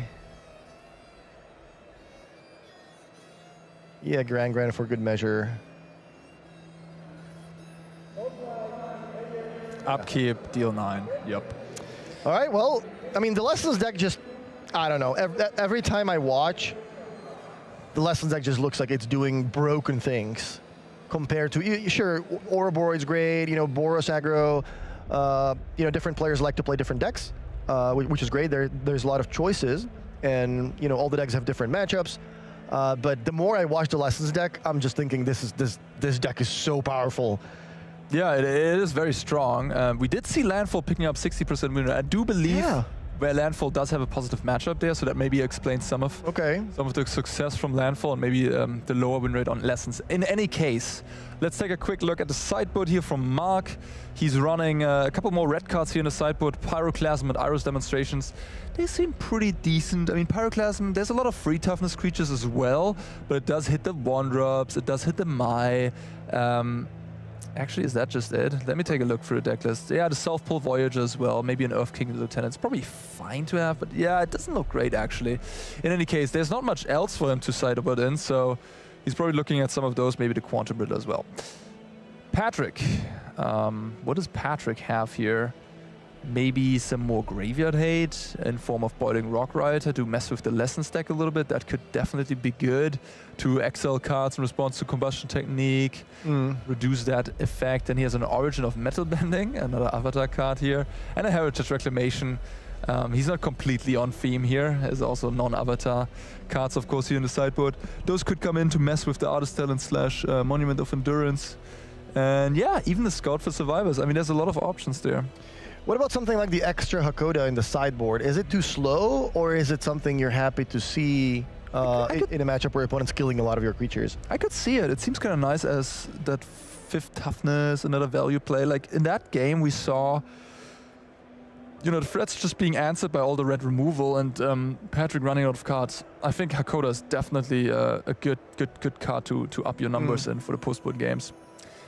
Yeah, Grand for good measure. Upkeep, deal 9. Yep. All right, well, I mean, the Lessons deck just, I don't know. Every time I watch, the Lessons deck just looks like it's doing broken things compared to, sure, Ouroboros great, you know, Boros aggro, you know, different players like to play different decks, which is great. There's a lot of choices, and, you know, all the decks have different matchups. But the more I watch the Lessons deck, I'm just thinking this deck is so powerful. Yeah, it is very strong. We did see Landfall picking up 60% win. I do believe where Landfall does have a positive matchup there, so that maybe explains some of the success from Landfall and maybe the lower win rate on Lessons. In any case, let's take a quick look at the sideboard here from Mark. He's running a couple more red cards here in the sideboard, Pyroclasm and Iros Demonstrations. They seem pretty decent. I mean, Pyroclasm, there's a lot of free toughness creatures as well, but it does hit the 1-drops, it does hit the Mai. Actually, is that just it? Let me take a look through the deck list. Yeah, the South Pole Voyager as well. Maybe an Earth King Lieutenant. It's probably fine to have, but yeah, it doesn't look great, actually. In any case, there's not much else for him to sideboard in, so he's probably looking at some of those, maybe the Quantum Riddle as well. Patrick. What does Patrick have here? Maybe some more graveyard hate in form of Boiling Rock Rioter to mess with the lesson stack a little bit. That could definitely be good to exile cards in response to Combustion Technique, reduce that effect. And he has an Origin of Metal Bending, another Avatar card here, and a Heritage Reclamation. He's not completely on theme here. There's also non-Avatar cards, of course, here in the sideboard. Those could come in to mess with the Artist Talent / Monument of Endurance. And yeah, even the Scout for Survivors. I mean, there's a lot of options there. What about something like the extra Hakoda in the sideboard? Is it too slow, or is it something you're happy to see in a matchup where your opponent's killing a lot of your creatures? I could see it. It seems kind of nice as that 5th toughness, another value play. Like in that game, we saw, you know, the threats just being answered by all the red removal and Patrick running out of cards. I think Hakoda is definitely a good card to up your numbers in for the post-board games.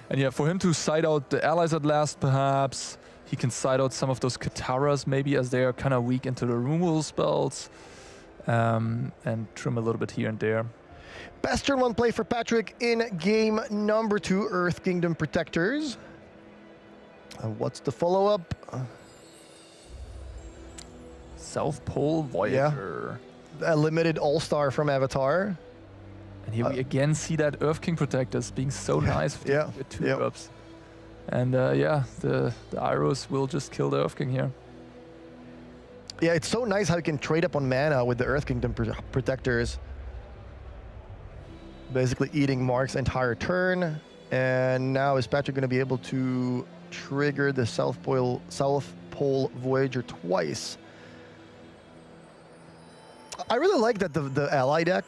And yeah, for him to side out the allies at last, perhaps. He can side out some of those Kataras maybe as they are kind of weak into the removal spells, and trim a little bit here and there. Best turn 1 play for Patrick in game number 2, Earth Kingdom Protectors. What's the follow-up? South Pole Voyager. Yeah. A limited all-star from Avatar. And here we again see that Earth King Protectors being so nice with the 2-drops. And yeah, the Iros will just kill the Earth King here. Yeah, it's so nice how you can trade up on mana with the Earth Kingdom Protectors. Basically eating Mark's entire turn. And now is Patrick going to be able to trigger the South Pole Voyager twice? I really like that the ally deck.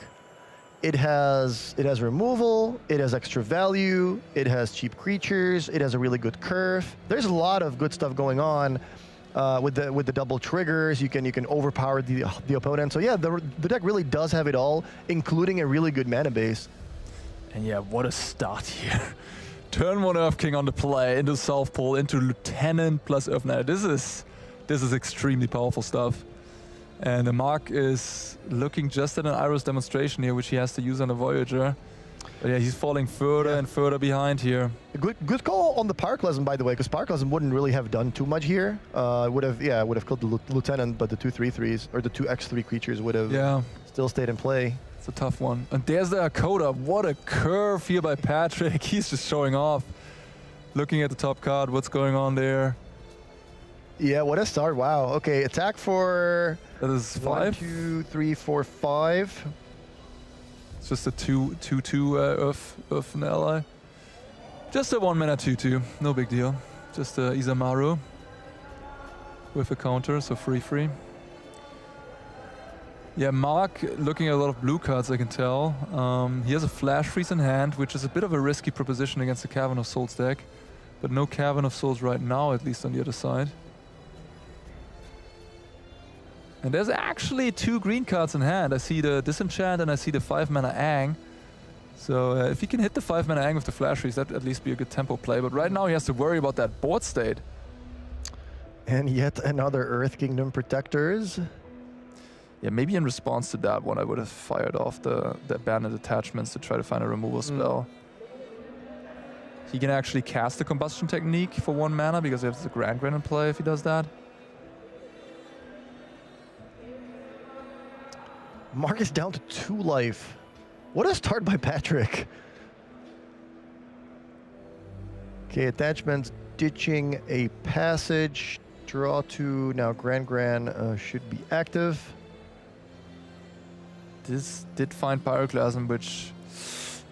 It has removal, it has extra value, it has cheap creatures, it has a really good curve. There's a lot of good stuff going on with the double triggers. You can overpower the opponent. So yeah, the deck really does have it all, including a really good mana base. And yeah, what a start here. Turn 1 Earth King on the play into South Pole, into Lieutenant plus Earth Knight. This is extremely powerful stuff. And the Mark is looking just at an Iros demonstration here, which he has to use on the Voyager. But yeah, he's falling further and further behind here. Good call on the Paraclasm, by the way, because Paraclasm wouldn't really have done too much here. Would have killed the Lieutenant, but the 2/3/3s or the 2x3 creatures would have still stayed in play. It's a tough one. And there's the Hakoda. What a curve here by Patrick. He's just showing off. Looking at the top card, what's going on there? Yeah, what a start. Wow. Okay, attack for... That is 5? 1, 2, 3, 4, 5. It's just a 2/2 of an ally. Just a 1-mana 2/2. No big deal. Just a Isamaru with a counter, so 3/3. Yeah, Mark looking at a lot of blue cards, I can tell. He has a Flash Freeze in hand, which is a bit of a risky proposition against the Cavern of Souls deck. But no Cavern of Souls right now, at least on the other side. And there's actually 2 green cards in hand. I see the Disenchant and I see the 5-mana Aang. So if he can hit the 5-mana Aang with the Flash Freeze, that'd at least be a good tempo play. But right now he has to worry about that board state. And yet another Earth Kingdom Protectors. Yeah, maybe in response to that one, I would have fired off the Abandoned Attachments to try to find a removal spell. He can actually cast the Combustion Technique for 1 mana because he has the Grand in play if he does that. Mark is down to 2 life. What a start by Patrick. Okay, attachments, ditching a passage, draw 2. Now Grand should be active. This did find Pyroclasm, which,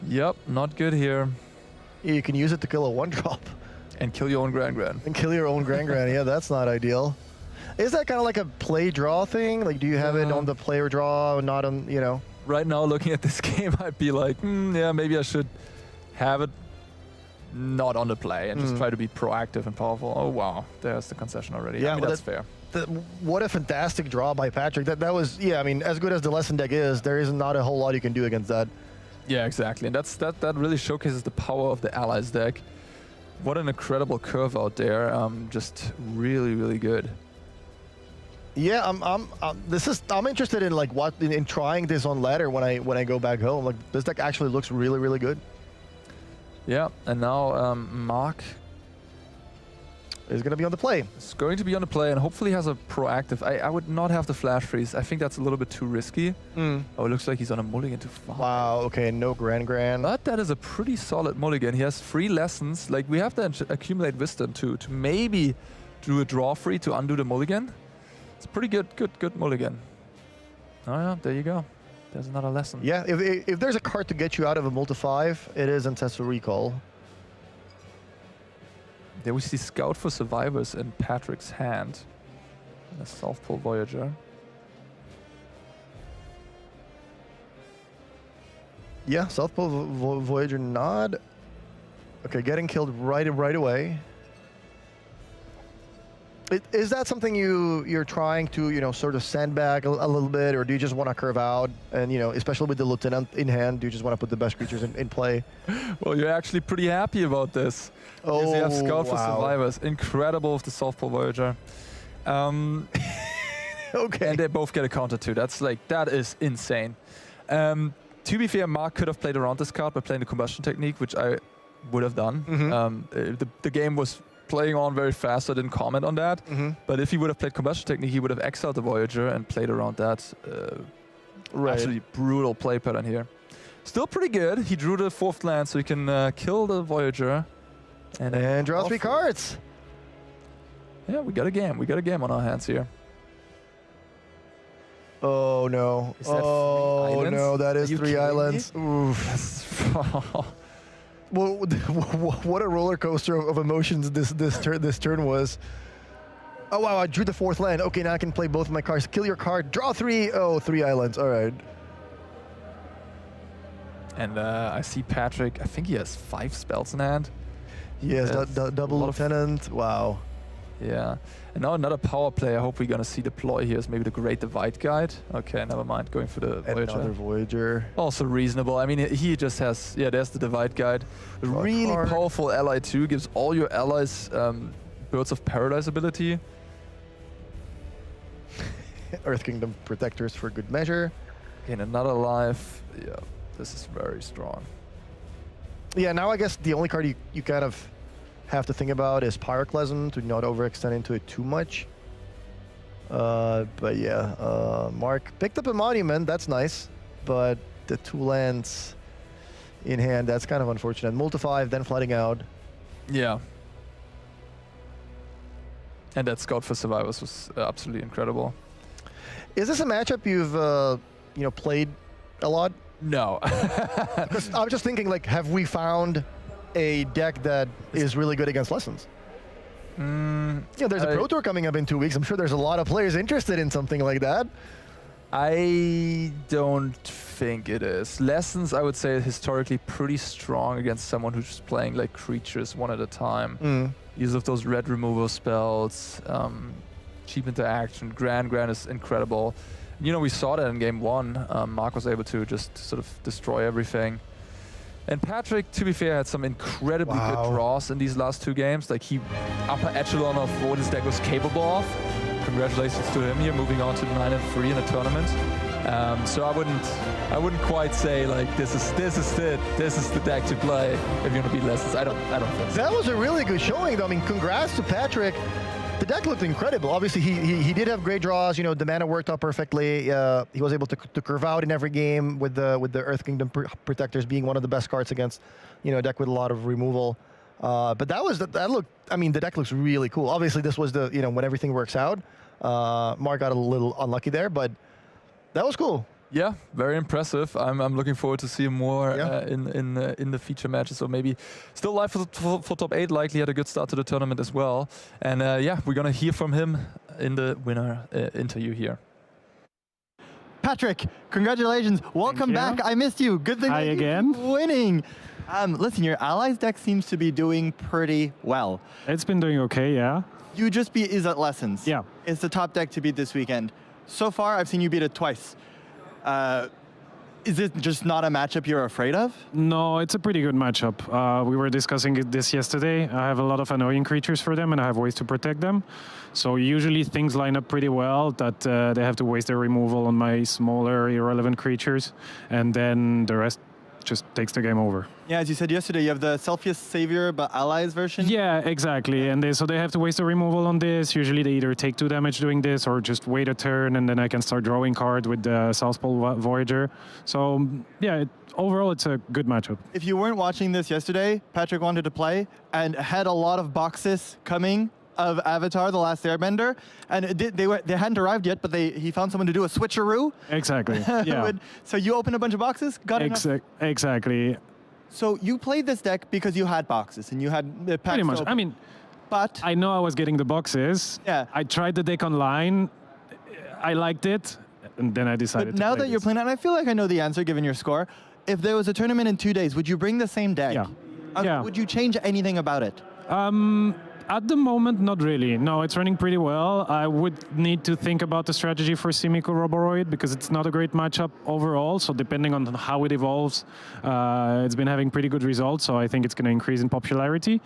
yep, not good here. Yeah, you can use it to kill a 1-drop. And kill your own Grand. And kill your own Grand. Yeah, that's not ideal. Is that kind of like a play-draw thing? Like, do you have it on the play or draw, not on, you know? Right now, looking at this game, I'd be like, yeah, maybe I should have it not on the play and just try to be proactive and powerful. Oh, wow. There's the concession already. Yeah, I mean, that's fair. What a fantastic draw by Patrick. That was, yeah, I mean, as good as the lesson deck is, there is not a whole lot you can do against that. Yeah, exactly. And that really showcases the power of the Allies deck. What an incredible curve out there. Just really, really good. Yeah, I'm interested in like in trying this on ladder when I go back home. Like, this deck actually looks really, really good. Yeah, and now Mark is going to be on the play. It's going to be on the play and hopefully has a proactive. I would not have the flash freeze. I think that's a little bit too risky. Oh, it looks like he's on a mulligan to 5. Wow, okay, no Grand. But that is a pretty solid mulligan. He has 3 lessons. Like, we have to accumulate wisdom to maybe do a draw free to undo the mulligan. It's pretty good mulligan. Oh yeah, there you go. There's another lesson. Yeah, if there's a card to get you out of a multi-5, it is Ancestral Recall. There we see Scout for Survivors in Patrick's hand. And a South Pole Voyager. Yeah, South Pole Voyager nod. Okay, getting killed right away. Is that something you're trying to, sort of sandbag a little bit, or do you just want to curve out? And, especially with the Lieutenant in hand, do you just want to put the best creatures in play? Well, you're actually pretty happy about this. Because you have Scout for Survivors. Incredible with the South Pole Voyager. Okay. And they both get a counter too. That is insane. To be fair, Mark could have played around this card by playing the Combustion Technique, which I would have done. The game was playing on very fast, so I didn't comment on that. But if he would have played Combustion Technique, he would have exiled the Voyager and played around that. Absolutely brutal play pattern here. Still pretty good. He drew the 4th land, so he can kill the Voyager. And draw 3 cards. Yeah, we got a game. We got a game on our hands here. Oh no. Is that 3 islands? No, that is 3 islands. Oof. Well, what a roller coaster of emotions this turn was. Oh wow, I drew the 4th land. Okay, now I can play both of my cards. Kill your card, draw 3. Oh, 3 islands. All right. And I see Patrick. I think he has 5 spells in hand. He has double Lieutenant. Wow. Yeah. And now another power play I hope we're going to see deploy here is maybe the Great Divide Guide. Okay, never mind. Going for the Voyager. Another Voyager. Also reasonable. I mean, he just has... Yeah, there's the Divide Guide. A really powerful ally too. Gives all your allies Birds of Paradise ability. Earth Kingdom Protectors for good measure. Gain another life. Yeah, this is very strong. Yeah, now I guess the only card you kind of have to think about is Pyroclasm to not overextend into it too much. But yeah, Mark picked up a Monument. That's nice. But the 2 lands in hand, that's kind of unfortunate. Multi-5, then flooding out. Yeah. And that Scout for Survivors was absolutely incredible. Is this a matchup you've played a lot? No. Because I was just thinking, have we found a deck that is really good against Lessons? Yeah, there's a Pro Tour coming up in 2 weeks. I'm sure there's a lot of players interested in something like that. I don't think it is. Lessons, I would say, historically pretty strong against someone who's just playing creatures one at a time. Use of those red removal spells, cheap interaction. Grand is incredible. We saw that in game 1. Mark was able to just sort of destroy everything. And Patrick, to be fair, had some incredibly good draws in these last 2 games. He upper echelon of what his deck was capable of. Congratulations to him here, moving on to 9-3 in the tournament. So I wouldn't quite say this is the deck to play if you want to beat Lessons. I don't think so. That was a really good showing, though. I mean, congrats to Patrick. The deck looked incredible. Obviously, he did have great draws. The mana worked out perfectly. He was able to curve out in every game with the Earth Kingdom Protectors being one of the best cards against, a deck with a lot of removal. But that looked. I mean, the deck looks really cool. Obviously, this was the when everything works out. Mark got a little unlucky there, but that was cool. Yeah, very impressive. I'm looking forward to seeing more in the feature matches. So maybe still live for top 8. Likely had a good start to the tournament as well. And yeah, we're gonna hear from him in the winner interview here. Patrick, congratulations! Welcome back. I missed you. Good thing that you keep winning. Listen, your allies deck seems to be doing pretty well. It's been doing okay, yeah. You just beat Is at Lessons. Yeah. It's the top deck to beat this weekend. So far, I've seen you beat it twice. Is it just not a matchup you're afraid of? No, it's a pretty good matchup. We were discussing this yesterday. I have a lot of annoying creatures for them, and I have ways to protect them. So usually things line up pretty well that they have to waste their removal on my smaller, irrelevant creatures, and then the rest just takes the game over. Yeah, as you said yesterday, you have the Selfius Savior but Allies version. Yeah, exactly. And so they have to waste a removal on this. Usually they either take 2 damage doing this or just wait a turn and then I can start drawing card with the South Pole Voyager. So yeah, overall it's a good matchup. If you weren't watching this yesterday, Patrick wanted to play and had a lot of boxes coming of Avatar: The Last Airbender, and they hadn't arrived yet, but he found someone to do a switcheroo. Exactly. Yeah. So you opened a bunch of boxes, got enough. Exactly. So you played this deck because you had boxes and you had packs. Pretty much. Open. I mean, but I know I was getting the boxes. Yeah. I tried the deck online. I liked it, and then I decided. But now that you're playing it, and I feel like I know the answer given your score. If there was a tournament in 2 days, would you bring the same deck? Yeah. Would you change anything about it? At the moment, not really. No, it's running pretty well. I would need to think about the strategy for Simico Roboroid because it's not a great matchup overall. So depending on how it evolves, it's been having pretty good results. So I think it's going to increase in popularity.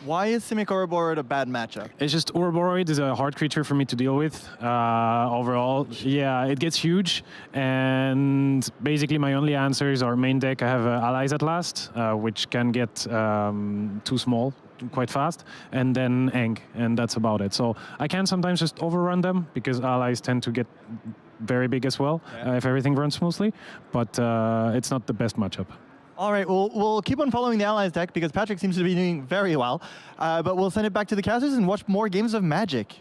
Why is Simic Ouroboros a bad matchup? It's just Ouroboros is a hard creature for me to deal with overall. Yeah, it gets huge. And basically my only answers are main deck. I have Allies at last, which can get too small quite fast, and then Eng, and that's about it. So I can sometimes just overrun them because Allies tend to get very big as well if everything runs smoothly, but it's not the best matchup. All right, we'll keep on following the Allies deck because Patrick seems to be doing very well, but we'll send it back to the casters and watch more games of Magic.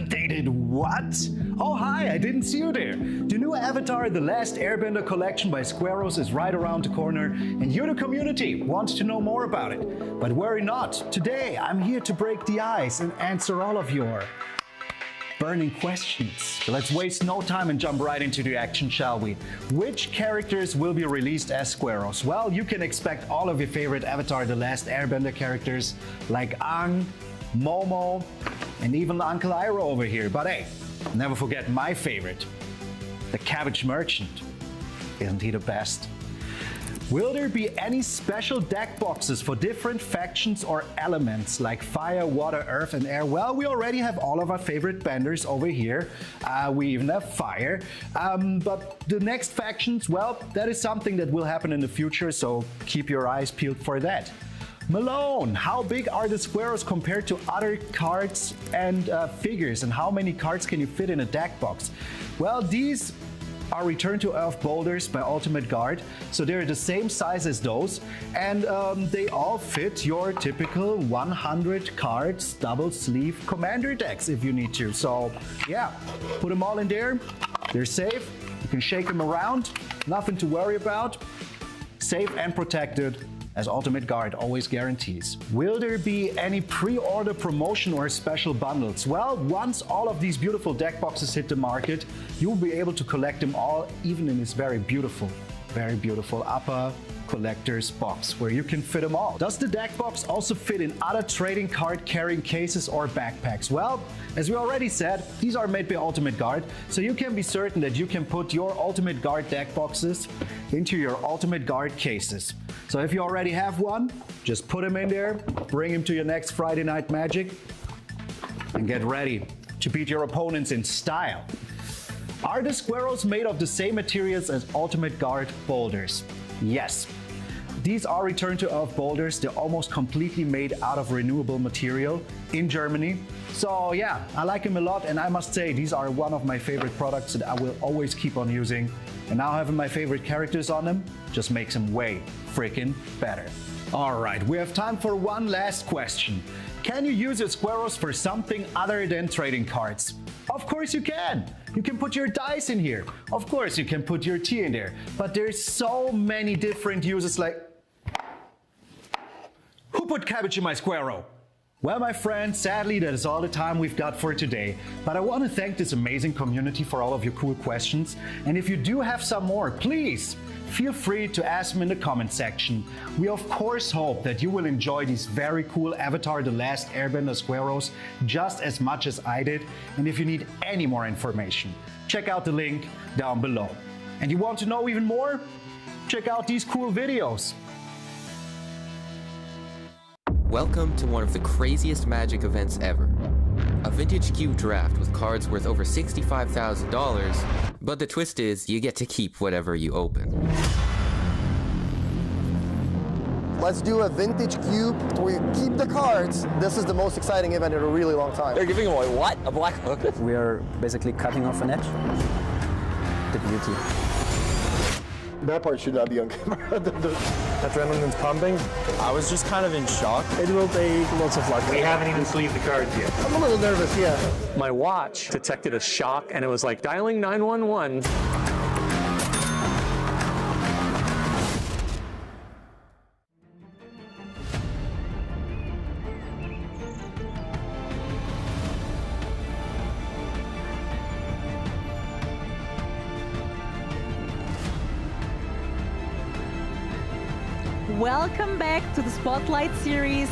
They did what? Oh hi, I didn't see you there. The new Avatar: The Last Airbender collection by Squareos is right around the corner, and you, the community, want to know more about it. But worry not, today I'm here to break the ice and answer all of your burning questions. So let's waste no time and jump right into the action, shall we? Which characters will be released as Squareos? Well, you can expect all of your favorite Avatar: The Last Airbender characters like Aang, Momo, and even Uncle Iroh over here. But hey, never forget my favorite, the Cabbage Merchant. Isn't he the best? Will there be any special deck boxes for different factions or elements like fire, water, earth, and air? Well, we already have all of our favorite benders over here. We even have fire. But the next factions, well, that is something that will happen in the future, so keep your eyes peeled for that. Malone, how big are the Squareos compared to other cards and figures, and how many cards can you fit in a deck box? Well, these are Return to Earth boulders by Ultimate Guard, so they're the same size as those, and they all fit your typical 100 cards double sleeve commander decks if you need to. So yeah, put them all in there, they're safe, you can shake them around, nothing to worry about, safe and protected, as Ultimate Guard always guarantees. Will there be any pre-order promotion or special bundles? Well, once all of these beautiful deck boxes hit the market, you'll be able to collect them all, even in this very beautiful upper collector's box where you can fit them all. Does the deck box also fit in other trading card carrying cases or backpacks? Well, as we already said, these are made by Ultimate Guard, so you can be certain that you can put your Ultimate Guard deck boxes into your Ultimate Guard cases. So if you already have one, just put him in there, bring him to your next Friday Night Magic, and get ready to beat your opponents in style. Are the Squareos made of the same materials as Ultimate Guard boulders? Yes. These are Return to Earth boulders. They're almost completely made out of renewable material in Germany. So yeah, I like them a lot, and I must say these are one of my favorite products that I will always keep on using. And now having my favorite characters on them just makes them way freaking better. All right, we have time for one last question. Can you use your Squareos for something other than trading cards? Of course you can. You can put your dice in here. Of course you can put your tea in there. But there's so many different uses, like, who put cabbage in my Squareo? Well, my friends, sadly, that is all the time we've got for today. But I want to thank this amazing community for all of your cool questions. And if you do have some more, please feel free to ask them in the comment section. We of course hope that you will enjoy these very cool Avatar: The Last Airbender Squareos just as much as I did. And if you need any more information, check out the link down below. And you want to know even more? Check out these cool videos. Welcome to one of the craziest Magic events ever. A vintage cube draft with cards worth over $65,000, but the twist is you get to keep whatever you open. Let's do a vintage cube where we keep the cards. This is the most exciting event in a really long time. They're giving away what? A black hook? We are basically cutting off an edge. The beauty. That part should not be on camera. Adrenaline's pumping. I was just kind of in shock. It will take lots of luck. We haven't even sleeved the cards yet. I'm a little nervous, yeah. My watch detected a shock, and it was like dialing 911. Welcome back to the Spotlight Series,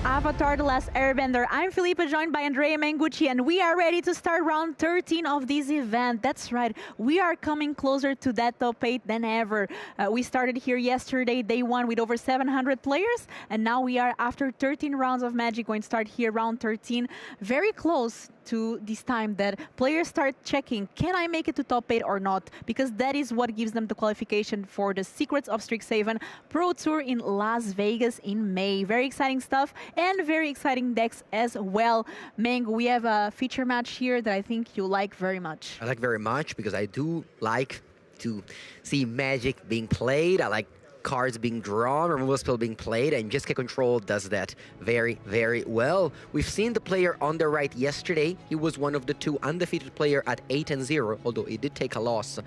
Avatar: The Last Airbender. I'm Filipa, joined by Andrea Mengucci, and we are ready to start round 13 of this event. That's right, we are coming closer to that top 8 than ever. We started here yesterday, day 1, with over 700 players, and now we are, after 13 rounds of Magic, going to start here round 13, very close to this time that players start checking, can I make it to top 8 or not? Because that is what gives them the qualification for the Secrets of Strixhaven Pro Tour in Las Vegas in May. Very exciting stuff and very exciting decks as well. Meng, we have a feature match here that I think you like very much. I like very much because I do like to see Magic being played. I like cards being drawn, removal spell being played, and Jeskai Control does that very, very well. We've seen the player on the right yesterday. He was one of the 2 undefeated player at 8-0, although he did take a loss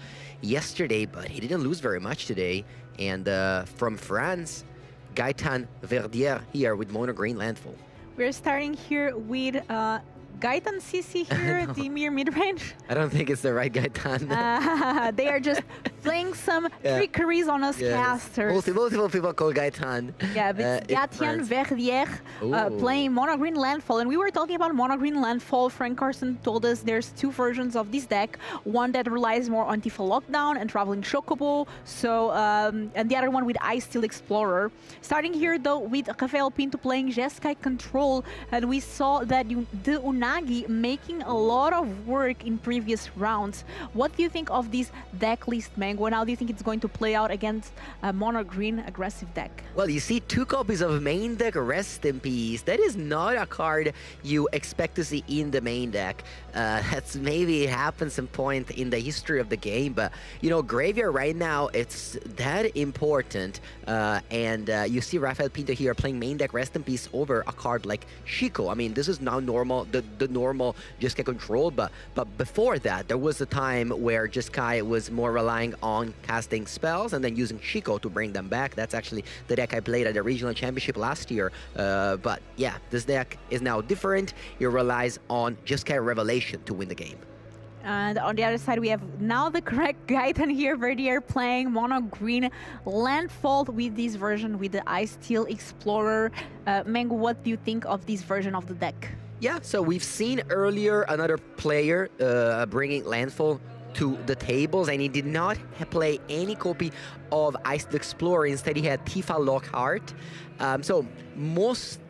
yesterday, but he didn't lose very much today. And from France, Gaetan Verdier here with Mono Green Landfall. We're starting here with Gaetan CC here, Dimir mid-range. I don't think it's the right Gaetan. They are just playing some trickeries on us casters. Multiple people call Gaetan. Yeah, but Gaetan Verdier playing Mono Green Landfall. And we were talking about Mono Green Landfall. Frank Karsten told us there's 2 versions of this deck. One that relies more on Tifa Lockdown and Traveling Chocobo. So, and the other one with Ice Steel Explorer. Starting here though with Rafael Pinto playing Jeskai Control. And we saw that the Unagi making a lot of work in previous rounds. What do you think of this deck list, Mango, and how do you think it's going to play out against a mono green aggressive deck? Well, you see 2 copies of main deck Rest in Peace. That is not a card you expect to see in the main deck. That's maybe happened some point in the history of the game, but you know, Graveyard right now, it's that important. And you see Rafael Pinto here playing main deck Rest in Peace over a card like Shiko. I mean, this is now normal, the normal Jeskai Control, but before that, there was a time where Jeskai was more relying on casting spells and then using Shiko to bring them back. That's actually the deck I played at the regional championship last year. But yeah, this deck is now different. It relies on Jeskai Revelation to win the game. And on the other side, we have now the correct Gaetan here, Verdier playing Mono Green Landfall with this version with the Ice Steel Explorer. Meng, what do you think of this version of the deck? Yeah, so we've seen earlier another player bringing Landfall to the tables, and he did not play any copy of Ice the Explorer. Instead, he had Tifa Lockhart. So most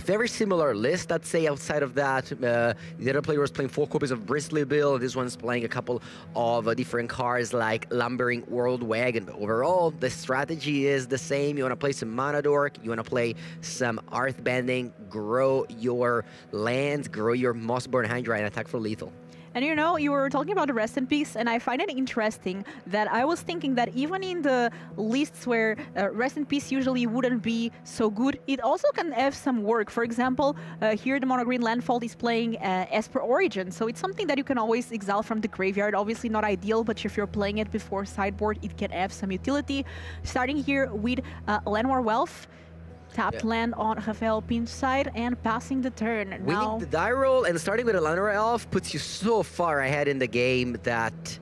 very similar list, I'd say. Outside of that, the other player was playing 4 copies of Bristly Bill. This one's playing a couple of different cards like Lumbering World Wagon. But overall, the strategy is the same. You want to play some Mana Dork, you want to play some Earthbending, grow your lands, grow your Mossborn Hydra, and attack for lethal. And you know, you were talking about the Rest in Peace, and I find it interesting that I was thinking that even in the lists where Rest in Peace usually wouldn't be so good, it also can have some work. For example, here the Mono Green Landfall is playing Esper Origin, so it's something that you can always exile from the graveyard. Obviously not ideal, but if you're playing it before sideboard, it can have some utility. Starting here with Llanowar Wealth. Tapped land on Rafael Pinto's side and passing the turn. Winning the die roll and starting with a Llanowar Elf puts you so far ahead in the game that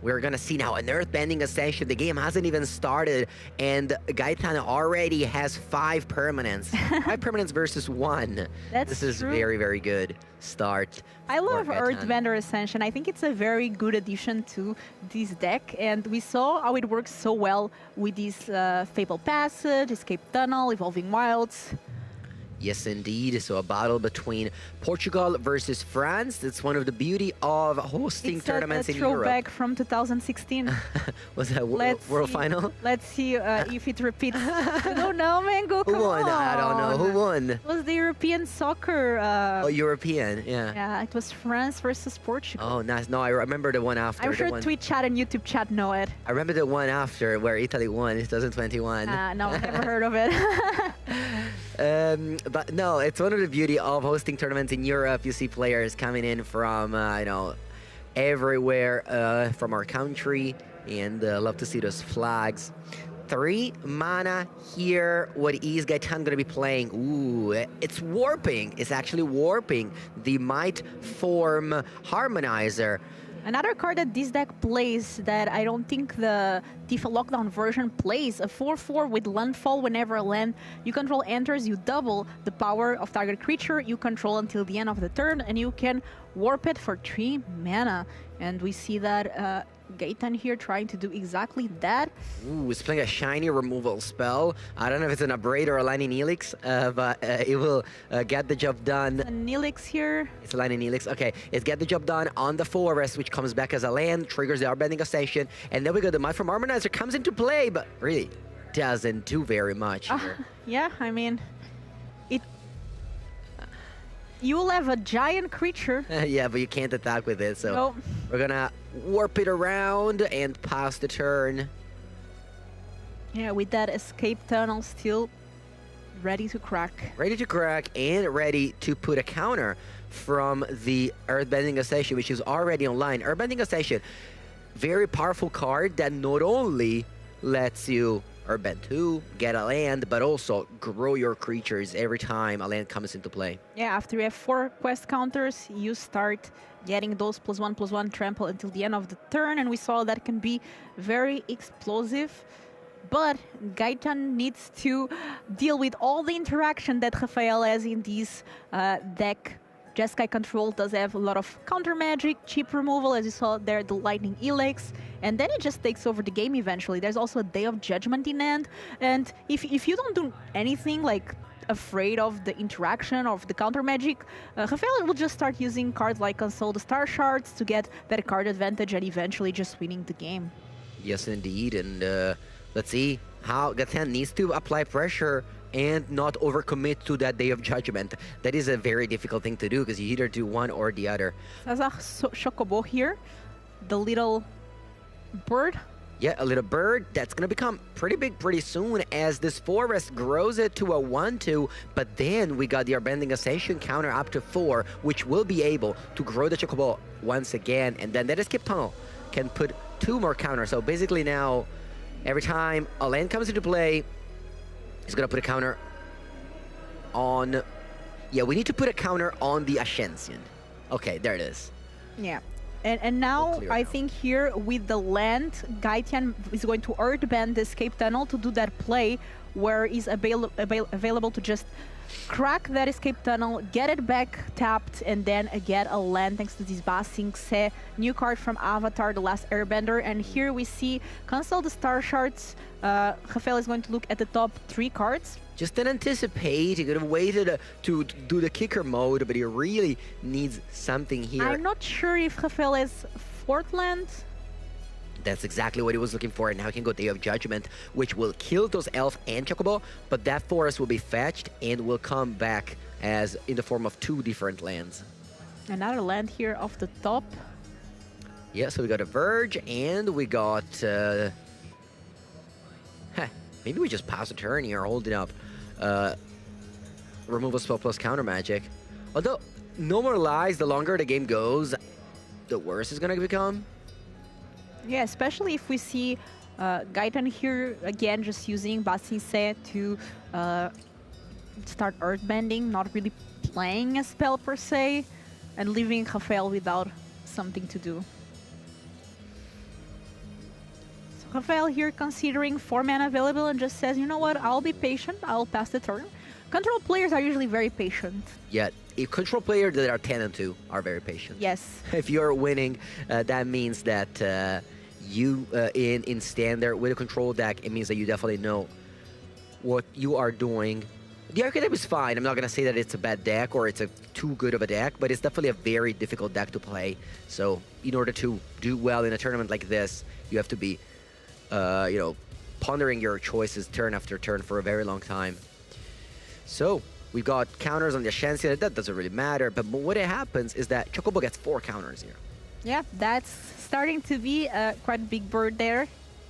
we're gonna see now an Earthbending Ascension. The game hasn't even started, and Gaetan already has 5 permanents. 5 permanents versus 1. This is true. Very, very good start. I love Earthbender Ascension. I think it's a very good addition to this deck, and we saw how it works so well with this Fabled Passage, Escape Tunnel, Evolving Wilds. Yes, indeed. So a battle between Portugal versus France. That's one of the beauty of hosting tournaments in Europe. It's a throwback from 2016. Was that World Final? Let's see if it repeats. I don't know, Mango. Who won? I don't know. Who won? It was the European soccer. European, yeah. Yeah, it was France versus Portugal. Oh, nice. No, I remember the one after. I'm sure Twitch chat and YouTube chat know it. I remember the one after where Italy won in 2021. No, never heard of it. But no, it's one of the beauty of hosting tournaments in Europe. You see players coming in from, everywhere from our country, and love to see those flags. 3 mana here. What is Gaetan going to be playing? Ooh, it's warping. It's actually warping. The Might Form Harmonizer. Another card that this deck plays that I don't think the Tifa Lockdown version plays, a 4/4 with landfall. Whenever a land you control enters, you double the power of target creature you control until the end of the turn, and you can warp it for 3 mana. And we see that Gaetan here trying to do exactly that. Ooh, he's playing a shiny removal spell. I don't know if it's an Abrade or a Lightning Helix, but it will get the job done. A Helix here. It's a Lightning Helix. Okay, it's get the job done on the forest, which comes back as a land, triggers the Arbending Ascension, and then we got the Might from Harmonizer comes into play, but really doesn't do very much here. Yeah, I mean, you will have a giant creature. Yeah, but you can't attack with it, so nope. We're gonna warp it around and pass the turn. Yeah, with that escape tunnel still ready to crack. Ready to crack and ready to put a counter from the Earthbending Ascension, which is already online. Earthbending Ascension, very powerful card that not only lets you Earthbend 2, get a land, but also grow your creatures every time a land comes into play. Yeah, after you have 4 quest counters, you start getting those +1/+1 trample until the end of the turn, and we saw that can be very explosive. But Gaetan needs to deal with all the interaction that Rafael has in this deck. Jeskai Control does have a lot of counter magic, cheap removal, as you saw there, the Lightning Helix, and then it just takes over the game eventually. There's also a Day of Judgment in end, and if you don't do anything like afraid of the interaction of the counter magic, Rafael will just start using cards like Console the Star Shards to get that card advantage and eventually just winning the game. Yes, indeed, and let's see how Gaetan needs to apply pressure and not overcommit to that Day of Judgment. That is a very difficult thing to do because you either do one or the other. There's a Chocobo here, the little bird. Yeah, a little bird that's gonna become pretty big pretty soon as this forest grows it to a 1/2, but then we got the Earthbending Ascension counter up to 4, which will be able to grow the Chocobo once again, and then that escape tunnel can put 2 more counters. So basically now, every time a land comes into play, he's gonna put a counter on... Yeah, we need to put a counter on the Ascension. Okay, there it is. Yeah. And now, I think here, with the land, Gaetan is going to Earthbend the Escape Tunnel to do that play where he's available to just crack that Escape Tunnel, get it back tapped, and then get a land thanks to this Ba Sing Se new card from Avatar, The Last Airbender. And here we see Cancel the Star Shards. Rafael is going to look at the top 3 cards. Just didn't anticipate. He could have waited to do the kicker mode, but he really needs something here. I'm not sure if Rafael has 4th land. That's exactly what he was looking for, and now he can go Day of Judgment, which will kill those Elf and Chocobo, but that forest will be fetched and will come back as in the form of 2 different lands. Another land here off the top. Yeah, so we got a Verge, and we got... maybe we just pass a turn here, holding up removal spell plus counter magic. Although, no more lies, the longer the game goes, the worse it's gonna become. Yeah, especially if we see Gaetan here, again, just using Ba Sing Se to start Earthbending, not really playing a spell per se, and leaving Rafael without something to do. So Rafael here considering 4 mana available and just says, you know what, I'll be patient, I'll pass the turn. Control players are usually very patient. Yeah, if control players that are 10-2 are very patient. Yes. If you're winning, that means that you in standard with a control deck, it means that you definitely know what you are doing. The archetype is fine. I'm not going to say that it's a bad deck or it's a too good of a deck, but it's definitely a very difficult deck to play. So in order to do well in a tournament like this, you have to be, you know, pondering your choices turn after turn for a very long time. So we've got counters on the Ascension. That doesn't really matter, but what happens is that Chocobo gets 4 counters here. Yeah, that's starting to be a quite big bird there.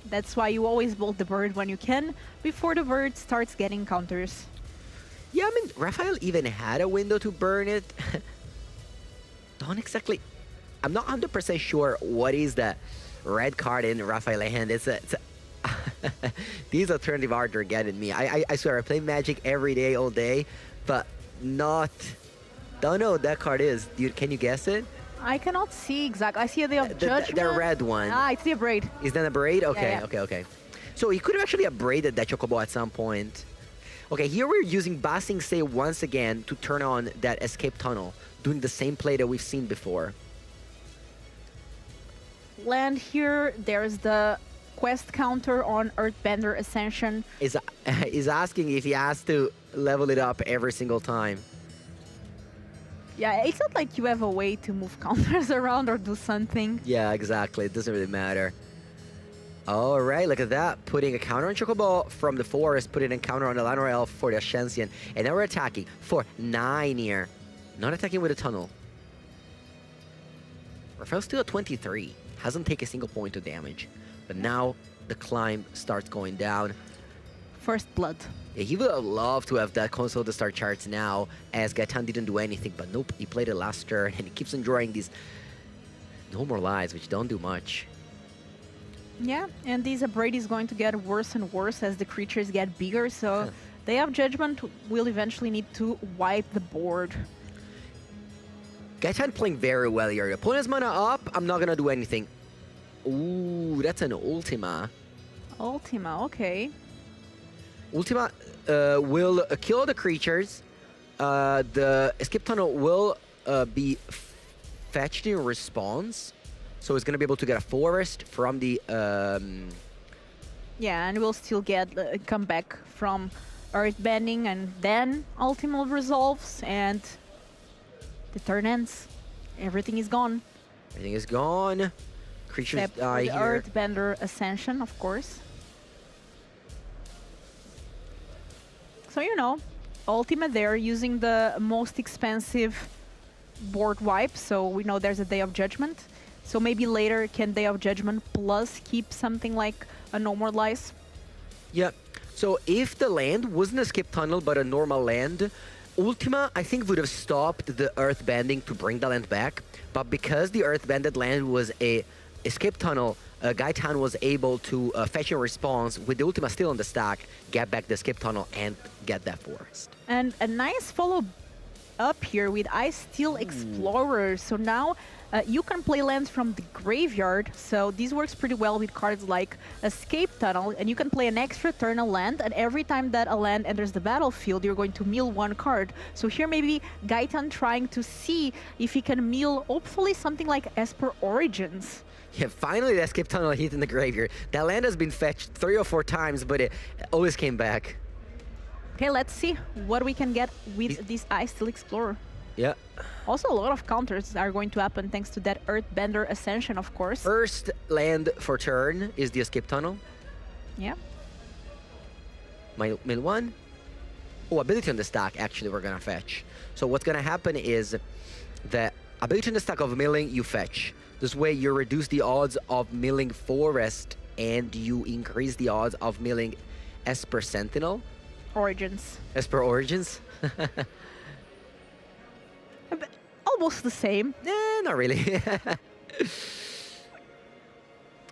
That's why you always bolt the bird when you can, before the bird starts getting counters. Yeah, I mean, Raphael even had a window to burn it. Don't exactly... I'm not 100% sure what is the red card in Raphael's hand. It's a these alternative art are getting me. I swear, I play Magic every day, all day, but not... Don't know what that card is. Can you guess it? I cannot see exactly. I see a Day of Judgment. The red one. Ah, it's the Abrade. Is that a braid? Okay, Yeah, yeah. okay. So he could have actually abraded that Chocobo at some point. Okay, here we're using Basing Say once again to turn on that escape tunnel, doing the same play that we've seen before. Land here, there's the quest counter on Earthbender Ascension. Is asking if he has to level it up every single time. Yeah, it's not like you have a way to move counters around or do something. Yeah, exactly. It doesn't really matter. All right, look at that. Putting a counter on Chocobo from the forest, putting a counter on the Llanowar Elf for the Ascension. And now we're attacking for 9 here. Not attacking with a tunnel. Raphael's still at 23. Hasn't taken a single point of damage. But now the climb starts going down. First blood. Yeah, he would have loved to have that console to start charts now, as Gaetan didn't do anything, but nope, he played it last turn, and he keeps on drawing these no more lives, which don't do much. Yeah, and this Abrade is going to get worse and worse as the creatures get bigger, so Day of Judgment will eventually need to wipe the board. Gaetan playing very well here. Opponent's mana up, I'm not gonna do anything. Ooh, that's an Ultima. Ultima, okay. Ultima will kill the creatures. The escape tunnel will be fetched in response. So it's going to be able to get a forest from the... Yeah, and we'll still get come back from Earthbending, and then Ultima resolves, and the turn ends. Everything is gone. Everything is gone. Creatures Except die for the here. Earthbender Ascension, of course. So, you know, Ultima there using the most expensive board wipe, so we know there's a Day of Judgment. So maybe later can Day of Judgment plus keep something like a No More Lies? Yeah, so if the land wasn't a skip tunnel but a normal land, Ultima, I think, would have stopped the Earthbending to bring the land back. But because the Earthbended land was a escape tunnel, Gaetan was able to fetch a response with the Ultima still on the stack, get back the skip tunnel, and get that forest. And a nice follow-up here with Ice Steel Explorer. So now you can play lands from the graveyard. So this works pretty well with cards like Escape Tunnel, and you can play an extra turn a land, and every time that a land enters the battlefield, you're going to mill 1 card. So here maybe Gaetan trying to see if he can mill, hopefully, something like Esper Origins. Yeah, finally that skip tunnel hit in the graveyard. That land has been fetched 3 or 4 times, but it always came back. Okay, let's see what we can get with this Ice Steel Explorer. Yeah. Also, a lot of counters are going to happen thanks to that Earthbender Ascension, of course. First land for turn is the escape tunnel. Yeah. Mill 1. Oh, ability on the stack, actually, we're going to fetch. So what's going to happen is the ability on the stack of milling, you fetch. This way, you reduce the odds of milling Forest, and you increase the odds of milling Esper Sentinel. Origins. Esper Origins? Almost the same. Not really.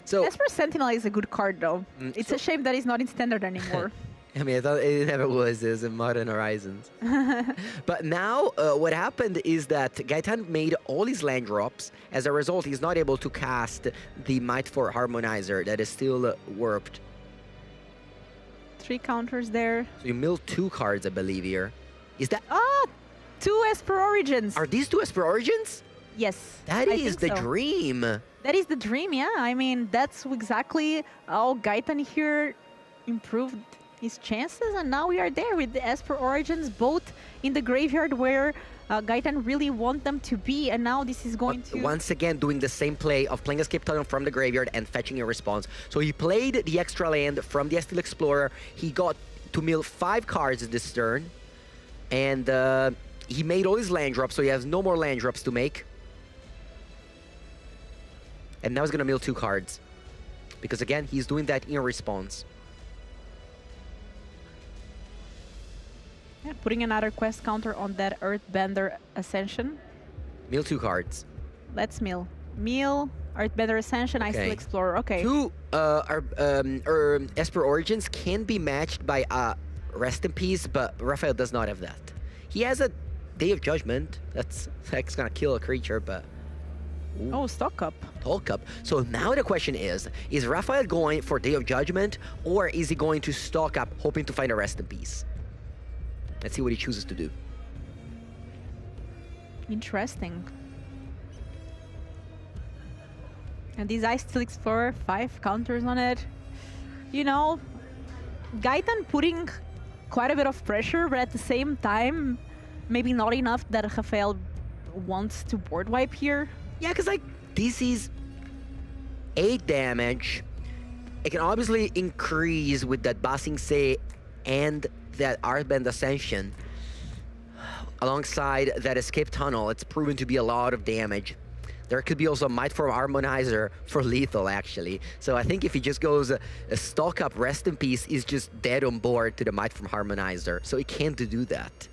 So Esper Sentinel is a good card, though. It's a shame that it's not in Standard anymore. I mean, I thought it never was. It was in Modern Horizons. But now, what happened is that Gaetan made all his land drops. As a result, he's not able to cast the Might for Harmonizer that is still warped. 3 counters there. So you mill 2 cards, I believe, here. Is that... Ah! 2 Esper Origins! Are these 2 Esper Origins? Yes. That is the dream. That is the dream, yeah. I mean, that's exactly how Gaetan here improved his chances, and now we are there with the Esper Origins, both in the graveyard where Gaetan really want them to be, and now this is going to... Once again, doing the same play of playing Escape Tunnel from the graveyard and fetching a response. So he played the extra land from the Steel Explorer. He got to mill 5 cards this turn, and he made all his land drops, so he has no more land drops to make. And now he's going to mill 2 cards. Because again, he's doing that in response. Yeah, putting another quest counter on that Earthbender Ascension. Mill 2 cards. Let's mill. Mill, Earthbender Ascension, Steel Explorer. Okay. 2 Esper Origins can be matched by Rest in Peace, but Raphael does not have that. He has a Day of Judgment. That's gonna kill a creature, but... Ooh. Oh, Stock Up. Stock Up. So now the question is Raphael going for Day of Judgment, or is he going to stock up, hoping to find a Rest in Peace? Let's see what he chooses to do. Interesting. And these Steel Explorer, 5 counters on it. You know, Gaetan putting quite a bit of pressure, but at the same time, maybe not enough that Raphael wants to board wipe here. Yeah, because like this is 8 damage. It can obviously increase with that Basing Say and that Earthbend Ascension. Alongside that Escape Tunnel, it's proven to be a lot of damage. There could be also a Might Form Harmonizer for lethal, actually. So I think if he just goes a stock up Rest in Peace, he's just dead on board to the Might Form Harmonizer. So he can't do that.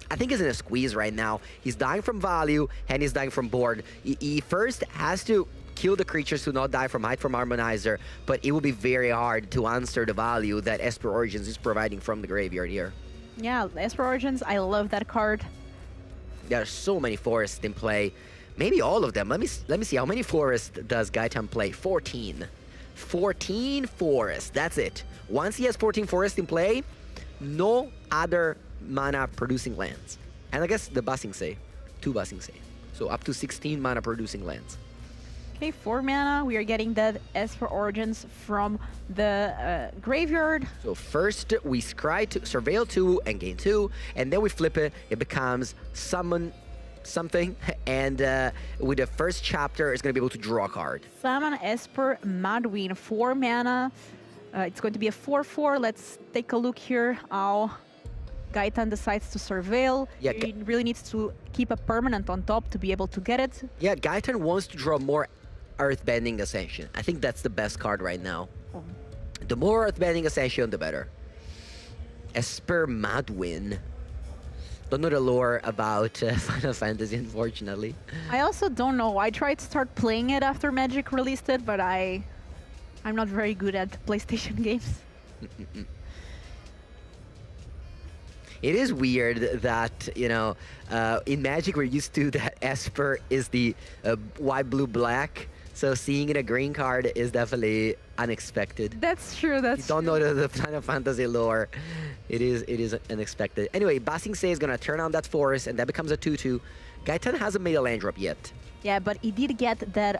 I think he's in a squeeze right now. He's dying from value and he's dying from board. He first has to kill the creatures to not die from Might Form Harmonizer, but it will be very hard to answer the value that Esper Origins is providing from the graveyard here. Yeah, Esper Origins, I love that card. There are so many forests in play. Maybe all of them. Let me see, how many forests does Gaetan play? 14. 14 forests, that's it. Once he has 14 forests in play, no other mana producing lands. And I guess the Basing Say, 2 Basing Say. So up to 16 mana producing lands. Okay, 4 mana, we are getting that Esper Origins from the graveyard. So first we scry to Surveil 2 and gain 2, and then we flip it, it becomes Summon something, and with the first chapter, it's going to be able to draw a card. Summon Esper Madwin, 4 mana. It's going to be a 4/4. Let's take a look here how Gaetan decides to surveil. Yeah, he really needs to keep a permanent on top to be able to get it. Yeah, Gaetan wants to draw more Earthbending Ascension. I think that's the best card right now. Oh. The more Earthbending Ascension, the better. Esper Madwin. Don't know the lore about Final Fantasy, unfortunately. I also don't know. I tried to start playing it after Magic released it, but I'm not very good at PlayStation games. It is weird that, you know, in Magic we're used to that Esper is the white, blue, black. So seeing it a green card is definitely unexpected. That's true, that's true. You don't know the Final Fantasy lore. It is unexpected. Anyway, Basing Say is going to turn on that forest, and that becomes a 2/2. Gaetan hasn't made a land drop yet. Yeah, but he did get that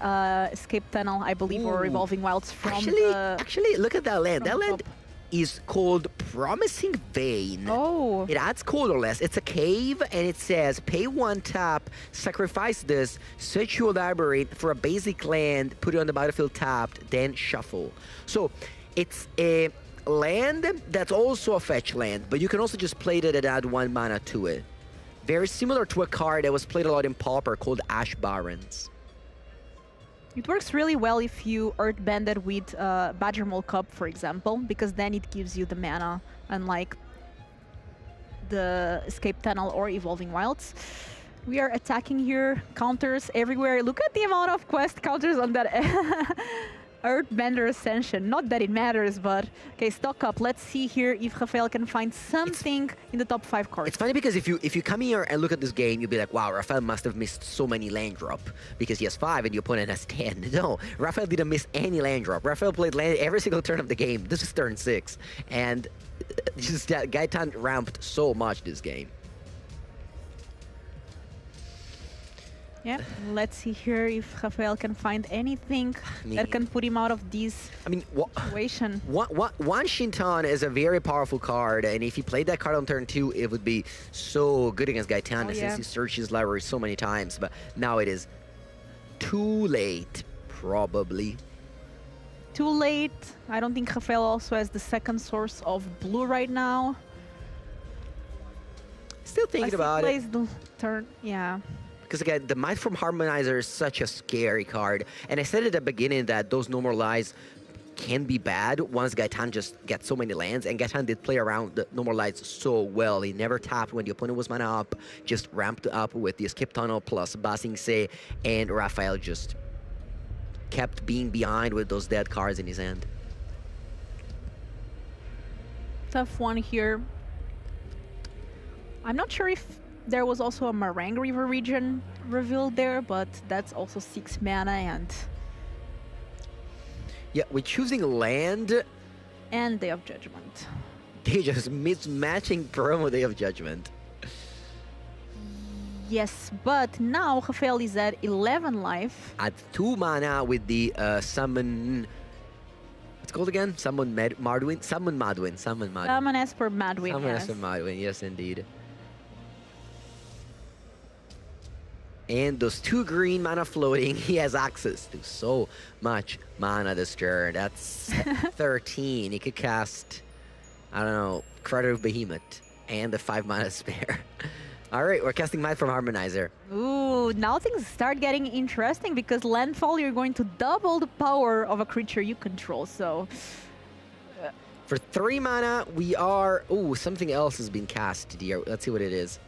Escape Tunnel, I believe, or Revolving Wilds from Actually, look at that land. That land is called Promising Vein. Oh. It adds colorless. It's a cave, and it says, pay 1 tap, sacrifice this, search your library for a basic land, put it on the battlefield tapped, then shuffle. So it's a land that's also a fetch land, but you can also just play it and add 1 mana to it. Very similar to a card that was played a lot in Pauper called Ash Barrens. It works really well if you Earthbend it with Badger Mole Cup, for example, because then it gives you the mana, unlike the Escape Tunnel or Evolving Wilds. We are attacking here, counters everywhere. Look at the amount of quest counters on that Earthbender Ascension. Not that it matters, but okay, stock up. Let's see here if Raphael can find something in the top 5 cards. It's funny because if you come here and look at this game, you'll be like, wow, Raphael must have missed so many land drop because he has 5 and the opponent has 10. No, Raphael didn't miss any land drop. Raphael played land every single turn of the game. This is turn 6, and just that Gaetan ramped so much this game. Yeah, let's see here if Rafael can find anything that can put him out of this situation. One Shinton is a very powerful card, and if he played that card on turn 2, it would be so good against Gaetan since he searched his library so many times. But now it is too late, probably. Too late. I don't think Rafael also has the second source of blue right now. Still thinking about it. Plays the turn, yeah. Because again, the Might from Harmonizer is such a scary card. And I said at the beginning that those Normalize can be bad once Gaetan just gets so many lands. And Gaetan did play around the Normalize so well. He never tapped when the opponent was mana up, just ramped up with the Escape Tunnel plus Basing Se, and Rafael just kept being behind with those dead cards in his hand. Tough one here. I'm not sure if there was also a Meringue River region revealed there, but that's also 6 mana and... Yeah, we're choosing land. And Day of Judgment. They just mismatching promo Day of Judgment. Yes, but now Rafael is at 11 life. At 2 mana with the summon... What's it called again? Summon Madwin? Summon Madwin. Summon Madwin. Summon Esper Madwin, Summon yes. Esper Madwin, yes indeed. And those 2 green mana floating, he has access to so much mana this turn. That's 13. He could cast, I don't know, Crater of Behemoth and the 5 mana spare. All right, we're casting Might from Harmonizer. Ooh, now things start getting interesting because landfall, you're going to double the power of a creature you control, so... For 3 mana, we are... Ooh, something else has been cast here. Let's see what it is.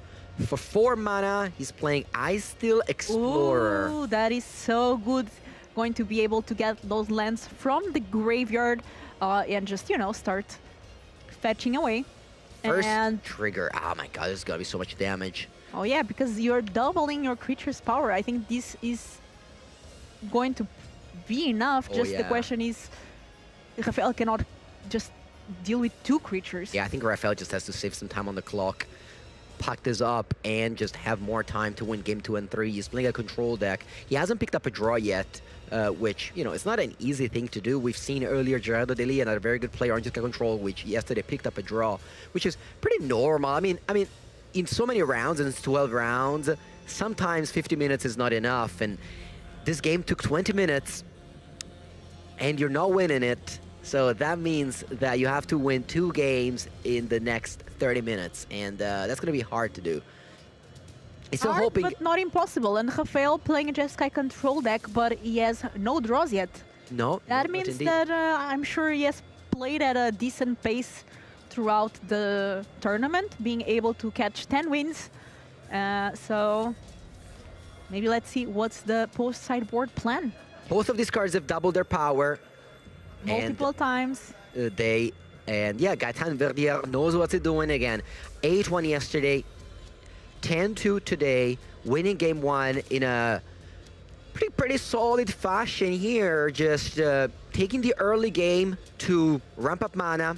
For 4 mana, he's playing Ice Steel Explorer. Ooh, that is so good. Going to be able to get those lands from the graveyard and just, you know, start fetching away. First and trigger. Oh my god, there's gonna be so much damage. Oh yeah, because you're doubling your creature's power. I think this is going to be enough. Just the question is, Rafael cannot just deal with 2 creatures. Yeah, I think Rafael just has to save some time on the clock, pack this up, and just have more time to win game 2 and 3. He's playing a control deck. He hasn't picked up a draw yet, which, you know, it's not an easy thing to do. We've seen earlier Gerardo Deli, another very good player on Juza control, which yesterday picked up a draw, which is pretty normal. I mean, in so many rounds, and it's 12 rounds, sometimes 50 minutes is not enough, and this game took 20 minutes, and you're not winning it. So that means that you have to win 2 games in the next 30 minutes, and that's going to be hard to do. It's still hoping... but not impossible. And Rafael playing a Jeskai control deck, but he has no draws yet. No. That means that I'm sure he has played at a decent pace throughout the tournament, being able to catch 10 wins. So maybe let's see what's the post-sideboard plan. Both of these cards have doubled their power. Multiple times. Yeah, Gaetan Verdier knows what he's doing again. 8-1 yesterday, 10-2 today, winning game 1 in a pretty solid fashion here. Just taking the early game to ramp up mana,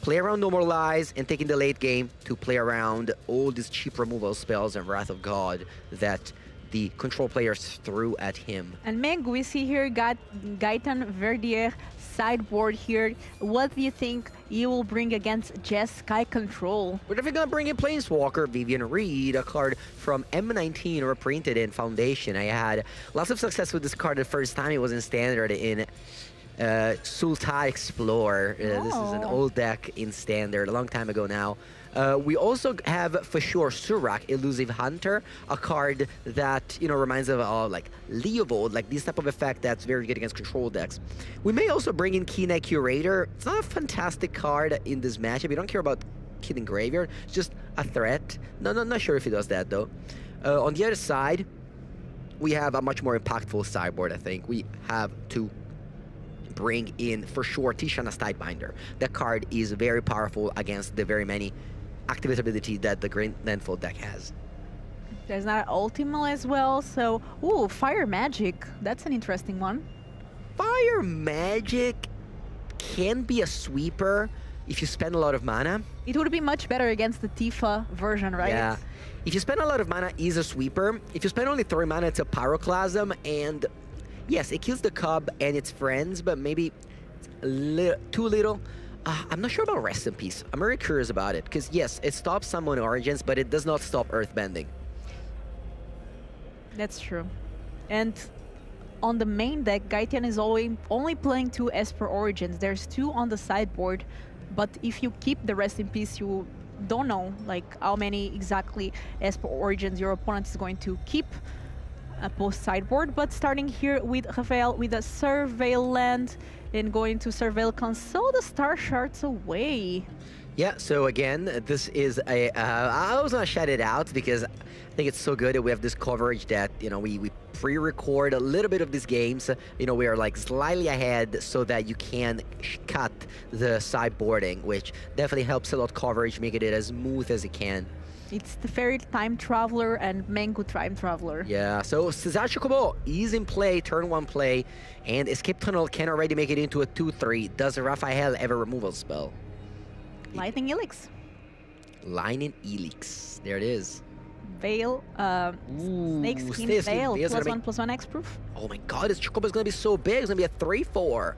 play around Normalize, and taking the late game to play around all these cheap removal spells and Wrath of God that the control players threw at him. And Meg, we see here Gaetan Verdier sideboard here. What do you think you will bring against Jeskai control? We're definitely going to bring in Planeswalker, Vivian Reed, a card from M19 reprinted in Foundation. I had lots of success with this card the first time it was in Standard in Sultai Explorer. This is an old deck in Standard, a long time ago now. We also have, for sure, Surak, Elusive Hunter, a card that, you know, reminds of like Leovold, like this type of effect that's very good against control decks. We may also bring in Keenite Curator. It's not a fantastic card in this matchup. You don't care about killing Graveyard. It's just a threat. No, not sure if he does that, though. On the other side, we have a much more impactful sideboard, I think. We have to bring in, for sure, Tishana Stidebinder. That card is very powerful against the very many activate ability that the Green Landfall deck has. There's not Ultimal as well, so... Ooh, Fire Magic. That's an interesting one. Fire Magic can be a sweeper. if you spend a lot of mana. It would be much better against the Tifa version, right? Yeah. If you spend a lot of mana, is a sweeper. If you spend only 3 mana, it's a pyroclasm, and yes, it kills the cub and its friends, but maybe too little. I'm not sure about Rest in Peace. I'm very curious about it, because yes, it stops Summon Origins, but it does not stop Earthbending. That's true. And on the main deck, Gaetian is only playing 2 Esper Origins. There's 2 on the sideboard, but if you keep the Rest in Peace, you don't know like how many exactly Esper Origins your opponent is going to keep post sideboard. But starting here with Rafael with a Surveil land and going to Surveil Console the Star Shards away. Yeah, so again, this is a... I was going to shout it out because I think it's so good that we have this coverage that, you know, we pre-record a little bit of these games. You know, we are like slightly ahead so that you can cut the sideboarding, which definitely helps a lot coverage, making it as smooth as it can. It's the Fairy Time Traveler and Mango Time Traveler. Yeah, so Cesar Chocobo is in play, turn 1 play, and Escape Tunnel can already make it into a 2-3. Does Raphael ever removal spell? Lightning Helix. Lightning Helix. There it is. Veil. Snakeskin Veil. +1/+1 X-Proof. Oh my god, this Chocobo is going to be so big. It's going to be a 3-4.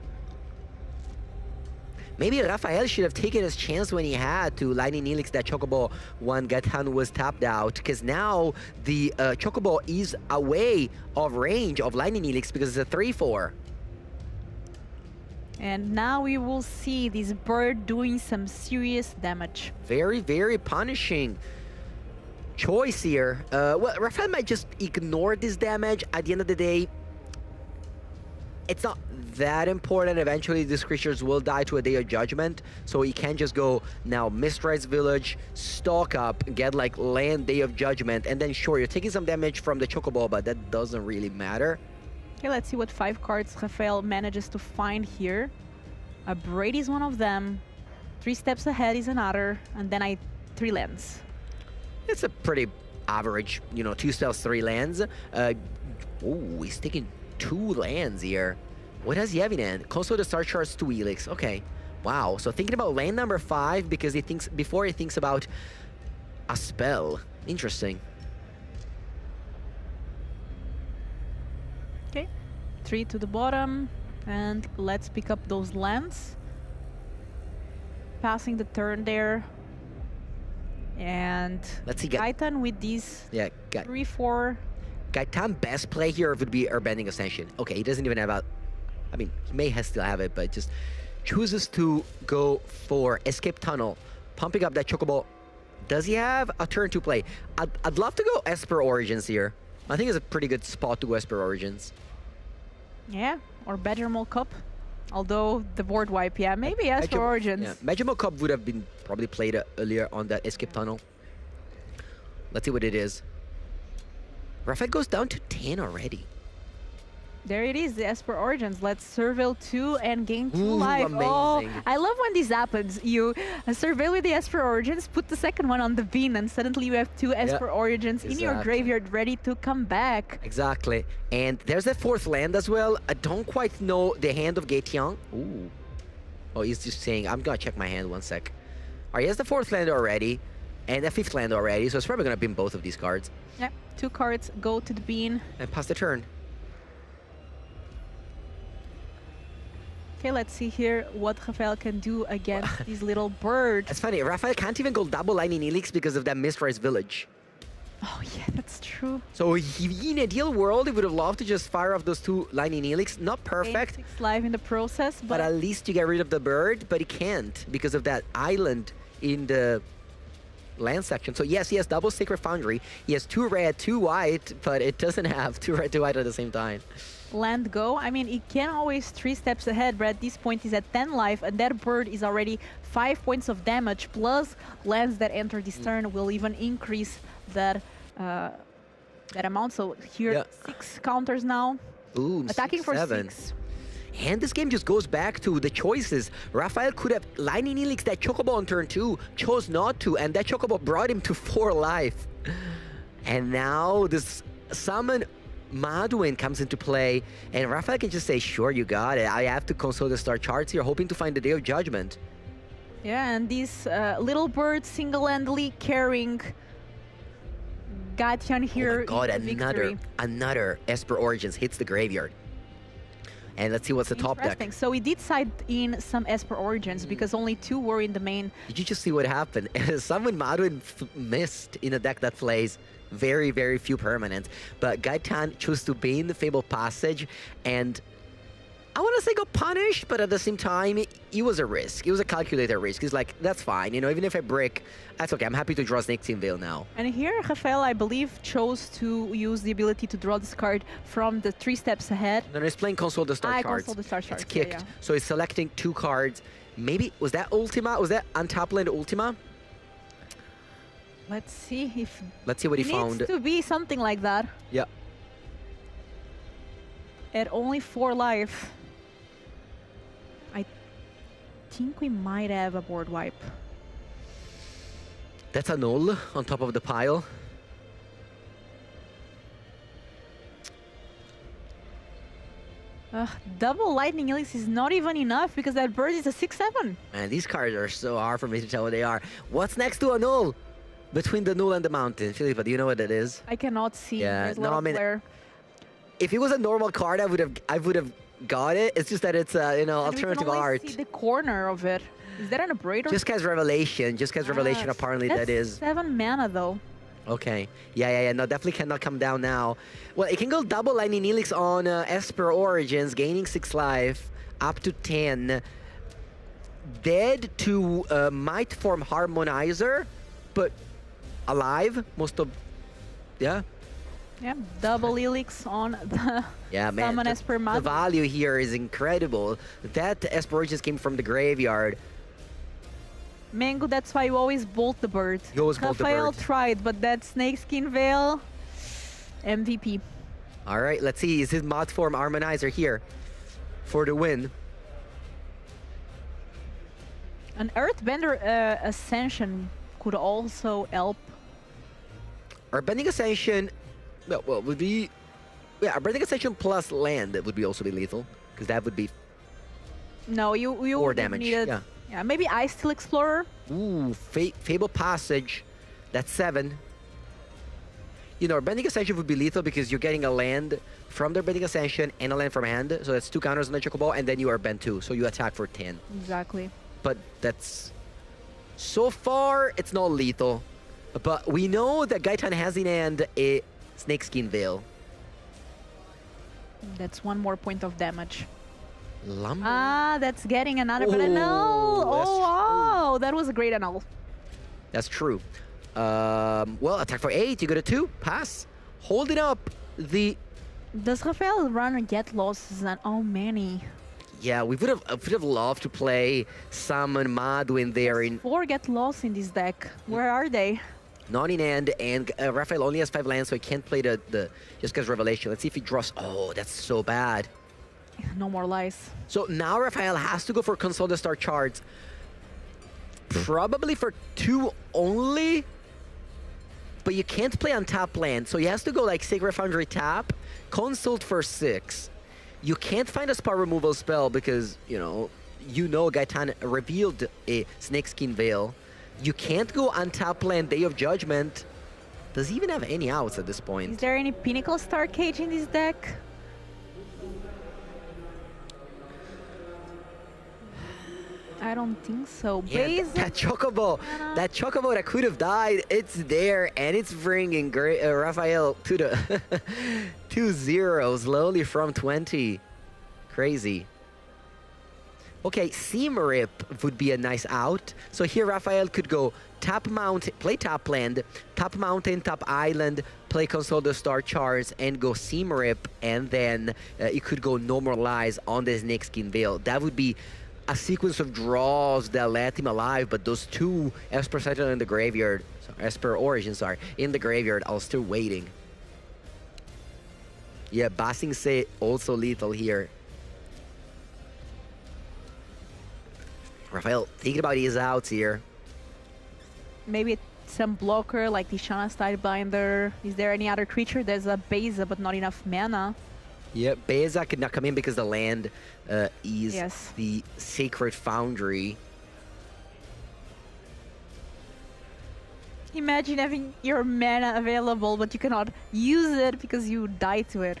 Maybe Raphael should have taken his chance when he had to Lightning Helix that Chocobo when Gaetan was tapped out, because now the Chocobo is away of range of Lightning Helix because it's a 3-4. And now we will see this bird doing some serious damage. Very, very punishing choice here. Well, Raphael might just ignore this damage. At the end of the day, it's not that important. Eventually, these creatures will die to a Day of Judgment. So he can just go now Mistrise Village, stock up, get like land Day of Judgment, and then sure, you're taking some damage from the Chocobo, but that doesn't really matter. Okay, let's see what 5 cards Rafael manages to find here. A Braid is one of them. 3 Steps Ahead is another, and then 3 lands. It's a pretty average, you know, 2 spells, 3 lands. Oh, he's taking 2 lands here. What does he have in hand? Console the Star Shards 2 Helix. Okay, wow. So thinking about land number 5 because he thinks before he thinks about a spell. Interesting. Okay, 3 to the bottom, and let's pick up those lands. Passing the turn there. And let's see Gaetan with these 3-4. Gaetan best play here would be Earthbending Ascension. Okay, he doesn't even have a... I mean, he may still have it, but just chooses to go for Escape Tunnel, pumping up that Chocobo. Does he have a turn to play? I'd love to go Esper Origins here. I think it's a pretty good spot to go Esper Origins. Yeah, or Badgermole Cup. Although the board wipe, yeah, maybe Esper Origins. Yeah, Badgermole Cup would have been probably played earlier on that Escape Tunnel. Let's see what it is. Raphael goes down to 10 already. There it is, the Esper Origins. Let's Surveil 2 and gain 2 Ooh, life. amazing. Oh, I love when this happens. You Surveil with the Esper Origins, put the second one on the bin, and suddenly you have 2 Esper Origins in your graveyard ready to come back. Exactly. And there's that 4th land as well. I don't quite know the hand of Gaetian. Ooh. Oh, he's just saying, I'm going to check my hand 1 sec. All right, he has the 4th land already and the 5th land already, so it's probably going to bin both of these cards. Yep, 2 cards go to the bin. And pass the turn. Okay, let's see here what Rafael can do against these little birds. It's funny, Rafael can't even go double Lightning Helix because of that Mistrise Village. Oh yeah, that's true. So in an ideal world, he would have loved to just fire off those 2 Lightning Helix. Not perfect. 6 life in the process, but at least you get rid of the bird, but he can't because of that island in the land section. So yes, he has double Sacred Foundry. He has 2 red, 2 white, but it doesn't have 2 red, 2 white at the same time. Land go. I mean, it can always 3 steps ahead, but at this point he's at 10 life, and that bird is already 5 points of damage, plus lands that enter this turn will even increase that that amount. So here, 6 counters now. Ooh, attacking 6, for 7. 6. And this game just goes back to the choices. Raphael could have Lightning Helix that Chocobo on turn 2, chose not to, and that Chocobo brought him to 4 life. And now this summon Maduin comes into play, and Raphael can just say, sure, you got it. I have to console the star charts here, hoping to find the Day of Judgment. Yeah, and this little bird single-handedly carrying Gatyan here. Oh my god, into victory. another Esper Origins hits the graveyard. And let's see what's the top deck. Interesting. So we did side in some Esper Origins because only 2 were in the main. Did you just see what happened? Someone Madwin missed in a deck that plays very, very few permanents. But Gaetan chose to bane the Fable Passage, and I want to say got punished, but at the same time, it was a risk. It was a calculated risk. He's like, that's fine. You know, even if I break, that's okay. I'm happy to draw Snakeskin Veil now. And here, Rafael, I believe, chose to use the ability to draw this card from the 3 steps ahead. No, he's playing Console the Star Cards. Console the Star Cards. It's kicked. So he's selecting 2 cards. Maybe, was that Ultima? Was that untap land Ultima? Let's see if... Let's see what he found. Needs to be something like that. Yeah. At only 4 life. I think we might have a board wipe. That's a null on top of the pile. Double Lightning Helix is not even enough because that bird is a 6/7. Man, these cards are so hard for me to tell what they are. What's next to a null? Between the null and the mountain. Filipa, do you know what that is? I cannot see. Yeah, There's a no, lot I of mean, glare. if it was a normal card, I would have got it. It's just that it's you know, And alternative we can only art. see the corner of it. Is that an abraider? Just cast Revelation. Just cast Revelation. Apparently, that is. 7 mana though. Okay. Yeah. No, definitely cannot come down now. Well, it can go double Lightning Helix on Esper Origins, gaining 6 life, up to 10. Dead to Might Form Harmonizer, but alive. Most of... Yeah. Yeah, double Helix on the Summon Esper The Mother. value here is incredible. That Esper Origins came from the graveyard. Mango, that's why you always bolt the bird. You always bolt the Rafael bird. tried, but that Snakeskin Veil, MVP. All right, let's see. Is his Mod Form Harmonizer here for the win? An Earthbender Ascension could also help. Bending Ascension, well, would be... Yeah, Bending Ascension plus land would be also be lethal, because that would be... No, you Or would damage, need it. yeah. Yeah, maybe Ice Steel Explorer. Ooh, Fable Passage. That's 7. You know, Bending Ascension would be lethal because you're getting a land from their Bending Ascension and a land from hand. So that's 2 counters on the Chocobo, and then you are bend 2. So you attack for 10. Exactly. But that's... So far, it's not lethal. But we know that Gaetan has in hand a Snakeskin Veil. That's 1 more point of damage. Lumber? Ah, that's getting another, but a null. Oh, wow, that was a great annul. That's true. Well, attack for 8, you go to 2, pass. Holding up the... Does Rafael run a get losses and oh many? Yeah, we would have loved to play Summon Madwin there in... 4 get lost in this deck. Where are they? Not in hand, and Rafael only has 5 lands, so he can't play the just because Revelation. Let's see if he draws... Oh, that's so bad. No more lies. So now Rafael has to go for Console the Star Charts. Probably for 2 only. But you can't play on tap land, so he has to go like Sacred Foundry tap, Consult for 6. You can't find a spell removal spell because, you know Gaetan revealed a Snakeskin Veil. You can't go on tap land Day of Judgment. Does he even have any outs at this point? Is there any Pinnacle Star Cage in this deck? I don't think so. Yeah, that Chocobo that could have died, it's there, and it's bringing Rafael to the 2-0 slowly from 20. Crazy. Okay, Seam Rip would be a nice out. So here Rafael could go tap mountain, play tap land, tap mountain, tap island, play Console the Star Charts, and go Seam Rip, and then it could go Normalize on the Snakeskin Veil. That would be a sequence of draws that let him alive, but those 2 Esper Sentinel in the graveyard, Esper Origin, sorry, in the graveyard, I was still waiting. Yeah, Basing Se also lethal here. Rafael, thinking about his outs here. Maybe some blocker like the Shana Tidebinder. Is there any other creature? There's a Beza, but not enough mana. Yeah, Beza could not come in because the land is the Sacred Foundry. Imagine having your mana available, but you cannot use it because you die to it.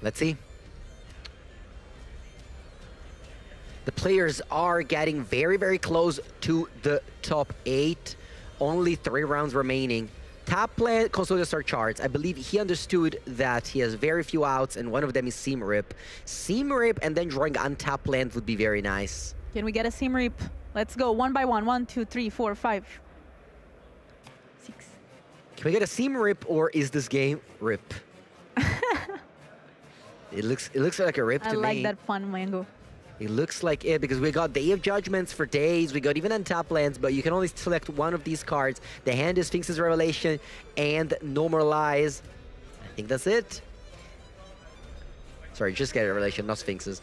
Let's see. The players are getting very, very close to the top 8. Only 3 rounds remaining. Top plan consulted our charts. I believe he understood that he has very few outs, and one of them is Seam Rip. Seam Rip and then drawing untap land would be very nice. Can we get a Seam Rip? Let's go one by one. 1, 2, 3, 4, 5, 6. Can we get a Seam Rip, or is this game Rip? It looks like a Rip to me. I like that fun, Mango. It looks like it, because we got Day of Judgments for days, we got even untap lands, but you can only select one of these cards. The hand is Sphinx's Revelation and No More Lies. I think that's it. Sorry, just get Revelation, not Sphinx's.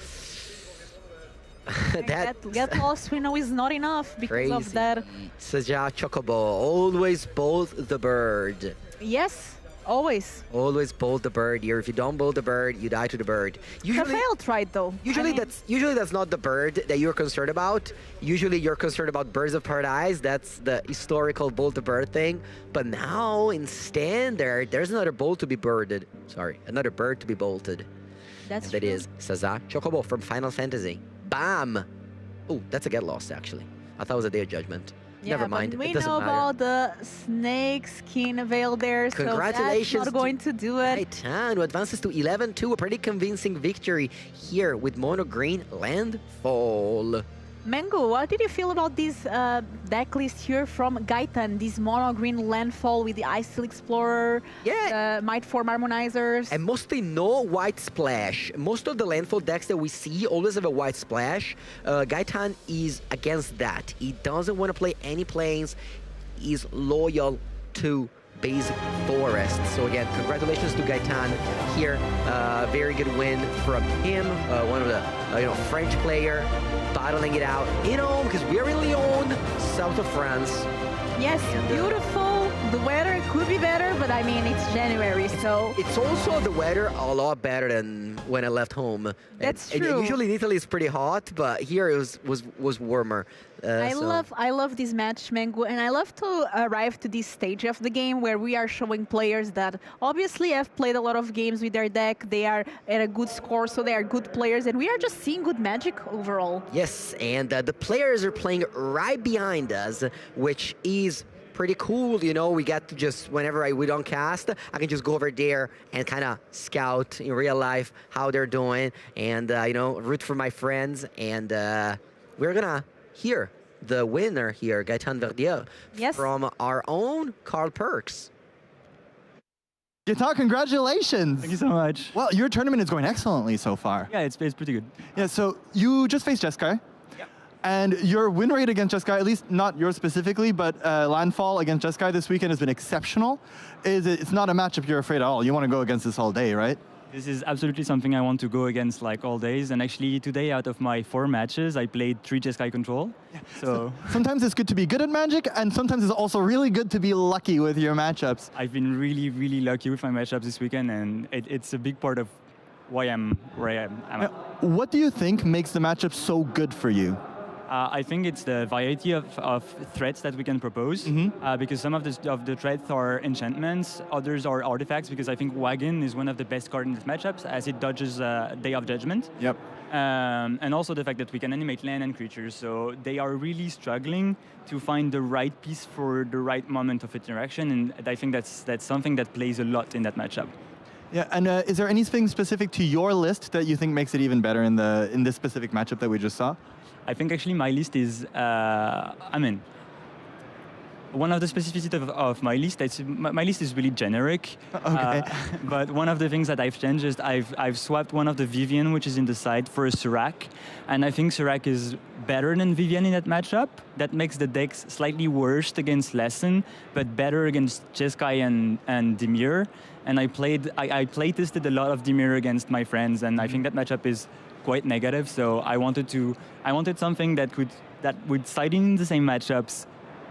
Get lost, we know is not enough because of that. Saja Chocobo, always both the bird. Yes. Always. Always bolt the bird here. If you don't bolt the bird, you die to the bird. Usually, Rafael tried though. Usually that's not the bird that you're concerned about. Usually you're concerned about Birds of Paradise. That's the historical bolt the bird thing. But now in standard, there's another bolt to be birded. Sorry, another bird to be bolted. That's That is Saza Chocobo from Final Fantasy. Bam! Oh, that's a get lost actually. I thought it was a Day of Judgment. Yeah, Never mind. But we it doesn't know matter. about the snake skin avail there, so that's not going to do it. Titan, who advances to 11-2, a pretty convincing victory here with mono green landfall. Mango, what did you feel about this deck list here from Gaitan? This mono green landfall with the Ice Steel Explorer, Might Form Harmonizers. And mostly no white splash. Most of the landfall decks that we see always have a white splash. Gaitan is against that. He doesn't want to play any planes. He's loyal to basic forest. So again, congratulations to Gaitan here. Very good win from him. One of the French player battling it out because we are in Lyon, south of France. Yes, beautiful. The weather could be better, but I mean it's January, so it's also the weather a lot better than when I left home. That's and true. Usually in Italy it's pretty hot, but here it was warmer. I love this match, Mango, and I love to arrive to this stage of the game where we are showing players that obviously have played a lot of games with their deck. They are at a good score, so they are good players, and we are just seeing good magic overall. Yes, and the players are playing right behind us, which is pretty cool. We get to just, whenever we don't cast, I can just go over there and kind of scout in real life how they're doing and, root for my friends. And we're going to hear the winner here, Gaetan Verdier, from our own Carl Perks. Gaetan, congratulations! Thank you so much. Well, your tournament is going excellently so far. Yeah, it's pretty good. Yeah, so you just faced Jeskai. And your win rate against Jeskai, at least not yours specifically, but landfall against Jeskai this weekend has been exceptional. It's not a matchup you're afraid at all. You want to go against this all day, right? This is absolutely something I want to go against like all days. And actually today, out of my 4 matches, I played 3 Jeskai control. Yeah. So sometimes it's good to be good at Magic, and sometimes it's also really good to be lucky with your matchups. I've been really, really lucky with my matchups this weekend, and it's a big part of why I'm where I am. What do you think makes the matchup so good for you? I think it's the variety of threats that we can propose, because some of the threats are enchantments, others are artifacts, because I think Wagon is one of the best cards in this matchup, as it dodges Day of Judgment. Yep. And also the fact that we can animate land and creatures, so they are really struggling to find the right piece for the right moment of interaction, and I think that's something that plays a lot in that matchup. Yeah, and is there anything specific to your list that you think makes it even better in this specific matchup that we just saw? I think actually my list is, one of the specificities of my list, my list is really generic. Okay. But one of the things that I've changed is I've swapped one of the Vivian, which is in the side, for a Surak. And I think Surak is better than Vivian in that matchup. That makes the decks slightly worse against Lesson, but better against Jeskai and Dimir. And I play tested a lot of Dimir against my friends, and I think that matchup is quite negative. So I wanted something that would side in the same matchups,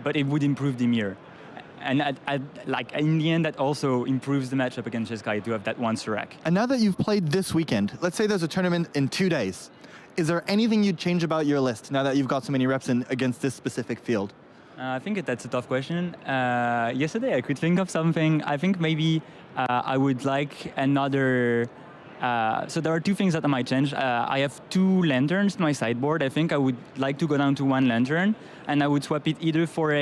but it would improve Dimir. And in the end, that also improves the matchup against Jeskai to have that one Surak. And now that you've played this weekend, let's say there's a tournament in 2 days. Is there anything you'd change about your list now that you've got so many reps in against this specific field? I think that's a tough question. Yesterday I could think of something. I think maybe I would like another... so there are two things that I might change. I have 2 lanterns in my sideboard. I think I would like to go down to 1 lantern, and I would swap it either for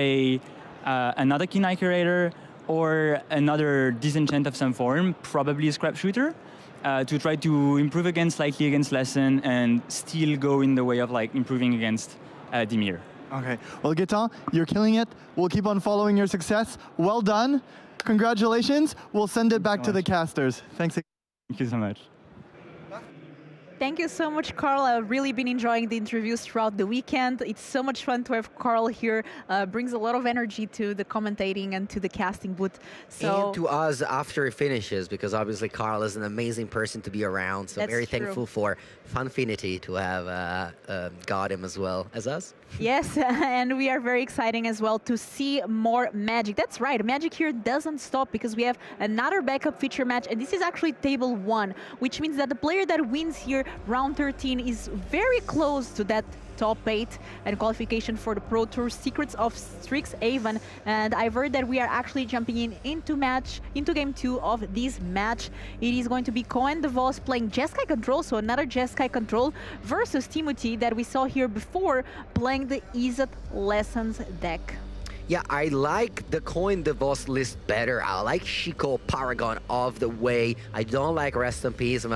another Keen-Eye Curator or another disenchant of some form, probably a Scrap Shooter, to try to improve slightly against Lesson and still go in the way of like improving against Dimir. Okay, well, Gaetan, you're killing it. We'll keep on following your success. Well done. Congratulations. We'll send it back to the casters. Thanks again. Thank you so much. Thank you so much, Carl. I've really been enjoying the interviews throughout the weekend. It's so much fun to have Carl here. Brings a lot of energy to the commentating and to the casting booth. So and to us after it finishes, because obviously Carl is an amazing person to be around. So very thankful for Funfinity to have got him as well as us. Yes, and we are very excited as well to see more Magic. That's right, Magic here doesn't stop because we have another backup feature match, and this is actually table 1, which means that the player that wins here round 13 is very close to that top 8 and qualification for the Pro Tour Secrets of Strixhaven. And I've heard that we are actually jumping into game 2 of this match. It is going to be Cohen DeVos playing Jeskai Control, so another Jeskai Control, versus Timothy that we saw here before playing the Izzet Lessons deck. Yeah, I like the Coin DeVos list better. I like Shiko Paragon of the way. I don't like Rest in Peace.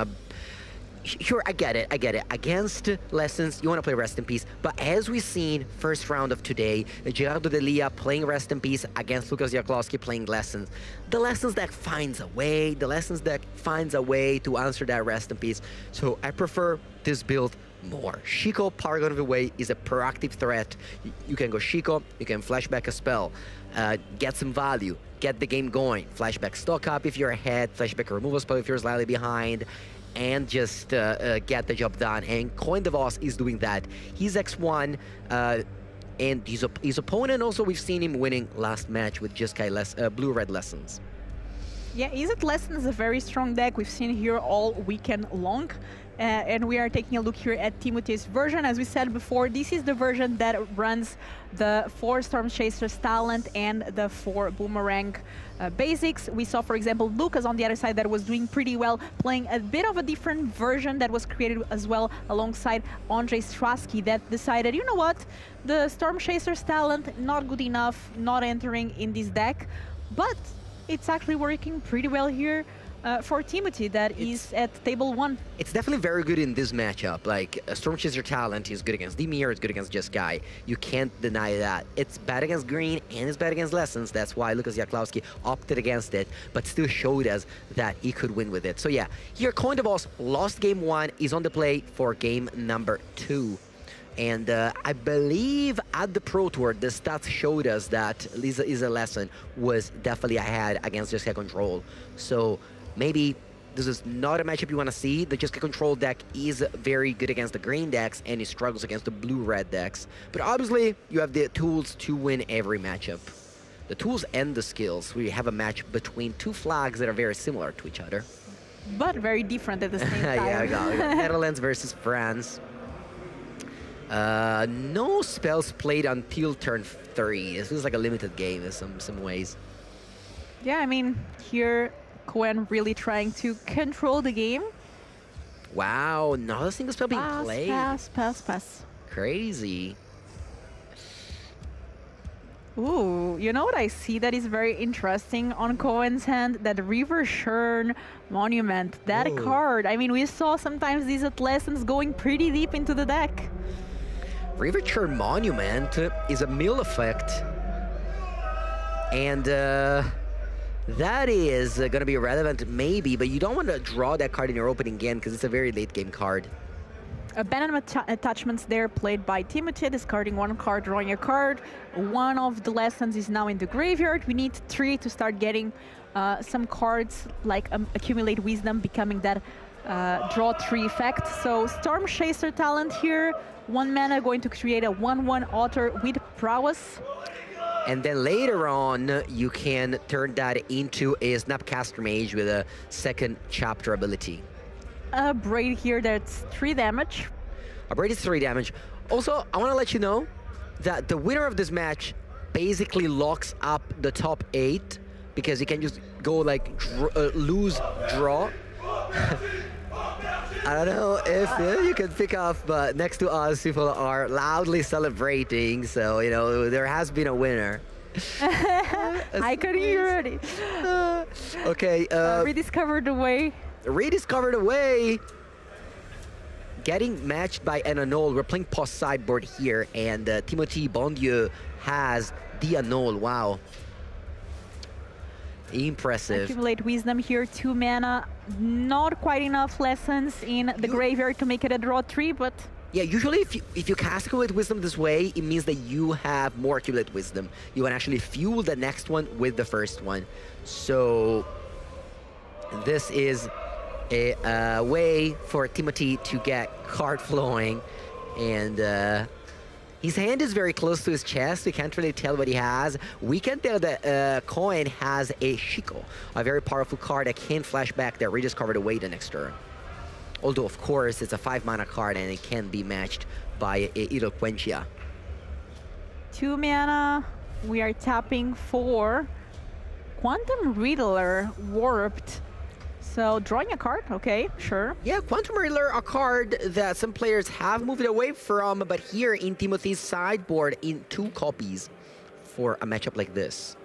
Sure, I get it. Against Lessons, you want to play Rest in Peace. But as we've seen, first round of today, Gerardo Delia playing Rest in Peace against Lucas Jaklowski playing Lessons. The Lessons deck finds a way. The Lessons deck finds a way to answer that Rest in Peace. So I prefer this build more. Shiko Paragon of the Way is a proactive threat. You can go Shiko, you can flashback a spell, get some value, get the game going. Flashback stock up if you're ahead, flashback a removal spell if you're slightly behind, and just get the job done. And Coin DeVos is doing that. He's X1, and his opponent also, we've seen him winning last match with Jeskai Blue-Red Lessons. Yeah, Izzet Lessons is a very strong deck. We've seen here all weekend long. And we are taking a look here at Timothy's version. As we said before, this is the version that runs the 4 Storm Chasers talent and the 4 Boomerang basics. We saw, for example, Lucas on the other side that was doing pretty well, playing a bit of a different version that was created as well alongside Andrzej Strasky that decided, you know what, the Storm Chasers talent, not good enough, not entering in this deck, but it's actually working pretty well here. For Timothy, that is at table 1. It's definitely very good in this matchup. Like, Storm Chaser talent is good against Dimir, it's good against Jeskai. You can't deny that. It's bad against Green, and it's bad against Lessons. That's why Lucas Jaklowski opted against it, but still showed us that he could win with it. So yeah, here Coin DeVos lost game 1, is on the play for game number 2. And I believe at the Pro Tour, the stats showed us that Izzet Lesson was definitely ahead against Jeskai Control. So maybe this is not a matchup you want to see. The Jeskai Control deck is very good against the green decks, and it struggles against the blue-red decks. But obviously, you have the tools to win every matchup. The tools and the skills. We have a match between 2 flags that are very similar to each other. But very different at the same time. Yeah, we got Netherlands versus France. No spells played until turn 3. This feels like a limited game in some ways. Yeah, I mean, here Cohen really trying to control the game. Wow, not a single spell being played. Pass. Crazy. Ooh, you know what I see that is very interesting on Cohen's hand? That River Churn Monument, that card. I mean, we saw sometimes these at Lessons going pretty deep into the deck. River Churn Monument is a mill effect. And that is going to be relevant maybe, but you don't want to draw that card in your opening game because it's a very late game card. Abandonment attachments there played by Timothy, discarding 1 card, drawing a card. 1 of the Lessons is now in the graveyard. We need 3 to start getting some cards like Accumulate Wisdom, becoming that draw 3 effect. So Storm Chaser talent here, 1 mana, going to create a 1/1 Otter with Prowess. And then later on, you can turn that into a Snapcaster Mage with a 2nd chapter ability. A Braid here, that's 3 damage. A Braid is 3 damage. Also, I want to let you know that the winner of this match basically locks up the top 8 because you can just go like lose, draw. I don't know if you can pick up, but next to us, people are loudly celebrating. So, you know, there has been a winner. I could hear it. Okay. Rediscovered the way. Rediscovered the way. Getting matched by an annul. We're playing post sideboard here, and Timothy Bondieu has the annul. Wow. Impressive. Accumulate wisdom here, 2 mana. Not quite enough lessons in the graveyard to make it a draw 3, but... Yeah, usually if you cast Accumulate Wisdom this way, it means that you have more Accumulate Wisdom. You can actually fuel the next one with the first one. So this is a way for Timothy to get card flowing, and his hand is very close to his chest. We can't really tell what he has. We can tell that Coin has a Shiko, a very powerful card that can flash back that rediscovered away the next turn. Although, of course, it's a 5 mana card and it can be matched by Eloquentia. 2 mana. We are tapping for Quantum Riddler Warped. So drawing a card, okay, sure. Yeah, Quantum Riddler, a card that some players have moved away from, but here in Timothy's sideboard in 2 copies for a matchup like this.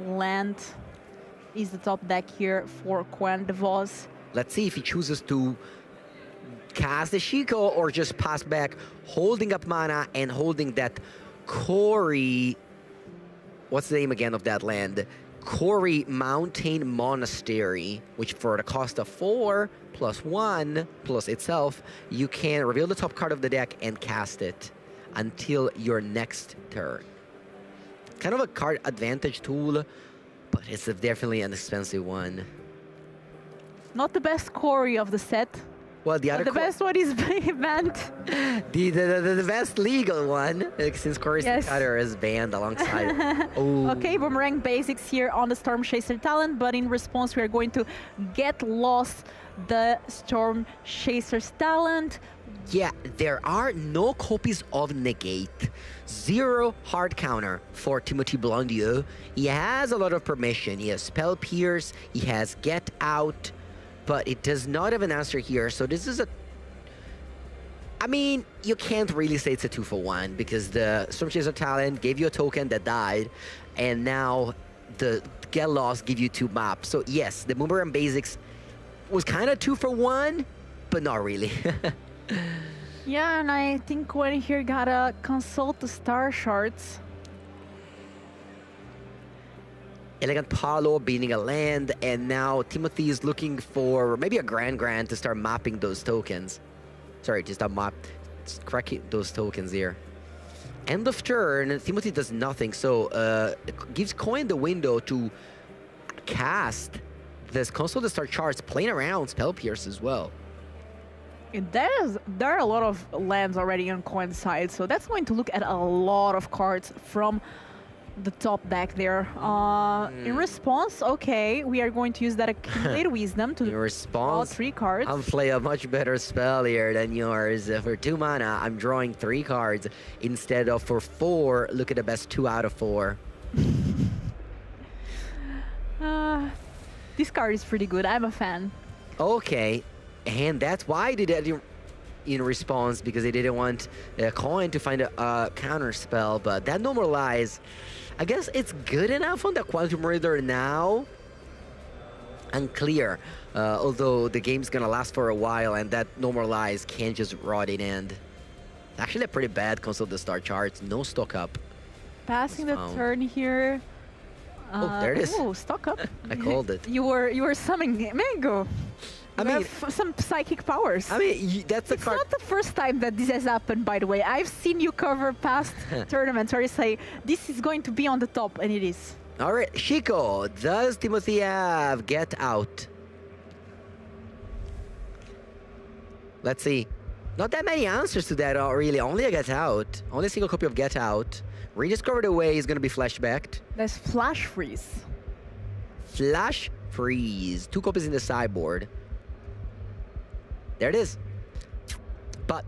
Land is the top deck here for Quan DeVos. Let's see if he chooses to cast the Shiko or just pass back, holding up mana and holding that Corey... What's the name again of that land? Corey Mountain Monastery, which for the cost of 4 plus 1 plus itself, you can reveal the top card of the deck and cast it until your next turn. Kind of a card advantage tool, but it's definitely an expensive one. Not the best Corey of the set. Well, the other best one is banned. The best legal one, since Corey's Cutter is banned alongside. Okay, Boomerang basics here on the Storm Chaser talent, but in response we are going to get lost the Storm Chaser's talent. Yeah, there are no copies of Negate. 0 hard counter for Timothy Blondieu. He has a lot of permission. He has Spell Pierce, he has Get Out, but it does not have an answer here. So this is a... I mean, you can't really say it's a 2-for-1 because the Storm Chaser talent gave you a token that died, and now the Get Lost give you 2 maps. So yes, the Boomerang Basics was kind of 2-for-1, but not really. Yeah, and I think when here gotta consult the star charts. Elegant Palo beating a land, and now Timothy is looking for maybe a Grand to start mapping those tokens. Sorry, just cracking those tokens here. End of turn, Timothy does nothing, so it gives Coin the window to cast this Console the Star Charts, playing around Spell Pierce as well. There are a lot of lands already on Coin's side, so that's going to look at a lot of cards from the top deck there. In response, okay, we are going to use that Accumulate Wisdom to draw 3 cards. I'll play a much better spell here than yours. For 2 mana, I'm drawing 3 cards instead of for 4. Look at the best 2 out of 4. This card is pretty good. I'm a fan. Okay, and that's why they did it in response, because they didn't want Coin to find a counter spell, but that Normalize, I guess it's good enough on the Quantum Riddler now. Unclear, although the game's gonna last for a while and that Normalize can't just rot it end. Actually a pretty bad Console the Star Charts, no stock up. Passing the turn here. Oh, there it is. Oh, stock up. I called it. You were summoning Mango. I mean, some psychic powers. I mean, that's a card. It's not the first time that this has happened, by the way. I've seen you cover past tournaments where you say, this is going to be on the top, and it is. All right, Shiko, does Timothy have Get Out? Let's see. Not that many answers to that, really. Only a Get Out. Only a single copy of Get Out. Rediscovered Away is going to be flashbacked. There's Flash Freeze. Flash Freeze. 2 copies in the sideboard. There it is. But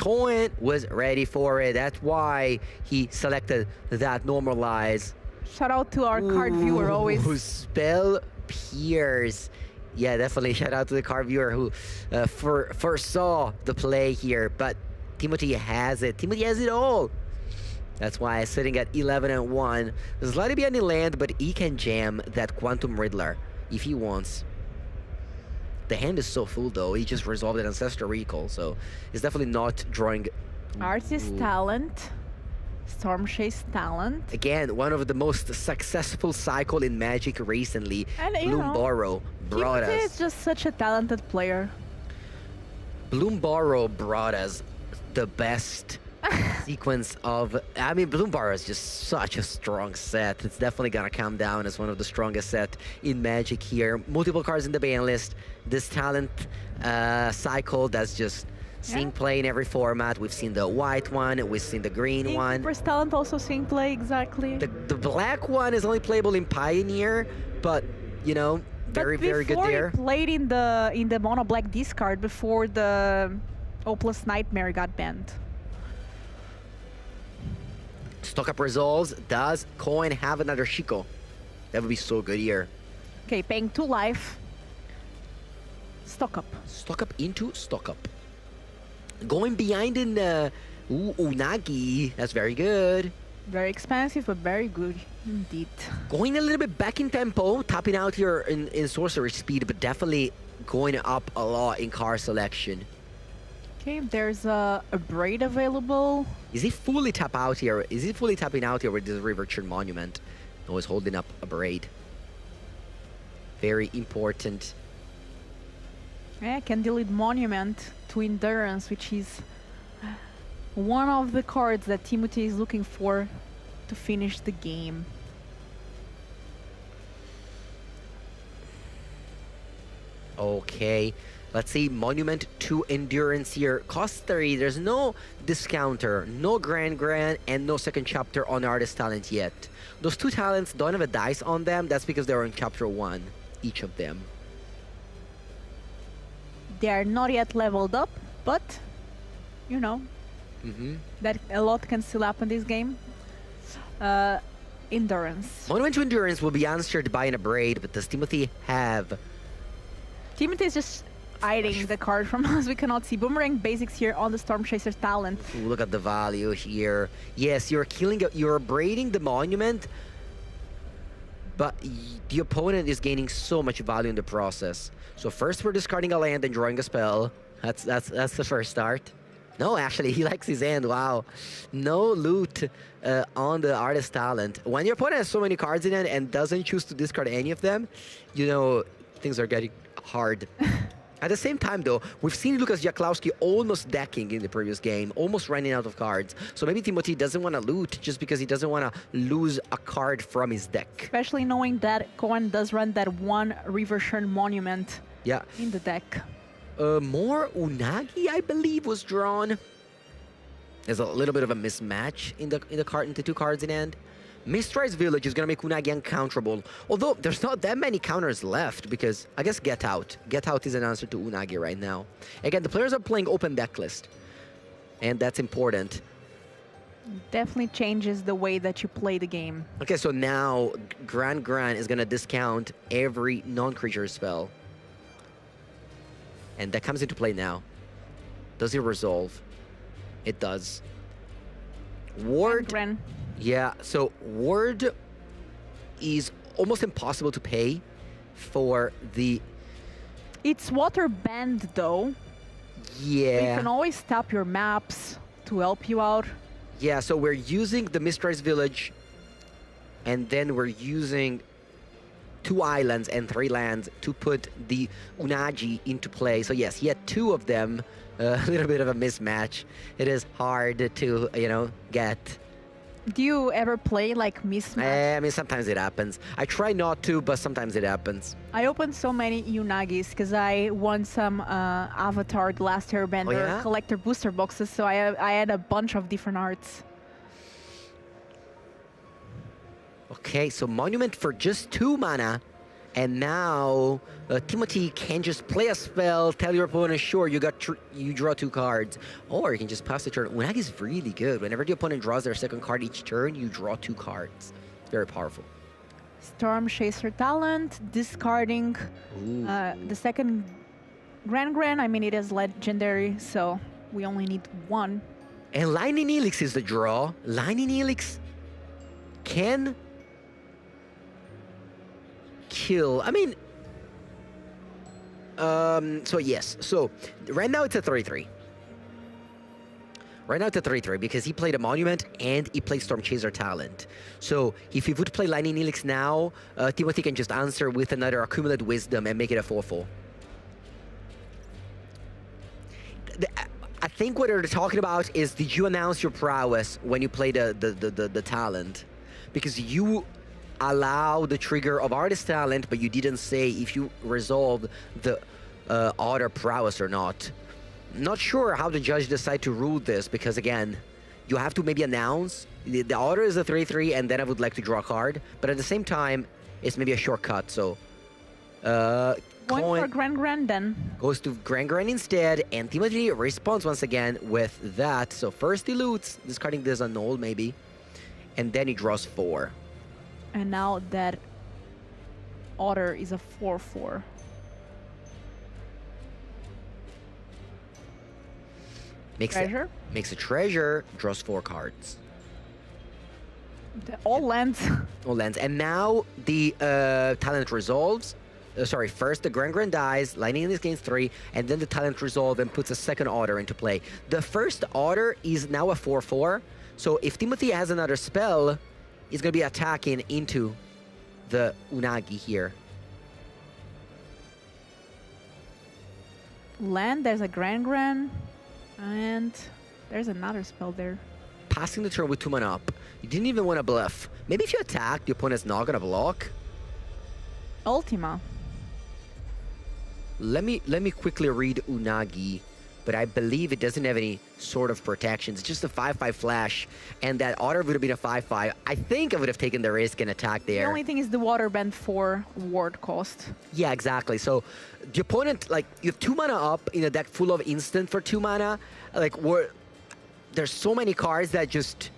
Cohen was ready for it. That's why he selected that normalize. Shout out to our card viewer always. Spell Pierce. Yeah, definitely shout out to the card viewer who foresaw the play here. But Timothy has it. Timothy has it all. That's why it's sitting at 11-1. Slightly behind the land, but he can jam that Quantum Riddler if he wants. The hand is so full though, he just resolved an Ancestral Recall, so he's definitely not drawing... Artist Talent, Storm Chase Talent. Again, one of the most successful cycle in Magic recently. And Bloomborough brought Timothy us... is just such a talented player. Bloomborough brought us the best sequence of... I mean, Bloomborough is just such a strong set. It's definitely gonna come down as one of the strongest set in Magic here. Multiple cards in the ban list. This talent cycle that's just seeing play in every format. We've seen the white one, we've seen the green one. Gatekeeper's Talent also seeing play, exactly. The black one is only playable in Pioneer, but, you know, very good there. Before he played in the mono black discard before the Opalus Nightmare got banned. Stock up resolves. Does Coin have another Shiko? That would be so good here. Okay, paying 2 life. Stock up. Stock up into stock up. Going behind in Unagi. That's very good. Very expensive, but very good indeed. Going a little bit back in tempo, tapping out here in sorcery speed, but definitely going up a lot in card selection. Okay, there's a Braid available. Is he fully tap out here? Is he fully tapping out here with this River Churn Monument? No, he's holding up a Braid. Very important. Yeah, can delete Monument to Endurance, which is one of the cards that Timothy is looking for to finish the game. Okay, let's see, Monument to Endurance here. Cost 3, there's no discounter, no Grand, and no second chapter on Artist Talent yet. Those 2 talents don't have a dice on them, that's because they're in chapter 1, each of them. They are not yet leveled up, but, you know, that a lot can still happen this game. Endurance. Monument to Endurance will be answered by an Braid, but does Timothy have... Timothy is just hiding the card from us. We cannot see Boomerang Basics here on the Storm Chaser talent. Ooh, look at the value here. Yes, you're braiding the Monument, but the opponent is gaining so much value in the process. So first we're discarding a land and drawing a spell. That's the first start. No, actually, he likes his hand. Wow. No loot on the Artist Talent. When your opponent has so many cards in it and doesn't choose to discard any of them, you know, things are getting hard. At the same time, though, we've seen Lucas Jaklowski almost decking in the previous game, almost running out of cards. So maybe Timothy doesn't want to loot just because he doesn't want to lose a card from his deck. Especially knowing that Cohen does run that 1 River Churn Monument in the deck. More Unagi, I believe, was drawn. There's a little bit of a mismatch in the 2 cards in hand. Mistrise Village is going to make Unagi uncounterable. Although, there's not that many counters left because, I guess, Get Out. Get Out is an answer to Unagi right now. Again, the players are playing open deck list. And that's important. Definitely changes the way that you play the game. Okay, so now Gran is going to discount every non-creature spell. And that comes into play now. Does it resolve? It does. Ward. Gran. Yeah, so Ward is almost impossible to pay for the... It's water banned though. Yeah. So you can always tap your maps to help you out. Yeah, so we're using the Mistrise Village and then we're using 2 islands and 3 lands to put the Unagi into play. So yes, he had 2 of them. A little bit of a mismatch. It is hard to, you know, get. Do you ever play like mismatch? I mean, sometimes it happens. I try not to, but sometimes it happens. I opened so many Unagis because I won some Avatar The Last Airbender collector booster boxes, so I had a bunch of different arts. Okay, so Monument for just 2 mana And now Timothy can just play a spell, tell your opponent, sure, you draw 2 cards. Or you can just pass the turn. Unagi is really good. Whenever the opponent draws their second card each turn, you draw 2 cards. It's very powerful. Storm Chaser talent, discarding the second Grand. I mean, it is legendary, so we only need 1. And Lightning Helix is the draw. Lightning Helix can kill. I mean, so yes. So right now it's a 3-3. Right now it's a 3-3 because he played a Monument and he played Storm Chaser talent. So if he would play Lightning Helix now, Timothy can just answer with another Accumulate Wisdom and make it a 4-4. I think what they're talking about is, did you announce your prowess when you play the talent? Because you allow the trigger of Artist talent, but you didn't say if you resolved the other prowess or not. Not sure how the judge decide to rule this, because again, you have to maybe announce the order is a 3-3, and then I would like to draw a card, but at the same time, it's maybe a shortcut. So Going for Grand then. Goes to Grand instead, and Timothy responds once again with that. So first he loots, discarding this annul maybe, and then he draws 4. And now that order is a 4-4. Makes a treasure, draws 4 cards. All lands. All lands. And now the talent resolves. Sorry, first the Grand dies, Lightning Helix gains 3, and then the talent resolve and puts a second order into play. The first order is now a 4-4, so if Timothy has another spell, he's going to be attacking into the Unagi here. Land, there's a Grand, and there's another spell there. Passing the turn with 2 mana up. You didn't even want to bluff. Maybe if you attack, the opponent's not going to block. Ultima. Let me quickly read Unagi, but I believe it doesn't have any sort of protections. It's just a 5-5 flash, and that order would have been a 5-5. I think I would have taken the risk and attack there. The only thing is the water band for ward cost. Yeah, exactly. So the opponent, like, you have 2 mana up in a deck full of instant for 2 mana. Like, there's so many cards that just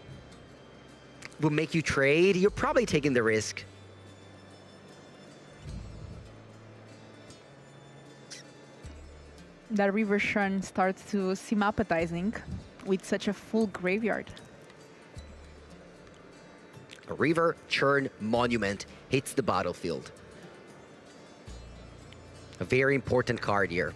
will make you trade. You're probably taking the risk. That River Churn starts to seem appetizing with such a full graveyard. A River Churn Monument hits the battlefield. A very important card here.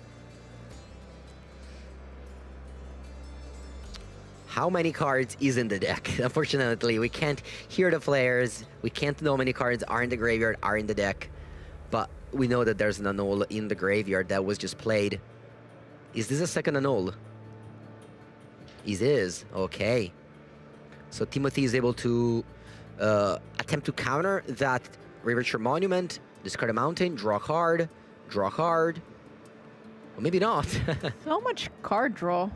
How many cards is in the deck? Unfortunately, we can't hear the players. We can't know how many cards are in the graveyard, are in the deck. But we know that there's an annul in the graveyard that was just played. Is this a second annul? It is. Okay. So Timothy is able to attempt to counter that River Churn Monument, discard a mountain, draw a card, draw a card. Well, maybe not. So much card draw.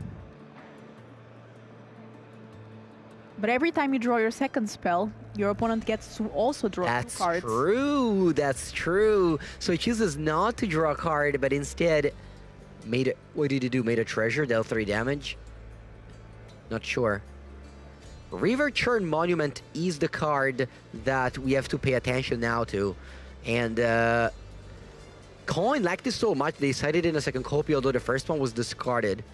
But every time you draw your second spell, your opponent gets to also draw 2 cards. That's true. That's true. So he chooses not to draw a card, but instead what did he do? Made a treasure, dealt 3 damage? Not sure. River Churn Monument is the card that we have to pay attention now to. And Coin liked this so much, they decided in a second copy, although the first one was discarded.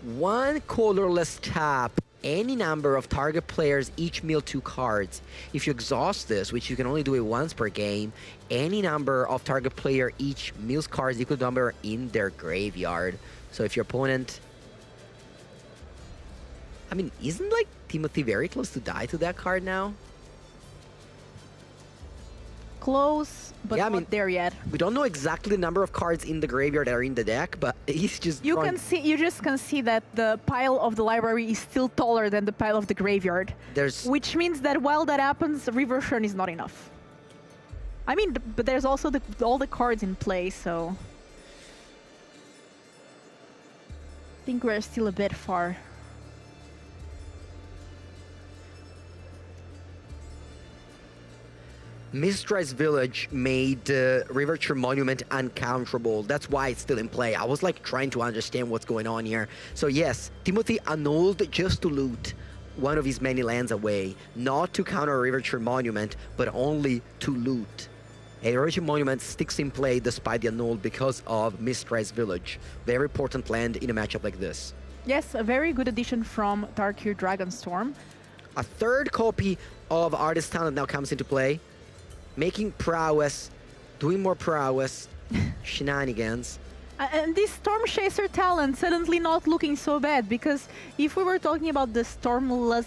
1 colorless tap. Any number of target players each mill 2 cards. If you exhaust this, which you can only do it once per game, any number of target player each mills cards equal number in their graveyard. So if your opponent... I mean, isn't like Timothy very close to die to that card now? Close, but not there yet. We don't know exactly the number of cards in the graveyard that are in the deck, but he's just You just can see that the pile of the library is still taller than the pile of the graveyard. Which means that while that happens, River Churn is not enough. I mean, but there's also all the cards in play, so I think we're still a bit far. Mistress Village made River Monument uncounterable. That's why it's still in play. I was like trying to understand what's going on here. So yes, Timothy annulled just to loot one of his many lands away, not to counter River Monument, but only to loot. A River Monument sticks in play despite the annulled because of Mistress Village. Very important land in a matchup like this. Yes, a very good addition from Darkir Dragonstorm. A third copy of Artist Talent now comes into play, making prowess, doing more prowess, shenanigans. And this Storm Chaser talent suddenly not looking so bad, because if we were talking about the Stormless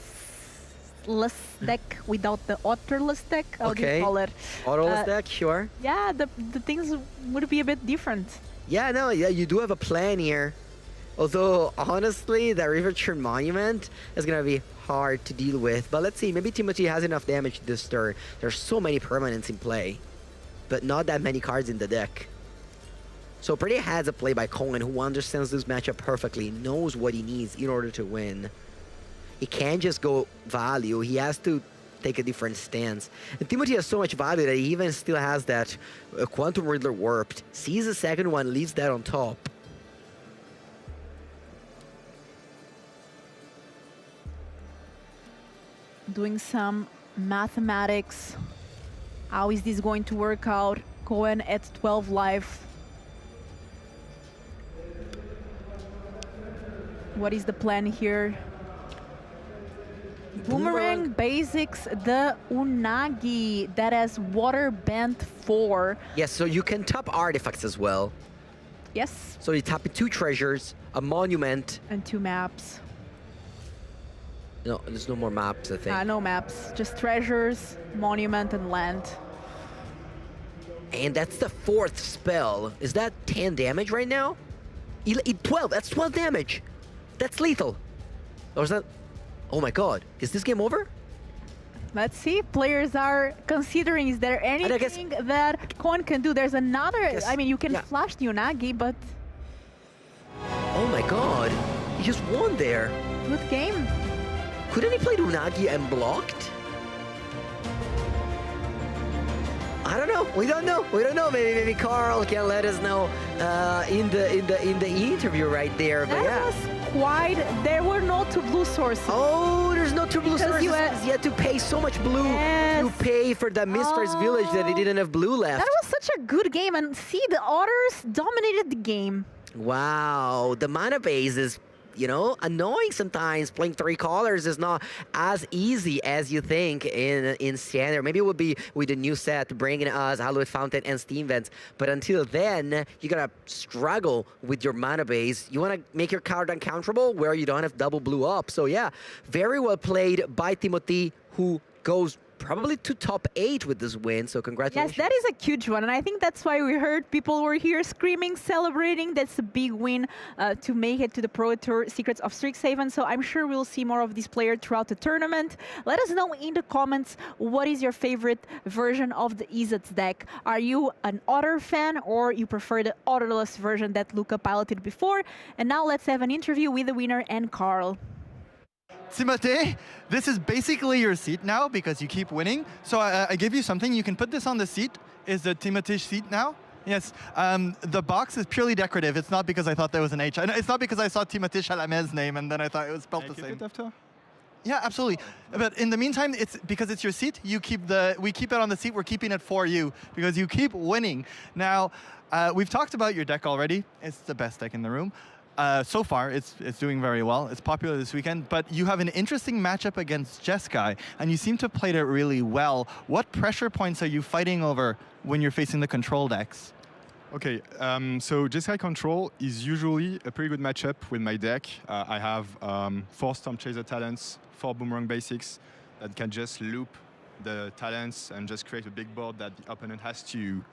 deck without the Otterless deck, how do you call it? Otterless deck, sure. Yeah, the things would be a bit different. Yeah, no, yeah, you do have a plan here. Although, honestly, the River Monument is going to be hard to deal with. But let's see, maybe Timothy has enough damage this turn. There's so many permanents in play, but not that many cards in the deck. So pretty heads up play by Cohen, who understands this matchup perfectly, knows what he needs in order to win. He can't just go value, he has to take a different stance. And Timothy has so much value that he even still has that Quantum Riddler Warped. Sees the second one, leaves that on top. Doing some mathematics. How is this going to work out? Cohen at 12 life. What is the plan here? Boomerang Basics, the Unagi that has Water Bent 4. Yes, so you can tap artifacts as well. Yes. So you tap 2 treasures, a monument. And 2 maps. No, there's no more maps, I think. No maps, just treasures, monument, and land. And that's the 4th spell. Is that 10 damage right now? 12, that's 12 damage. That's lethal. Or is that... Oh my god, is this game over? Let's see, players are considering, is there anything that Cohen can do? There's another, I mean, you can flash the Unagi, but... Oh my god, he just won there. Good game. Couldn't he play the Unagi and blocked? I don't know. We don't know. We don't know. Maybe Carl can let us know in the interview right there. But that was quite. There were no 2 blue sources. Oh, there's no 2 blue sources. You had to pay so much blue to pay for the Mistress Village that they didn't have blue left. That was such a good game, and see, the otters dominated the game. Wow, the mana base is, you know, annoying sometimes. Playing 3 colors is not as easy as you think in standard. Maybe it would be with the new set bringing us Hallowed Fountain and Steam Vents. But until then, you gotta struggle with your mana base. You wanna make your card uncounterable where you don't have double blue up. So yeah, very well played by Timothy, who goes probably to top 8 with this win, so congratulations. Yes, that is a huge one, and I think that's why we heard people were here screaming, celebrating. That's a big win to make it to the Pro Tour Secrets of Strixhaven, so I'm sure we'll see more of this player throughout the tournament. Let us know in the comments, what is your favorite version of the Izets deck? Are you an Otter fan, or you prefer the Otterless version that Luca piloted before? And now let's have an interview with the winner and Carl. Timothée, this is basically your seat now because you keep winning. So I give you something. You can put this on the seat. Is the Timothée seat now? Yes. The box is purely decorative. It's not because I thought there was an H. It's not because I saw Timothée Chalamet's name and then I thought it was spelled the same. Keep it after? Yeah, absolutely. But in the meantime, it's because it's your seat. We keep it on the seat. We're keeping it for you because you keep winning. Now, we've talked about your deck already. It's the best deck in the room. So far, it's doing very well. It's popular this weekend, but you have an interesting matchup against Jeskai, and you seem to have played it really well. What pressure points are you fighting over when you're facing the control decks? Okay, so Jeskai Control is usually a pretty good matchup with my deck. I have 4 Storm Chaser talents, 4 Boomerang Basics that can just loop the talents and just create a big board that the opponent has to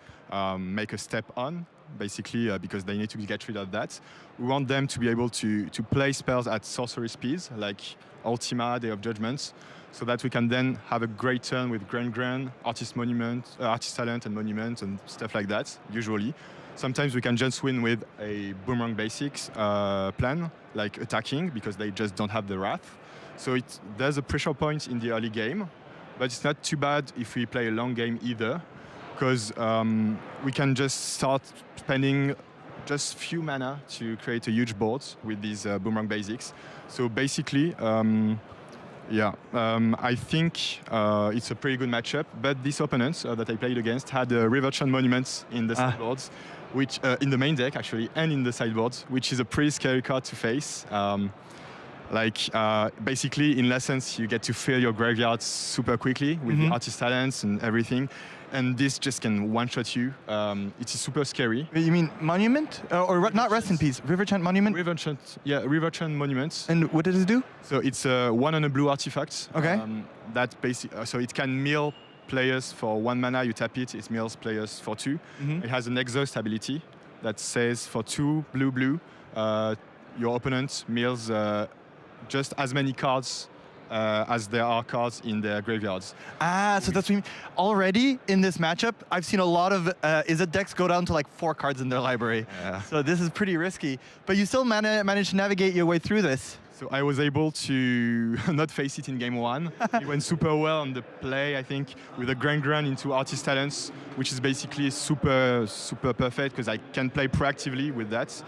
make a step on, basically, because they need to get rid of that. We want them to be able to play spells at sorcery speeds, like Ultima, Day of Judgment, so that we can then have a great turn with Grand, Artist Talent and Monument and stuff like that, usually. Sometimes we can just win with a Boomerang Basics plan, like attacking, because they just don't have the Wrath. So there's a pressure point in the early game, but it's not too bad if we play a long game either, because we can just start spending just few mana to create a huge board with these boomerang basics. So basically, I think it's a pretty good matchup, but this opponent that I played against had a Reversion Monument in the sideboards, which in the main deck actually, and in the sideboards, which is a pretty scary card to face. Basically, in Lessons, you get to fill your graveyard super quickly with the Artist Talents and everything. And this just can one-shot you. It is super scary. You mean Monument? Not Rest in Peace, Riverchant Monument? Riverchant Monument. And what does it do? So it's a 1 and a blue artifact. Okay. So it can mill players for 1 mana, you tap it, it mills players for 2. It has an Exhaust ability that says for 2 blue, your opponent mills just as many cards as there are cards in their graveyards. So that's what you mean. Already in this matchup, I've seen a lot of Izzet decks go down to like 4 cards in their library. Yeah. So this is pretty risky. But you still managed to navigate your way through this. So I was able to not face it in game 1. It went super well on the play, I think, with a Grand into Artist Talents, which is basically super perfect because I can play proactively with that.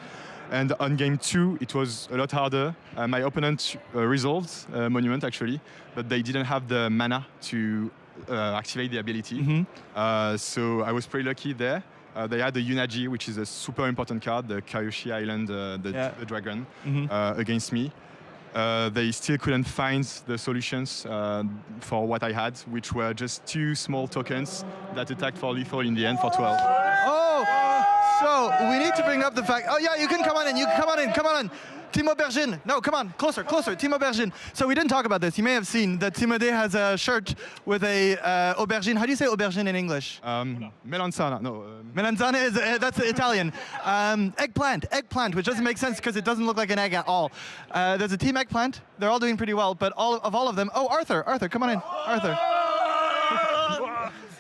And on game 2, it was a lot harder. My opponent resolved Monument, actually, but they didn't have the mana to activate the ability. So I was pretty lucky there. They had the Unagi, which is a super important card, the Kyoshi Island, the dragon, against me. They still couldn't find the solutions for what I had, which were just 2 small tokens that attacked for lethal in the end for 12. So we need to bring up the fact. Oh yeah, you can come on in. Come on in. Team Aubergine. No, come on, closer. Team Aubergine. So we didn't talk about this. You may have seen that Timode has a shirt with a aubergine. How do you say aubergine in English? Melanzana. No. Melanzana is that's Italian. Eggplant, which doesn't make sense because it doesn't look like an egg at all. There's a team Eggplant. They're all doing pretty well, but all of them. Oh, Arthur, come on in, Arthur.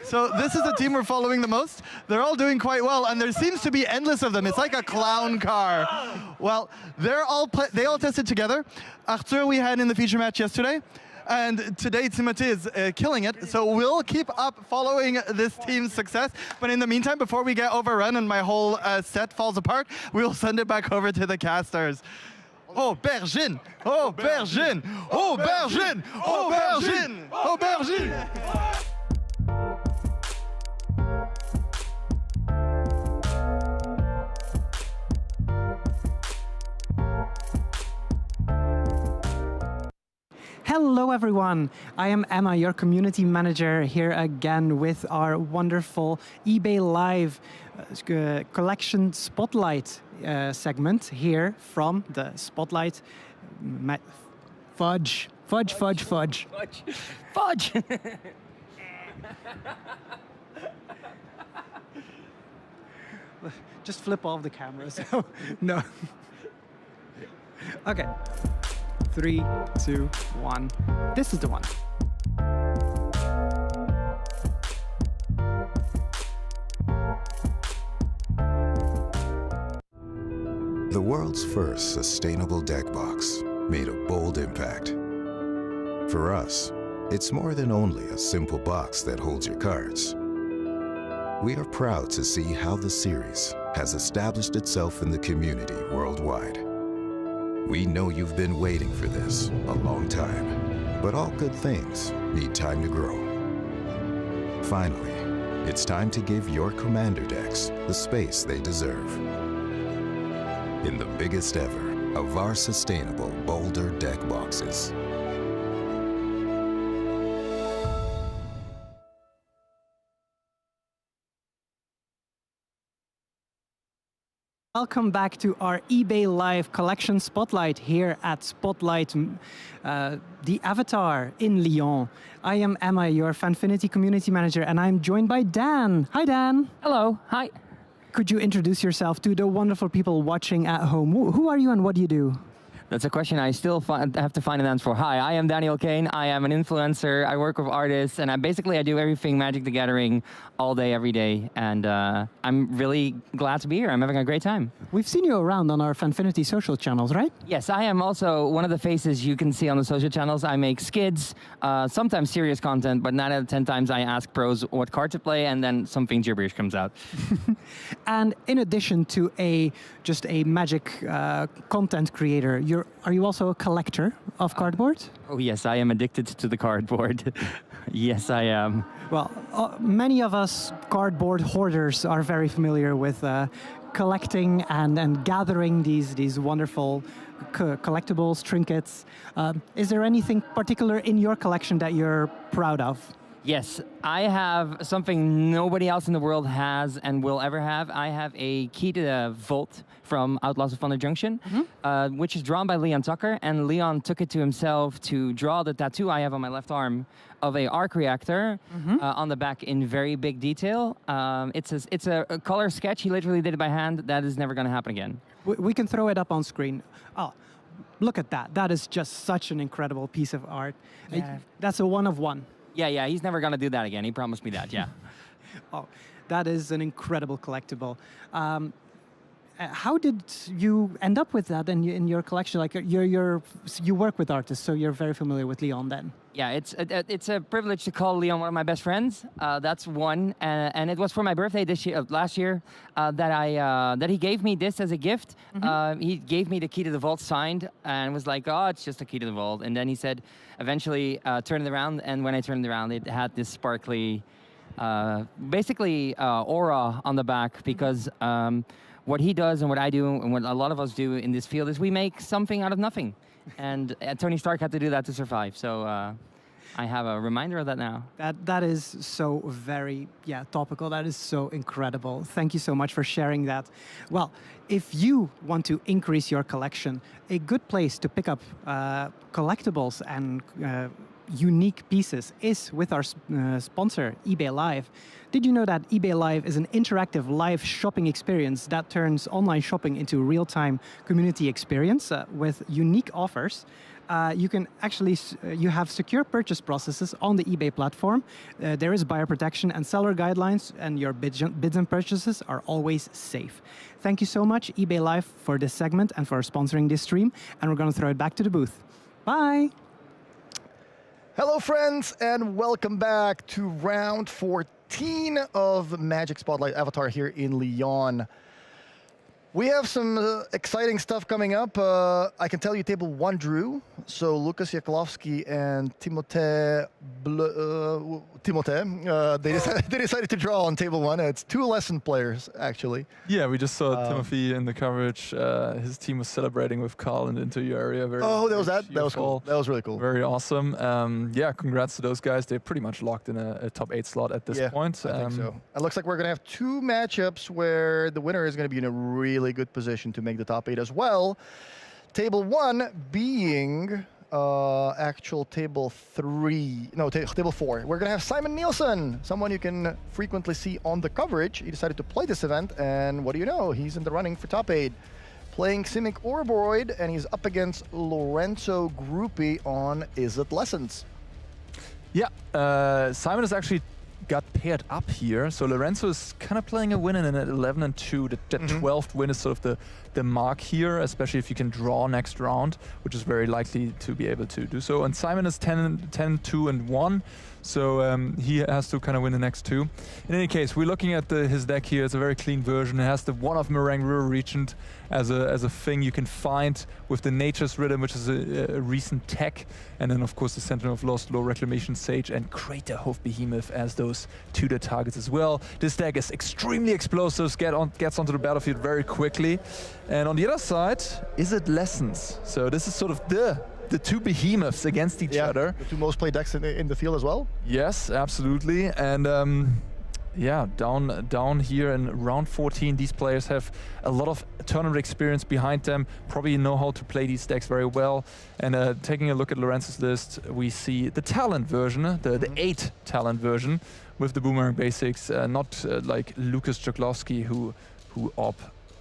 So this is the team we're following the most. They're all doing quite well, and there seems to be endless of them. It's like a clown car. Well, they all tested together. Arthur we had in the feature match yesterday, and today Timothée is killing it. So we'll keep up following this team's success. But in the meantime, before we get overrun and my whole set falls apart, we'll send it back over to the casters. Aubergine! Aubergine! Aubergine! Aubergine! Aubergine! Hello everyone, I am Emma, your community manager, here again with our wonderful eBay Live collection spotlight segment here from the Spotlight Fudge. Just flip off the camera, so no. Okay. 3, 2, 1. This is the one. The world's first sustainable deck box made a bold impact. For us, it's more than only a simple box that holds your cards. We are proud to see how the series has established itself in the community worldwide. We know you've been waiting for this a long time, but all good things need time to grow. Finally, it's time to give your commander decks the space they deserve. In the biggest ever of our sustainable Boulder deck boxes. Welcome back to our eBay Live collection spotlight here at Spotlight, the Avatar in Lyon. I am Emma, your Fanfinity community manager, and I'm joined by Dan. Hi, Dan. Hello. Hi. Could you introduce yourself to the wonderful people watching at home? Who are you and what do you do? That's a question I still have to find an answer for. Hi, I am Daniel Kane. I am an influencer. I work with artists, and I do everything Magic the Gathering all day, every day. And I'm really glad to be here. I'm having a great time. We've seen you around on our Fanfinity social channels, right? Yes, I am also one of the faces you can see on the social channels. I make skids, sometimes serious content, but 9 out of 10 times I ask pros what card to play, and then something gibberish comes out. And in addition to just a Magic content creator, are you also a collector of cardboard? Oh yes, I am addicted to the cardboard. Yes, I am. Well, many of us cardboard hoarders are very familiar with collecting and gathering these wonderful collectibles, trinkets. Is there anything particular in your collection that you're proud of? Yes, I have something nobody else in the world has and will ever have. I have a key to the vault from Outlaws of Thunder Junction, which is drawn by Leon Tucker, and Leon took it to himself to draw the tattoo I have on my left arm of a arc reactor on the back in very big detail. It's a color sketch. He literally did it by hand. That is never going to happen again. We can throw it up on screen. Oh, look at that. That is just such an incredible piece of art. Yeah. That's a one of one. Yeah, he's never going to do that again. He promised me that, yeah. Oh, that is an incredible collectible. How did you end up with that in your collection? Like you work with artists, so you're very familiar with Leon then. Yeah, it's a privilege to call Leon one of my best friends. That's one, and it was for my birthday last year that he gave me this as a gift. He gave me the key to the vault signed, and was like, "Oh, it's just a key to the vault." And then he said, "Eventually, turn it around." And when I turned it around, it had this sparkly, basically aura on the back, because what he does and what I do and what a lot of us do in this field is we make something out of nothing. And Tony Stark had to do that to survive. So I have a reminder of that now. That is so very, topical. That is so incredible. Thank you so much for sharing that. Well, if you want to increase your collection, a good place to pick up collectibles and unique pieces is with our sponsor, eBay Live. Did you know that eBay Live is an interactive live shopping experience that turns online shopping into a real-time community experience with unique offers? You can actually, you have secure purchase processes on the eBay platform. There is buyer protection and seller guidelines, and your bids and purchases are always safe. Thank you so much, eBay Live, for this segment and for sponsoring this stream. And we're going to throw it back to the booth. Bye. Hello, friends, and welcome back to round 14 of Magic Spotlight Avatar here in Lyon. We have some exciting stuff coming up. I can tell you table 1 drew. So Lucas Jakulovski and Timothée, they decided to draw on table 1. It's 2 lesson players, actually. Yeah, we just saw Timothy in the coverage. His team was celebrating with Carl in the interview area. That was cool. That was really cool. Very awesome. Yeah, congrats to those guys. They're pretty much locked in a top 8 slot at this point. I think so. It looks like we're going to have 2 matchups where the winner is going to be in a really good position to make the top 8 as well. Table 1 being actual table 3. No, table 4. We're going to have Simon Nielsen, someone you can frequently see on the coverage. He decided to play this event, and what do you know? He's in the running for top 8. Playing Simic Orboroid, and he's up against Lorenzo Gruppi on Is It Lessons. Yeah, Simon has actually got paired up here. So Lorenzo is kind of playing a win in at 11-2. The 12th win is sort of the mark here, especially if you can draw next round, which is very likely to be able to do so. And Simon is 10-2-1. So he has to kind of win the next 2. In any case, we're looking at his deck here. It's a very clean version. It has the one of Meringue River Regent as a thing you can find with the Nature's Rhythm, which is a recent tech. And then, of course, the Sentinel of Lost, Low Reclamation Sage, and Crater Hoof Behemoth as those tutor targets as well. This deck is extremely explosive, gets onto the battlefield very quickly. And on the other side, Is It Lessons? So this is sort of the 2 behemoths against each other. The 2 most played decks in the field as well? Yes, absolutely. And yeah, down here in round 14, these players have a lot of tournament experience behind them, probably know how to play these decks very well. And taking a look at Lorenzo's list, we see the talent version, the 8 talent version with the Boomerang basics, not like Lucas Jakulovski who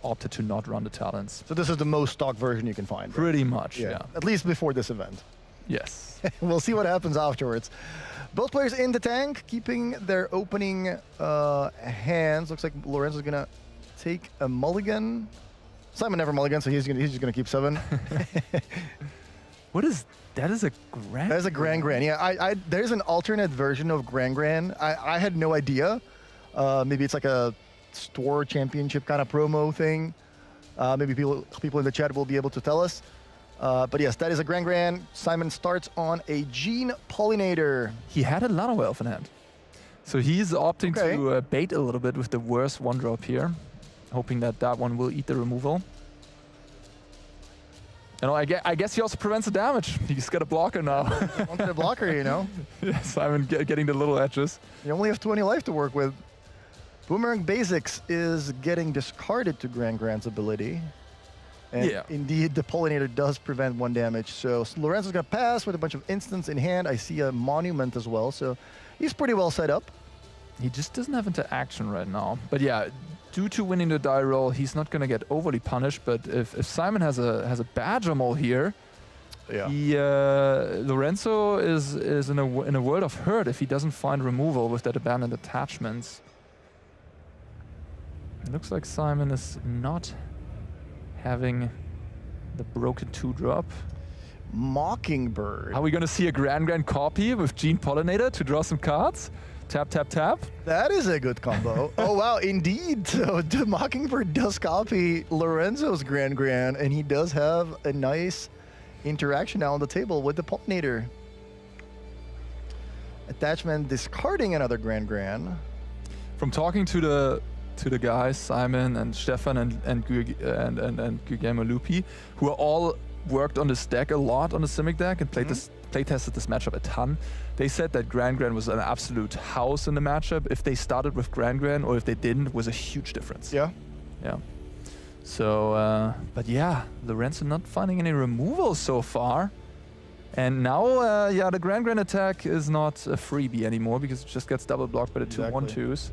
opted to not run the talents. So this is the most stock version you can find. Pretty much, yeah. At least before this event. Yes. We'll see what happens afterwards. Both players in the tank, keeping their opening hands. Looks like Lorenzo's gonna take a mulligan. Simon never mulligan, so he's just gonna keep 7. What is that? Is a Grand? That is a Grand. Yeah, there's an alternate version of Grand. I had no idea. Maybe it's like a store championship kind of promo thing. Maybe people in the chat will be able to tell us. But yes, that is a Grand. Simon starts on a Gene Pollinator. He had a Lano Elf in hand. So he's opting to bait a little bit with the worst 1-drop here, hoping that that one will eat the removal. You know, I guess he also prevents the damage. He's got a blocker now. Wanted a blocker, you know. Yeah, Simon getting the little edges. You only have 20 life to work with. Boomerang Basics is getting discarded to Grand's ability. And indeed, the Pollinator does prevent 1 damage. So Lorenzo's going to pass with a bunch of instants in hand. I see a Monument as well, so he's pretty well set up. He just doesn't have interaction right now. But yeah, due to winning the die roll, he's not going to get overly punished. But if Simon has a Badger Mole here, Lorenzo is in a world of hurt if he doesn't find removal with that abandoned attachments. It looks like Simon is not having the broken 2-drop. Mockingbird. Are we going to see a Grand copy with Gene Pollinator to draw some cards? Tap, tap, tap. That is a good combo. Oh, wow, indeed. So the Mockingbird does copy Lorenzo's Grand, and he does have a nice interaction now on the table with the Pollinator. Attachment discarding another Grand. From talking to the guys, Simon and Stefan and Guillermo Lupi, who are all worked on this deck a lot on the Simic deck and playtested this matchup a ton. They said that Grand was an absolute house in the matchup. If they started with Grand or if they didn't, was a huge difference. Yeah. Yeah. So, but yeah, Lorenzo not finding any removal so far. And now, yeah, the Grand attack is not a freebie anymore because it just gets double blocked by the 2/1/2s.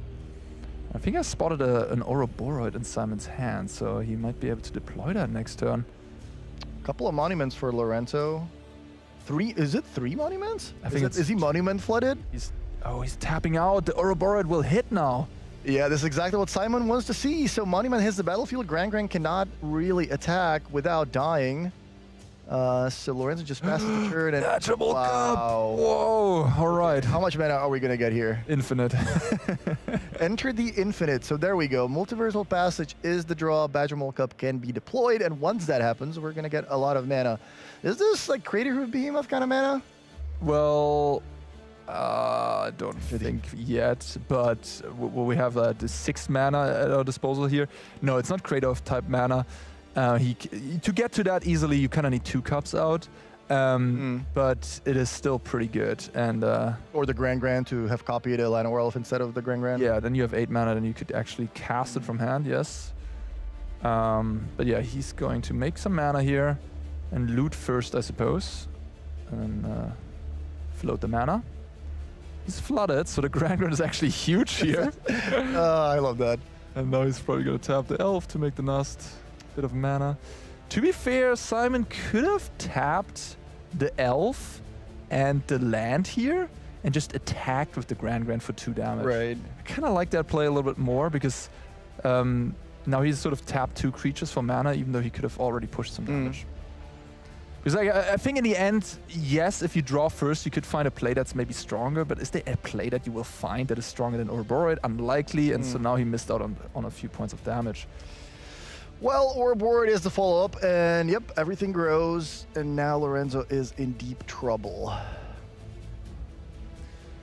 I think I spotted an Ouroboros in Simon's hand, so he might be able to deploy that next turn. Couple of monuments for Lorenzo. 3, is it 3 monuments? I think is he monument flooded? He's tapping out. The Ouroboros will hit now. Yeah, this is exactly what Simon wants to see. So monument hits the battlefield. Grand cannot really attack without dying. So Lorenzo just passes the turn and Natural Cup. Whoa! All right. How much mana are we gonna get here? Infinite. Enter the infinite. So there we go. Multiversal Passage is the draw. Badger Mole Cup can be deployed, and once that happens, we're gonna get a lot of mana. Is this like Craterhoof Behemoth kind of mana? Well, I don't think yet, but will we have the 6 mana at our disposal here? No, it's not Craterhoof type mana. To get to that easily, you kind of need 2 cups out, but it is still pretty good. And or the Grand to have copied a Lano Elf instead of the Grand. Yeah, then you have 8 mana, then you could actually cast it from hand. Yes. But yeah, he's going to make some mana here and loot first, I suppose, and float the mana. He's flooded, so the Grand is actually huge here. I love that. And now he's probably going to tap the Elf to make the Nust. Bit of mana. To be fair, Simon could have tapped the Elf and the land here and just attacked with the Grand for 2 damage. Right. I kind of like that play a little bit more because now he's sort of tapped 2 creatures for mana, even though he could have already pushed some damage. Because I think in the end, yes, if you draw first, you could find a play that's maybe stronger, but is there a play that you will find that is stronger than Ouroboros? Unlikely, and so now he missed out on a few points of damage. Well, Ouroboros is the follow-up, and yep, everything grows, and now Lorenzo is in deep trouble.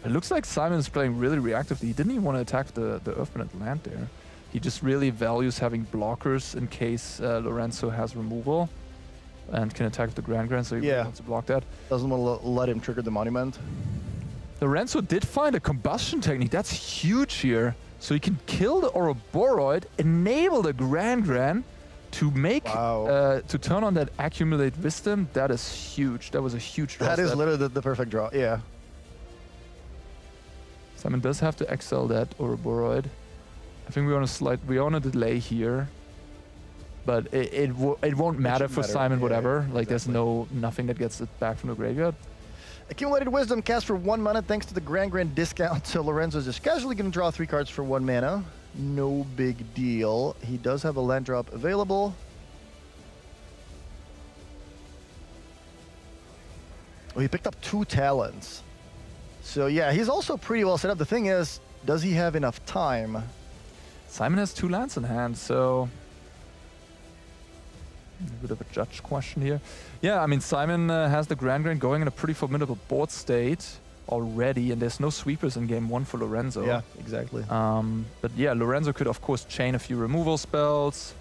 It looks like Simon is playing really reactively. He didn't even want to attack the Earthbended land there. He just really values having blockers in case Lorenzo has removal and can attack the Grand, so he really wants to block that. Doesn't want to let him trigger the monument. Lorenzo did find a combustion technique. That's huge here. So he can kill the Ouroboros, enable the Grand to make to turn on that accumulate wisdom. That is huge. That was a huge draw. That is literally the perfect draw. Yeah. Simon does have to exile that Ouroboros. I think we want to delay here. but it won't matter for Simon, yeah, whatever. Like exactly. there's nothing that gets it back from the graveyard. Accumulated Wisdom cast for 1 mana thanks to the Grand discount. So Lorenzo's just casually going to draw 3 cards for 1 mana. No big deal. He does have a land drop available. Oh, he picked up 2 talents. So yeah, he's also pretty well set up. The thing is, does he have enough time? Simon has 2 lands in hand, so a bit of a judge question here. Yeah, I mean, Simon has the Grand going in a pretty formidable board state already, and there's no sweepers in game 1 for Lorenzo. Yeah, exactly. But yeah, Lorenzo could, of course, chain a few removal spells.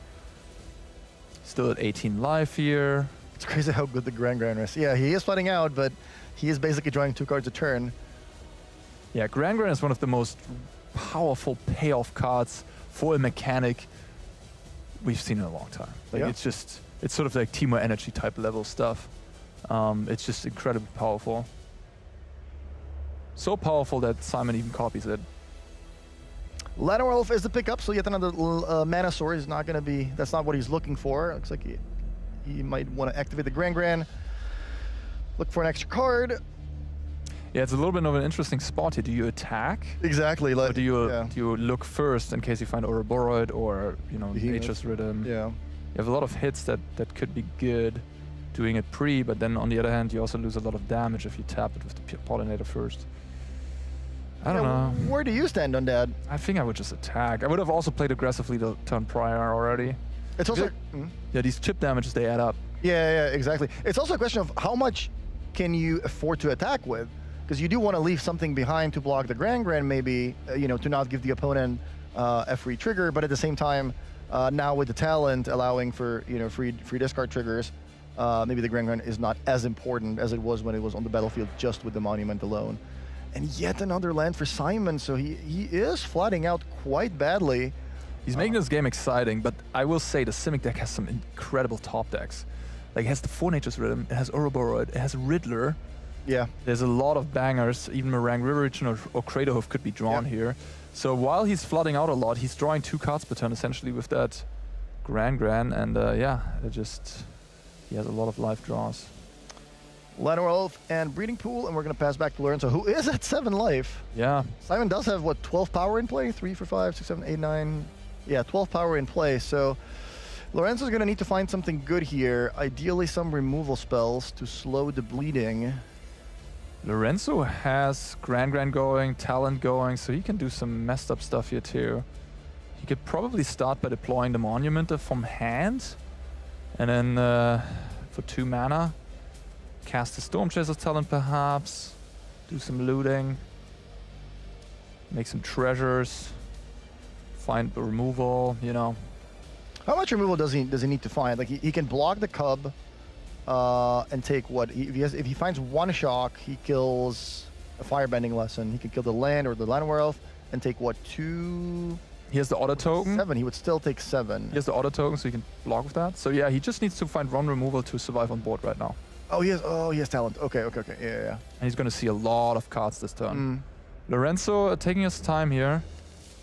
Still at 18 life here. It's crazy how good the Grand is. Yeah, he is flooding out, but he is basically drawing 2 cards a turn. Yeah, Grand is one of the most powerful payoff cards for a mechanic we've seen in a long time. Like, it's sort of like Teemo Energy type level stuff. It's just incredibly powerful. So powerful that Simon even copies it. Llanowar Elf is the pickup, so yet another mana source is not going to be, that's not what he's looking for. Looks like he might want to activate the Grand. Look for an extra card. Yeah, it's a little bit of an interesting spot here. Do you attack? Exactly. Or do you look first in case you find Ouroboros or, you know, Nature's Rhythm? Yeah. You have a lot of hits that could be good doing it pre, but then on the other hand, you also lose a lot of damage if you tap it with the Pollinator first. I don't know. Where do you stand on that? I think I would just attack. I would have also played aggressively the turn prior already. It's also... Yeah, these chip damages, they add up. Yeah, exactly. It's also a question of how much can you afford to attack with? Because you do want to leave something behind to block the Grand maybe, you know, to not give the opponent a free trigger, but at the same time, now with the talent allowing for, you know, free discard triggers, maybe the Grand is not as important as it was when it was on the battlefield just with the Monument alone. And yet another land for Simon, so he is flooding out quite badly. He's making this game exciting, but I will say the Simic deck has some incredible top decks. Like, it has the 4 Nature's Rhythm, it has Ouroboros, it has Riddler. Yeah. There's a lot of bangers. Even Meringue River Region or Craterhoof could be drawn here. So while he's flooding out a lot, he's drawing 2 cards per turn essentially with that Grand. And yeah, he has a lot of life draws. Llanowar Elf and Breeding Pool, and we're going to pass back to Lorenzo, who is at 7 life. Yeah. Simon does have, what, 12 power in play? 3 for 5, 6, 7, 8, 9. Yeah, 12 power in play. So Lorenzo's going to need to find something good here. Ideally, some removal spells to slow the bleeding. Lorenzo has Grand going, Talent going, so he can do some messed up stuff here too. He could probably start by deploying the Monument from hand, and then for 2 mana, cast the Storm Chaser's Talent perhaps, do some looting, make some treasures, find the removal, you know. How much removal does he need to find? Like, he can block the Cub, and take what? If he finds 1 shock, he kills a Firebending Lesson. He can kill the land or the Llanowar Elf and take what, 2? He has the Auto Token. 7. He would still take 7. He has the Auto Token, so he can block with that. So yeah, he just needs to find 1 removal to survive on board right now. Oh, he has Talent. Okay. Yeah. And he's going to see a lot of cards this turn. Lorenzo taking his time here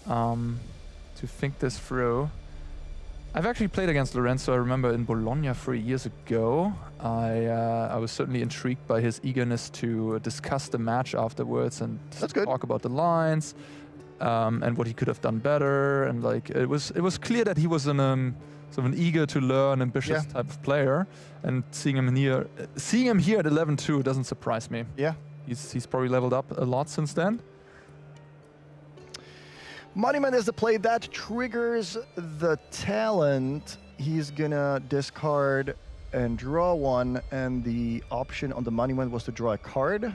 to think this through. I've actually played against Lorenzo, I remember, in Bologna 3 years ago. I was certainly intrigued by his eagerness to discuss the match afterwards and talk about the lines and what he could have done better. And like, it was clear that he was sort of an eager to learn, ambitious type of player. And seeing him here at 11-2 doesn't surprise me. Yeah, he's probably leveled up a lot since then. Monument is the play that triggers the talent. He's gonna discard and draw 1, and the option on the Monument was to draw a card.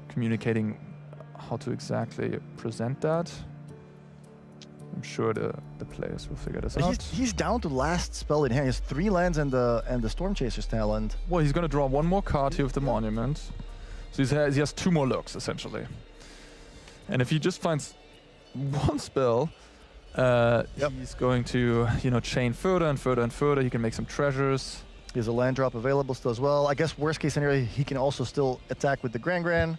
Communicating how to exactly present that. I'm sure the players will figure this out. He's down to last spell in hand. He has 3 lands and the Storm Chaser's Talent. Well, he's gonna draw 1 more card here with the Monument. So he has 2 more looks, essentially. And if he just finds 1 spell, he's going to, you know, chain further and further and further. He can make some treasures. He has a land drop available still as well. I guess worst case scenario, he can also still attack with the Grand.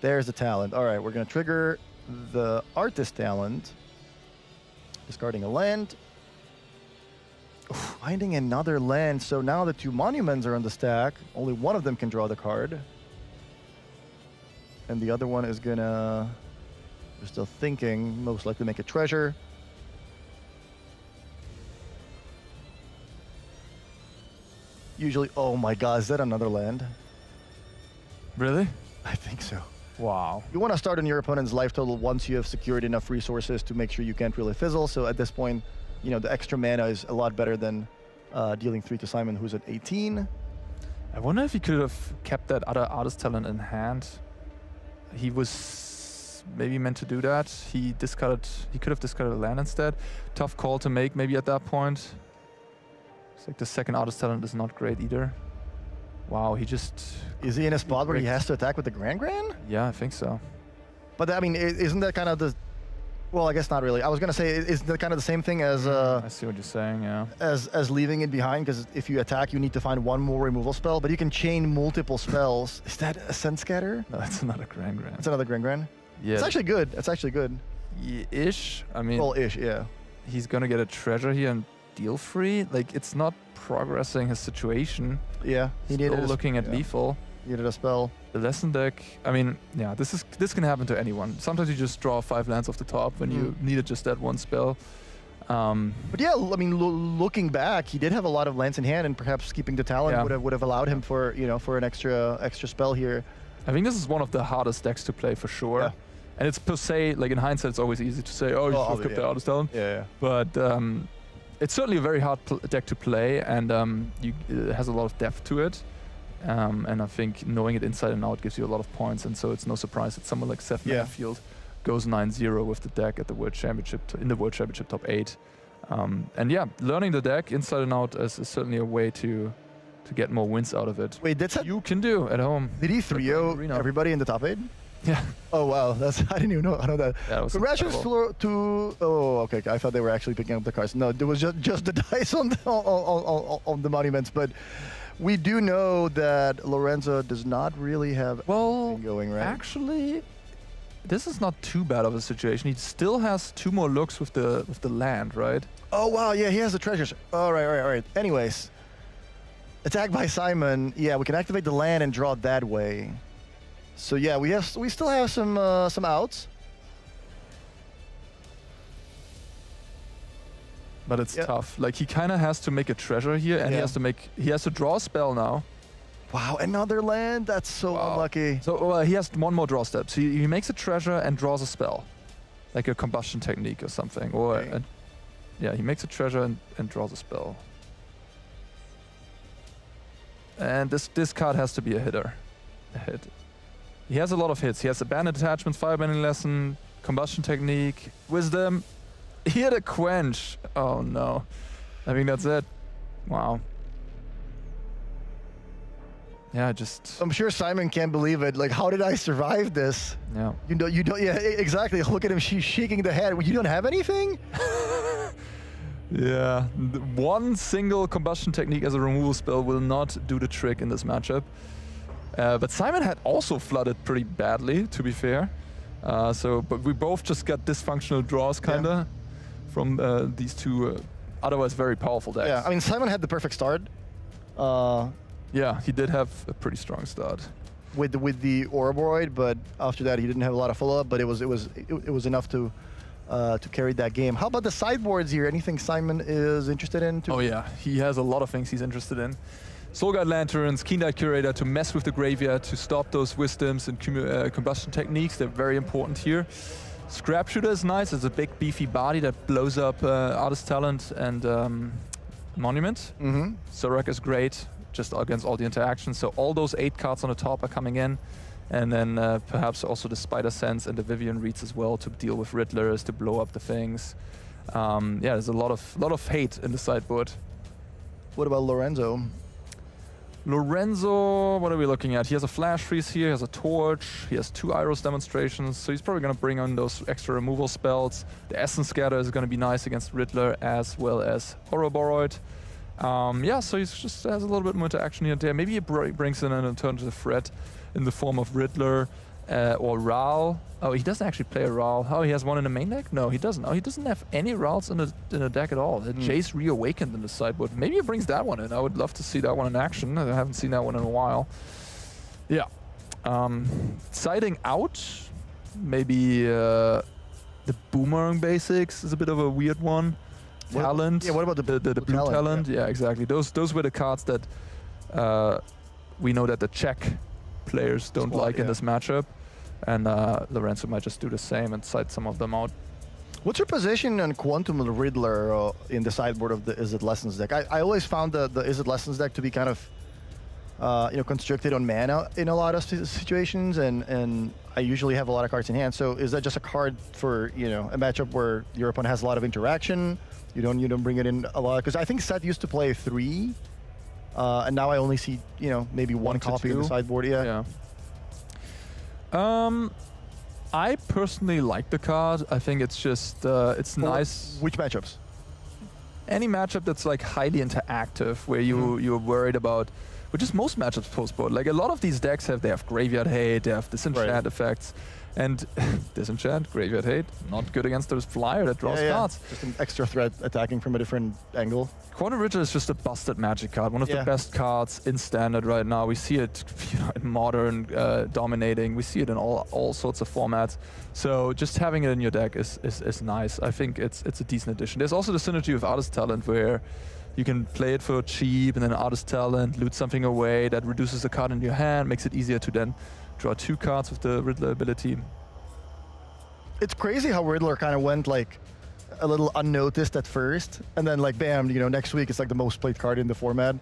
There's the talent. All right, we're going to trigger the Artist Talent. Discarding a land. Finding another land, so now the 2 monuments are on the stack. Only one of them can draw the card. And the other one is gonna, they're still thinking, most likely make a treasure. Usually, oh my god, is that another land? Really? I think so. Wow. You want to start on your opponent's life total once you have secured enough resources to make sure you can't really fizzle. So at this point, you know, the extra mana is a lot better than dealing 3 to Simon, who's at 18. I wonder if he could have kept that other artist talent in hand. He was maybe meant to do that. He could have discarded a land instead. Tough call to make maybe at that point. It's like the second artist talent is not great either. Wow, he just... Is he in a spot where he has to attack with the Grand? Yeah, I think so. But I mean, isn't that kind of the... Well, I guess not really. I was going to say, isn't that kind of the same thing as... I see what you're saying, yeah. As leaving it behind, because if you attack, you need to find 1 more removal spell, but you can chain multiple spells. Is that a Sense Scatter? No, that's another Grand. It's another Grand? Yeah. It's actually good. It's actually good. Ish. I mean... Well, ish, yeah. He's going to get a treasure here and deal free. Like, it's not progressing his situation. Yeah, he needed looking at lethal. Needed a spell. The lesson deck, I mean, yeah, this can happen to anyone. Sometimes you just draw 5 lands off the top when you needed just that 1 spell. But yeah, I mean, looking back, he did have a lot of lands in hand, and perhaps keeping the talent would have allowed him for an extra spell here. I think this is one of the hardest decks to play for sure. Yeah. And it's per se, like in hindsight, it's always easy to say, oh, you should have kept the artist talent. Yeah. But it's certainly a very hard deck to play, and it has a lot of depth to it. And I think knowing it inside and out gives you a lot of points, and so it's no surprise that someone like Seth Manfield goes 9-0 with the deck at the World Championship, in the World Championship top 8. And yeah, learning the deck inside and out is certainly a way to get more wins out of it. Wait, that's you can do at home. Did he 3-0 everybody in the top 8? Yeah. Oh wow, I didn't even know. I know that. Yeah, congratulations to. Oh, okay. I thought they were actually picking up the cards. No, there was just the dice on the monuments, but. We do know that Lorenzo does not really have anything going, right? Actually, this is not too bad of a situation. He still has 2 more looks with the land, right? Oh wow, yeah, he has the treasures. All right. Anyways, attack by Simon. Yeah, we can activate the land and draw that way. So yeah, we still have some outs. But it's tough. Like, he kind of has to make a treasure here, and he has to draw a spell now. Wow, another land? That's so unlucky. So he has 1 more draw step. So he makes a treasure and draws a spell, like a combustion technique or something. Or he makes a treasure and draws a spell. And this card has to be a hit. He has a lot of hits. He has Abandoned Attachments, Firebending Lesson, Combustion Technique, Wisdom. He had a Quench. Oh no. I think that's it. Wow. Yeah, I'm sure Simon can't believe it. Like, how did I survive this? Yeah. You don't. Yeah, exactly. Look at him. She's shaking the head. You don't have anything? Yeah. 1 single Combustion Technique as a removal spell will not do the trick in this matchup. But Simon had also flooded pretty badly, to be fair. But we both just got dysfunctional draws, kinda. From these 2 otherwise very powerful decks. Yeah, I mean, Simon had the perfect start. Yeah, he did have a pretty strong start. With the Ouroboros, but after that he didn't have a lot of follow-up, but it was enough to carry that game. How about the sideboards here? Anything Simon is interested in? Oh yeah, he has a lot of things he's interested in. Soulguide Lanterns, Keen-Eyed Curator to mess with the graveyard, to stop those Wisdoms and Combustion Techniques. They're very important here. Scrap Shooter is nice. It's a big beefy body that blows up Artist Talent and Monument. Zorak is great, just against all the interactions. So all those 8 cards on the top are coming in. And then perhaps also the Spider Sense and the Vivian Reeds as well to deal with Riddlers, to blow up the things. Yeah, there's a lot of hate in the sideboard. What about Lorenzo? Lorenzo, what are we looking at? He has a Flash Freeze here, he has a Torch, he has 2 Iros Demonstrations, so he's probably going to bring on those extra removal spells. The Essence Scatter is going to be nice against Riddler as well as Ouroboros. Yeah, so he just has a little bit more interaction here and there. Maybe he brings in an alternative threat in the form of Riddler. or Ral. Oh, he doesn't actually play a Ral. Oh, he has one in the main deck? No, he doesn't. Oh, he doesn't have any Rals in the deck at all. Jace Reawakened in the sideboard. Maybe he brings that one in. I would love to see that one in action. I haven't seen that one in a while. Yeah. Siding out, maybe the Boomerang Basics is a bit of a weird one. Talent. Yeah, what about the blue talent? Yeah, exactly. Those were the cards that we know that the Czech players don't like in this matchup. And Lorenzo might just do the same and side some of them out. What's your position on Quantum Riddler in the sideboard of the Is It Lessons deck? I always found the Is It Lessons deck to be kind of constricted on mana in a lot of situations, and I usually have a lot of cards in hand. So is that just a card for a matchup where your opponent has a lot of interaction? You don't bring it in a lot, because I think Seth used to play 3, and now I only see maybe one copy in the sideboard. Yeah. I personally like the card. I think it's just it's nice. Which matchups? Any matchup that's like highly interactive, where you're worried about, which is most matchups post-board. Like a lot of these decks they have Graveyard Hate, they have Disenchant effects, and Disenchant, Graveyard Hate, not good against the flyer that draws cards. Just an extra threat attacking from a different angle. Quantum Riddler is just a busted magic card, one of the best cards in Standard right now. We see it in Modern dominating, we see it in all sorts of formats. So just having it in your deck is nice. I think it's a decent addition. There's also the synergy with Artist Talent, where you can play it for cheap and then Artist Talent, loot something away that reduces the card in your hand, makes it easier to then draw 2 cards with the Riddler ability. It's crazy how Riddler kind of went like a little unnoticed at first, and then like bam, next week it's like the most played card in the format.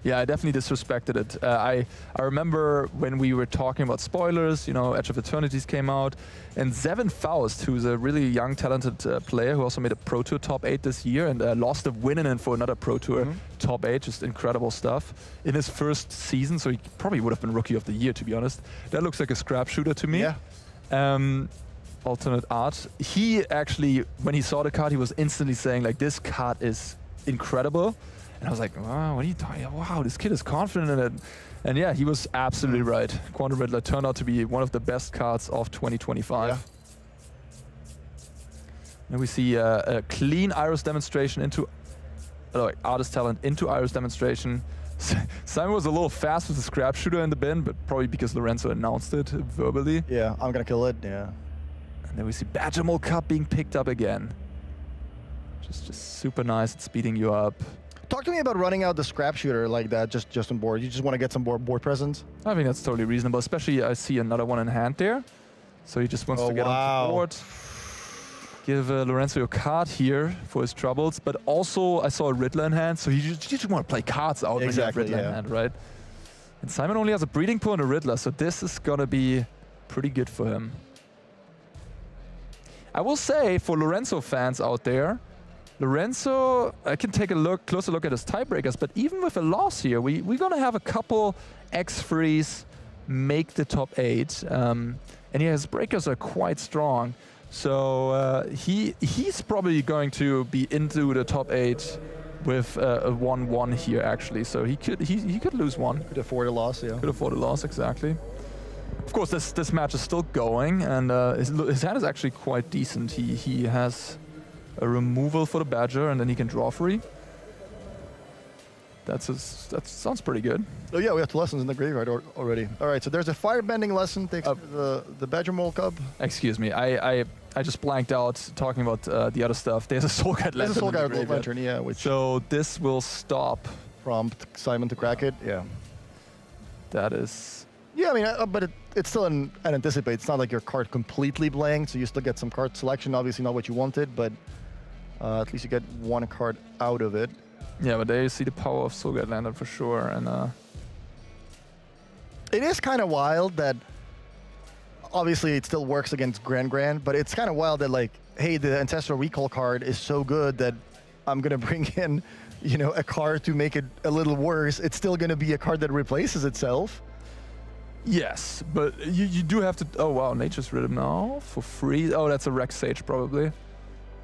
Yeah, I definitely disrespected it. I remember when we were talking about spoilers, Edge of Eternities came out, and Zevin Faust, who's a really young, talented player who also made a Pro Tour top 8 this year and lost a win-in for another Pro Tour top 8, just incredible stuff, in his first season, so he probably would have been Rookie of the Year, to be honest. That looks like a scrap shooter to me. Yeah. Alternate art. He actually, when he saw the card, he was instantly saying, like, this card is incredible. And I was like, wow, what are you talking about? Wow, this kid is confident in it. And yeah, he was absolutely right. Quantum Riddler turned out to be one of the best cards of 2025. Yeah. And we see a clean Iris Demonstration into Artist Talent into Iris Demonstration. Simon was a little fast with the scrap shooter in the bin, but probably because Lorenzo announced it verbally. Yeah, I'm gonna kill it, yeah. And then we see Badger Mole Cup being picked up again. Just super nice at speeding you up. Talk to me about running out the scrap shooter like that, just on board. You just want to get some board presence? I think that's totally reasonable, especially I see another one in hand there. So he just wants to get on the board. Give Lorenzo a card here for his troubles, but also I saw a Riddler in hand, so you just want to play cards out when you have Riddler in hand, right? And Simon only has a Breeding Pool and a Riddler, so this is going to be pretty good for him. I will say, for Lorenzo fans out there, Lorenzo, I can take a closer look at his tiebreakers, but even with a loss here, we're going to have a couple X-Frees make the top 8. And his breakers are quite strong. So he's probably going to be into the top 8 with a 1-1 here, actually. So he could lose one. Could afford a loss, yeah. Could afford a loss, exactly. Of course, this match is still going, and his hand is actually quite decent. He has a removal for the Badger, and then he can draw free. That sounds pretty good. Oh yeah, we have 2 lessons in the graveyard already. All right, so there's a firebending lesson, takes the Badger Mole Cub. Excuse me, I just blanked out talking about the other stuff. There's a Soulguide Lantern. There's a Soulguide Lantern, yeah. So this will stop. Prompt Simon to crack it, yeah. That is... Yeah, I mean, but it's still an anticipate. It's not like your card completely blanked, so you still get some card selection. Obviously not what you wanted, but at least you get 1 card out of it. Yeah, but there you see the power of Soulguide Lantern for sure. And it is kind of wild that, obviously it still works against Grand, but it's kind of wild that, like, hey, the Ancestral Recall card is so good that I'm going to bring in, a card to make it a little worse. It's still going to be a card that replaces itself. Yes, but you do have to... Oh, wow, Nature's Rhythm now for free. Oh, that's a Rex Sage, probably.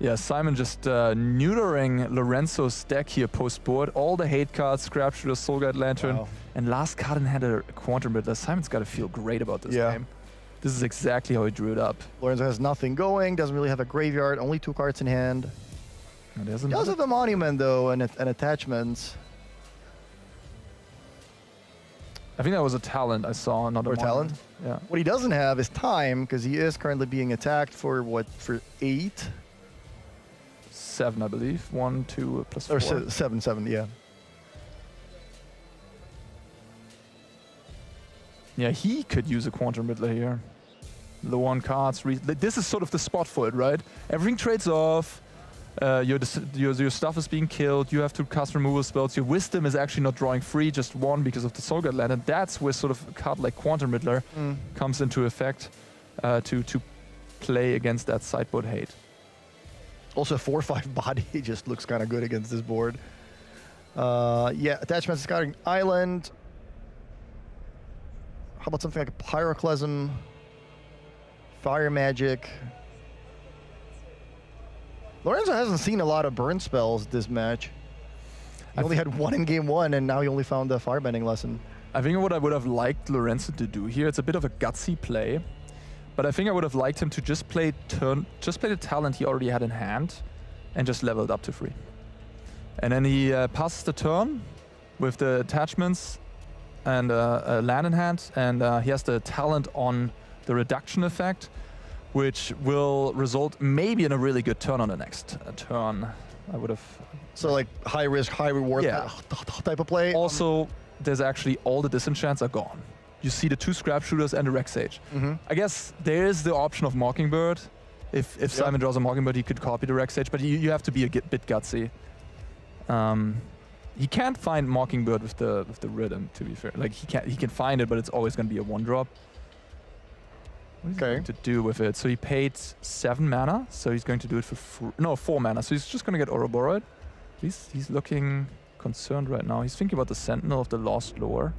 Yeah, Simon just neutering Lorenzo's deck here post-board. All the hate cards, Scrap Shooter, Soul Guide Lantern, and last card in hand a Quantum Riddler. Simon's got to feel great about this game. This is exactly how he drew it up. Lorenzo has nothing going, doesn't really have a graveyard, only 2 cards in hand. He does have a Monument, though, and attachments. I think that was a talent I saw, not a talent. Yeah. What he doesn't have is time, because he is currently being attacked for what? For 8? 7, I believe. 1, 2, plus 4. Or 7, yeah. Yeah, he could use a Quantum Riddler here. Low on cards. This is sort of the spot for it, right? Everything trades off. Your stuff is being killed. You have to cast removal spells. Your Wisdom is actually not drawing free, just 1 because of the Soul Guide Lantern. That's where sort of a card like Quantum Riddler comes into effect to play against that sideboard hate. Also, 4/5 body just looks kind of good against this board. Yeah, attachments, Scouting Island. How about something like a Pyroclasm, Fire Magic? Lorenzo hasn't seen a lot of burn spells this match. He only had 1 in game 1, and now he only found the Firebending lesson. I think what I would have liked Lorenzo to do here, it's a bit of a gutsy play, but I think I would have liked him to just play the talent he already had in hand, and just level it up to 3. And then he passes the turn with the attachments and a land in hand, and he has the talent on the reduction effect, which will result maybe in a really good turn on the next turn. I would have... So like high risk, high reward type of play? Also, there's actually all the disenchants are gone. You see the 2 Scrap Shooters and the Rex Sage. I guess there is the option of Mockingbird. If Simon draws a Mockingbird, he could copy the Rex Sage, but you have to be a bit gutsy. He can't find Mockingbird with the Rhythm, to be fair. Like he can find it, but it's always going to be a 1-drop. What is he going to do with it? So he paid 7 mana, so he's going to do it for 4 mana. So he's just going to get Ouroboros. He's looking concerned right now. He's thinking about the Sentinel of the Lost Lore.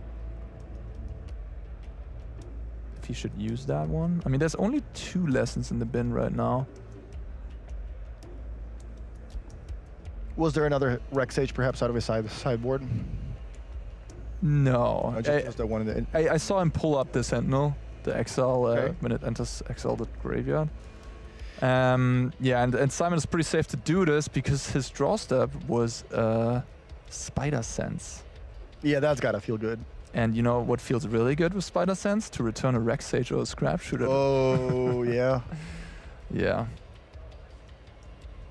If he should use that one. I mean, there's only 2 lessons in the bin right now. Was there another Rex Sage perhaps out of his sideboard? No. Just the one in I saw him pull up the Sentinel, the exile, when it enters exile the graveyard. Yeah, and Simon is pretty safe to do this because his draw step was Spider Sense. Yeah, that's gotta feel good. And you know what feels really good with Spider Sense? To return a Rex Sage or a Scrap Shooter. Oh, yeah. Yeah.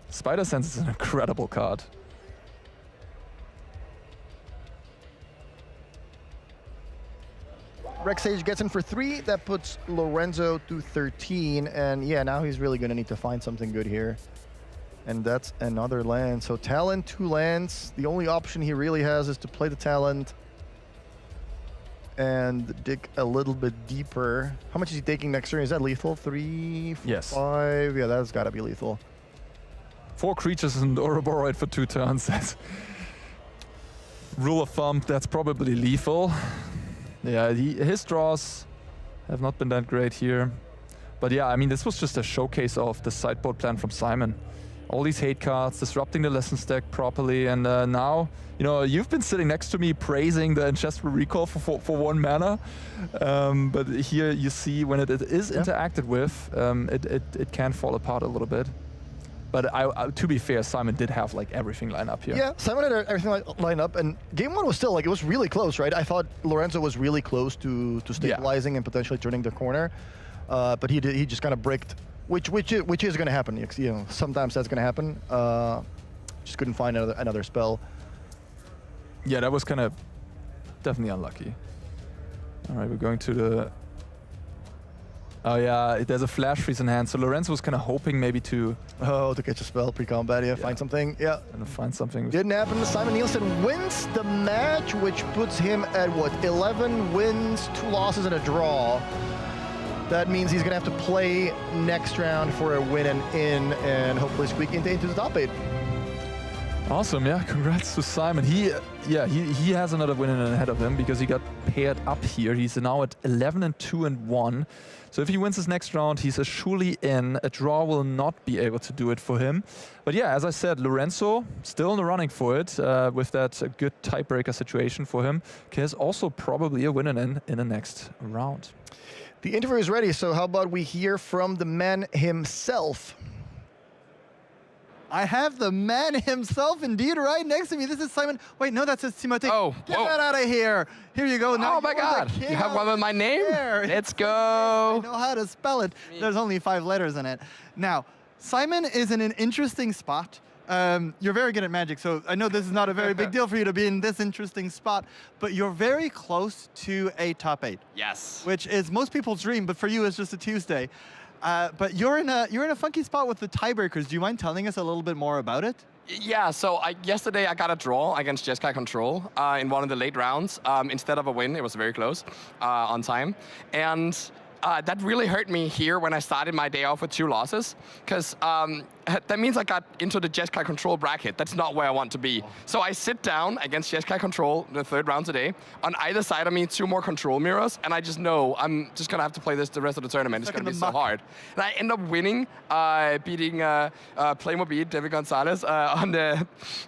Spider Sense is an incredible card. Rex Sage gets in for 3. That puts Lorenzo to 13. And yeah, now he's really going to need to find something good here. And that's another land. So talent, 2 lands. The only option he really has is to play the talent and dig a little bit deeper. How much is he taking next turn? Is that lethal? 3, 4, yes. 5? Yeah, that's got to be lethal. 4 creatures and Ouroboros for 2 turns. That's rule of thumb, that's probably lethal. Yeah, his draws have not been that great here. But yeah, I mean, this was just a showcase of the sideboard plan from Simon. All these hate cards, disrupting the Lessons deck properly, and now, you know, you've been sitting next to me praising the Ancestral Recall for 1 mana. But here you see when it is interacted with, it can fall apart a little bit. But to be fair, Simon did have like everything lined up here. Yeah, Simon had everything lined up, and game 1 was still like, it was really close, right? I thought Lorenzo was really close to stabilizing and potentially turning the corner, but he just kind of bricked, which is going to happen. You know, sometimes that's going to happen. Just couldn't find another spell. Yeah, that was kind of definitely unlucky. All right, we're going to the. Oh yeah, there's a Flash Freeze in hand, so Lorenzo was kind of hoping maybe to... Oh, to catch a spell, pre-combat, find something, And find something. Didn't happen. Simon Nielsen wins the match, which puts him at, what, 11 wins, 2 losses, and a draw. That means he's going to have to play next round for a win and hopefully squeak into the top 8. Awesome, yeah. Congrats to Simon. He has another win ahead of him because he got paired up here. He's now at 11-2-1. So if he wins his next round, he's surely in. A draw will not be able to do it for him. But yeah, as I said, Lorenzo still in the running for it with that good tiebreaker situation for him. Has also probably a winner in the next round. The interview is ready, so how about we hear from the man himself? I have the man himself indeed right next to me. This is Simon. Wait, no, that says Timothée. Oh, get that out of here. Here you go. Now oh my God, you have one with my name? Let's go. I know how to spell it. There's only 5 letters in it. Now, Simon is in an interesting spot. You're very good at Magic, so I know this is not a very big deal for you to be in this interesting spot, but you're very close to a top 8. Yes. Which is most people's dream, but for you, it's just a Tuesday. But you're in a funky spot with the tiebreakers. Do you mind telling us a little bit more about it? Yeah, so yesterday I got a draw against Jeskai Control in one of the late rounds. Instead of a win, it was very close on time. And that really hurt me here when I started my day off with 2 losses, because that means I got into the Jeskai Control bracket. That's not where I want to be. So I sit down against Jeskai Control the 3rd round today. On either side of me, 2 more control mirrors, and I just know I'm just gonna have to play this the rest of the tournament. It's gonna be so hard. And I end up winning, beating Playmobil, David Gonzalez, on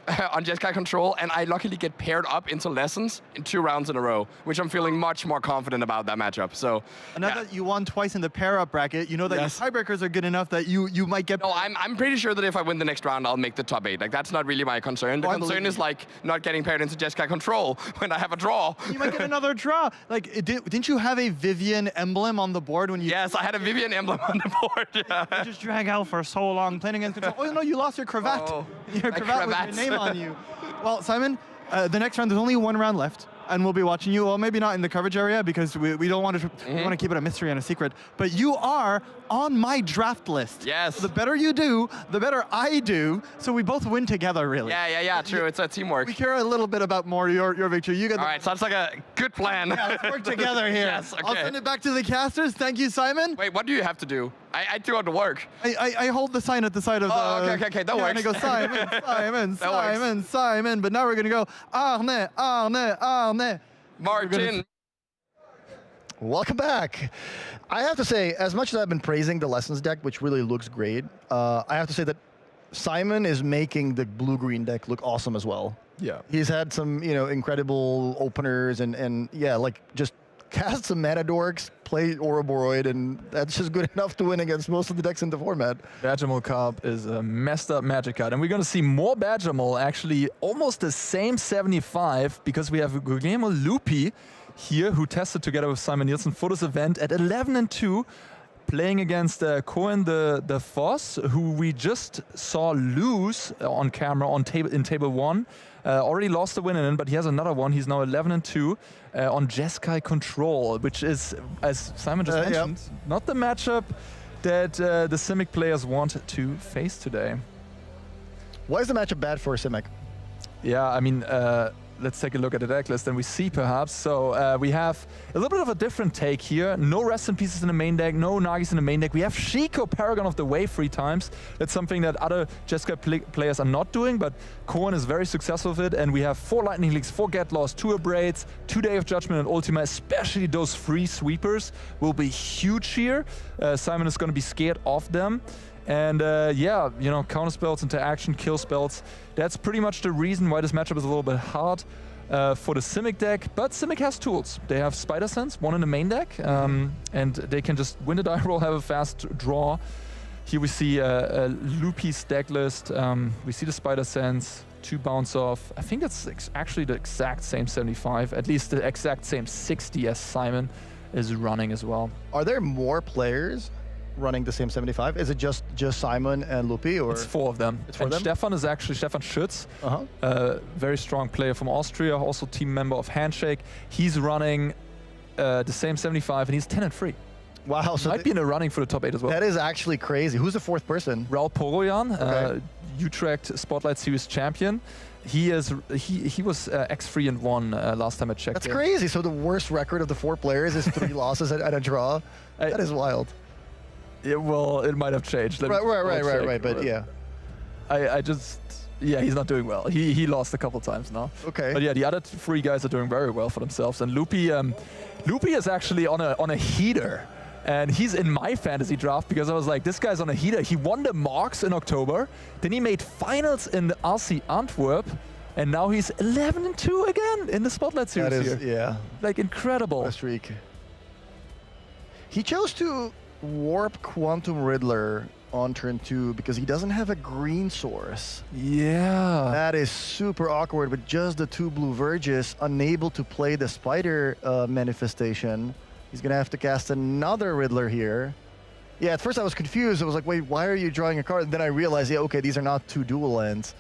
Jeskai Control, and I luckily get paired up into lessons in 2 rounds in a row, which I'm feeling much more confident about that matchup. So now that you won twice in the pair-up bracket, you know that your tiebreakers are good enough that you might get. No, I'm pretty sure that if I win the next round, I'll make the top 8. Like, that's not really my concern. The concern is like not getting paired into Jeskai Control when I have a draw. You might get another draw. Like, didn't you have a Vivian emblem on the board when you? Yes, I had a Vivian emblem on the board. Yeah. You just drag out for so long playing against Control. Oh no, you lost your cravat. Oh, your cravat with your name on you. Well, Simon, the next round, there's only 1 round left. And we'll be watching you. Well, maybe not in the coverage area because we don't want to. We want to keep it a mystery and a secret. But you are on my draft list. Yes. So the better you do, the better I do. So we both win together, really. Yeah. True. It's a teamwork. We care a little bit about more your victory. You get. All right. Sounds like a good plan. Yeah, let's work together here. Yes. Okay. I'll send it back to the casters. Thank you, Simon. Wait, what do you have to do? I do all the work. I hold the sign at the side of the. Oh, okay. That works. And I go Simon. But now we're gonna go Arne. Martin. Welcome back. I have to say, as much as I've been praising the Lessons deck, which really looks great, I have to say that Simon is making the blue-green deck look awesome as well. Yeah. He's had some, incredible openers and yeah, like just cast some Matadorks, play Ouroboros, and that's just good enough to win against most of the decks in the format. Badgermole Carp is a messed up Magic card, and we're going to see more Badgermole, actually almost the same 75, because we have Guglielmo Lupi here, who tested together with Simon Nielsen for this event at 11-2, playing against Cohen the Foss, who we just saw lose on camera in table 1. Already lost the win in, but he has another one. He's now 11-2 on Jeskai Control, which is, as Simon just mentioned, not the matchup that the Simic players want to face today. Why is the matchup bad for Simic? Yeah, I mean, let's take a look at the deck list and we see perhaps. So we have a little bit of a different take here. No Rest in Pieces in the main deck, no Nagis in the main deck. We have Shiko, Paragon of the Wave 3 times. That's something that other Jeskai players are not doing, but Cohen is very successful with it. And we have 4 Lightning Leaks, 4 Get Lost, 2 Abrades, 2 Day of Judgment and Ultima. Especially those 3 sweepers will be huge here. Simon is going to be scared of them. And yeah, counter spells, interaction, kill spells. That's pretty much the reason why this matchup is a little bit hard for the Simic deck. But Simic has tools. They have Spider Sense, 1 in the main deck, and they can just win the die roll, have a fast draw. Here we see Lupi's deck list. We see the Spider Sense, 2 bounce off. I think that's actually the exact same 75, at least the exact same 60 as Simon is running as well. Are there more players running the same 75? Is it just Simon and Lupi, or? It's 4 of them. It's 4 and of them? Stefan is actually Stefan Schütz, very strong player from Austria, also team member of Handshake. He's running the same 75 and he's 10-3. Wow, so might be in the running for the top 8 as well. That is actually crazy. Who's the 4th person? Raul Poroyan, Utrecht Spotlight Series champion. He was X3-1 last time I checked. That's crazy. So the worst record of the 4 players is 3 losses and a draw. That is wild. Yeah, well, it might have changed. Right. But yeah, I just Yeah, he's not doing well. He lost a couple times now. Okay. But yeah, the other 3 guys are doing very well for themselves. And Loopy is actually on a heater. And he's in my fantasy draft because I was like, this guy's on a heater. He won the Marks in October. Then he made finals in the RC Antwerp. And now he's 11-2 again in the Spotlight Series that is, here. Yeah. Like, incredible. What a streak. He chose to warp Quantum Riddler on turn 2 because he doesn't have a green source. Yeah. That is super awkward, but just the 2 blue Verges unable to play the spider manifestation. He's gonna have to cast another Riddler here. Yeah, at first I was confused. I was like, wait, why are you drawing a card? And then I realized, yeah, okay, these are not 2 dual lands.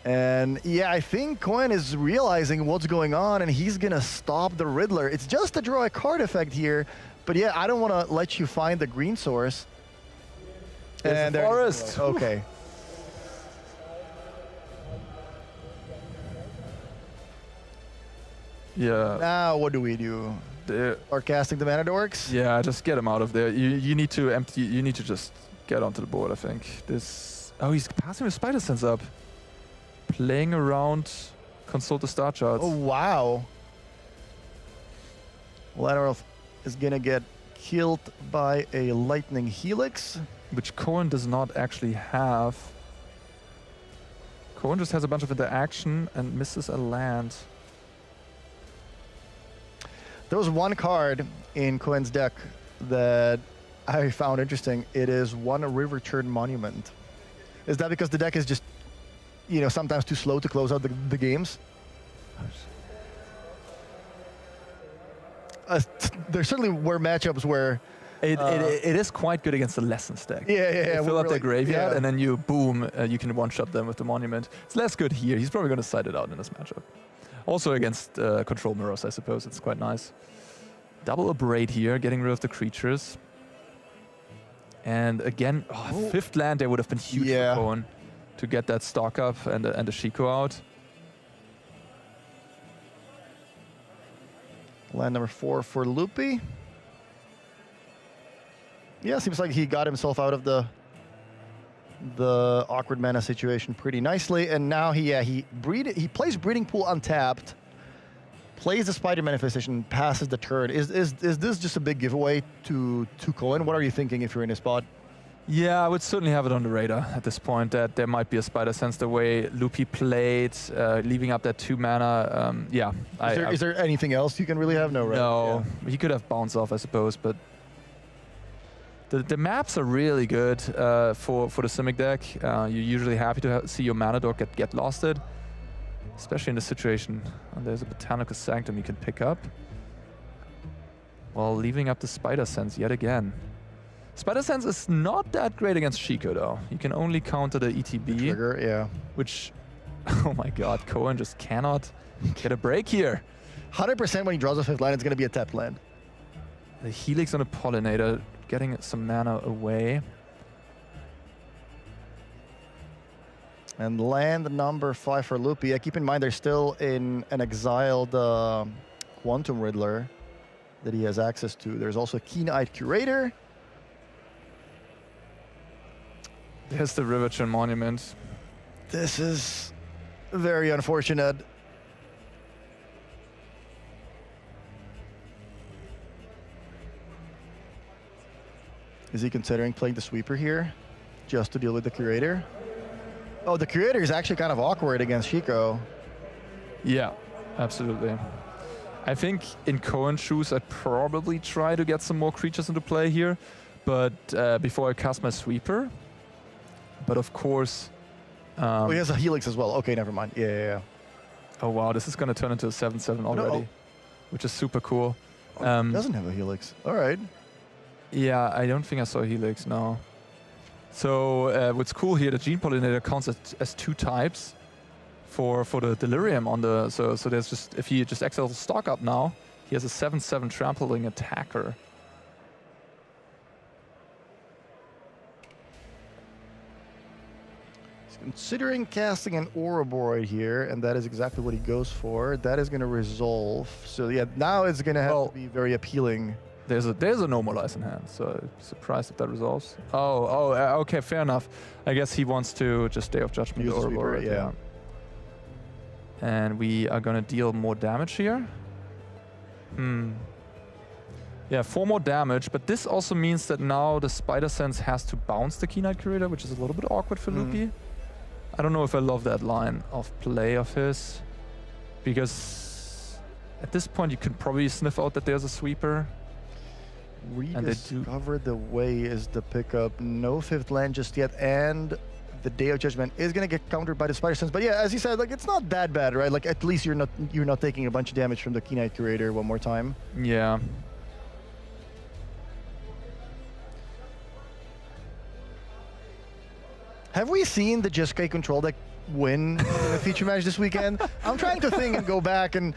And yeah, I think Cohen is realizing what's going on and he's gonna stop the Riddler. It's just a draw a card effect here, but yeah, I don't wanna let you find the green source. And Forest. Okay. Yeah. Now what do we do? Are casting the Mana Dorks? Yeah, just get him out of there. You need to empty. You need to just get onto the board. I think this. Oh, he's passing with Spider Sense up. Playing around, consult the star charts. Oh wow. Lateral is gonna get killed by a Lightning Helix, which Cohen does not actually have. Cohen just has a bunch of interaction and misses a land. There was one card in Cohen's deck that I found interesting. It is 1 River Turn Monument. Is that because the deck is just, you know, sometimes too slow to close out the games? There certainly were matchups where it is quite good against the Lessons deck. Yeah. You fill up their graveyard and then you boom, you can one-shot them with the Monument. It's less good here. He's probably going to side it out in this matchup. Also against Control Mirrors, I suppose. It's quite nice. Double Abrade here, getting rid of the creatures. And again, 5th land there would have been huge for Cohen to get that stock up and the Shiko out. Land number 4 for Loopy. Yeah, seems like he got himself out of the awkward mana situation pretty nicely, and now he plays Breeding Pool untapped, plays the Spider Manifestation, passes the turn. Is this just a big giveaway to Cohen? What are you thinking if you're in his spot? Yeah, I would certainly have it on the radar at this point that there might be a Spider Sense the way Loopy played, leaving up that 2 mana. Yeah. Is there anything else you can really have? No, right? No, he could have Bounce Off, I suppose, but the maps are really good for the Simic deck. You're usually happy to see your Mana Dork get losted, especially in this situation. And there's a Botanical Sanctum you can pick up, while leaving up the Spider Sense yet again. Spider Sense is not that great against Shiko though. You can only counter the ETB. The trigger, yeah. Which, oh my god, Cohen just cannot get a break here. 100% when he draws a 5th land, it's going to be a tapped land. The Helix on a Pollinator, getting some mana away. And land number 5 for Loopy. Yeah, keep in mind they're still in an exiled Quantum Riddler that he has access to. There's also a Keen-Eyed Curator. There's the Riverton Monument. This is very unfortunate. Is he considering playing the Sweeper here just to deal with the Curator? Oh, the Curator is actually kind of awkward against Shiko. Yeah, absolutely. I think in Cohen's shoes, I'd probably try to get some more creatures into play here, but before I cast my Sweeper. But of course... oh, he has a Helix as well. Okay, never mind. Yeah. Oh, wow, this is going to turn into a 7/7 already, which is super cool. He doesn't have a Helix. All right. Yeah, I don't think I saw a Helix, no. So what's cool here, the Gene Pollinator counts as 2 types for the Delirium on the... So there's just... If he just exiles the stock up now, he has a 7/7 trampling attacker. Considering casting an Ouroboros here, and that is exactly what he goes for. That is going to resolve. So yeah, now it's going to have to be very appealing. There's a normalize in hand, so surprised if that resolves. Okay, fair enough. I guess he wants to just Day of Judgment Use the sweeper, Ouroboros, yeah. And we are gonna deal more damage here. Yeah, 4 more damage, but this also means that now the Spider Sense has to bounce the Key Knight Curator, which is a little bit awkward for Loopy. I don't know if I love that line of play of his, because at this point you can probably sniff out that there's a sweeper. Rediscover the Way is the pickup. No 5th land just yet, and the Day of Judgment is gonna get countered by the Spider Sense. But yeah, as you said, like it's not that bad, right? Like at least you're not taking a bunch of damage from the Key Knight Curator one more time. Yeah. Have we seen the Jeskai control deck win in a feature match this weekend? I'm trying to think and go back, and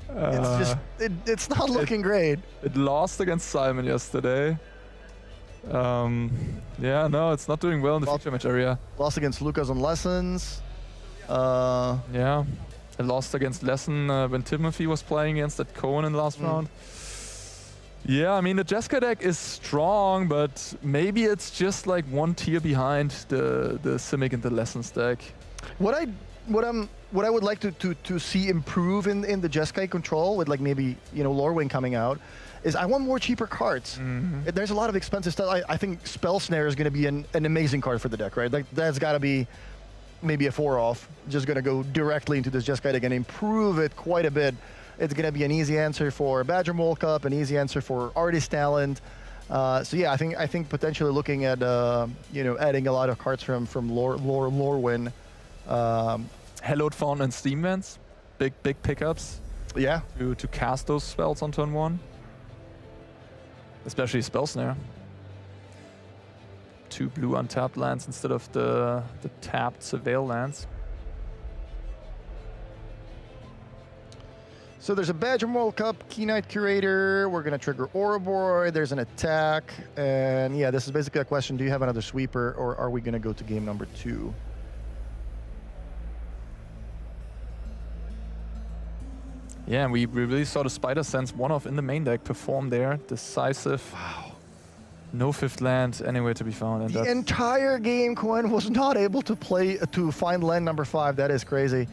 it's just it's not looking great. It lost against Simon yesterday. Yeah, no, it's not doing well in the feature match area. Lost against Lucas on Lessons. Yeah, it lost against Lesson when Timothy was playing against that Cohen in the last round. Yeah, I mean the Jeskai deck is strong, but maybe it's just like one tier behind the Simic and the Lessons deck. What I would like to see improve in the Jeskai control with like maybe Lorwyn coming out is I want more cheaper cards. There's a lot of expensive stuff. I think Spell Snare is going to be an amazing card for the deck, right? Like that's got to be maybe a 4-off. Just going to go directly into this Jeskai deck and improve it quite a bit. It's going to be an easy answer for Badger Mole Cup, an easy answer for Artist Talent. So yeah, I think potentially looking at adding a lot of cards from Lorwyn. Hallowed Fountain and Steam Vents, big pickups. Yeah. To cast those spells on turn 1. Especially Spell Snare. 2 blue untapped lands instead of the tapped Surveil lands. So there's a Badger Mole Cup, Key Knight Curator. We're going to trigger Ouroboros. There's an attack. And yeah, this is basically a question. Do you have another sweeper, or are we going to go to game number 2? Yeah, and we really saw the Spider Sense one-off in the main deck perform there. Decisive. Wow. No 5th land anywhere to be found. And the entire game, Cohen was not able to find land number 5. That is crazy.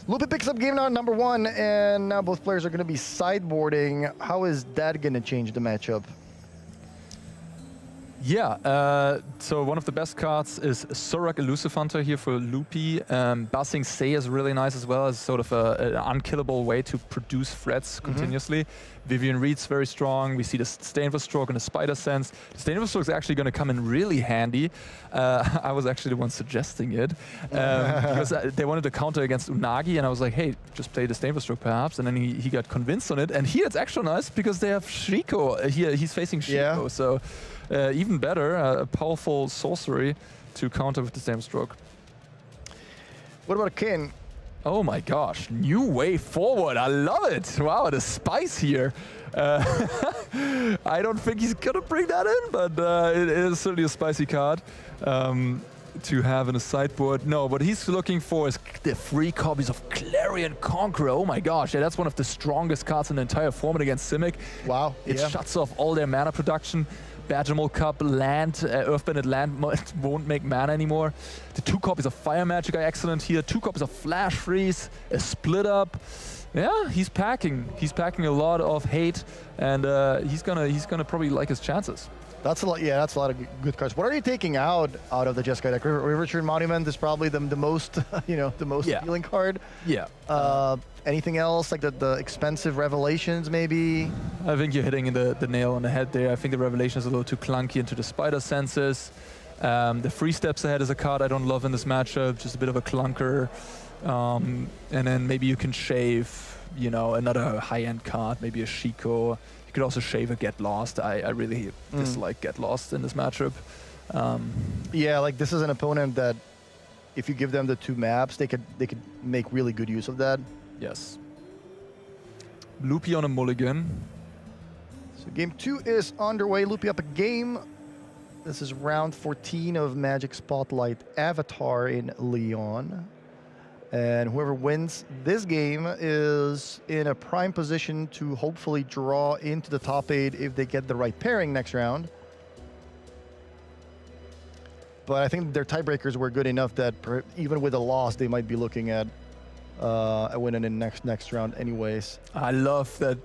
Loopy picks up game number 1, and now both players are going to be sideboarding. How is that going to change the matchup? Yeah, so one of the best cards is Surak Elusive Hunter here for Loopy. Buzzing Say is really nice as well as sort of an unkillable way to produce threats continuously. Vivian Reed's very strong. We see the Stainful Stroke and the Spider Sense. The Stainful Stroke is actually going to come in really handy. I was actually the one suggesting it because they wanted to counter against Unagi, and I was like, hey, just play the Stainful Stroke perhaps. And then he got convinced on it. And here it's extra nice because they have Shiko. He's facing Shiko, so even better, a powerful sorcery to counter with the Stainful Stroke. What about a Kin? Oh my gosh, new way forward. I love it. Wow, the spice here. I don't think he's going to bring that in, but it is certainly a spicy card to have in a sideboard. No, what he's looking for is the 3 copies of Clarion Conqueror. Oh my gosh, yeah, that's one of the strongest cards in the entire format against Simic. Wow. It shuts off all their mana production. Badger Mole Cup land, Earthbended land won't make mana anymore. The 2 copies of Fire Magic are excellent here. 2 copies of Flash Freeze, a Split Up. Yeah, he's packing. He's packing a lot of hate, and he's gonna probably like his chances. That's a lot. Yeah, that's a lot of good cards. What are you taking out of the Jeskai deck? Riverturn Monument is probably the most the most appealing card. Yeah. Anything else like the expensive Revelations maybe? I think you're hitting the nail on the head there. I think the Revelation is a little too clunky into the Spider Senses. The 3 Steps Ahead is a card I don't love in this matchup. Just a bit of a clunker. And then maybe you can shave, another high-end card, maybe a Shiko. You could also shave a Get Lost. I really dislike Get Lost in this matchup. Yeah, like this is an opponent that if you give them the 2 maps, they could make really good use of that. Yes. Loopy on a mulligan. So game 2 is underway. Loopy up a game. This is round 14 of Magic Spotlight Avatar in Lyon. And whoever wins this game is in a prime position to hopefully draw into the top 8 if they get the right pairing next round. But I think their tiebreakers were good enough that even with a loss, they might be looking at a win in the next round anyways. I love that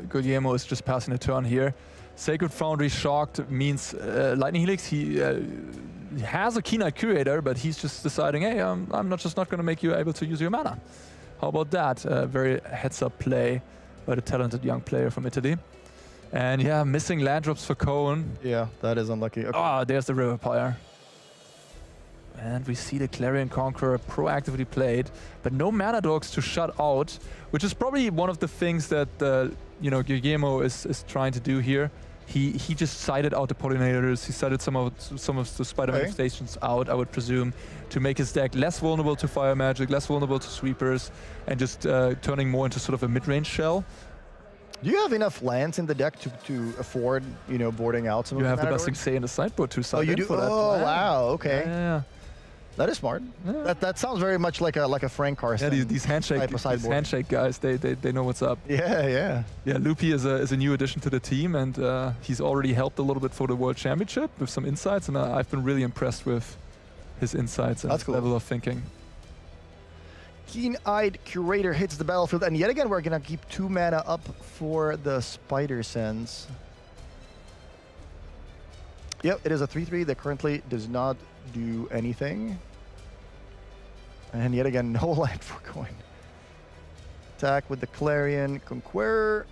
Guillermo is just passing a turn here. Sacred Foundry shocked means Lightning Helix. He has a Keen-Eyed Curator, but he's just deciding, hey, I'm not going to make you able to use your mana. How about that? Very heads-up play by the talented young player from Italy. And yeah, missing land drops for Cohen. Yeah, that is unlucky. Okay. Ah, there's the River Pyre. And we see the Clarion Conqueror proactively played, but no mana dogs to shut out, which is probably one of the things that Guillermo is trying to do here. He just sided out the pollinators. He sided some of the spider manifestations out, I would presume, to make his deck less vulnerable to fire magic, less vulnerable to sweepers, and just turning more into sort of a mid-range shell. Do you have enough lands in the deck to afford, boarding out some of the You have the mana best thing doors? say in the sideboard to side. Oh, you do? for that. Oh, wow. Okay. Yeah. That is smart. Yeah. That sounds very much like a Frank Karsten. Yeah, these handshake guys, they know what's up. Yeah. Yeah, Loopy is a new addition to the team, and he's already helped a little bit for the World Championship with some insights, and I've been really impressed with his insights and his level of thinking. Keen-Eyed Curator hits the battlefield, and yet again we're gonna keep 2 mana up for the Spider Sense. Yep, it is a 3/3 that currently does not do anything. And yet again, no land for coin. Attack with the Clarion Conqueror.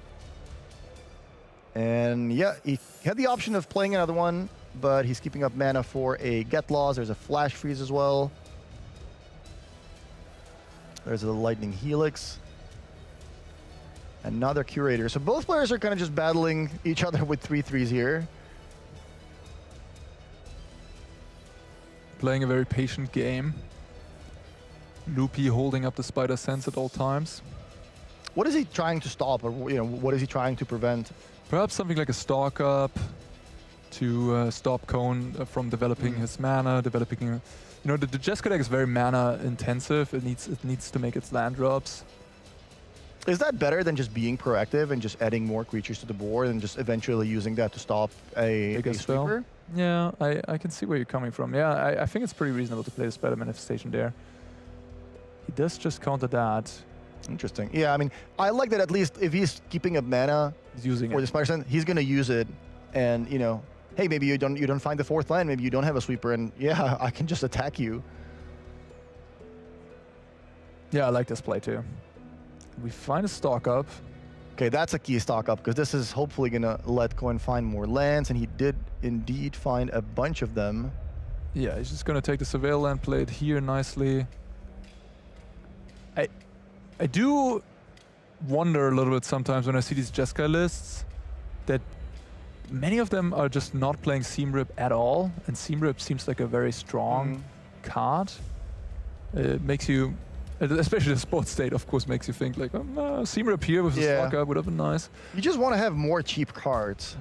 And yeah, he had the option of playing another one, but he's keeping up mana for a Get Loss. There's a Flash Freeze as well. There's a Lightning Helix. Another Curator. So both players are kind of just battling each other with 3/3s here. Playing a very patient game. Loopy holding up the Spider Sense at all times. What is he trying to stop, or what is he trying to prevent? Perhaps something like a Stalk Up to stop Cone from developing his mana, developing. The Jeska deck is very mana intensive. It needs to make its land drops. Is that better than just being proactive and just adding more creatures to the board and just eventually using that to stop a sweeper? Yeah, I can see where you're coming from. Yeah, I think it's pretty reasonable to play the Spider Manifestation there. He does just counter that. Interesting. Yeah, I mean, I like that at least if he's keeping up mana he's using for the Spider Sense, he's going to use it. And, hey, maybe you don't find the 4th land, maybe you don't have a sweeper, and yeah, I can just attack you. Yeah, I like this play too. We find a Stalk Up. Okay, that's a key Stalk Up, because this is hopefully going to let Coin find more lands, and he did indeed find a bunch of them. Yeah, he's just going to take the Surveil land, play it here nicely. I do wonder a little bit sometimes when I see these Jeska lists that many of them are just not playing Seam Rip at all, and Seam Rip seems like a very strong card. It makes you, especially the sports state, of course, makes you think like, Seam Rip here with a Stalk Up would have been nice. You just want to have more cheap cards.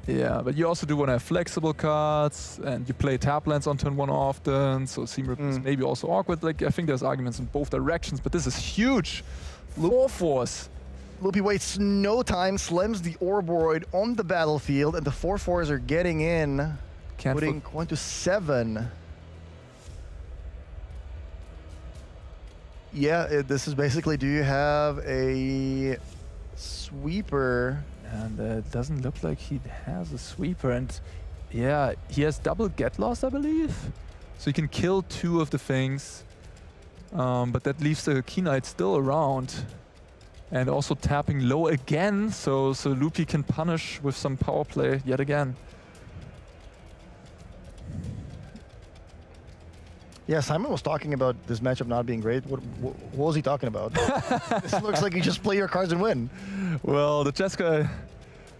Yeah, but you also do want to have flexible cards, and you play tap lands on turn 1 often, so Seam Rip is maybe also awkward. Like, I think there's arguments in both directions, but this is huge. 4/4s. Loopy waits no time, slams the Orboroid on the battlefield, and the 4/4s are getting in, putting Coin to 7. Yeah, this is basically, do you have a sweeper? And it doesn't look like he has a sweeper. And yeah, he has double Get Lost, I believe. So he can kill 2 of the things. But that leaves the Keen-Eyed still around. And also tapping low again. So Loopy can punish with some power play yet again. Yeah, Simon was talking about this matchup not being great. What was he talking about? This looks like you just play your cards and win. Well, the Jeska,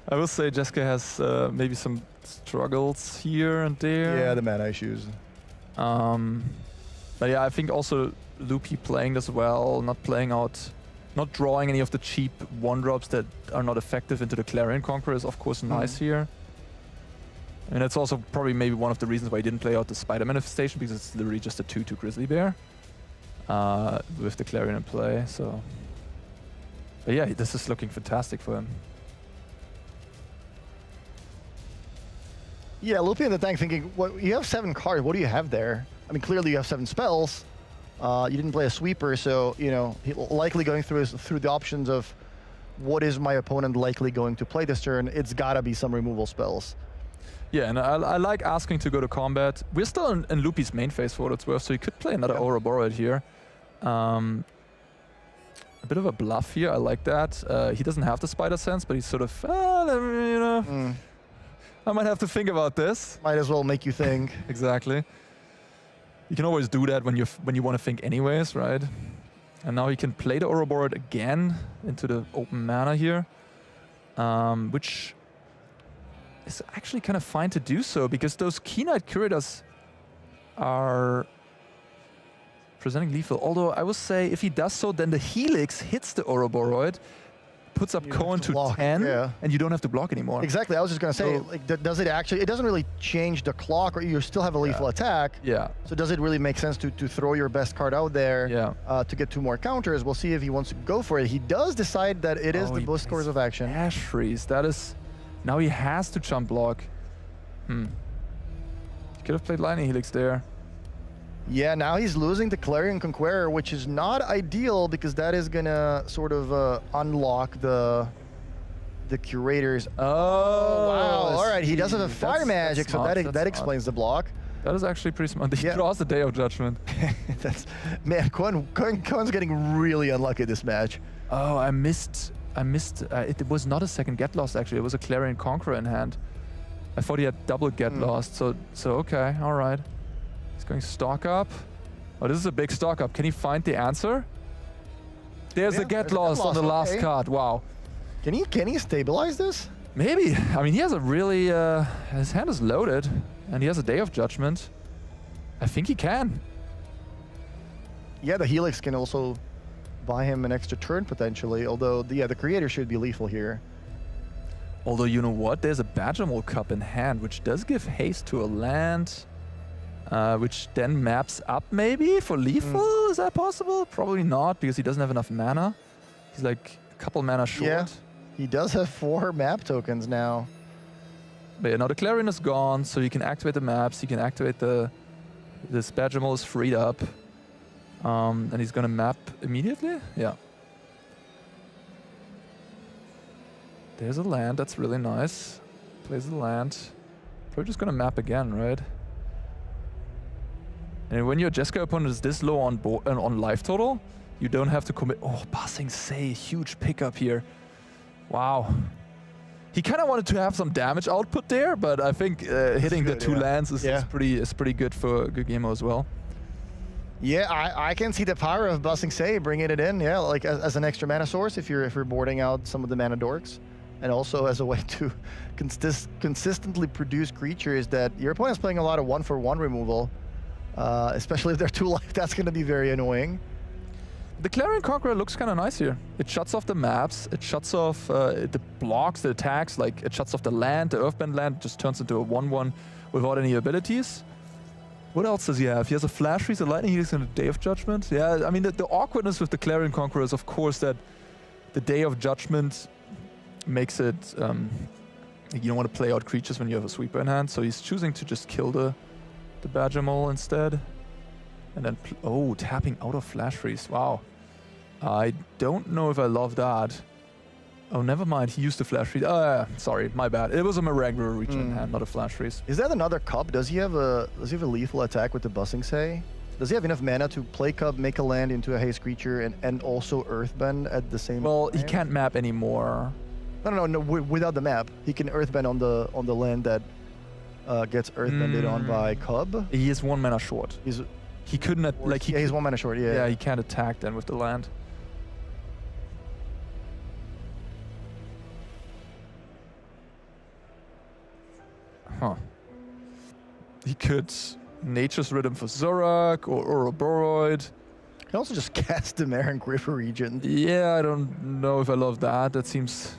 I will say Jeska has maybe some struggles here and there. Yeah, the mana issues. But yeah, I think also Loopy playing this well, not drawing any of the cheap 1-drops that are not effective into the Clarion Conqueror is of course nice here. And that's also probably maybe one of the reasons why he didn't play out the Spider Manifestation, because it's literally just a 2/2 Grizzly Bear. with the Clarion in play. So, but yeah, this is looking fantastic for him. Yeah, looping in the tank thinking, what, you have 7 cards, what do you have there? I mean, clearly you have 7 spells. You didn't play a sweeper, so, you know, likely going through the options of what is my opponent likely going to play this turn. It's gotta be some removal spells. Yeah, and I like asking to go to combat. We're still in Loopy's main phase for what it's worth, so he could play another Ouroboros here. A bit of a bluff here, I like that. He doesn't have the Spider Sense, but he's sort of, you know, I might have to think about this. Might as well make you think. Exactly. You can always do that when you want to think anyways, right? And now he can play the Ouroboros again into the open mana here, which is actually kind of fine to do so because those Keynight Curators are presenting lethal. Although I would say if he does so, then the Helix hits the Ouroboros, puts up Cohen to 10, and you don't have to block anymore. Exactly, I was just going to say, So like, does it actually, it doesn't really change the clock, or you still have a lethal attack. Yeah. So does it really make sense to throw your best card out there to get 2 more counters? We'll see if he wants to go for it. He does decide that it is the boost course of action. Ash Freeze, that is, now he has to jump block. He could have played Lightning Helix there. Yeah, now he's losing the Clarion Conqueror, which is not ideal because that is gonna sort of unlock the Curators. Oh, wow! All right, he does have a Fire Magic, so that explains the block. That is actually pretty smart. He draws the Day of Judgment. That's, man, Cohen's getting really unlucky this match. Oh, I missed. It was not a second Get Lost actually. It was a Clarion Conqueror in hand. I thought he had double Get Lost. So okay, all right. He's going stock up. Oh, this is a big stock up. Can he find the answer? There's a Get Lost on the last card. Wow. Can he stabilize this? Maybe. I mean, he has a really his hand is loaded, and he has a Day of Judgment. I think he can. Yeah, the Helix can also buy him an extra turn potentially. Although the Creator should be lethal here. Although you know what, there's a Badgermole Cup in hand, which does give haste to a land. Which then maps up maybe for lethal? Is that possible? Probably not, because he doesn't have enough mana. He's like a couple mana short. Yeah, he does have 4 map tokens now. But yeah, now the Clarion is gone, so you can activate the maps, you can activate this Badgermole is freed up. And he's gonna map immediately? Yeah. There's a land, that's really nice. Plays the land. Probably just gonna map again, right? And when your Jeskai opponent is this low on life total, you don't have to commit. Oh, Ba Sing Se, huge pickup here. Wow. He kind of wanted to have some damage output there, but I think hitting good, the 2 lands is pretty good for Gugemo as well. Yeah, I can see the power of Ba Sing Se bringing it in. Yeah, like as an extra mana source if you're boarding out some of the mana dorks, and also as a way to consistently produce creatures that your opponent's playing a lot of 1-for-1 removal. Especially if they're 2 life, that's going to be very annoying. The Clarion Conqueror looks kind of nice here. It shuts off the maps, it shuts off the blocks, the attacks, like it shuts off the land, the Earthbend land just turns into a 1-1 without any abilities. What else does he have? He has a Flash Freeze, a Lightning Helix, and a Day of Judgment. Yeah, I mean, the awkwardness with the Clarion Conqueror is, of course, that the Day of Judgment makes it... you don't want to play out creatures when you have a sweeper in hand, so he's choosing to just kill the Badgermole instead. And then, tapping out of Flash Freeze. Wow. I don't know if I love that. Oh, never mind. He used the Flash Freeze. Sorry, my bad. It was a regular reach in hand, not a Flash Freeze. Is that another Cup? Does he have a lethal attack with the Ba Sing Se? Does he have enough mana to play Cup, make a land into a haste creature, and also Earthbend at the same time? Well, he can't map anymore. No. Without the map, he can Earthbend on the land that gets Earthbended on by Cub. He is 1 mana short. He couldn't he's 1 mana short. Yeah, he can't attack then with the land. Huh. He could Nature's Rhythm for Zorak or Ouroboros. He can also just cast the Mare and River region. Yeah, I don't know if I love that. That seems...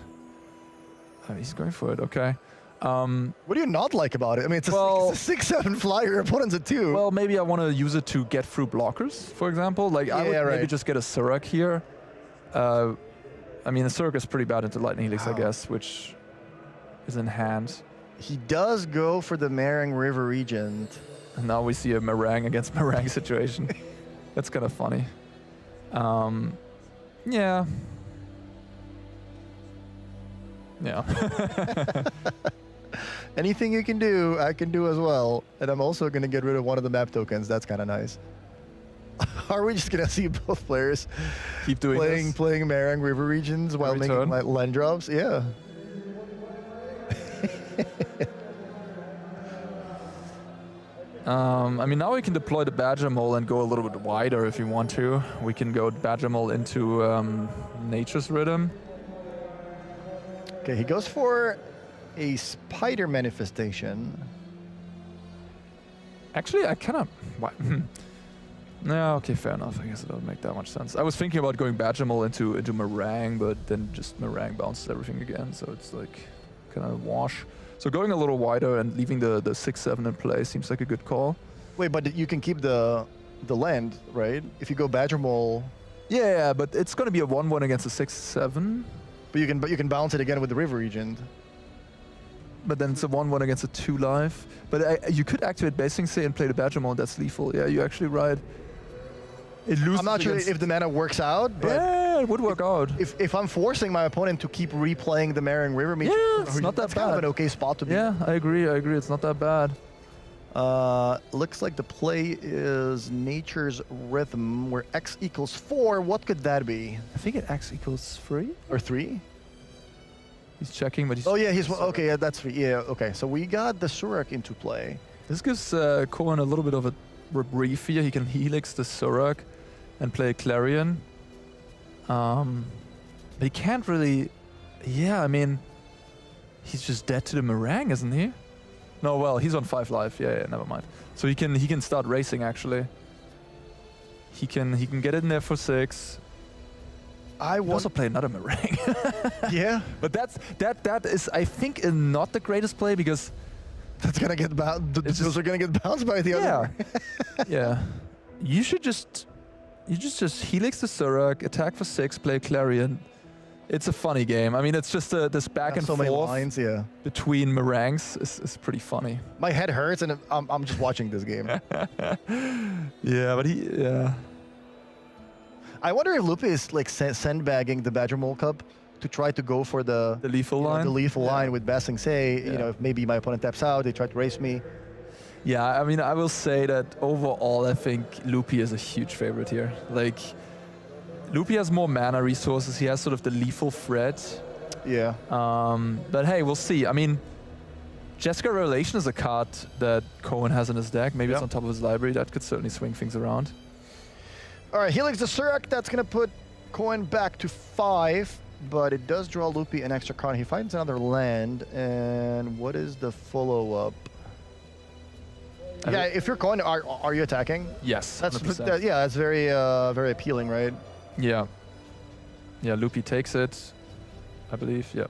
he's going for it, okay. What do you not like about it? I mean, it's a 6/7 flyer. Your opponent's a 2. Well, maybe I want to use it to get through blockers, for example. Like I would maybe just get a Surak here. I mean, the Surak is pretty bad into Lightning Helix, I guess, which is in hand. He does go for the Meringue River Regent. And now we see a meringue against meringue situation. That's kind of funny. Yeah. Yeah. Anything you can do, I can do as well. And I'm also going to get rid of one of the map tokens. That's kind of nice. Are we just going to see both players keep doing playing Meringue River Regions while making land drops? Yeah. I mean, now we can deploy the Badger Mole and go a little bit wider if you want to. We can go Badger Mole into Nature's Rhythm. Okay, he goes for a Spider Manifestation. Actually, I kind of... No, okay, fair enough. I guess it doesn't make that much sense. I was thinking about going Badger Mole into Meringue, but then just Meringue bounces everything again, so it's like kind of wash. So going a little wider and leaving the 6/7 in play seems like a good call. Wait, but you can keep the land, right? If you go Badger Mole. Yeah, but it's going to be a 1/1 against a 6/7. But you can bounce it again with the River Regent. But then it's a 1/1 against a 2 life. But you could activate Basing Say and play the Badger Mole. That's lethal. Yeah, you're actually right. It loses. I'm not sure if the mana works out, but yeah, it would work out. If I'm forcing my opponent to keep replaying the Meringue River, it's not that that's bad. kind of an okay spot to be. Yeah, I agree. It's not that bad. Looks like the play is Nature's Rhythm, where X equals 4. What could that be? I think X equals 3 or 3. He's checking, but he's. Oh yeah, he's okay. Yeah, that's 3. Yeah, okay. So we got the Surak into play. This gives Cohen a little bit of a reprieve here. He can Helix the Surak and play Clarion. But he can't really... Yeah, I mean... He's just dead to the Meringue, isn't he? No, well, he's on 5 life. Yeah, never mind. So he can start racing, actually. He can get in there for 6. I would also play another Meringue. Yeah. But that is, I think, not the greatest play, because... That's gonna get bounced. Those are gonna get bounced by the other. Yeah. You should just... You just Helix the Surak, attack for 6, play Clarion. It's a funny game. I mean, it's just this back and so forth many lines, between meringues is pretty funny. My head hurts, and I'm just watching this game. Yeah, but I wonder if Lupe is like sandbagging the Badger Mole Cup to try to go for the lethal line. The lethal line with Basing Say. You know, if maybe my opponent taps out, they try to race me. Yeah, I mean, I will say that overall, I think Lupe is a huge favorite here. Like, Lupe has more mana resources. He has sort of the lethal threat. Yeah. But hey, we'll see. I mean, Jessica Revelation is a card that Cohen has in his deck. Maybe it's on top of his library. That could certainly swing things around. All right, Helix the Surak. That's going to put Cohen back to 5. But it does draw Lupe an extra card. He finds another land. And what is the follow-up? Yeah, if you're Cohen, are you attacking? Yes, that's 100%. Yeah, that's very very appealing, right? Yeah. Yeah, Lupe takes it, I believe. Yeah.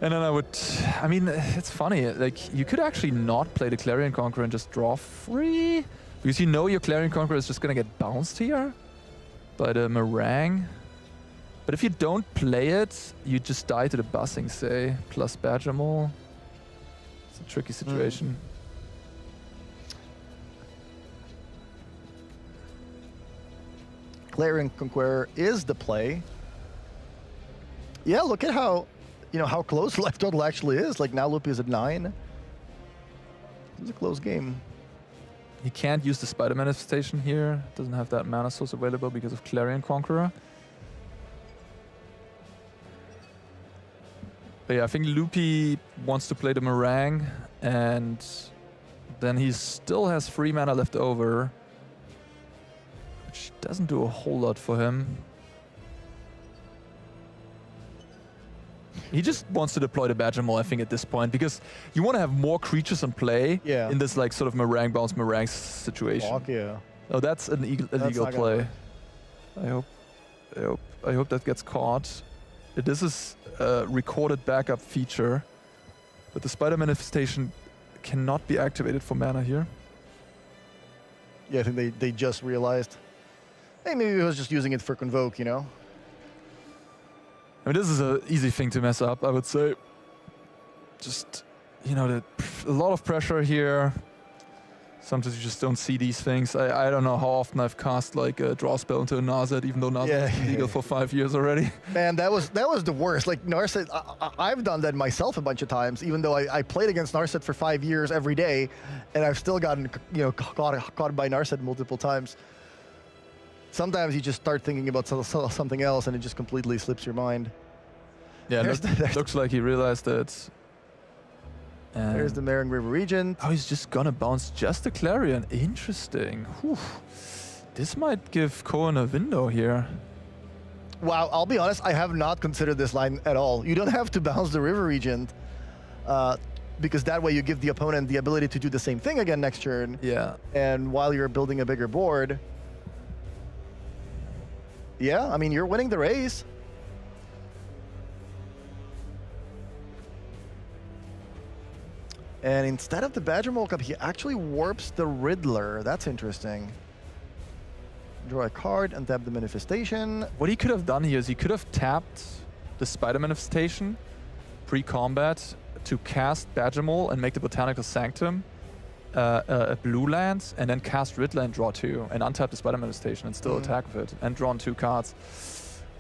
And then I mean, it's funny. Like, you could actually not play the Clarion Conqueror and just draw 3, because you know your Clarion Conqueror is just gonna get bounced here by the Meringue. But if you don't play it, you just die to the Basing Say plus Badger Mole. It's a tricky situation. Clarion Conqueror is the play. Yeah, look at how, how close left total actually is. Like, now Lupe is at 9. It's a close game. He can't use the Spider Manifestation here. Doesn't have that mana source available because of Clarion Conqueror. But yeah, I think Lupe wants to play the Meringue, and then he still has 3 mana left over, which doesn't do a whole lot for him. He just wants to deploy the Badger Mole, I think, at this point, because you want to have more creatures in play in this like sort of Meringue bounce Meringue situation. Walk, yeah. Oh, that's an illegal play. I hope that gets caught. This is a recorded backup feature. But the Spider Manifestation cannot be activated for mana here. Yeah, I think they just realized. Hey, maybe he was just using it for Convoke, you know? I mean, this is an easy thing to mess up, I would say. Just, you know, a lot of pressure here. Sometimes you just don't see these things. I don't know how often I've cast like a draw spell into a Narset, even though Narset is illegal for 5 years already. Man, that was the worst. Like Narset, I've done that myself a bunch of times, even though I played against Narset for 5 years every day, and I've still gotten, you know, caught by Narset multiple times. Sometimes you just start thinking about something else, and it just completely slips your mind. Yeah, looks like he realized that. There's the Mering River Regent. Oh, he's just gonna bounce just the Clarion. Interesting. Whew. This might give Cohen a window here. Wow, I'll be honest, I have not considered this line at all. You don't have to bounce the River Regent, because that way you give the opponent the ability to do the same thing again next turn. Yeah. And while you're building a bigger board, yeah, I mean, you're winning the race. And instead of the Badger Mockup, he actually warps the Riddler. That's interesting. Draw a card and tap the Manifestation. What he could have done here is he could have tapped the Spider Manifestation pre-combat to cast Badger Mole and make the Botanical Sanctum a blue land, and then cast Riddler and draw 2, and untap the Spider Manifestation and still attack with it, and draw 2 cards.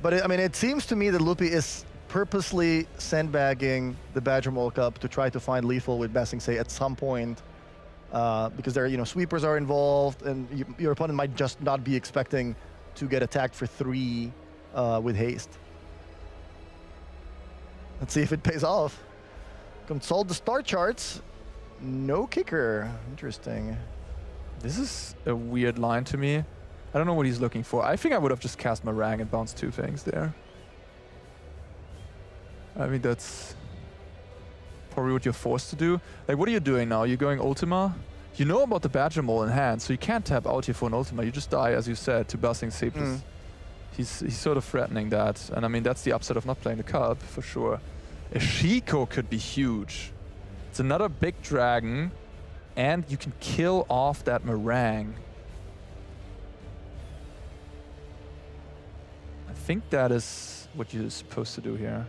But I mean, it seems to me that Lupi is purposely sandbagging the Badger Mockup to try to find lethal with Basing Say at some point, because there, you know, sweepers are involved, and your opponent might just not be expecting to get attacked for 3 with haste. Let's see if it pays off. Consult the star charts. No kicker. Interesting. This is a weird line to me. I don't know what he's looking for. I think I would have just cast Meringue and bounced 2 things there. I mean, that's probably what you're forced to do. Like, what are you doing now? You're going Ultima? You know about the Badger Mole in hand, so you can't tap out here for an Ultima. You just die, as you said, to Basing Say. He's sort of threatening that. And I mean, that's the upside of not playing the card, for sure. A Shiko could be huge. It's another big dragon, and you can kill off that Meringue. I think that is what you're supposed to do here.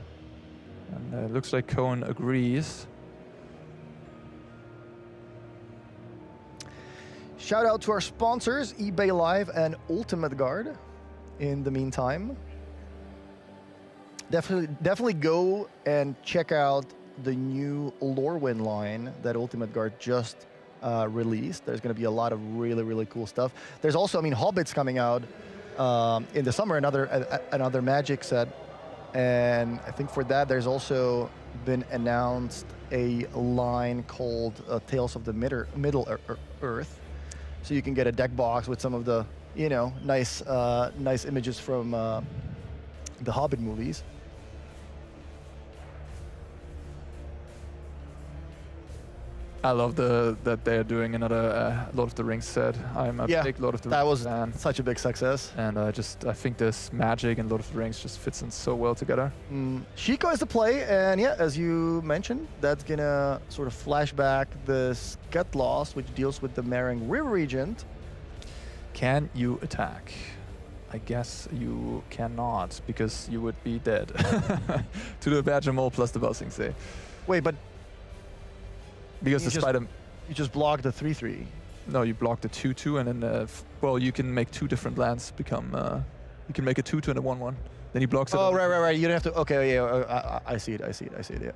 And it looks like Cohen agrees. Shout out to our sponsors, eBay Live and Ultimate Guard. In the meantime, definitely go and check out the new Lorwyn line that Ultimate Guard just released. There's going to be a lot of really cool stuff. There's also, I mean, Hobbit's coming out in the summer, another Magic set. And I think for that, there's also been announced a line called Tales of the Middle Earth. So you can get a deck box with some of the, you know, nice images from the Hobbit movies. I love that they're doing another Lord of the Rings set. I'm a big Lord of the Rings fan. That was such a big success. And I think this Magic and Lord of the Rings just fits in so well together. Shiko is the play, and yeah, as you mentioned, that's gonna sort of flash back the Scut Loss, which deals with the Mering River Regent. Can you attack? I guess you cannot, because you would be dead to the Badger Mole plus the Basing Say. Wait, but because the Spider... You just block the 3/3. No, you block the 2/2, and then, well, you can make 2 different lands become... you can make a 2/2 and a 1/1. Then he blocks it. Oh, right. You don't have to... Okay, yeah, I see it, yeah.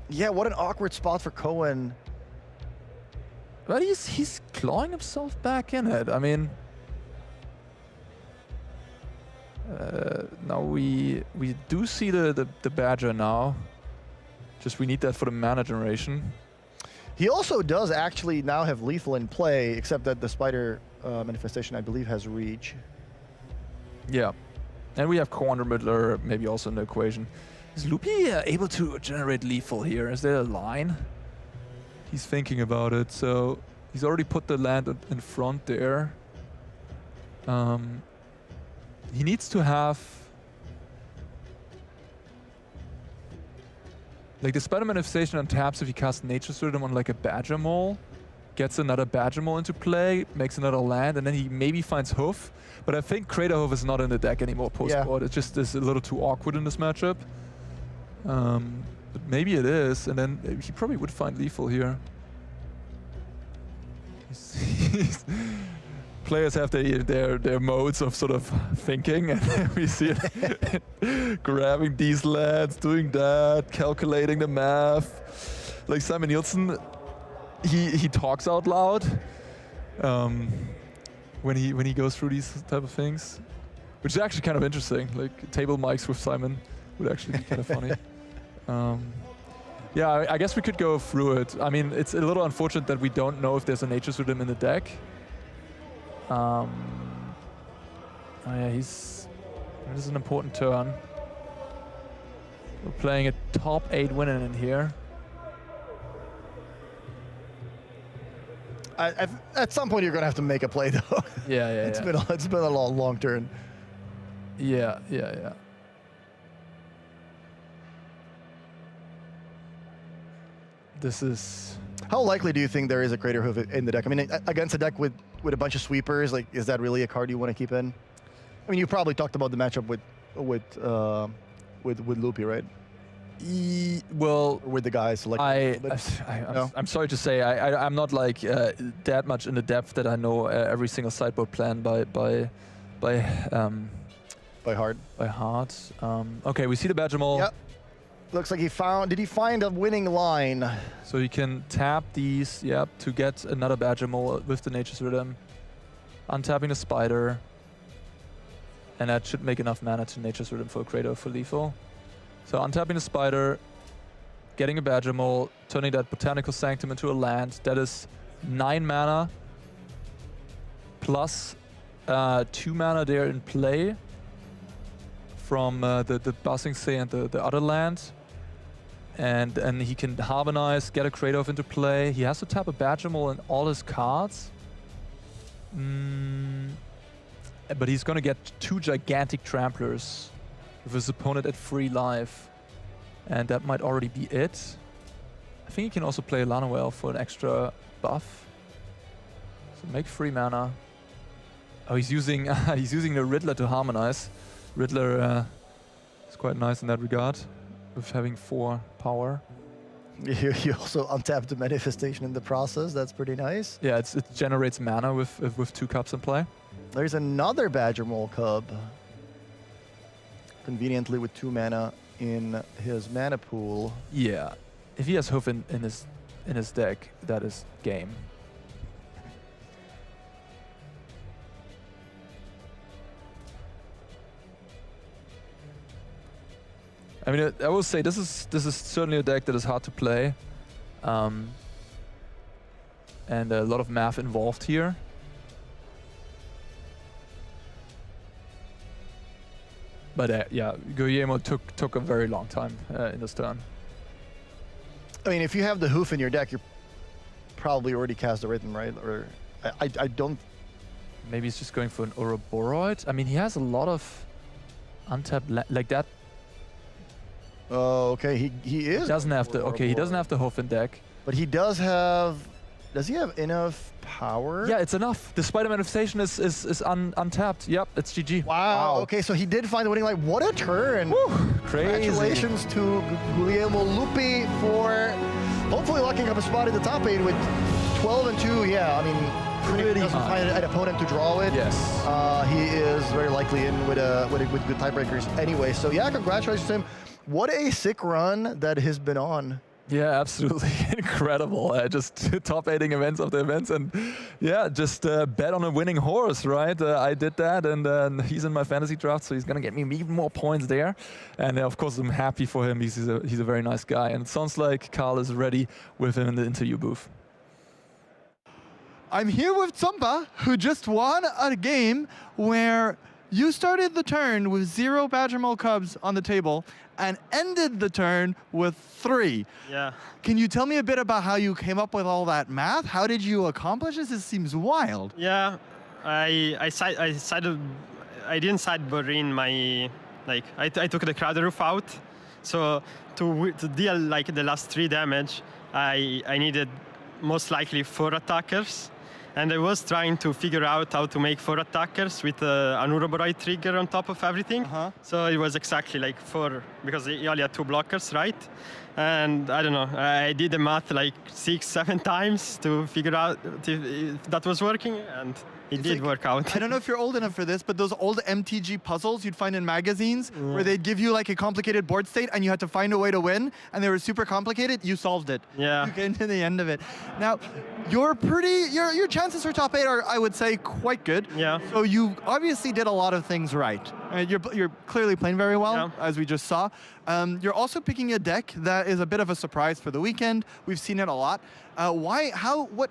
Yeah, what an awkward spot for Cohen. But he's clawing himself back in it. I mean... now we do see the Badger now. Just we need that for the mana generation. He also does actually now have lethal in play, except that the Spider Manifestation, I believe, has reach. Yeah. And we have Corner Middler maybe also in the equation. Is Lupi able to generate lethal here? Is there a line? He's thinking about it, so he's already put the land in front there. He needs to have Like the Spider Manifestation untaps if he casts Nature's Rhythm on like a Badger Mole, gets another Badger Mole into play, makes another land, and then he maybe finds Hoof. But I think Crater Hoof is not in the deck anymore post-board. It just is a little too awkward in this matchup. But maybe it is, and then he probably would find Lethal here. Players have their modes of sort of thinking, and we see it grabbing these lands, doing that, calculating the math. Like Simon Nielsen, he talks out loud when he goes through these type of things, which is actually kind of interesting. Like table mics with Simon would actually be kind of funny. Yeah, I guess we could go through it. I mean, it's a little unfortunate that we don't know if there's a Nature's Rhythm in the deck. Oh yeah, this is an important turn. We're playing a top 8 winner in here. At some point, you're gonna have to make a play, though. Yeah. It's been a long turn. Yeah. This is. How likely do you think there is a Crater Hoof in the deck? I mean, against a deck with a bunch of sweepers, like, is that really a card you want to keep in? I mean, you probably talked about the matchup with Loopy, right? Well, or with the guys. Like, I'm sorry to say, I'm not like that much in the depth that I know every single sideboard plan by heart. By heart. Okay, we see the Badger Mole. Yep. Looks like did he find a winning line? So he can tap these, to get another Badger Mole with the Nature's Rhythm. Untapping the Spider. And that should make enough mana to Nature's Rhythm for a Crater for lethal. So untapping the Spider, getting a Badger Mole, turning that Botanical Sanctum into a land. That is 9 mana. Plus 2 mana there in play from the Buzzing Say and the other land. And he can Harmonize, get a Crater into play. He has to tap a Badger Mole in all his cards. But he's going to get 2 gigantic Tramplers with his opponent at 3 life. And that might already be it. I think he can also play Lanoel for an extra buff. So make 3 mana. Oh, he's using the Riddler to Harmonize. Riddler is quite nice in that regard, with having 4 power. You also untap the Manifestation in the process. That's pretty nice. Yeah, it generates mana with 2 cups in play. There's another Badger Mole cub. Conveniently with 2 mana in his mana pool. Yeah, if he has Hoof in his deck, that is game. I mean, I will say this is certainly a deck that is hard to play, and a lot of math involved here. But yeah, Guillermo took a very long time in this turn. I mean, if you have the Hoof in your deck, you're probably already cast the Rhythm, right? Or I don't. Maybe he's just going for an Ouroboros. I mean, he has a lot of untapped like that. Oh, okay. He is. He doesn't have the he doesn't have the Hoof in deck. But he does have. Does he have enough power? Yeah, it's enough. The Spider Manifestation is untapped. Yep, it's GG. Wow. Okay, so he did find the winning line. What a turn! Woo, crazy. Congratulations to Guillermo Lupi for hopefully locking up a spot in the top 8 with 12-2. Yeah, I mean, pretty doesn't find an opponent to draw it. Yes. He is very likely in with good tiebreakers anyway. So yeah, congratulations to him. What a sick run that has been on. Yeah, absolutely incredible. Just top 8ing events of the events, and yeah, just bet on a winning horse, right? I did that, and he's in my fantasy draft, so he's gonna get me even more points there. And of course, I'm happy for him. He's a very nice guy, and it sounds like Carl is ready with him in the interview booth. I'm here with Tsumpa, who just won a game where you started the turn with 0 Badger Mole Cubs on the table and ended the turn with 3. Yeah. Can you tell me a bit about how you came up with all that math? How did you accomplish this? It seems wild. Yeah, I didn't side Borin I took the Crater Roof out, So to deal like the last 3 damage, I needed most likely 4 attackers. And I was trying to figure out how to make 4 attackers with an Uroboros trigger on top of everything. So it was exactly like 4, because he only had 2 blockers, right? And I don't know, I did the math like 6, 7 times to figure out if that was working, and it did work out. I don't know if you're old enough for this, but those old MTG puzzles you'd find in magazines where they'd give you like a complicated board state and you had to find a way to win, and they were super complicated, you solved it. Yeah. You came to the end of it. Now, your chances for top 8 are, I would say, quite good. Yeah. So you obviously did a lot of things right. You're clearly playing very well, as we just saw. You're also picking a deck that is a bit of a surprise for the weekend. We've seen it a lot. What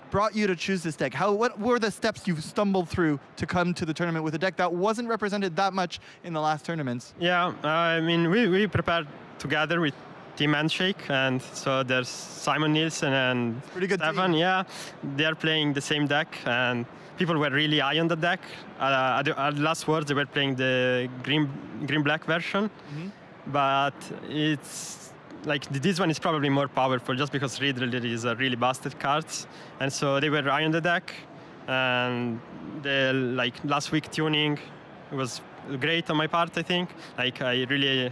brought you to choose this deck? What were the steps you stumbled through to come to the tournament with a deck that wasn't represented that much in the last tournaments? Yeah, I mean, we prepared together with Team Handshake, and so there's Simon Nielsen and Stefan. Yeah, they're playing the same deck, and people were really high on the deck. At last words, they were playing the green-black version, but it's like this one is probably more powerful just because Riddler is a really busted card, and so they were high on the deck. And the last week tuning was great on my part, I think. Like I really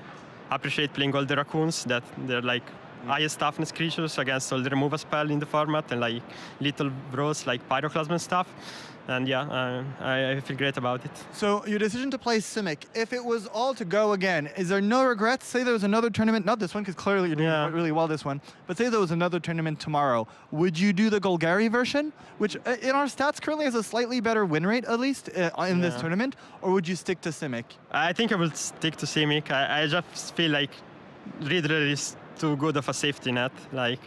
appreciate playing all the raccoons, that they're like highest toughness creatures against all the removal spell in the format, and like little bros like Pyroclasm and stuff. And yeah, I feel great about it. So your decision to play Simic, if it was all to go again, is there no regrets? Say there was another tournament, not this one, because clearly you're doing really well this one, but say there was another tournament tomorrow. Would you do the Golgari version, which in our stats currently has a slightly better win rate, at least in this tournament, or would you stick to Simic? I think I will stick to Simic. I just feel like Riddler is too good of a safety net. Like,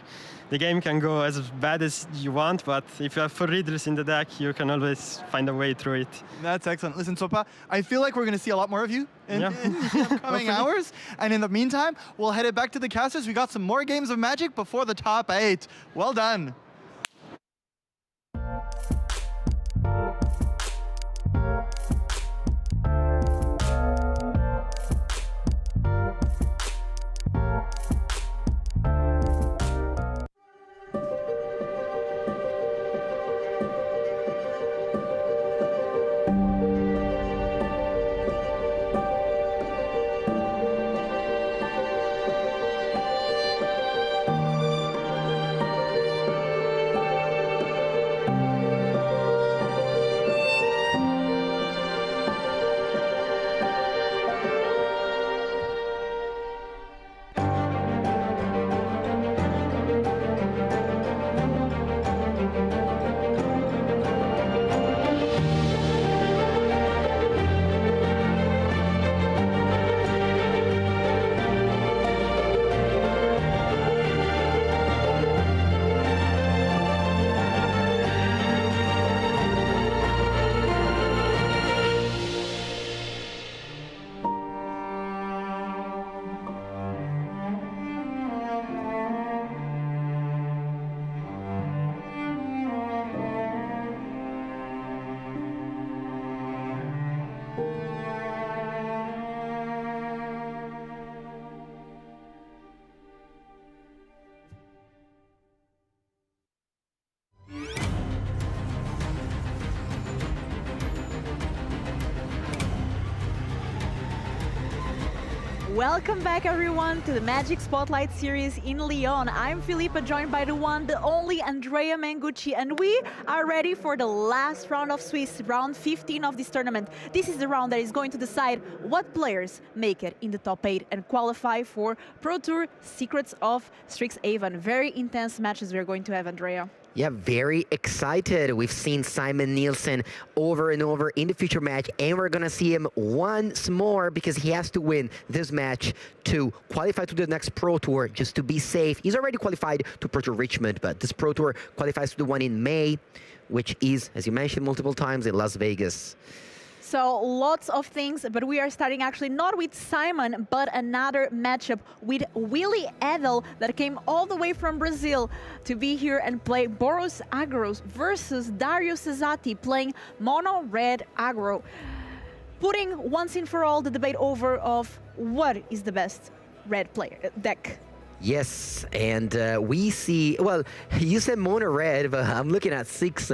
the game can go as bad as you want, but if you have 4 Riddlers in the deck, you can always find a way through it. That's excellent. Listen, Sopa, I feel like we're going to see a lot more of you in the upcoming hours. And in the meantime, we'll head it back to the casters. We got some more games of Magic before the top 8. Well done. Welcome back, everyone, to the Magic Spotlight series in Lyon. I'm Filipa, joined by the one, the only Andrea Mengucci, and we are ready for the last round of Swiss, round 15 of this tournament. This is the round that is going to decide what players make it in the top 8 and qualify for Pro Tour Secrets of Strixhaven. Very intense matches we're going to have, Andrea. Yeah, very excited. We've seen Simon Nielsen over and over in the future match, and we're going to see him once more because he has to win this match to qualify to the next Pro Tour, just to be safe. He's already qualified to Pro Tour Richmond, but this Pro Tour qualifies to the one in May, which is, as you mentioned multiple times, in Las Vegas. So lots of things, but we are starting actually not with Simon, but another matchup with Willie Edel that came all the way from Brazil to be here and play Boros Agros versus Dario Cesati playing Mono Red Agro. Putting once and for all the debate over of what is the best red player deck. Yes, and we see, well, you said mono red, but I'm looking at 6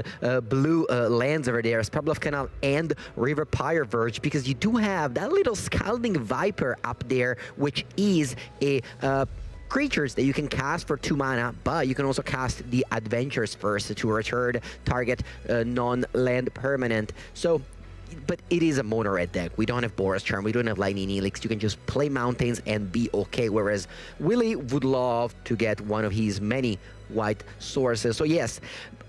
blue lands over there, Sparblov Canal and River Pyre Verge, because you do have that little Scalding Viper up there, which is a creatures that you can cast for 2 mana, but you can also cast the Adventures First to return target non-land permanent. So, but it is a mono red deck. We don't have Boros Charm, we don't have Lightning Helix. You can just play Mountains and be okay, whereas Willie would love to get one of his many white sources. So yes,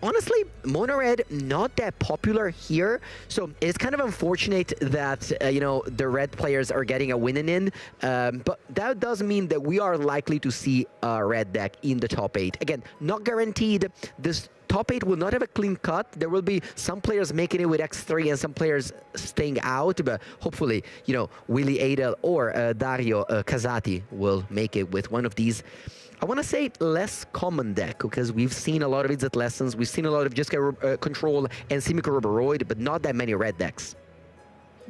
honestly, mono red not that popular here, so it's kind of unfortunate that you know, the red players are getting a winning in, but that does mean that we are likely to see a red deck in the top 8. Again, not guaranteed. This top 8 will not have a clean cut. There will be some players making it with X3 and some players staying out, but hopefully, you know, Willie Adel or Dario Casati will make it with one of these, I want to say, less common deck, because we've seen a lot of Izzet Lessons, we've seen a lot of Jessica Control and Simico Roboroid, but not that many red decks.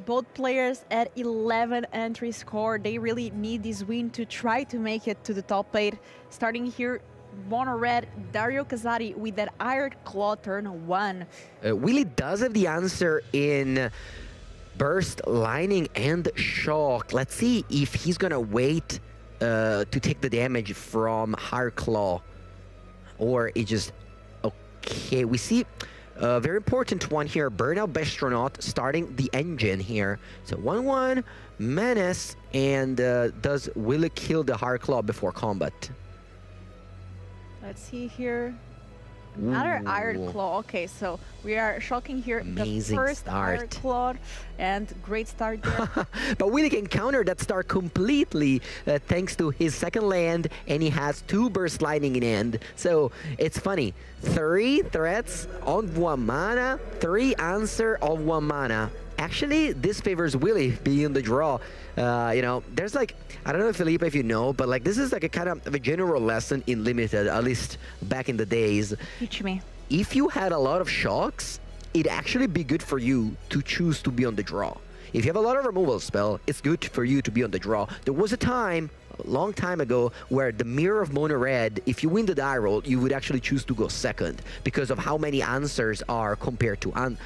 Both players at 11 entry score. They really need this win to try to make it to the top 8. Starting here, mono red, Dario Casati with that Iron Claw turn 1. Willie does have the answer in Burst, Lightning, and Shock. Let's see if he's gonna wait to take the damage from Hard Claw, or it just... Okay, we see a very important one here, Burnout Bestronaut starting the engine here. So 1-1, Menace, and does Willie kill the Hard Claw before combat? Let's see here. Another Iron Claw. Okay, so we are shocking here. Amazing the first start. Iron Claw, and great start there. But Willie can counter that start completely thanks to his second land, and he has 2 Burst Lightning in hand. So it's funny. 3 threats on 1 mana, 3 answer on 1 mana. Actually, this favors Willie being the draw. You know, there's like, I don't know, Filipa, if you know, but like this is like a kind of a general lesson in Limited, at least back in the days. Teach me. If you had a lot of shocks, it'd actually be good for you to choose to be on the draw. If you have a lot of removal spell, it's good for you to be on the draw. There was a time, a long time ago, where the Mirror of Mono Red, if you win the die roll, you would actually choose to go second because of how many answers are compared to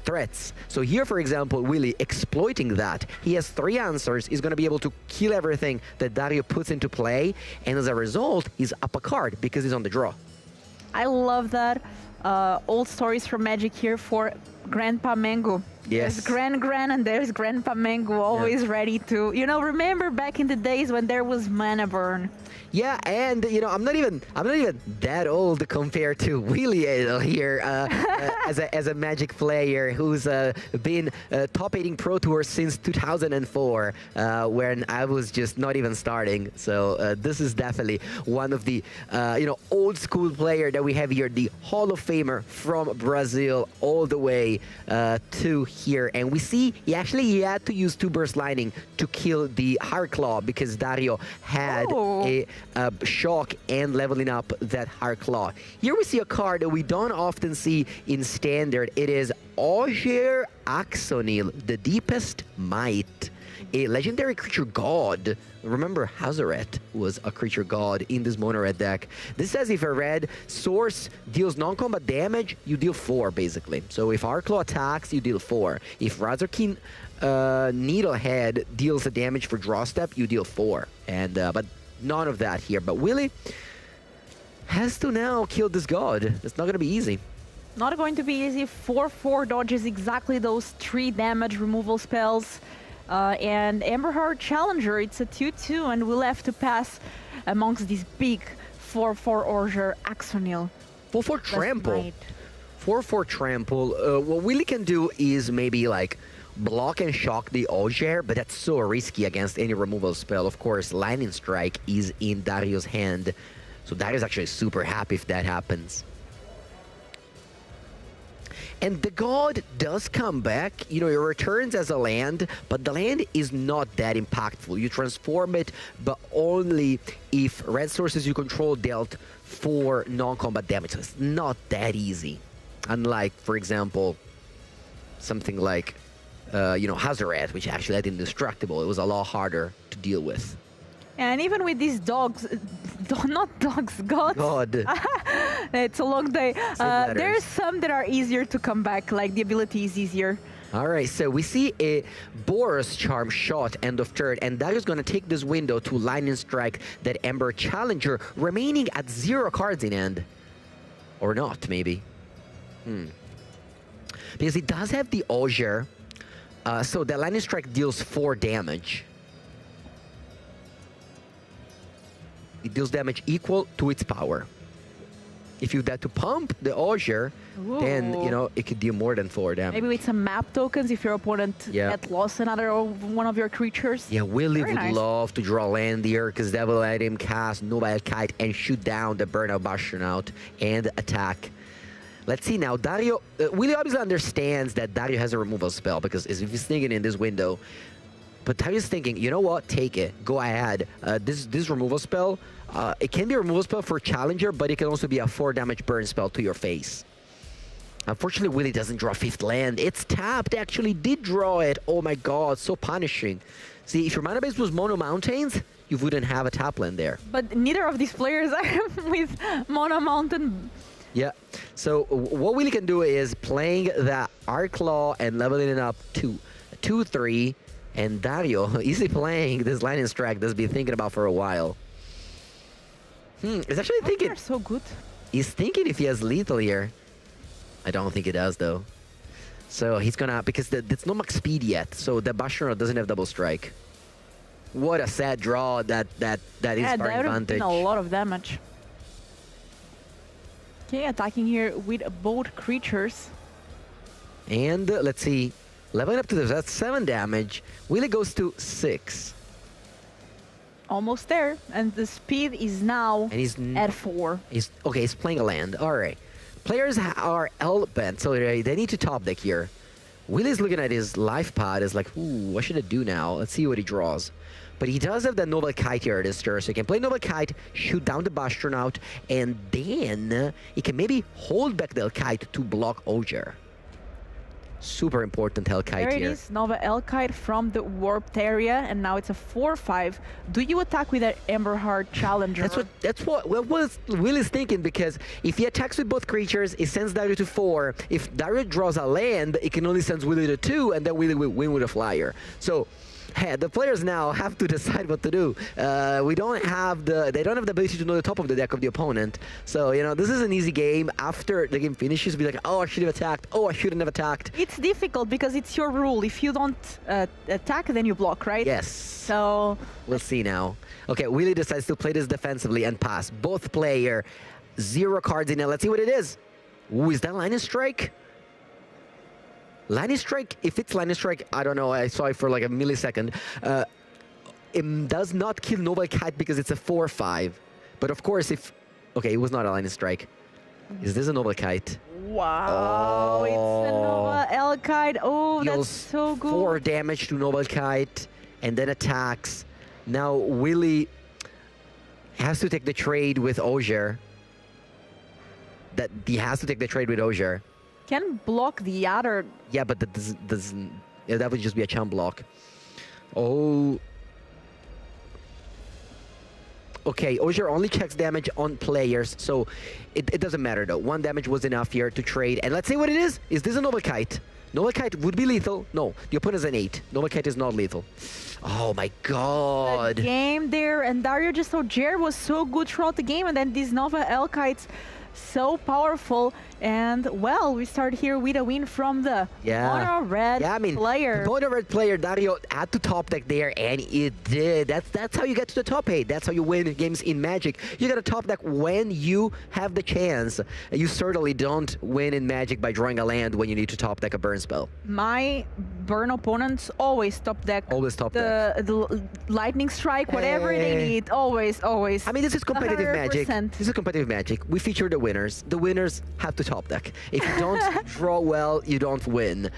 threats. So here, for example, Willie exploiting that. He has 3 answers. He's going to be able to kill everything that Dario puts into play, and as a result, he's up a card because he's on the draw. I love that. Old stories from Magic here for Grandpa Mango. Yes. There's Gran and there's Grandpa Mango, always ready to, you know, remember back in the days when there was mana burn. Yeah, and you know, I'm not even that old compared to Willie Adel here as a Magic player who's been top 8 Pro Tour since 2004, when I was just not even starting. So this is definitely one of the you know, old school player that we have here, the Hall of Famer from Brazil, all the way to here. And we see he had to use 2 Burst Lightning to kill the Hard Claw because Dario had a shock and leveling up that Hard Claw. Here we see a card that we don't often see in Standard. It is Auger Axonil, the Deepest Might, a legendary creature god. Remember, Hazoret was a creature god in this mono red deck. This says if a red source deals non-combat damage, you deal 4, basically. So if Hard Claw attacks, you deal 4. If Razorkin Needlehead deals the damage for draw step, you deal 4. And but none of that here. But Willie has to now kill this god. It's not going to be easy. Not going to be easy. 4/4 dodges exactly those 3 damage removal spells. And Emberheart Challenger, it's a 2/2, and we'll have to pass amongst these big 4/4 Auger Axonil. 4/4 Trample. 4/4 Trample. What Willie can do is maybe like block and shock the Auger, but that's so risky against any removal spell. Of course, Lightning Strike is in Dario's hand, so Dario's actually super happy if that happens. And the god does come back, you know, it returns as a land, but the land is not that impactful. You transform it, but only if red sources you control dealt 4 non-combat damage. So it's not that easy. Unlike, for example, something like you know, Hazoret, which actually had Indestructible. It was a lot harder to deal with. And even with these dogs, not dogs, gods. God. It's a long day. letters. There's some that are easier to come back, like the ability is easier. All right, so we see a Boros Charm shot end of turn, and that is going to take this window to Lightning Strike that Ember Challenger, remaining at 0 cards in hand. Or not, maybe. Because it does have the Osier, so the Lightning Strike deals 4 damage. It deals damage equal to its power. If you dare to pump the Osier, then, you know, it could deal more than 4 damage. Maybe with some map tokens if your opponent had lost another one of your creatures. Yeah, Willy Very would nice. love to draw land here because that will let him cast Nobile Kite and shoot down the Burnout Bastronaut and attack. Let's see now, Dario, Willy obviously understands that Dario has a removal spell because if he's thinking in this window, but Dario's thinking, you know what, take it, go ahead. This removal spell, it can be a removal spell for Challenger, but it can also be a 4 damage burn spell to your face. Unfortunately, Willy doesn't draw 5th land. It's tapped, actually did draw it. Oh my god, so punishing. See, if your mana base was Mono Mountains, you wouldn't have a tap land there. But neither of these players are with Mono Mountain. Yeah, so what Willy can do is playing the Arc Claw and leveling it up to 2-3, and Dario easily playing this Lightning Strike that's been thinking about for a while. He's actually thinking... They're so good. He's thinking if he has lethal here. I don't think he does, though. So he's gonna... Because it's no max speed yet, so the Bastronaut doesn't have double strike. What a sad draw that is Yeah, for that would have advantage. been a lot of damage. Okay, attacking here with both creatures. And let's see. Leveling up to this, that's 7 damage. Willy goes to 6. Almost there. And the speed is now And he's at 4. He's playing a land. All right. Players are L-bent, so they need to top deck here. Willy's looking at his life pad, is like, ooh, what should I do now? Let's see what he draws. But he does have that Noble Kite here at his turn, so he can play Noble Kite, shoot down the Bastronaut, and then he can maybe hold back the Kite to block Osier. Super important Hellkite There it here. is, Nova Hellkite from the warped area, and now it's a 4/5. Do you attack with an Emberheart Challenger? That's what Willy's thinking, because if he attacks with both creatures, it sends Dario to 4. If Dario draws a land, it can only send Willy to 2, and then Willy will win with a flyer. So the players now have to decide what to do. They don't have the ability to know the top of the deck of the opponent. So, you know, this is an easy game. After the game finishes, be like, oh, I should have attacked. Oh, I shouldn't have attacked. It's difficult because it's your rule. If you don't attack, then you block, right? Yes. So We'll see now. Okay, Willy decides to play this defensively and pass. Both player, 0 cards in it. Let's see what it is. Ooh, is that Lightning Strike? Lightning Strike, if it's Lightning Strike, I don't know, I saw it for like a millisecond. It does not kill Nova Kite because it's a 4/5. But of course, if... Okay, it was not a Lightning Strike. Is this a Nova Kite? wow, it's a Nova Hellkite. Oh, that's so good. 4 damage to Nova Kite, and then attacks. Now, Willy has to take the trade with Osier. He has to take the trade with Osier. Can block the other. Yeah, but that doesn't yeah, that would just be a chump block. Oh. Okay, Osier only checks damage on players, so it doesn't matter though. 1 damage was enough here to trade. And let's see what it is. Is this a Nova Kite? Nova Kite would be lethal. No, the opponent is an 8. Nova Kite is not lethal. Oh my god. The game there, and Dario just saw Jer was so good throughout the game, and then these Nova Hellkites so powerful. And well, we start here with a win from the mono red player. Mono red player Dario had to top deck there, and it did. That's how you get to the top 8. That's how you win games in Magic. You gotta top deck when you have the chance. You certainly don't win in Magic by drawing a land when you need to top deck a burn spell. My burn opponents always top deck. Always top deck. The lightning strike, whatever they need. Always. I mean, this is competitive 100%. Magic. This is competitive Magic. We feature the winners. The winners have to top deck. If you don't draw well, you don't win.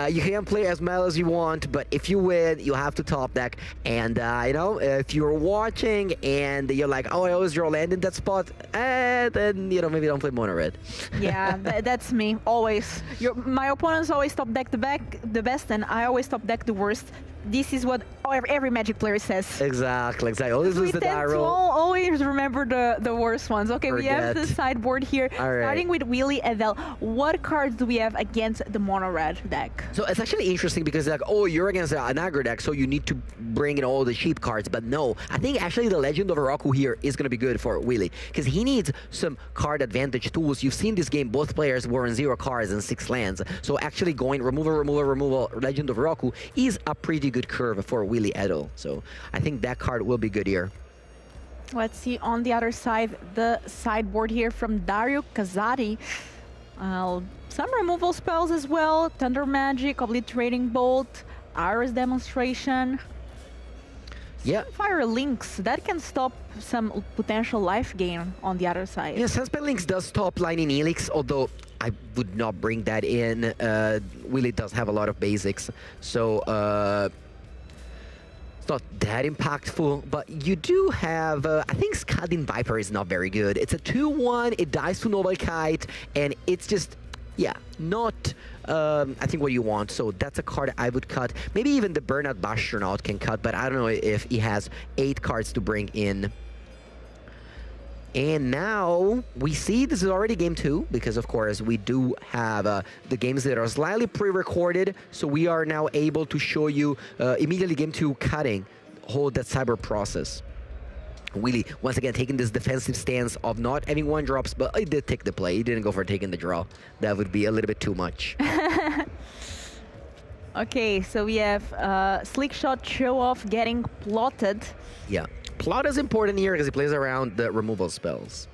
You can play as well as you want, but if you win, you have to top deck. And you know, if you're watching and you're like, oh, I always draw land in that spot, then you know, maybe don't play mono red. Yeah, that's me. Always. My opponents always top deck the best, and I always top deck the worst. this is what every Magic player says. Exactly. Always lose the die roll. Always remember the worst ones. Okay, we have the sideboard here. Right. Starting with Willy Edel. What cards do we have against the mono red deck? So it's actually interesting because like, oh, you're against an aggro deck, so you need to bring in all the cheap cards. But no, I think actually the Legend of Oroku here is going to be good for Willy because he needs some card advantage tools. You've seen this game, both players were on 0 cards and 6 lands. So actually going removal, Legend of Oroku is a pretty good curve for Willy Edel. So I think that card will be good here. Let's see on the other side, the sideboard here from Dario Casati. Some removal spells as well. Thunder Magic, Obliterating Bolt, Iris Demonstration. Yeah. Fire Links, that can stop some potential life gain on the other side. Yeah, Sunspell Links does stop Lightning Helix, although I would not bring that in. Willy does have a lot of basics, so it's not that impactful. But you do have, I think Skadin Viper is not very good. It's a 2/1, it dies to Noble Kite, and it's just, yeah, not, I think what you want. So that's a card I would cut. Maybe even the Burnout Bastronaut can cut, but I don't know if he has 8 cards to bring in. And now we see this is already game 2 because, of course, we do have the games that are slightly pre-recorded. So we are now able to show you immediately game 2 cutting, hold that cyber process. Willy, once again, taking this defensive stance of not having 1-drops, but he did take the play. He didn't go for taking the draw. That would be a little bit too much. Okay, so we have Slick Shot Show Off getting plotted. Yeah. Plot is important here because he plays around the removal spells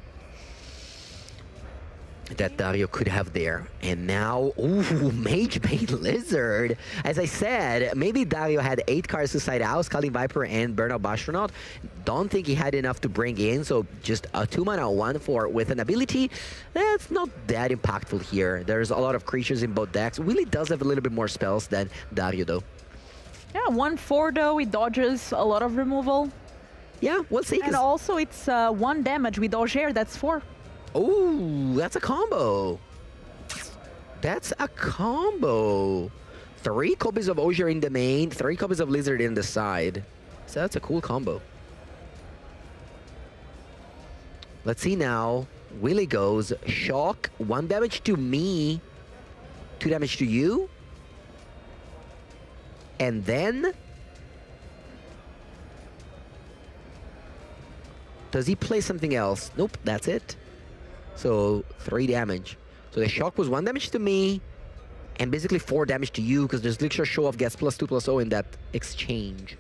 that Dario could have there. And now, ooh, Mage Bane Lizard. As I said, maybe Dario had 8 cards to side out, Scalding Viper and Burnout Bastronaut. Don't think he had enough to bring in, so just a 2-mana 1/4 with an ability. That's not that impactful here. There's a lot of creatures in both decks. Willy does have a little bit more spells than Dario, though. Yeah, 1/4 though, he dodges a lot of removal. Yeah, we'll see. And also it's 1 damage with Auger, that's 4. Oh, that's a combo. That's a combo. 3 copies of Auger in the main, 3 copies of Lizard in the side. So that's a cool combo. Let's see now. Willy goes Shock, 1 damage to me, 2 damage to you. And then does he play something else? Nope, that's it. So 3 damage. So the Shock was 1 damage to me, and basically 4 damage to you, because the Slick Shot Show Off gets +2/+0 in that exchange.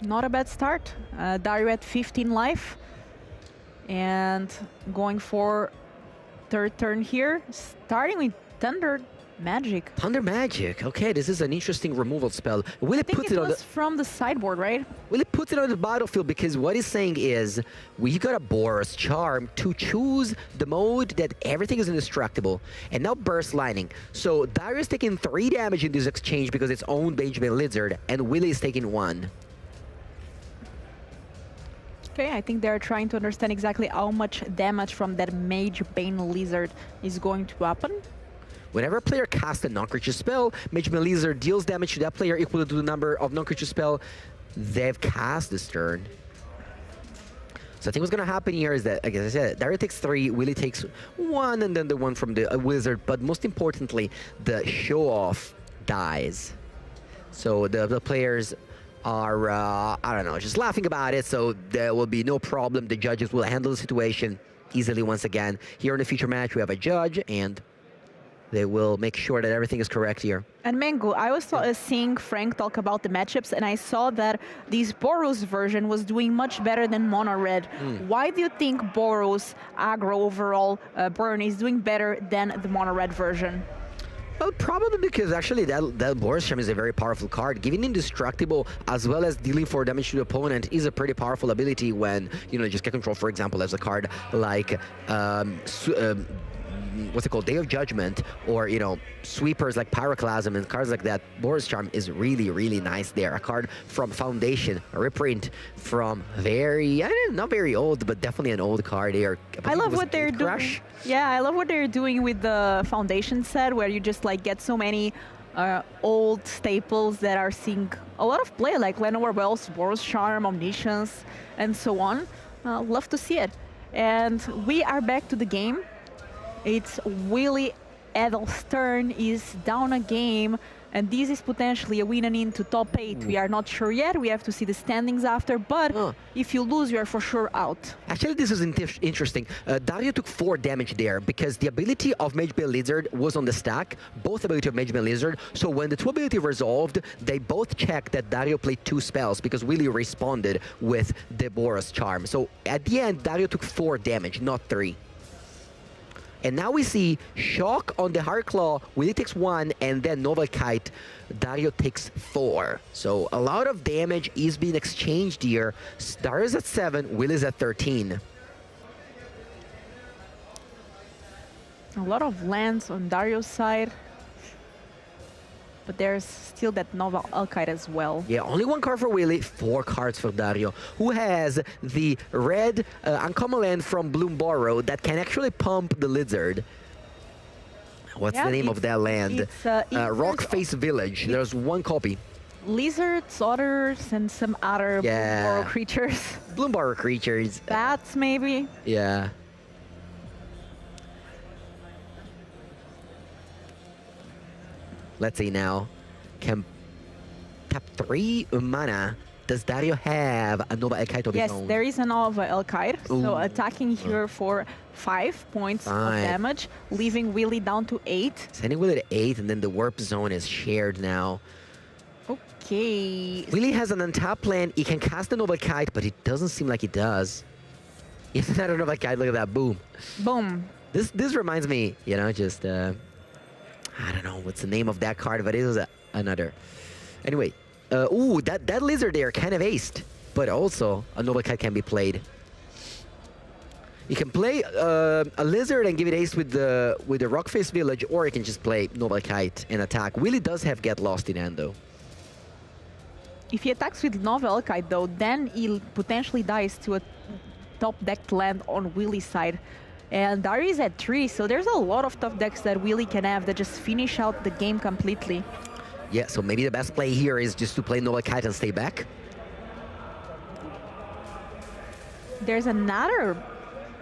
Not a bad start. Dario at 15 life. And going for 3rd turn here, starting with Thunder Magic. Thunder Magic. Okay, this is an interesting removal spell. Willy puts it on the from the sideboard, right? Willy puts it on the battlefield because what he's saying is we got a Boros Charm to choose the mode that everything is indestructible, and now Burst Lightning. So Dario is taking 3 damage in this exchange because it's owned Mage Bane Lizard, and Willy is taking 1. Okay, I think they're trying to understand exactly how much damage from that Mage Bane Lizard is going to happen. Whenever a player casts a non-creature spell, Mage Bane Lizard deals damage to that player equal to the number of non-creature spell they've cast this turn. So I think what's going to happen here is that, like I said, Dario takes 3, Willy takes 1, and then the 1 from the Wizard. But most importantly, the show-off dies. So the players are, I don't know, just laughing about it. So there will be no problem. The judges will handle the situation easily once again. Here in the feature match, we have a judge, and they will make sure that everything is correct here. And Mengu, I was seeing Frank talk about the matchups, and I saw that this Boros version was doing much better than Mono Red. Why do you think Boros aggro overall burn is doing better than the Mono Red version? Well, probably because actually that Boros Charm is a very powerful card. Giving indestructible as well as dealing 4 damage to the opponent is a pretty powerful ability when, you know, just get control, for example, as a card like what's it called, Day of Judgment, or, you know, sweepers like Pyroclasm and cards like that. Boros Charm is really, really nice there. A card from Foundation, a reprint from very, not very old, but definitely an old card there. I love what they're doing. Yeah, I love what they're doing with the Foundation set, where you just like get so many old staples that are seeing a lot of play, like Lenoir Wells, Boros Charm, Omniscience, and so on. Love to see it. And we are back to the game. It's Willy Edel's turn, is down a game, and this is potentially a win and into top 8. We are not sure yet. We have to see the standings after, but if you lose, you are for sure out. Actually, this is interesting. Dario took 4 damage there because the ability of Mage Bane Lizard was on the stack, both ability of Mage Bane Lizard. So when the 2 ability resolved, they both checked that Dario played 2 spells because Willy responded with the Boros Charm. So at the end, Dario took 4 damage, not 3. And now we see Shock on the Heart Claw, Willy takes 1, and then Novel Kite, Dario takes 4. So a lot of damage is being exchanged here. Dario's at 7, Willy's at 13. A lot of lands on Dario's side, but there's still that Novel Alkite as well. Yeah, only 1 card for Willy, 4 cards for Dario, who has the red uncommon land from Bloom Borrow that can actually pump the Lizard. What's the name of that land? Rockface Village. There's 1 copy. Lizards, otters, and some other Bloom Borrow creatures. Bloom Borrow creatures. Bats, maybe? Yeah. Let's see now. Can tap 3 mana. Does Dario have a Nova Elkite of his own? Yes, there is a Nova Elkite. So attacking here for 5 points of damage, leaving Willy down to 8. Sending Willy to 8, and then the Warp Zone is shared now. Okay. Willy has an untapped land. He can cast the Nova Kite, but it doesn't seem like he does. It's not a Nova Kite. Look at that. Boom. Boom. This reminds me, you know, just... I don't know what's the name of that card, but it was another. Anyway, ooh, that Lizard there kind of aced, but also a Noble Kite can be played. You can play a Lizard and give it ace with the Rockface Village, or you can just play Noble Kite and attack. Willy does have Get Lost in hand, though. If he attacks with Novel Kite, though, then he potentially dies to a top-decked land on Willy's side. And Dario is at 3, so there's a lot of tough decks that Willy can have that just finish out the game completely. Yeah, so maybe the best play here is just to play Noble Kite and stay back. There's another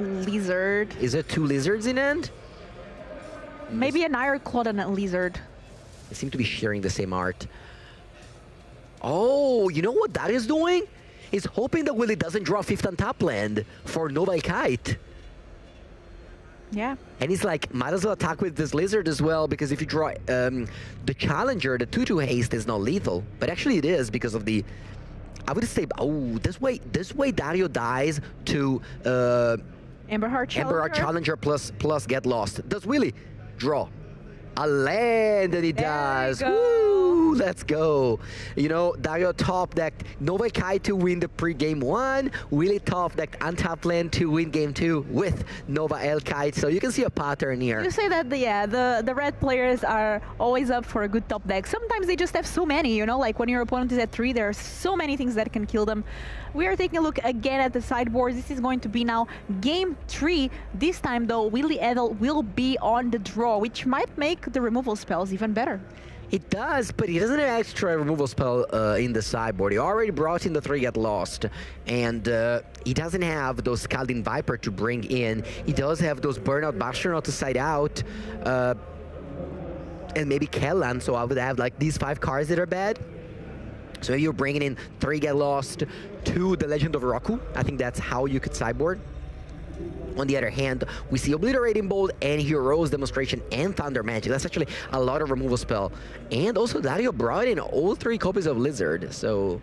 Lizard. Is it 2 Lizards in hand? Maybe an Iron Claw and a Lizard. They seem to be sharing the same art. Oh, you know what Dario's doing? He's hoping that Willy doesn't draw 5th on top land for Noble Kite. Yeah. And he's like, might as well attack with this Lizard as well, because if you draw the Challenger, the 2/2 haste is not lethal. But actually it is because of the... I would say, oh, this way Dario dies to... Emberheart Challenger? Emberheart Challenger plus Get Lost. Does Willy draw a land? And he does. Woo, let's go. You know, Dario top decked Nova Kite to win the pre-game 1. Willy top decked untapped land to win game 2 with Nova Elkite. So you can see a pattern here. You say that the red players are always up for a good top deck. Sometimes they just have so many, you know, like when your opponent is at 3, there are so many things that can kill them. We are taking a look again at the sideboard. This is going to be now game 3. This time, though, Willy Edel will be on the draw, which might make the removal spells even better. It does, but he doesn't have extra removal spell in the sideboard. He already brought in the 3 Get Lost, and he doesn't have those Scalding Viper to bring in. He does have those Burnout Bastion to side out, and maybe Kellan, so I would have like these 5 cards that are bad. So if you're bringing in 3 Get Lost to the Legend of Roku, I think that's how you could sideboard. On the other hand, we see Obliterating Bolt and Hero's Demonstration and Thunder Magic. That's actually a lot of removal spell. And also Dario brought in all 3 copies of Lizard. So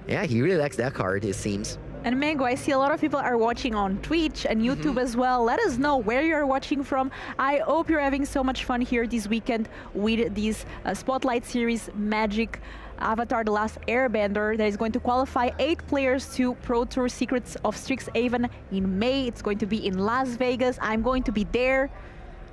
yeah, he really likes that card, it seems. And Mango, I see a lot of people are watching on Twitch and YouTube as well. Let us know where you're watching from. I hope you're having so much fun here this weekend with this Spotlight Series Magic Avatar The Last Airbender that is going to qualify 8 players to Pro Tour Secrets of Strixhaven in May. It's going to be in Las Vegas. I'm going to be there,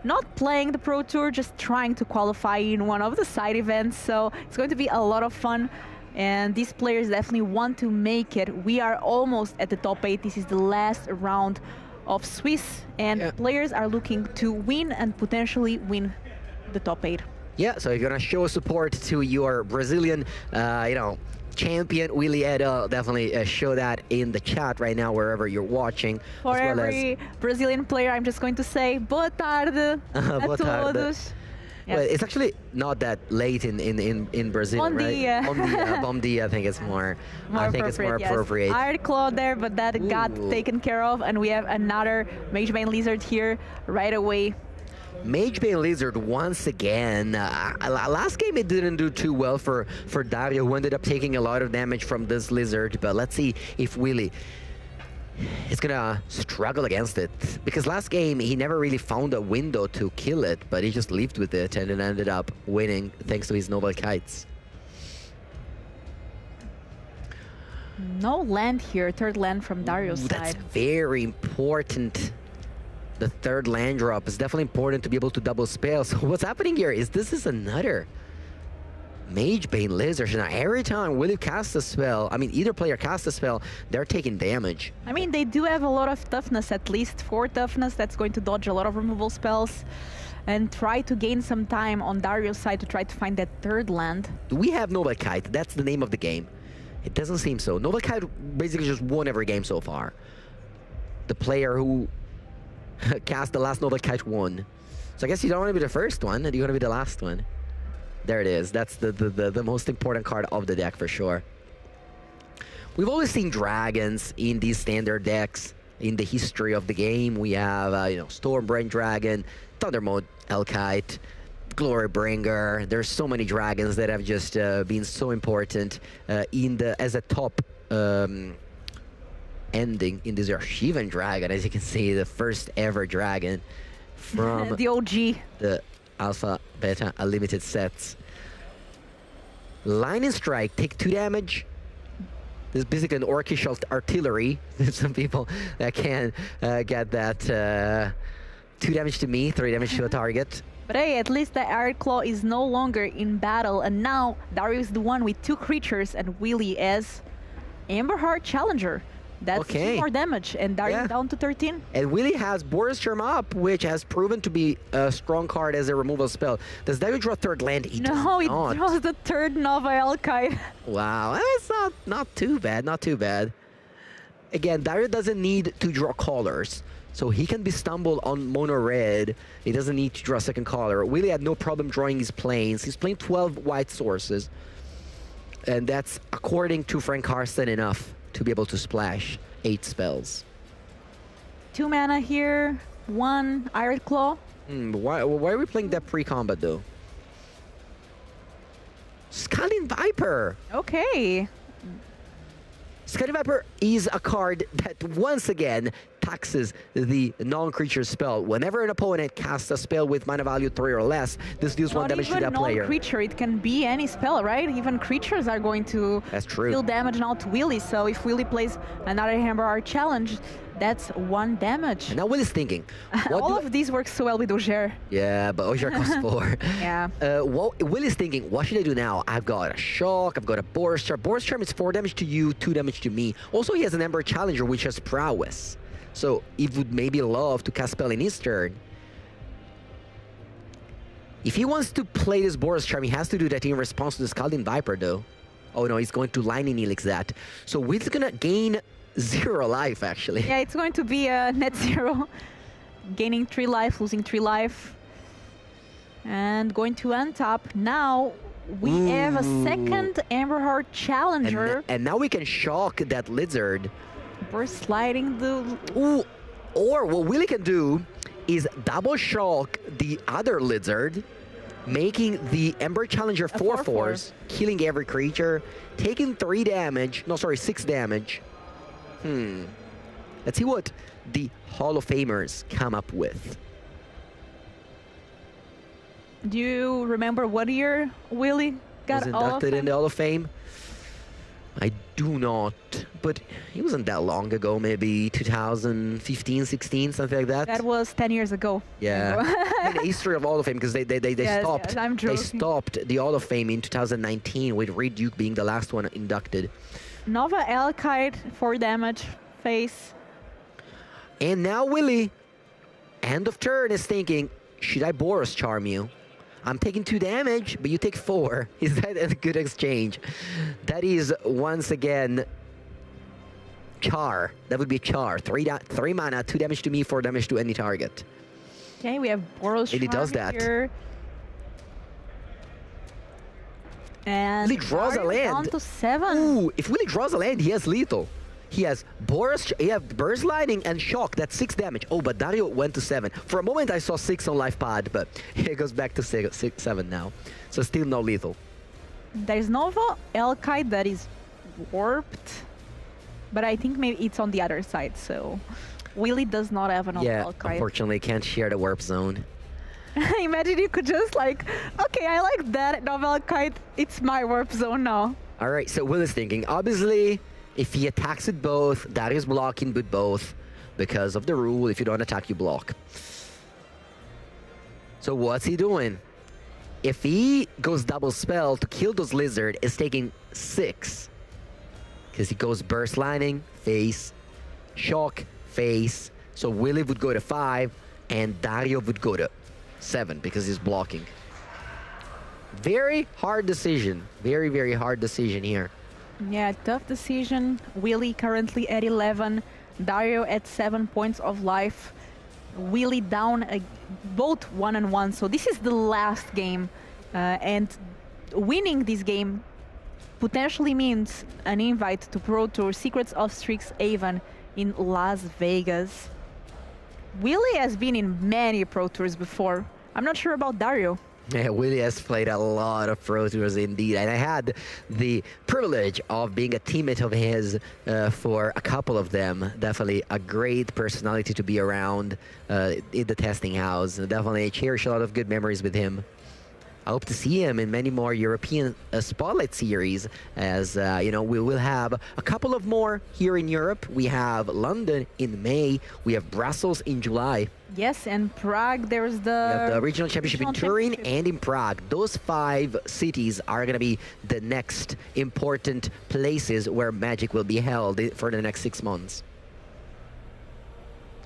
not playing the Pro Tour, just trying to qualify in one of the side events. So it's going to be a lot of fun. And these players definitely want to make it. We are almost at the top 8. This is the last round of Swiss. And players are looking to win and potentially win the top 8. Yeah, so if you're gonna show support to your Brazilian, champion Willy Edel, definitely show that in the chat right now wherever you're watching. For every Brazilian player, I'm just going to say boa tarde a Boa tarde. todos. Well, it's actually not that late in Brazil, Bom right? dia. Bom dia, I think it's more. I think it's more appropriate. Yes. Iron Claw there, but that got taken care of, and we have another Mage Bane Lizard here right away. Mage Bane Lizard once again. Last game it didn't do too well for Dario, who ended up taking a lot of damage from this Lizard. But let's see if Willy is gonna struggle against it. Because last game he never really found a window to kill it, but he just lived with it and it ended up winning thanks to his Noble Kites. No land here, third land from Dario's side. That's very important. The third land drop is definitely important to be able to double spells. So what's happening here is this is another Mage Bane Lizard. Now every time Willy casts a spell, I mean either player casts a spell, they're taking damage. I mean, they do have a lot of toughness, at least 4 toughness. That's going to dodge a lot of removal spells and try to gain some time on Dario's side to try to find that third land. Do we have Noble Kite? That's the name of the game. It doesn't seem so. Noble Kite basically just won every game so far. The player who cast the last Noble Kite won. So I guess you don't want to be the first one, and you want to be the last one. There it is. That's the most important card of the deck for sure. We've always seen dragons in these standard decks in the history of the game. We have Stormbrain Dragon, Thundermode Elkite, Glorybringer. There's so many dragons that have just been so important as a top ending in this Shivan Dragon. As you can see, the first ever dragon from the OG, the Alpha, Beta, Unlimited sets. Lightning Strike, take 2 damage. This is basically an Orcish artillery. There's some people that can get that 2 damage to me, 3 damage to a target. But hey, at least the Iron Claw is no longer in battle, and now Dario is the one with 2 creatures and Willy as Emberheart Challenger. That's 2 more damage, and Dario down to 13. And Willy has Boros Charm up, which has proven to be a strong card as a removal spell. Does Dario draw 3rd land? He No, he does not. draws the 3rd Nova Elkite. Wow, it's not too bad, not too bad. Again, Dario doesn't need to draw colors, so he can be stumbled on mono red. He doesn't need to draw a 2nd color. Willy had no problem drawing his planes. He's playing 12 white sources, and that's, according to Frank Karsten, enough to be able to splash 8 spells. 2 mana here, 1 Iron Claw. Why are we playing that pre-combat though? Scalding Viper! Okay. Scalding Viper is a card that once again taxes the non-creature spell. Whenever an opponent casts a spell with mana value 3 or less, this deals 1 damage to that player. Not even non-creature, it can be any spell, right? Even creatures are going to deal damage now to Willy, so if Willy plays another Emberheart Challenge, that's 1 damage. And now Willy's thinking. All of these work so well with Auger. Yeah, but Auger costs 4. Yeah. Willy's thinking, what should I do now? I've got a Shock, I've got a Boros Charm. Boros Charm is 4 damage to you, 2 damage to me. Also, he has an Ember Challenger, which has Prowess. So he would maybe love to cast spell in his turn. If he wants to play this Boros Charm, he has to do that in response to the Scalding Viper, though. Oh no, he's going to Lightning Helix that. So Will's gonna gain 0 life, actually. Yeah, it's going to be a net 0. Gaining 3 life, losing 3 life. And going to untap. Now we have a 2nd Emberheart Challenger. And now we can shock that Lizard. We're sliding the... Ooh, or what Willy can do is double shock the other Lizard, making the Ember Challenger 4/4s, killing every creature, taking 3 damage, no sorry, 6 damage. Let's see what the Hall of Famers come up with. Do you remember what year Willy got was inducted in the Hall of Fame? I do not, but it wasn't that long ago, maybe 2015, 16, something like that. That was 10 years ago. Yeah. In the history of Hall of Fame, because they stopped. I'm they stopped the Hall of Fame in 2019 with Reed Duke being the last one inducted. Nova Elkite, 4 damage, face. And now Willy, end of turn, is thinking, should I Boros Charm you? I'm taking 2 damage, but you take 4. Is that a good exchange? That is, once again, Char. That would be Char. 3 mana, 2 damage to me, 4 damage to any target. Okay, we have Boros And he does that. Here. And Willy draws a land. Down to 7. Ooh, if Willy draws a land, he has lethal. He has Burst Lightning and Shock. That's 6 damage. Oh, but Dario went to 7. For a moment, I saw 6 on life pad, but it goes back to 7 now. So still no lethal. There's Nova Elkite that is warped, but I think maybe it's on the other side. So Willy does not have an Elkite. Unfortunately, can't share the warp zone. Imagine you could just like, okay, I like that Nova Elkite. It's my warp zone now. All right, so Willy's thinking, obviously, if he attacks with both, Dario's blocking with both because of the rule, if you don't attack, you block. So what's he doing? If he goes double spell to kill those lizard, it's taking 6. Because he goes Burst Lightning, face, Shock, face. So Willy would go to 5, and Dario would go to 7 because he's blocking. Very hard decision. Very, very hard decision here. Yeah, tough decision. Willy currently at 11, Dario at 7 points of life. Willy down both 1 and 1. So this is the last game, and winning this game potentially means an invite to Pro Tour Secrets of Strixhaven in Las Vegas. Willy has been in many Pro Tours before. I'm not sure about Dario. Yeah, Willy has played a lot of Pro Tours indeed, and I had the privilege of being a teammate of his for a couple of them. Definitely a great personality to be around in the testing house. Definitely cherish a lot of good memories with him. I hope to see him in many more European Spotlight series, as you know, we will have a couple of more here in Europe. We have London in May. We have Brussels in July. Yes, and Prague, there's the regional championship in Turin and in Prague. Those 5 cities are going to be the next important places where Magic will be held for the next 6 months.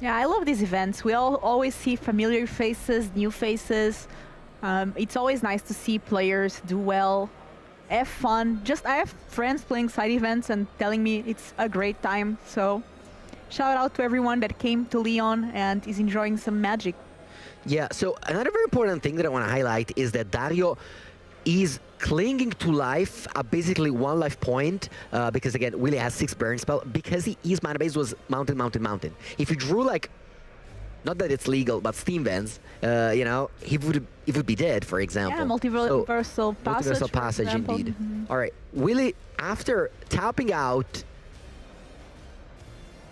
Yeah, I love these events. We always see familiar faces, new faces. It's always nice to see players do well, have fun. I have friends playing side events and telling me it's a great time. So shout out to everyone that came to Lyon and is enjoying some Magic. Yeah, so another very important thing that I want to highlight is that Dario is clinging to life, basically 1 life point, because again, Willy has 6 burn spell, because his mana base was mountain, mountain, mountain. If you drew like, not that it's legal, but Steam Vans, you know, he would be dead, for example. Yeah, multiversal passage. Multiversal passage, indeed. All right, Willy, after tapping out,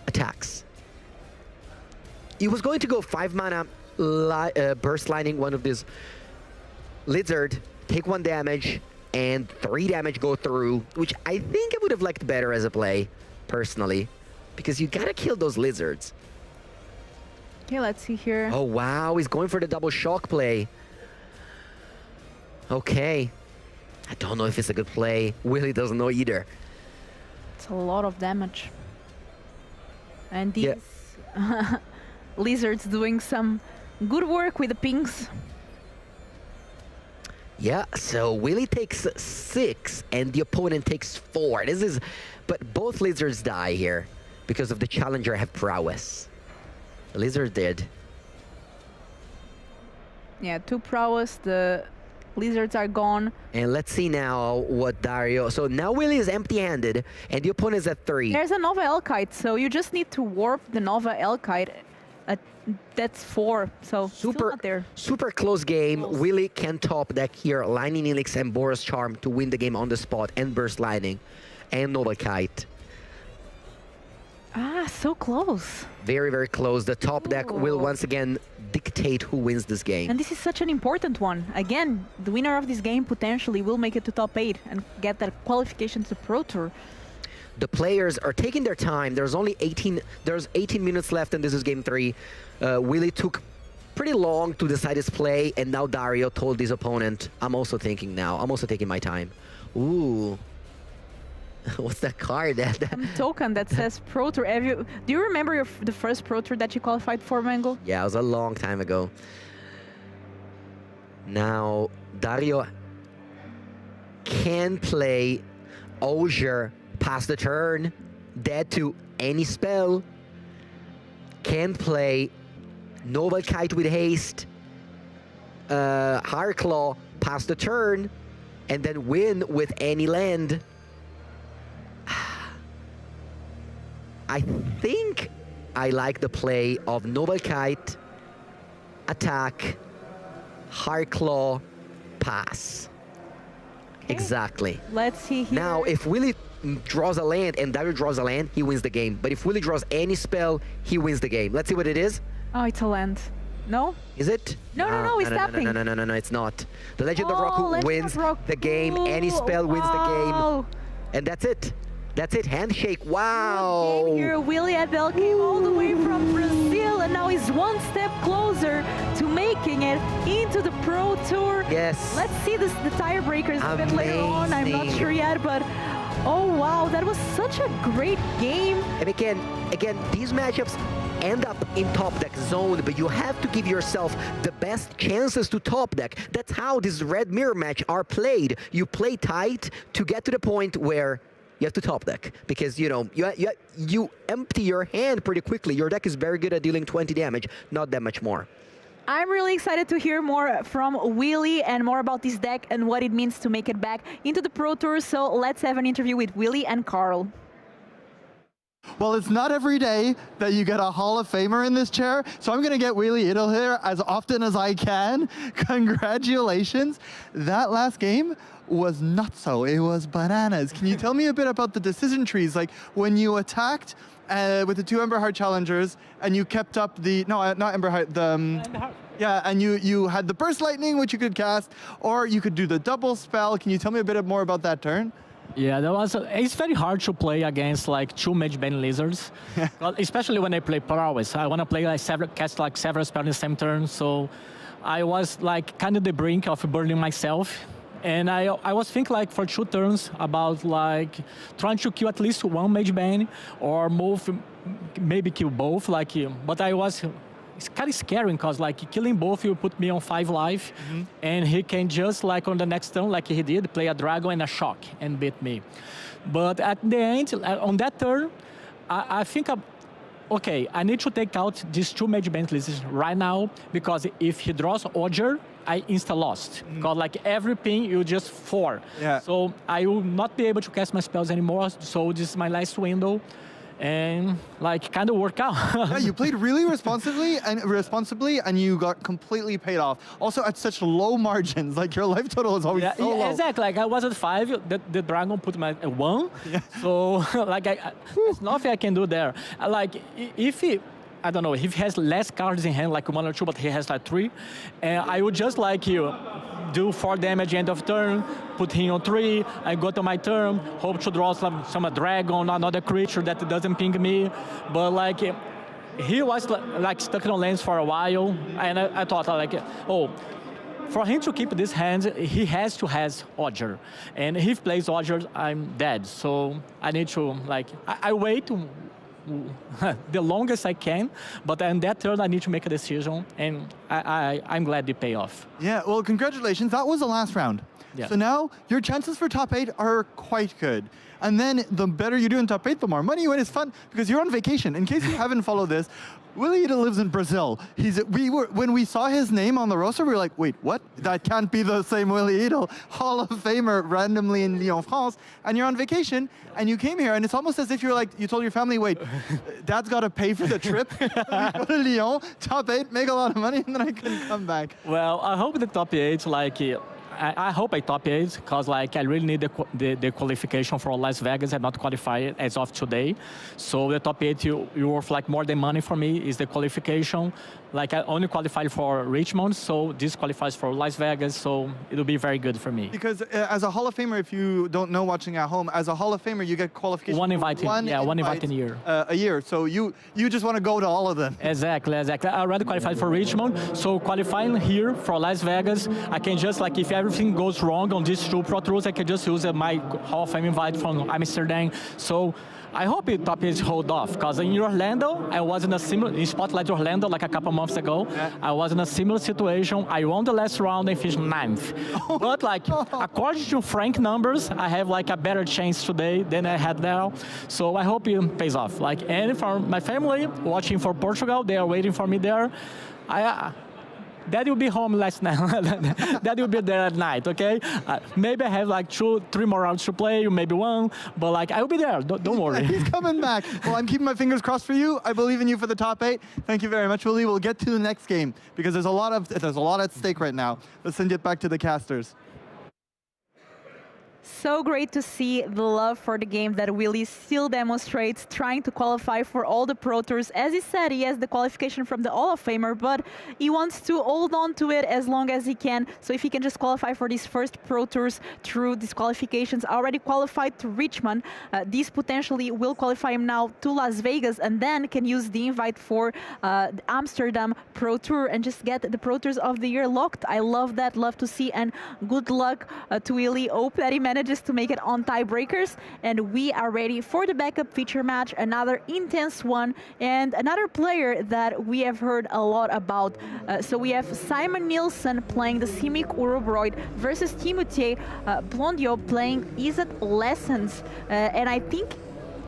attacks. He was going to go 5 mana, Burst Lightning one of these lizard, take 1 damage, and 3 damage go through, which I think I would have liked better as a play, personally, because you gotta kill those lizards. Okay, let's see here. Oh, wow, he's going for the double shock play. Okay. I don't know if it's a good play. Willy doesn't know either. It's a lot of damage. And these lizards doing some good work with the pings. Yeah, so Willy takes 6 and the opponent takes 4. But both lizards die here because of the challenger have prowess. The lizard did. Yeah, 2 prowess, the lizards are gone. And let's see now what Dario... So now Willy is empty-handed and the opponent is at 3. There's a Nova Elkite, so you just need to warp the Nova Elkite. That's 4, so still not there. Super close game. Willy can top deck here Lightning Helix and Boros Charm to win the game on the spot, and Burst Lightning and Nova Kite. Ah, so close. Very, very close. The top deck will once again dictate who wins this game. And this is such an important one. Again, the winner of this game potentially will make it to top 8 and get that qualification to Pro Tour. The players are taking their time. There's 18 minutes left, and this is game 3. Willy took pretty long to decide his play, and now Dario told his opponent, I'm also thinking now. I'm also taking my time. Ooh. What's that card? Some token that says Pro Tour. Do you remember the first Pro Tour that you qualified for, Mango? Yeah, it was a long time ago. Now, Dario can play Osier past the turn, dead to any spell. Can play Noble Kite with haste, Claw past the turn, and then win with any land. I think I like the play of Noble Kite, attack, Claw, pass. Okay. Exactly. Let's see here. Now, if Willie draws a land and Dario draws a land, he wins the game. But if Willie draws any spell, he wins the game. Let's see what it is. Oh, it's a land. No? Is it? No, it's tapping. No, it's not. The Legend of Roku wins the game. Any spell wins the game. And that's it. That's it. Handshake. Wow. Good game here. Willie Abel came all the way from Brazil, and now he's one step closer to making it into the Pro Tour. Yes. Let's see the tiebreakers a bit later on. I'm not sure yet, but oh wow, that was such a great game. And again, these matchups end up in top deck zone, but you have to give yourself the best chances to top deck. That's how this red mirror match are played. You play tight to get to the point where you have to top deck, because you know you empty your hand pretty quickly. Your deck is very good at dealing 20 damage, not that much more. I'm really excited to hear more from Willie and more about this deck and what it means to make it back into the Pro Tour. So let's have an interview with Willie and Carl. Well, it's not every day that you get a Hall of Famer in this chair, so I'm going to get Willie Idle here as often as I can. Congratulations. That last game was nuts. It was bananas. Can you tell me a bit about the decision trees? Like when you attacked with the 2 Emberheart challengers and you kept up the, no, not Emberheart, the, yeah, and you had the Burst Lightning, which you could cast, or you could do the double spell. Can you tell me a bit more about that turn? Yeah, it's very hard to play against like 2 Mage Bane Lizards, especially when I play Prowess. I want to play cast several spells in the same turn, so I was like kind of the brink of burning myself. And I was thinking like for 2 turns about like trying to kill at least 1 Mage Bane or move, maybe kill both. Like, but it's kind of scary because like killing both will put me on 5 life, and he can just like on the next turn, like he did, play a dragon and a shock and beat me. But at the end, on that turn, I think okay, I need to take out these 2 Mage Bane Lizards right now, because if he draws Osier, I insta-lost. Because like every ping, you just 4. Yeah. So I will not be able to cast my spells anymore, so this is my last window. And like kind of worked out. Yeah, you played really responsibly, and you got completely paid off. Also at such low margins, like your life total is always so low. Exactly. Like I was at 5, the dragon put my 1. Yeah. So like there's nothing I can do there. Like if he, I don't know, if he has less cards in hand, like 1 or 2, but he has like 3, and I would just like do 4 damage end of turn, put him on 3, I go to my turn, hope to draw some dragon, another creature that doesn't ping me. But like he was like stuck on lands for a while, and I thought like, oh, for him to keep this hand, he has to have Osier, and if he plays Osier, I'm dead. So I need to like I wait the longest I can, but on that turn I need to make a decision, and I'm glad they pay off. Yeah, well, congratulations. That was the last round. Yeah. So now your chances for top 8 are quite good. And then the better you do in top 8, the more money you win. It's fun because you're on vacation. In case you haven't followed this, Willie Idle lives in Brazil. When we saw his name on the roster, we were like, wait, what? That can't be the same Willie Idle, Hall of Famer randomly in Lyon, France. And you're on vacation, and you came here, and it's almost as if you're like, you told your family, wait, Dad's got to pay for the trip. Go to Lyon, top 8, make a lot of money, and then I can come back. Well, I hope the top 8, like, I hope I top 8, because like I really need the qualification for Las Vegas. I'm not qualified as of today. So the top 8 you worth like more than money for me is the qualification. Like I only qualified for Richmond, so this qualifies for Las Vegas, so it'll be very good for me. Because as a Hall of Famer, if you don't know watching at home, as a Hall of Famer, you get qualification. One invite in a year. A year, so you just want to go to all of them. Exactly. I already qualified for Richmond, so qualifying here for Las Vegas, I can just like, if everything goes wrong on these 2 Pro Tours, I can just use my Hall of Fame invite from Amsterdam. So I hope it top is hold off, because in Orlando, I was in Spotlight Orlando like a couple months ago. Yeah. I was in a similar situation. I won the last round and finished 9th. But like, according to Frank numbers, I have like a better chance today than I had now. So I hope it pays off. Like, and for my family watching for Portugal, they are waiting for me there. Daddy will be home last night. Daddy will be there at night, okay? Maybe I have like 2, 3 more rounds to play, or maybe 1, but like I will be there. Don't worry. He's coming back. Well, I'm keeping my fingers crossed for you. I believe in you for the top 8. Thank you very much, Willie. We'll get to the next game because there's a lot at stake right now. Let's send it back to the casters. So great to see the love for the game that Willie still demonstrates, trying to qualify for all the Pro Tours. As he said, he has the qualification from the Hall of Famer, but he wants to hold on to it as long as he can. So if he can just qualify for these first Pro Tours through these qualifications, already qualified to Richmond, these potentially will qualify him now to Las Vegas, and then can use the invite for the Amsterdam Pro Tour and just get the Pro Tours of the year locked. I love that, love to see, and good luck to Willie. Hope that he manages to make it on tiebreakers, and we are ready for the backup feature match, another intense one, and another player that we have heard a lot about. So we have Simon Nielsen playing the Simic Urobroid versus Timothée Blondiot playing Is It Lessons, and I think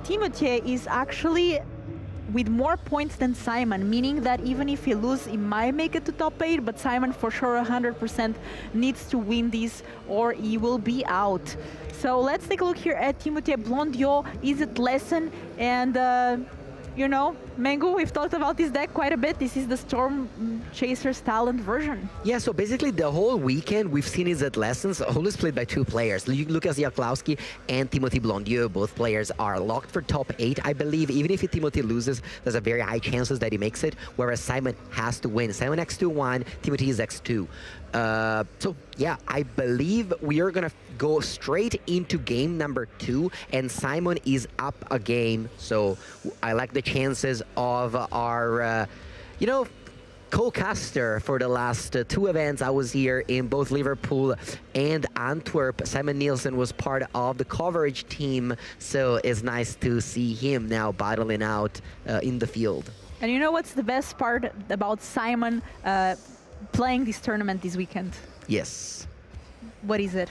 Timothée is actually with more points than Simon, meaning that even if he loses, he might make it to top 8, but Simon for sure 100% needs to win this or he will be out. So let's take a look here at Timothée Blondiot, Is It Lesson, and you know, Mengu, we've talked about this deck quite a bit. This is the Storm Chasers Talent version. Yeah, so basically the whole weekend we've seen Is It Lessons always played by 2 players, Lucas Jaklowski and Timothée Blondiot. Both players are locked for top 8, I believe. Even if Timothée loses, there's a very high chances that he makes it, whereas Simon has to win. Simon X2-1, Timothée is X2. So yeah, I believe we are gonna go straight into game number 2, and Simon is up a game. So I like the chances of our, you know, co-caster for the last 2 events. I was here in both Liverpool and Antwerp. Simon Nielsen was part of the coverage team, so it's nice to see him now battling out in the field. And you know what's the best part about Simon playing this tournament this weekend? Yes. What is it?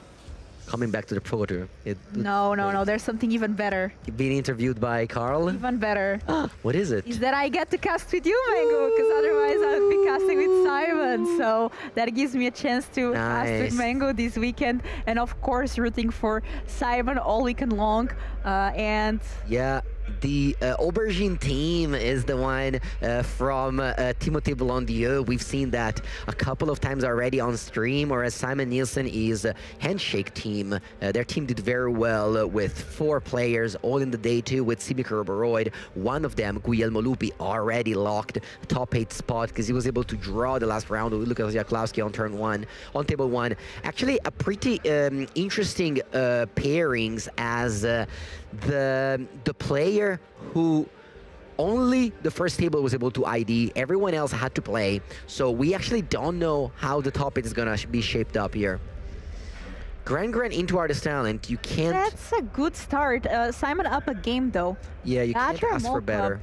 Coming back to the Pro Tour. No. There's something even better. Being interviewed by Carl? Even better. What is it? Is that I get to cast with you, Mengu, because otherwise I would be casting with Simon. So that gives me a chance to cast with Mengu this weekend. And of course, rooting for Simon all weekend long. Yeah. The Aubergine team is the one from Timothée Blondiot. We've seen that a couple of times already on stream, whereas Simon Nielsen is Handshake team. Their team did very well with 4 players, all in the day 2 with Simic Urobroid. One of them, Guglielmo Lupi, already locked top 8 spot because he was able to draw the last round with Lucas Jaklowski on turn 1, on table 1. Actually, a pretty interesting pairings as the player who only the first table was able to ID, everyone else had to play. So we actually don't know how the top 8 is gonna be shaped up here. Grand into Artist Talent, you can't... That's a good start. Simon up a game though. Yeah, you can't ask for better.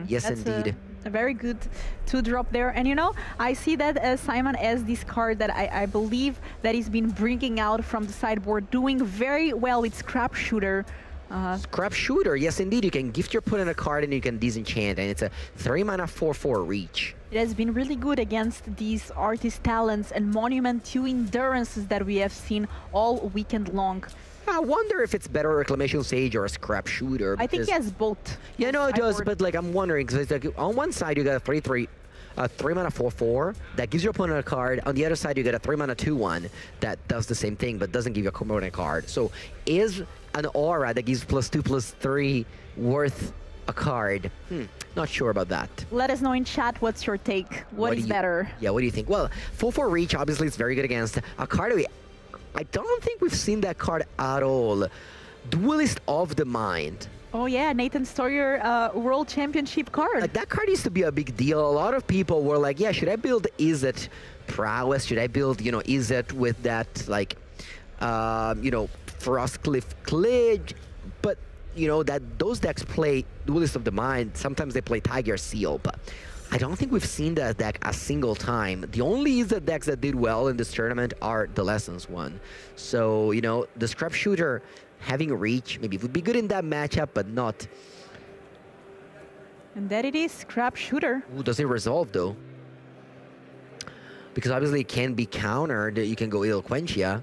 Yes, indeed. A very good 2-drop there. And you know, I see that Simon has this card that I believe that he's been bringing out from the sideboard, doing very well with Scrap Shooter. Scrap Shooter, yes indeed. You can gift your opponent a card and you can disenchant, and it's a 3-mana 4/4 reach. It has been really good against these Artist Talents and Monument 2 Endurances that we have seen all weekend long. I wonder if it's better Reclamation Sage or a Scrap Shooter. I think he has both. Yeah, no, it does, but like I'm wondering, because like, on one side you got a 3/3, a 3-mana 4/4 that gives your opponent a card. On the other side you get a 3-mana 2/1 that does the same thing but doesn't give your opponent a card. So is an aura that gives +2/+3 worth a card? Not sure about that. Let us know in chat what's your take. What is better? Yeah, what do you think? Well, 4/4 reach obviously is very good against a card I don't think we've seen that card at all. Duelist of the Mind. Oh yeah, Nathan Sawyer World Championship card. Like, that card used to be a big deal. A lot of people were like, yeah, should I build Is It prowess? Should I build, you know, Izzet with that, like, you know, Frostcliff Klidge? But, you know, that those decks play Duelist of the Mind. Sometimes they play Tiger Seal, but I don't think we've seen that deck a single time. The only Izzet decks that did well in this tournament are the Lessons one. So, you know, the Scrap Shooter having reach maybe would be good in that matchup, but not. And there it is, Scrap Shooter. Ooh, does it resolve though? Because obviously it can be countered. You can go Eloquentia.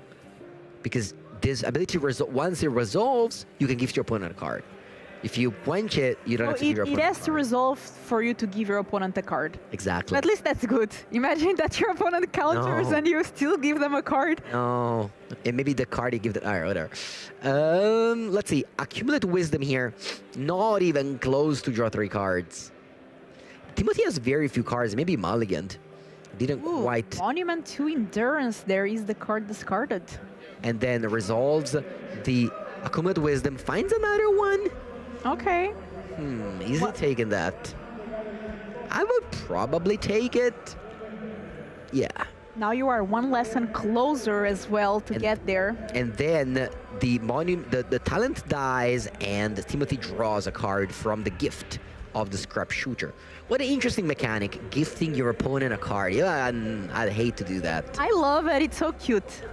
Because this ability, once it resolves, you can give your opponent a card. If you quench it, you don't have to give your opponent It has to resolve for you to give your opponent a card. Exactly. At least that's good. Imagine that your opponent counters and you still give them a card. No. And maybe the card you give the... All right, whatever. Let's see. Accumulate Wisdom here. Not even close to draw 3 cards. Timothy has very few cards. Maybe mulliganed. Didn't quite... Monument to Endurance. There is the card discarded. And then resolves the Accumulate Wisdom. Finds another one. Okay. Is he taking that? I would probably take it. Yeah. Now you are one lesson closer as well to get there. And then the talent dies and Timothy draws a card from the gift of the Scrap Shooter. What an interesting mechanic, gifting your opponent a card. Yeah, I'd hate to do that. I love it, it's so cute.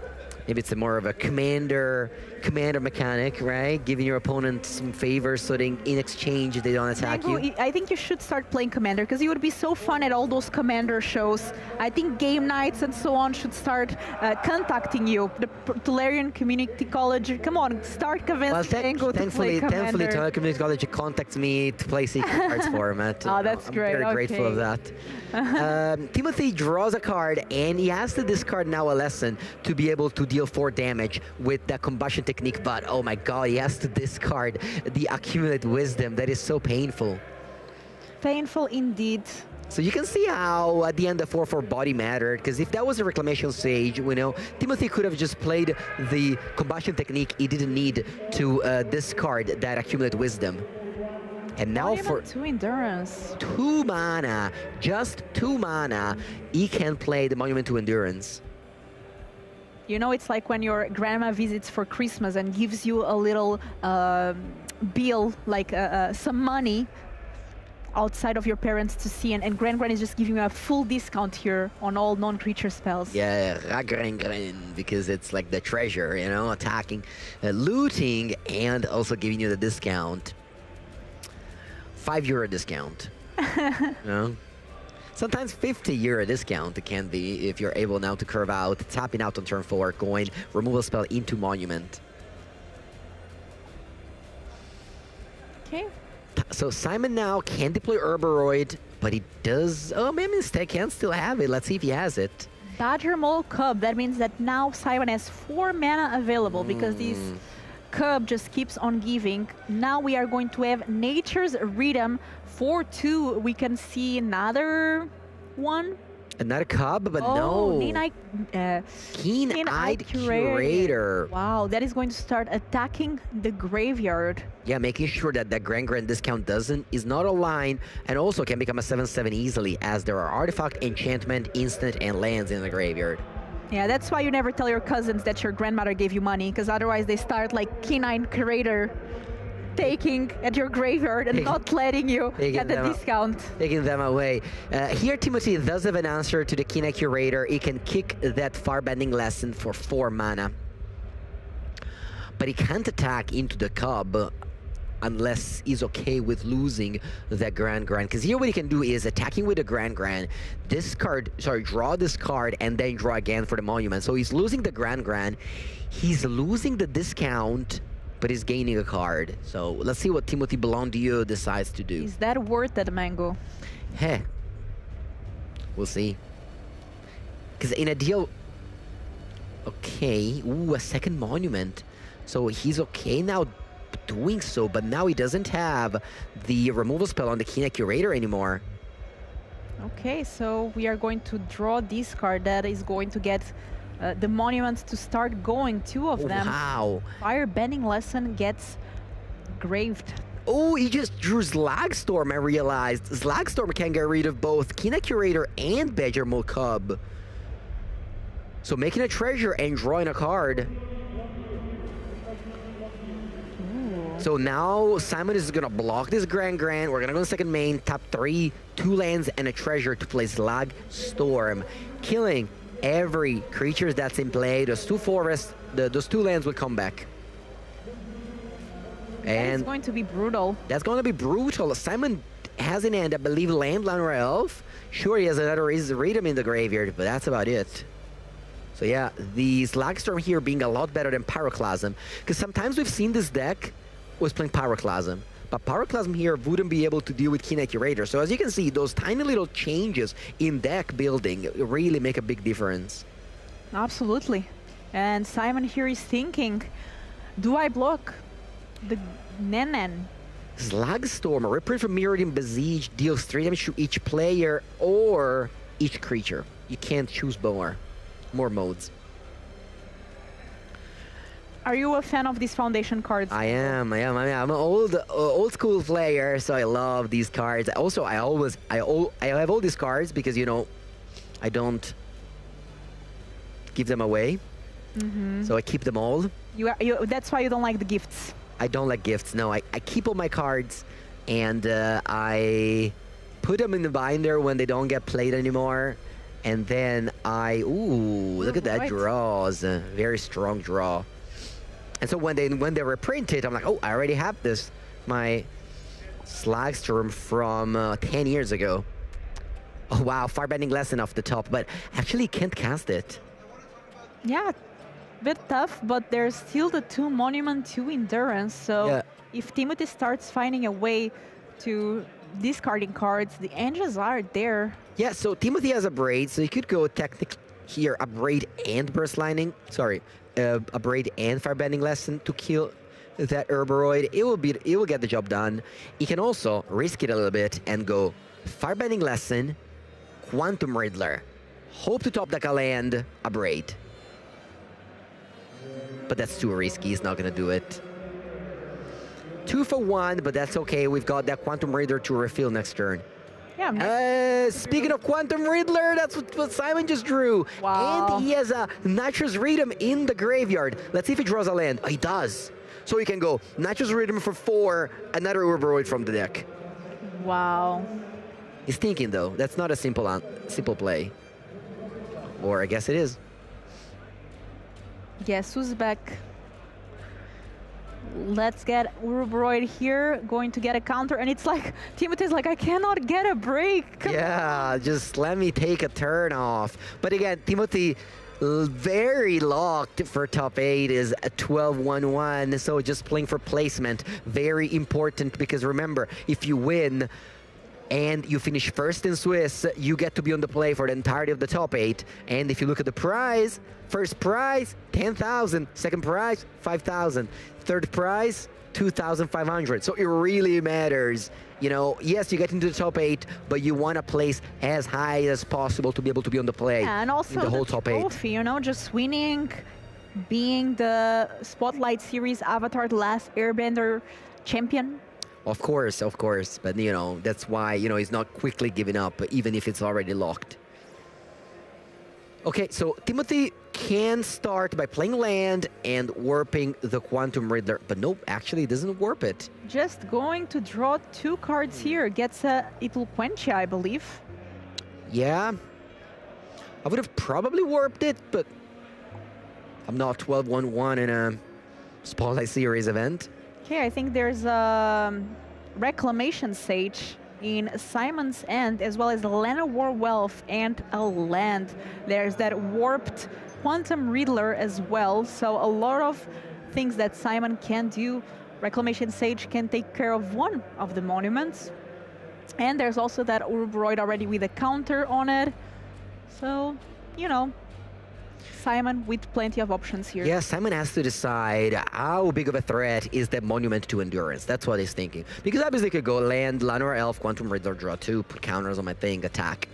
Maybe it's more of a commander mechanic, right? Giving your opponent some favors so they, in exchange they don't attack you. I think you should start playing Commander because it would be so fun at all those Commander shows. I think game nights and so on should start contacting you. The Tolarian Community College, come on, start convincing Mango to play Commander. Thankfully, Tolarian Community College contacts me to play Secret Cards format. Oh, that's great. I'm very grateful of that. Timothy draws a card and he has to discard now a lesson to be able to deal 4 damage with that combustion technique, but oh my god, he has to discard the Accumulate Wisdom. That is so painful. Painful indeed. So you can see how at the end the 4/4 body mattered, because if that was a Reclamation Sage, you know, Timothy could have just played the combustion technique. He didn't need to discard that Accumulate Wisdom. And now for 2 Endurance. 2 mana, just 2 mana, he can play the Monument to Endurance. You know, it's like when your grandma visits for Christmas and gives you a little bill, like some money outside of your parents to see, and Gran is just giving you a full discount here on all non-creature spells. Yeah, Gran, because it's like the treasure, you know, attacking, looting, and also giving you the discount. €5 discount. You know? Sometimes €50 discount it can be if you're able now to curve out, tapping out on turn 4, going removal spell into Monument. Okay. So Simon now can deploy Herboroid, but he does... Oh, maybe instead can still have it. Let's see if he has it. Badger Mole Cub. That means that now Simon has 4 mana available because this Cub just keeps on giving. Now we are going to have Nature's Rhythm. 4/2, we can see another one. Another Cub, but no. Keen-Eyed Curator. Wow, that is going to start attacking the graveyard. Yeah, making sure that that Gran discount is not a line, and also can become a 7/7 easily, as there are artifact, enchantment, instant, and lands in the graveyard. Yeah, that's why you never tell your cousins that your grandmother gave you money, because otherwise they start like Keen-Eyed Curator taking at your graveyard and not letting you get the discount. Taking them away. Here, Timothy does have an answer to the Keen-Eyed Curator. He can kick that Farbending Lesson for 4 mana. But he can't attack into the Cub unless he's okay with losing that Gran. Because here what he can do is attacking with the Gran, draw this card and then draw again for the Monument. So he's losing the Gran. He's losing the discount, but he's gaining a card. So let's see what Timothy Belong to You decides to do. Is that worth it, Mango? Heh. We'll see. Because in a deal... Okay. Ooh, a second Monument. So he's okay now doing so, but now he doesn't have the removal spell on the Keen-Eyed Curator anymore. Okay, so we are going to draw this card that is going to get the Monuments to start going, 2 of them. Wow. Firebending Lesson gets graved. Oh, he just drew Slagstorm, I realized. Slagstorm can get rid of both Keen-Eyed Curator and Badger Mole Cub. So making a treasure and drawing a card. So now Simon is gonna block this Grand. We're gonna go to second main, top 3, 2 lands and a treasure to play Slag Storm, killing every creature that's in play. Those 2 forests, those 2 lands will come back. And it's going to be brutal. That's going to be brutal. Simon has in hand, I believe, Landline or Elf. Sure, he has another Rhythm in the graveyard, but that's about it. So yeah, the Slag Storm here being a lot better than Pyroclasm, because sometimes we've seen this deck was playing Pyroclasm, but Pyroclasm here wouldn't be able to deal with Keen Curator. So as you can see, those tiny little changes in deck building really make a big difference. Absolutely. And Simon here is thinking, do I block the Nenen? Slag Storm, a reprint from Mirrored Besiege, deals 3 damage to each player or each creature. You can't choose more modes. Are you a fan of these foundation cards? I am. I'm an old school player, so I love these cards. Also, I have all these cards because, you know, I don't give them away. So I keep them all. That's why you don't like the gifts. I don't like gifts. No, I keep all my cards, and I put them in the binder when they don't get played anymore. And then look at that draws. Very strong draw. And so when they reprint it, I'm like, oh, I already have this. My Slag Storm from 10 years ago. Oh, wow, Firebending Lesson off the top, but actually can't cast it. Yeah, bit tough, but there's still the 2 Monument, 2 Endurance. So yeah. If Timothy starts finding a way to discarding cards, the engines are there. Yeah, so Timothy has a Braid, so he could go technically here, a Braid and Burst Lightning. Sorry. A Braid and Firebending Lesson to kill that Herboroid. It will get the job done. He can also risk it a little bit and go Firebending Lesson, Quantum Riddler. Hope to top deck a land, a Braid. But that's too risky, he's not gonna do it. 2 for 1, but that's okay. We've got that Quantum Riddler to refill next turn. Yeah. Speaking of Quantum Riddler, that's what Simon just drew. Wow. And he has a Nitrous Rhythm in the graveyard. Let's see if he draws a land. Oh, he does. So he can go Nitrous Rhythm for 4, another Herboroid from the deck. Wow. He's thinking, though. That's not a simple play. Or I guess it is. Guess who's back? Let's get Herboroid here, going to get a counter, and it's like, Timothy's like, I cannot get a break. Come on. Just let me take a turn off. But again, Timothy very locked for top 8 is a 12-1-1, so just playing for placement, very important, because remember, if you win and you finish first in Swiss, you get to be on the play for the entirety of the top 8. And if you look at the prize, first prize, 10,000, second prize, 5,000, third prize, 2,500. So it really matters. You know, yes, you get into the top 8, but you want to place as high as possible to be able to be on the play. Yeah, and also in the whole top 8. Trophy, you know, just winning, being the Spotlight Series Avatar The Last Airbender champion. Of course, but you know, that's why, you know, he's not quickly giving up, even if it's already locked. Okay, so Timothy can start by playing land and warping the Quantum Riddler, but nope, actually he doesn't warp it. Just going to draw 2 cards here, gets a Itulquentia, I believe. Yeah, I would have probably warped it, but I'm not 12-1-1 in a Spotlight Series event. Okay, I think there's a Reclamation Sage in Simon's end, as well as Llanowar Wealth and a land. There's that warped Quantum Riddler as well, so a lot of things that Simon can do. Reclamation Sage can take care of one of the monuments. And there's also that Herboroid already with a counter on it. So, you know, Simon with plenty of options here. Yeah, Simon has to decide how big of a threat is that Monument to Endurance. That's what he's thinking. Because obviously he could go land, Llanowar Elf, Quantum Riddler, draw 2, put counters on my thing, attack.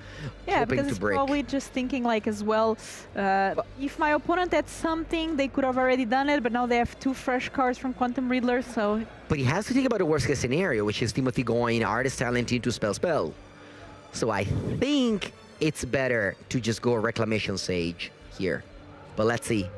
Yeah, hoping because to it's break. probably just thinking like as well, if my opponent had something, they could have already done it, but now they have 2 fresh cards from Quantum Riddler, so... But he has to think about the worst case scenario, which is Timothy going Artist Talent into Spell. So I think it's better to just go Reclamation Sage here. But let's see.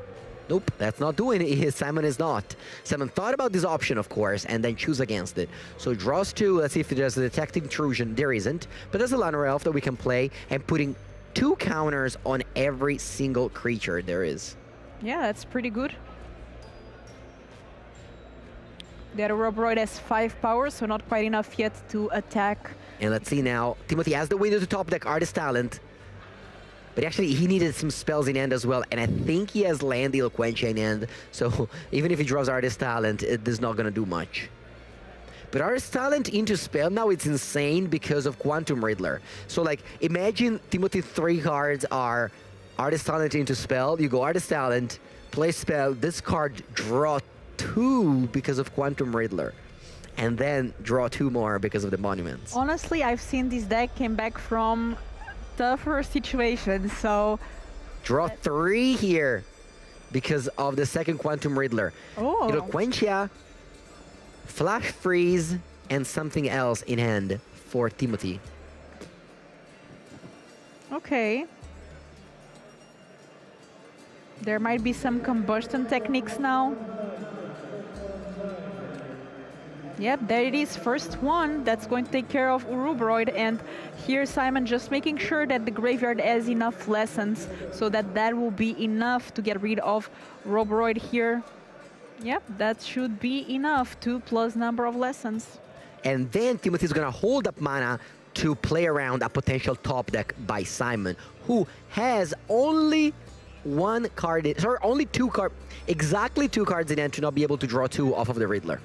Nope, that's not doing it. Simon is not. Simon thought about this option, of course, and then choose against it. So draws 2. Let's see if there's a detect intrusion. There isn't. But there's a Llanowar Elf that we can play, and putting 2 counters on every single creature there is. Yeah, that's pretty good. The other Robroid has 5 power, so not quite enough yet to attack. And let's see now. Timothy has the window to top deck Artist Talent. But actually, he needed some spells in hand as well. And I think he has Land Eloquentia in hand. So even if he draws Artist Talent, it is not going to do much. But Artist Talent into spell now, it's insane because of Quantum Riddler. So like, imagine Timothy 3 cards are Artist Talent into spell. You go Artist Talent, play spell, discard, draw 2 because of Quantum Riddler. And then draw 2 more because of the monuments. Honestly, I've seen this deck came back from tougher situations, so... Draw 3 here because of the second Quantum Riddler. Oh. Eloquentia, Flash Freeze, and something else in hand for Timothy. Okay. There might be some combustion techniques now. Yep, there it is, first one that's going to take care of Urubroid, and here Simon just making sure that the graveyard has enough lessons so that that will be enough to get rid of Robroid here. Yep, that should be enough, 2+ number of lessons. And then Timothy's gonna hold up mana to play around a potential top deck by Simon, who has only 1 card, only 2 cards, exactly 2 cards in hand to not be able to draw 2 off of the Riddler.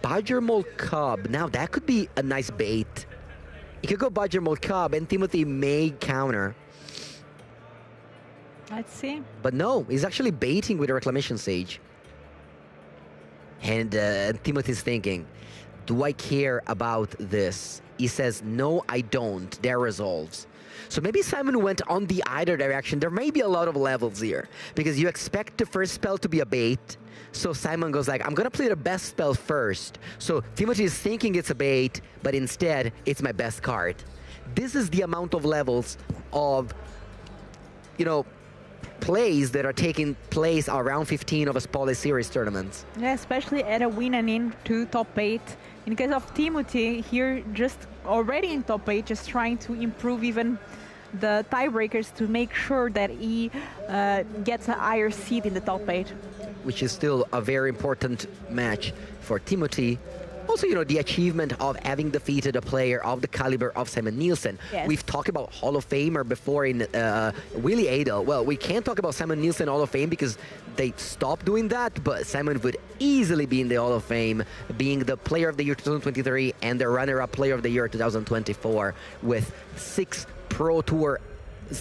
Badger Mold Cub. Now that could be a nice bait. He could go Badger Mold Cub and Timothy may counter. Let's see. But no, he's actually baiting with a Reclamation Sage. And Timothy's thinking, do I care about this? He says, no, I don't. There resolves. So maybe Simon went on the either direction. There may be a lot of levels here because you expect the first spell to be a bait. So Simon goes like, I'm going to play the best spell first. So Timothy is thinking it's a bait, but instead it's my best card. This is the amount of levels of, you know, plays that are taking place around 15 of a Spotlight Series tournaments. Yeah, especially at a win and in to top 8. In case of Timothy, here just already in top 8, just trying to improve even the tiebreakers to make sure that he gets a higher seed in the top 8. Which is still a very important match for Timothy. Also, you know, the achievement of having defeated a player of the caliber of Simon Nielsen. Yes. We've talked about Hall of Famer before in Willie Adel. Well, we can't talk about Simon Nielsen Hall of Fame because they stopped doing that, but Simon would easily be in the Hall of Fame, being the Player of the Year 2023 and the runner-up Player of the Year 2024 with 6 Pro Tour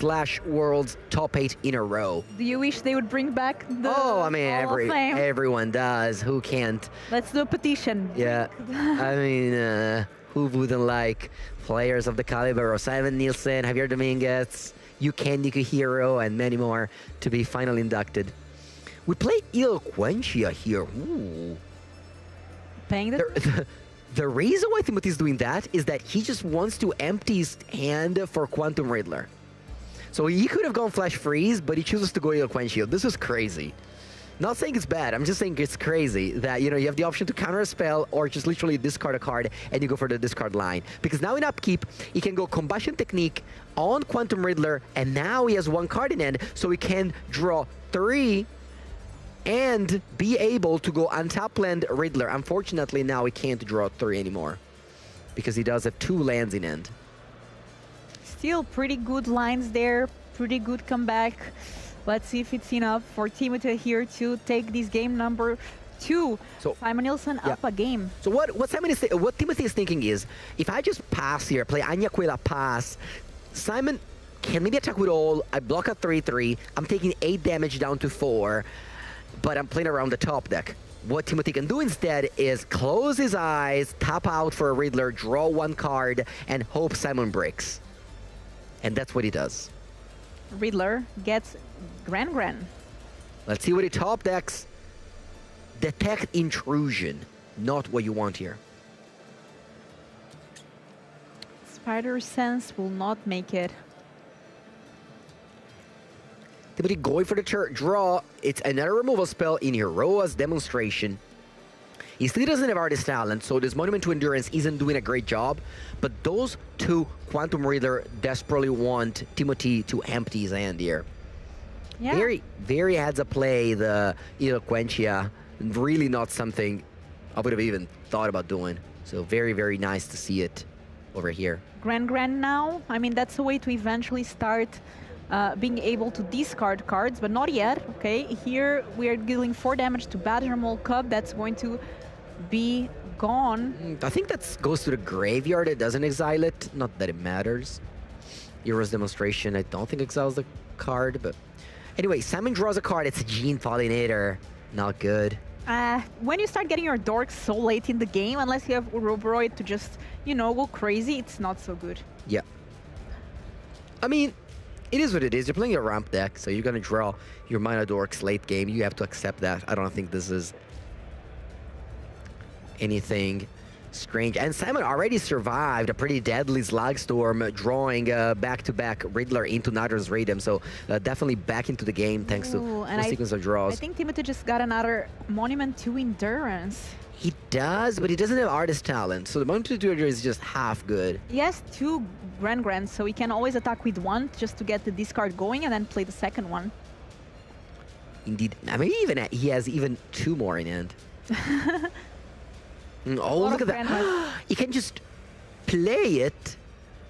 / World's top 8 in a row. Do you wish they would bring back the Oh, I mean, Hall of Fame? everyone does. Who can't? Let's do a petition. Yeah, I mean, who wouldn't like players of the caliber of Simon Nielsen, Javier Dominguez, Yuken Nikuhiro, and many more to be finally inducted? We play Eloquentia here. Ooh. Paying the reason why Timothy's doing that is that he just wants to empty his hand for Quantum Riddler. So he could have gone Flash Freeze, but he chooses to go Eloquentia. This is crazy. Not saying it's bad, I'm just saying it's crazy that, you know, you have the option to counter a spell or just literally discard a card and you go for the discard line. Because now in upkeep, he can go Combustion Technique on Quantum Riddler, and now he has 1 card in hand, so he can draw 3 and be able to go untap land Riddler. Unfortunately, now he can't draw 3 anymore because he does have 2 lands in hand. Still pretty good lines there, pretty good comeback. Let's see if it's enough for Timothy here to take this game number 2. So Simon Nielsen up a game. So what Timothy is thinking is, if I just pass here, play Anyaquela pass, Simon can maybe attack with all, I block a 3/3, I'm taking 8 damage down to 4, but I'm playing around the top deck. What Timothy can do instead is close his eyes, tap out for a Riddler, draw 1 card, and hope Simon breaks. And that's what he does. Riddler gets Gran. Let's see what he top decks. Detect Intrusion. Not what you want here. Spider Sense will not make it. Timothy going for the draw. It's another removal spell in Heroa's Demonstration. He still doesn't have Artist Talent, so this Monument to Endurance isn't doing a great job. But those two Quantum Reader desperately want Timothy to empty his hand here. Yeah. Very, very heads-up play, the Eloquentia. Really not something I would have even thought about doing. So very, very nice to see it over here. Grand now. I mean, that's a way to eventually start being able to discard cards, but not yet. Okay, here we are dealing 4 damage to Badgermole Cub. That's going to be gone. I think that goes to the graveyard. It doesn't exile it. Not that it matters. Hero's Demonstration, I don't think exiles the card, but anyway, Simon draws a card. It's a Gene Pollinator. Not good. When you start getting your dorks so late in the game, unless you have Uroboroid to just, you know, go crazy, it's not so good. Yeah. I mean, it is what it is. You're playing a ramp deck, so you're going to draw your Mana Dorks late game. You have to accept that. I don't think this is anything strange. And Simon already survived a pretty deadly Slagstorm, drawing back-to-back Riddler into Nidor's Radom. So definitely back into the game thanks to the sequence of draws. I think Timothy just got another Monument to Endurance. He does, but he doesn't have Artist Talent. So the Monument to Endurance is just half good. He has 2 Grand, so he can always attack with 1 just to get the discard going and then play the second one. Indeed. I mean, even he has even 2 more in hand. Oh, look at that. You can just play it.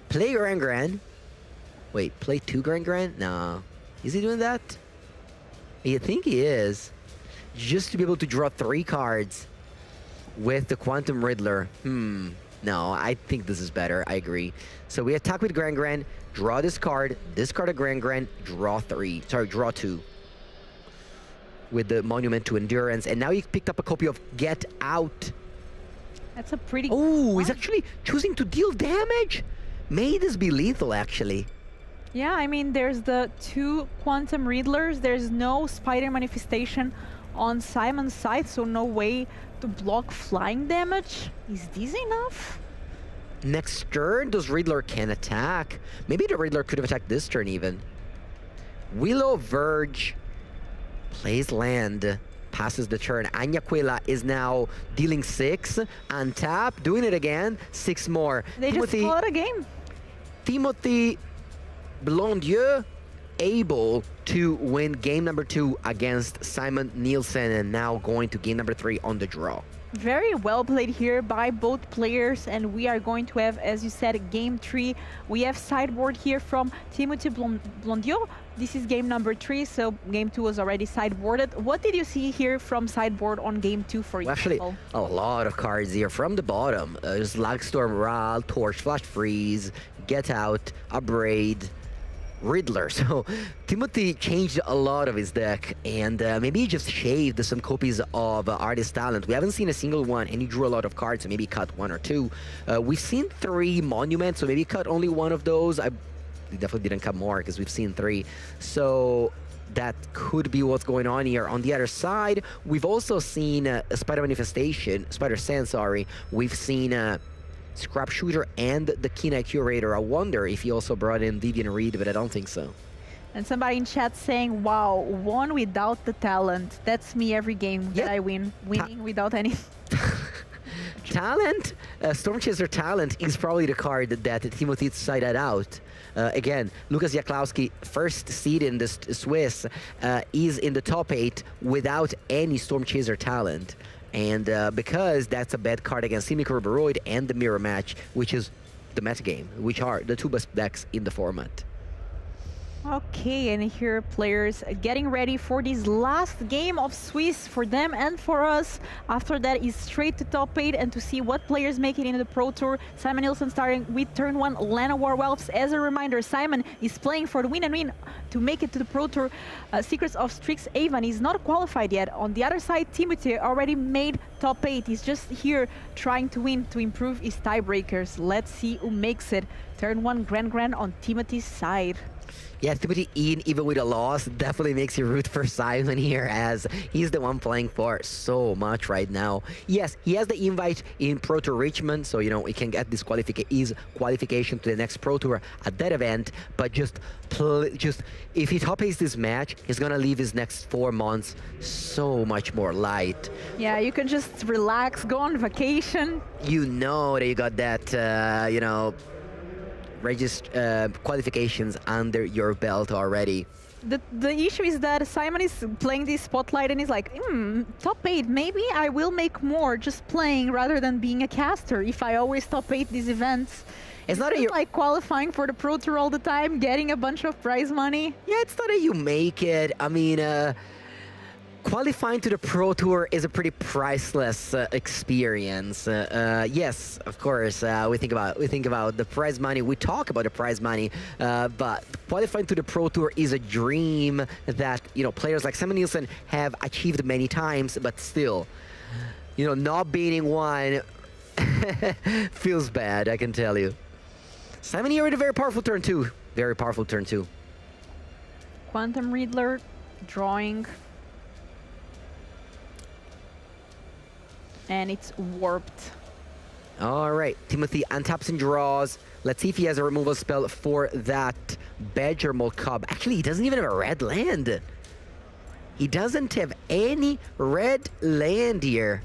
Play Grand. Wait, play 2 Grand? No. Is he doing that? I think he is. Just to be able to draw 3 cards with the Quantum Riddler. No, I think this is better. I agree. So we attack with Grand, draw this card, discard a Grand, draw 3. Sorry, draw 2. With the Monument to Endurance. And now he picked up a copy of Get Out. That's a pretty... Oh, he's actually choosing to deal damage? May this be lethal, actually. Yeah, I mean, there's the 2 Quantum Riddlers. There's no Spider Manifestation on Simon's side, so no way to block flying damage. Is this enough? Next turn, does Riddler can attack? Maybe the Riddler could have attacked this turn, even. Willow Verge plays land. Passes the turn. Agnaquila is now dealing 6. Untap, doing it again. 6 more. They just call it a game. Timothy Blondieu able to win game number 2 against Simon Nielsen, and now going to game number 3 on the draw. Very well played here by both players, and we are going to have, as you said, game 3. We have sideboard here from Timothy Blondieu. This is game number 3, so game 2 was already sideboarded. What did you see here from sideboard on game 2 for you? Actually, a lot of cards here from the bottom. Slagstorm, Ral, Torch, Flash Freeze, Get Out, Abrade, Riddler. So Timothy changed a lot of his deck, and maybe he just shaved some copies of Artist Talent. We haven't seen a single one, and he drew a lot of cards, so maybe cut 1 or 2. We've seen 3 Monuments, so maybe cut only 1 of those. He definitely didn't cut more because we've seen 3. So that could be what's going on here. On the other side, we've also seen Spider Manifestation, Spider Sand, sorry. We've seen Scrap Shooter and the Kina Curator. I wonder if he also brought in Vivian Reed, but I don't think so. And somebody in chat saying, wow, won without the talent. That's me every game that I win. Winning without any... Talent? Storm Chaser Talent is probably the card that Timothy decided out. Again, Lucas Jaklowski, first seed in the Swiss, is in the top 8 without any Storm Chaser Talent. And because that's a bad card against Simic Uroboroid and the Mirror Match, which is the metagame, which are the 2 best decks in the format. Okay, and here players getting ready for this last game of Swiss for them and for us. After that is straight to top 8 and to see what players make it into the Pro Tour. Simon Nielsen starting with turn 1, Llanowar Welfs. As a reminder, Simon is playing for the win and win to make it to the Pro Tour. Secrets of Strixhaven is not qualified yet. On the other side, Timothy already made top 8. He's just here trying to win to improve his tiebreakers. Let's see who makes it. Turn 1 Grand on Timothy's side. Yeah, Timothy even with a loss, definitely makes you root for Simon here, as he's the one playing for so much right now. Yes, he has the invite in Pro Tour Richmond, so, you know, he can get this qualification to the next Pro Tour at that event, but just if he top aces this match, he's gonna leave his next 4 months so much more light. Yeah, you can just relax, go on vacation. You know that you got that, you know, qualifications under your belt already. The issue is that Simon is playing this spotlight and he's like, top 8, maybe I will make more just playing rather than being a caster if I always top 8 these events. It's not like qualifying for the Pro Tour all the time, getting a bunch of prize money. Yeah, it's not that you make it. I mean, qualifying to the Pro Tour is a pretty priceless experience. Yes, of course, we think about the prize money. We talk about the prize money, but qualifying to the Pro Tour is a dream that, you know, players like Simon Nielsen have achieved many times. But still, you know, not beating one feels bad, I can tell you. Simon here with a very powerful turn 2. Very powerful turn 2. Quantum Riddler drawing. And it's warped. All right, Timothy untaps and draws. Let's see if he has a removal spell for that Badger Mold Cub. Actually, he doesn't even have a red land. He doesn't have any red land here.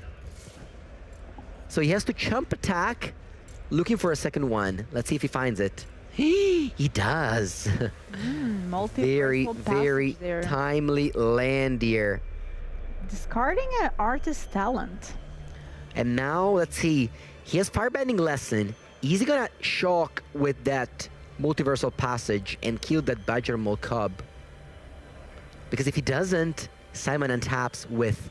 So he has to chump attack, looking for a second one. Let's see if he finds it. He does. Very timely land here. Discarding an Artist Talent. And now, let's see. He has Firebending Lesson. Is he gonna shock with that Multiversal Passage and kill that Badger Mold Cub? Because if he doesn't, Simon untaps with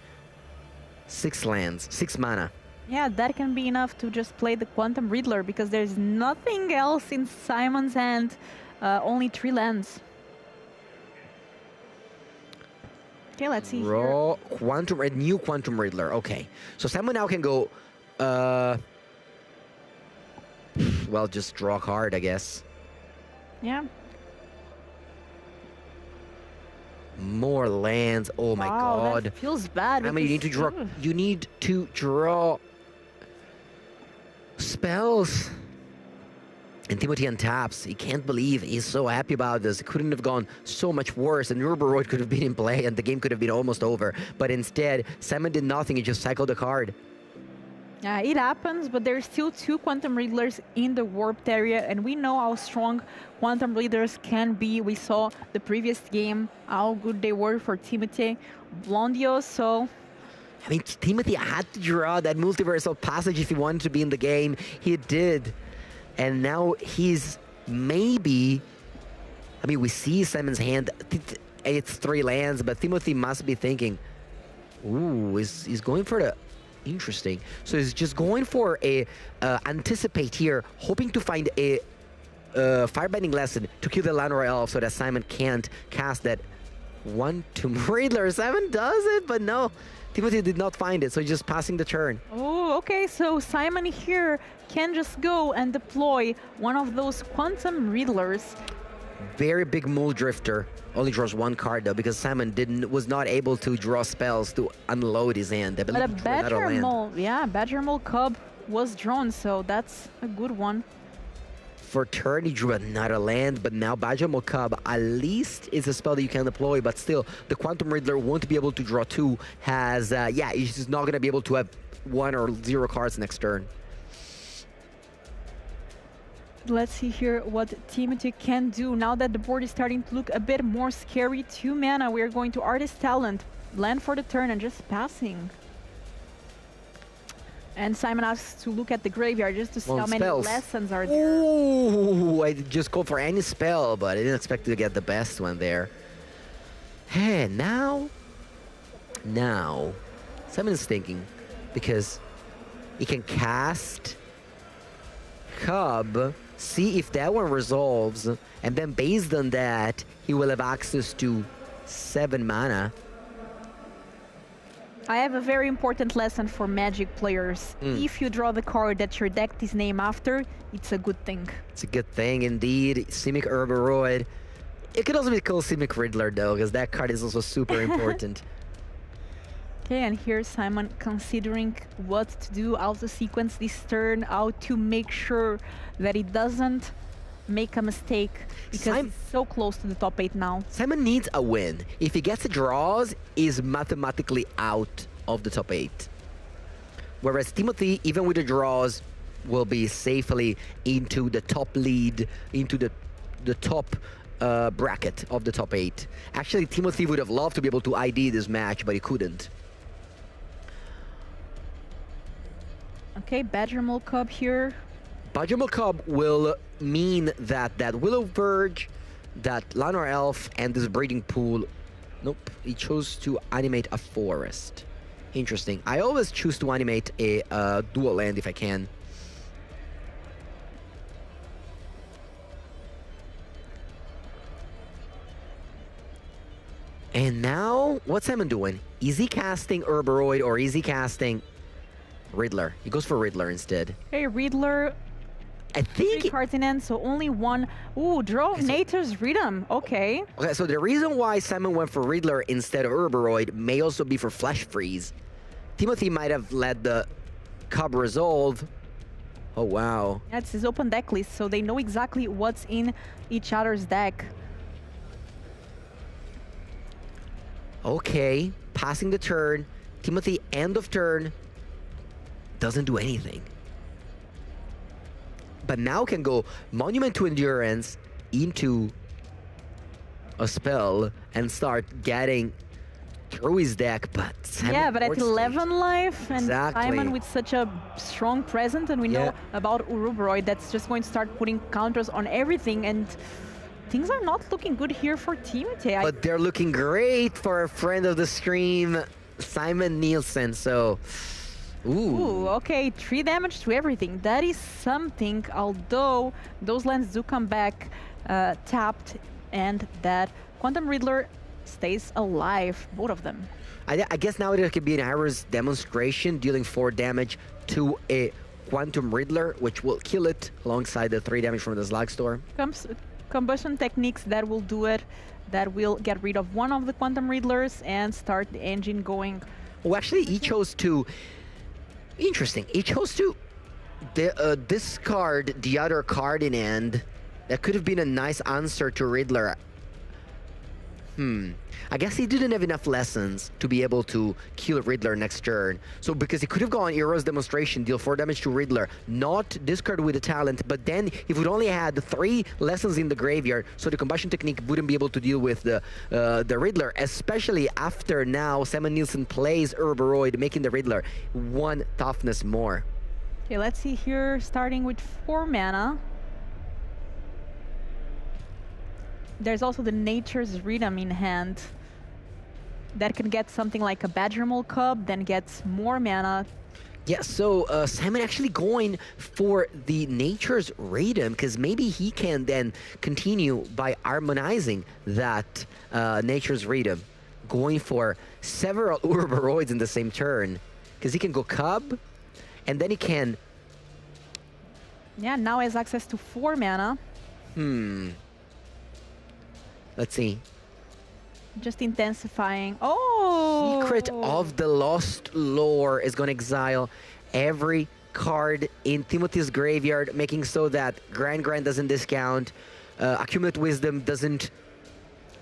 6 lands, 6 mana. Yeah, that can be enough to just play the Quantum Riddler, because there's nothing else in Simon's hand, only 3 lands. Okay, let's see Raw here. New Quantum Riddler. Okay, so Simon now can go. Well, just draw a card, I guess. Yeah. More lands. Oh my God. That feels bad. I mean, you need to draw. You need to draw spells. And Timothy untaps. He can't believe he's so happy about this. It couldn't have gone so much worse, and Urboroi could have been in play, and the game could have been almost over. But instead, Simon did nothing. He just cycled the card. Yeah, it happens, but there's still 2 Quantum Riddlers in the warped area, and we know how strong Quantum Riddlers can be. We saw the previous game, how good they were for Timothy Blondio, so... I mean, Timothy had to draw that Multiversal Passage if he wanted to be in the game. He did. And now he's maybe... I mean, we see Simon's hand. It's 3 lands, but Timothy must be thinking, ooh, he's going for the... Interesting. So he's just going for a anticipate here, hoping to find a Firebending Lesson to kill the Land Royale so that Simon can't cast that 1/2 Riddler. Simon does it, but no. Timothy did not find it, so he's just passing the turn. Oh, okay, so Simon here can just go and deploy one of those Quantum Riddlers. Very big Mole Drifter. Only draws 1 card though, because Simon was not able to draw spells to unload his hand. I believe But a Badger Mold, yeah, Badger Mold Cub was drawn, so that's a good one. For turn, he drew another land, but now Badger Mold Cub at least is a spell that you can deploy, but still, the Quantum Riddler won't be able to draw 2, has, yeah, he's just not going to be able to have 1 or 0 cards next turn. Let's see here what Timothy can do. Now that the board is starting to look a bit more scary, 2 mana, we're going to Artist Talent, land for the turn and just passing. And Simon asks to look at the graveyard just to see how many lessons are there. Ooh, I just go for any spell, but I didn't expect to get the best one there. Hey, now, Simon is thinking, because he can cast Cub, see if that one resolves, and then based on that, he will have access to 7 mana. I have a very important lesson for Magic players. If you draw the card that your deck is named after, it's a good thing. It's a good thing indeed. Simic Urboroi. It could also be Cosmic Riddler, though, because that card is also super important. Okay, and here's Simon considering what to do, how to sequence this turn, how to make sure that he doesn't make a mistake, because he's so close to the top 8 now. Simon needs a win. If he gets a draws, he's mathematically out of the top 8. Whereas Timothy, even with the draws, will be safely into the top lead, into the top bracket of the top 8. Actually, Timothy would have loved to be able to ID this match, but he couldn't. Okay, Badgermole Cub here. Badgermole Cub will mean that that Willow Verge, that Llanowar Elf, and this breeding pool. Nope, he chose to animate a forest. Interesting. I always choose to animate a dual land if I can. And now, what's Simon doing? Is he casting Herboroid or is he casting Riddler? He goes for Riddler instead. Hey, Riddler. I think 3 cards in hand, so only one. Ooh, draw Nature's Rhythm. Okay. Okay, so the reason why Simon went for Riddler instead of Herboroid may also be for Flash Freeze. Timothy might have let the Cub resolve. Oh, wow. Yeah, it's his open deck list, so they know exactly what's in each other's deck. Okay, passing the turn. Timothy, end of turn, doesn't do anything. But now can go Monument to Endurance into a spell and start getting through his deck, but yeah, but at 11 life, and Exactly. Simon with such a strong presence, and we know about Herboroid that's just going to start putting counters on everything, and things are not looking good here for Timothy. But they're looking great for a friend of the stream, Simon Nielsen, so... Ooh, okay, 3 damage to everything. That is something, although those lands do come back tapped, and that Quantum Riddler stays alive, both of them. I guess now there could be an Iris demonstration dealing 4 damage to a Quantum Riddler, which will kill it alongside the 3 damage from the Slag Storm. Combustion techniques that will do it, that will get rid of one of the Quantum Riddlers and start the engine going. Oh, actually, he chose to... Interesting. He chose to discard the other card in hand. That could have been a nice answer to Riddler. I guess he didn't have enough lessons to be able to kill Riddler next turn. So because he could have gone Hero's Demonstration, deal 4 damage to Riddler, not discard with a talent, but then he would only had 3 lessons in the graveyard, so the combustion technique wouldn't be able to deal with the Riddler, especially after now Simon Nielsen plays Herboroid, making the Riddler 1 toughness more. Okay, let's see here, starting with 4 mana. There's also the Nature's Rhythm in hand that can get something like a Badgermole Cub, then gets more mana. Yeah, so Simon actually going for the Nature's Rhythm, because maybe he can then continue by harmonizing that Nature's Rhythm, going for several Herboroids in the same turn, because he can go Cub, and then he can... Yeah, now has access to 4 mana. Let's see. Just intensifying. Oh! Secret of the Lost Lore is going to exile every card in Timothy's graveyard, making so that Grand doesn't discount, Accumulate Wisdom doesn't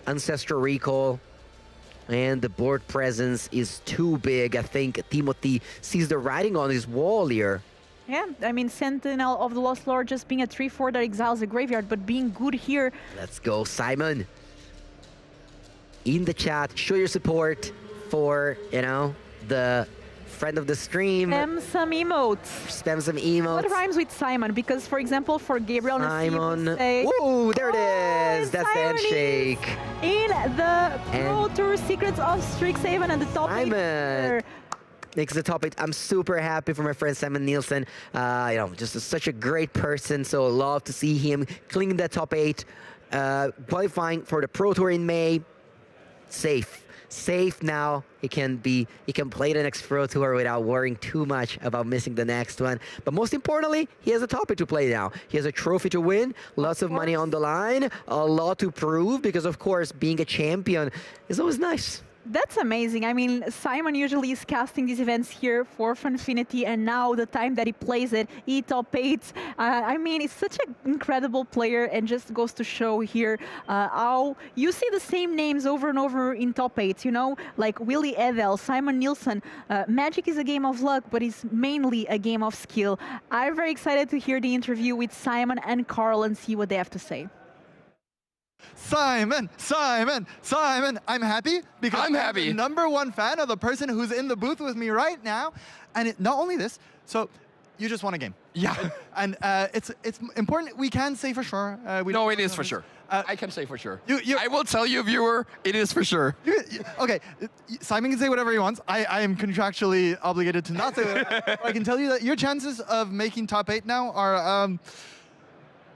Ancestral Recall, and the board presence is too big. I think Timothy sees the writing on his wall here. Yeah, I mean, Sentinel of the Lost Lore just being a 3/4 that exiles the graveyard, but being good here. Let's go, Simon. In the chat, show your support for, you know, the friend of the stream. Spam some emotes. Spam some emotes. What rhymes with Simon? Because, for example, for Gabriel Simon. Say, whoa, there it is. That's the handshake. In the Pro Tour Secrets of Strixhaven and the top 8. Makes the top 8. I'm super happy for my friend Simon Nielsen. You know, just such a great person. So love to see him cleaning that top 8. Qualifying for the Pro Tour in May. Safe safe now. He can play the next Pro Tour without worrying too much about missing the next one. But most importantly, he has a top 8 to play now. He has a trophy to win, lots of money on the line, a lot to prove, because of course, being a champion is always nice. That's amazing. I mean, Simon usually is casting these events here for Funfinity, and now the time that he plays it, he top 8. I mean, he's such an incredible player, and just goes to show here how you see the same names over and over in top 8, you know, like Willie Edel, Simon Nielsen. Magic is a game of luck, but it's mainly a game of skill. I'm very excited to hear the interview with Simon and Carl and see what they have to say. Simon, I'm happy because I'm the #1 fan of the person who's in the booth with me right now. And not only this, so you just won a game. Yeah. And it's important. We can say for sure. No, it is for sure. I can say for sure. I will tell you, viewer, it is for sure. Okay, Simon can say whatever he wants. I am contractually obligated to not say that. I can tell you that your chances of making top 8 now are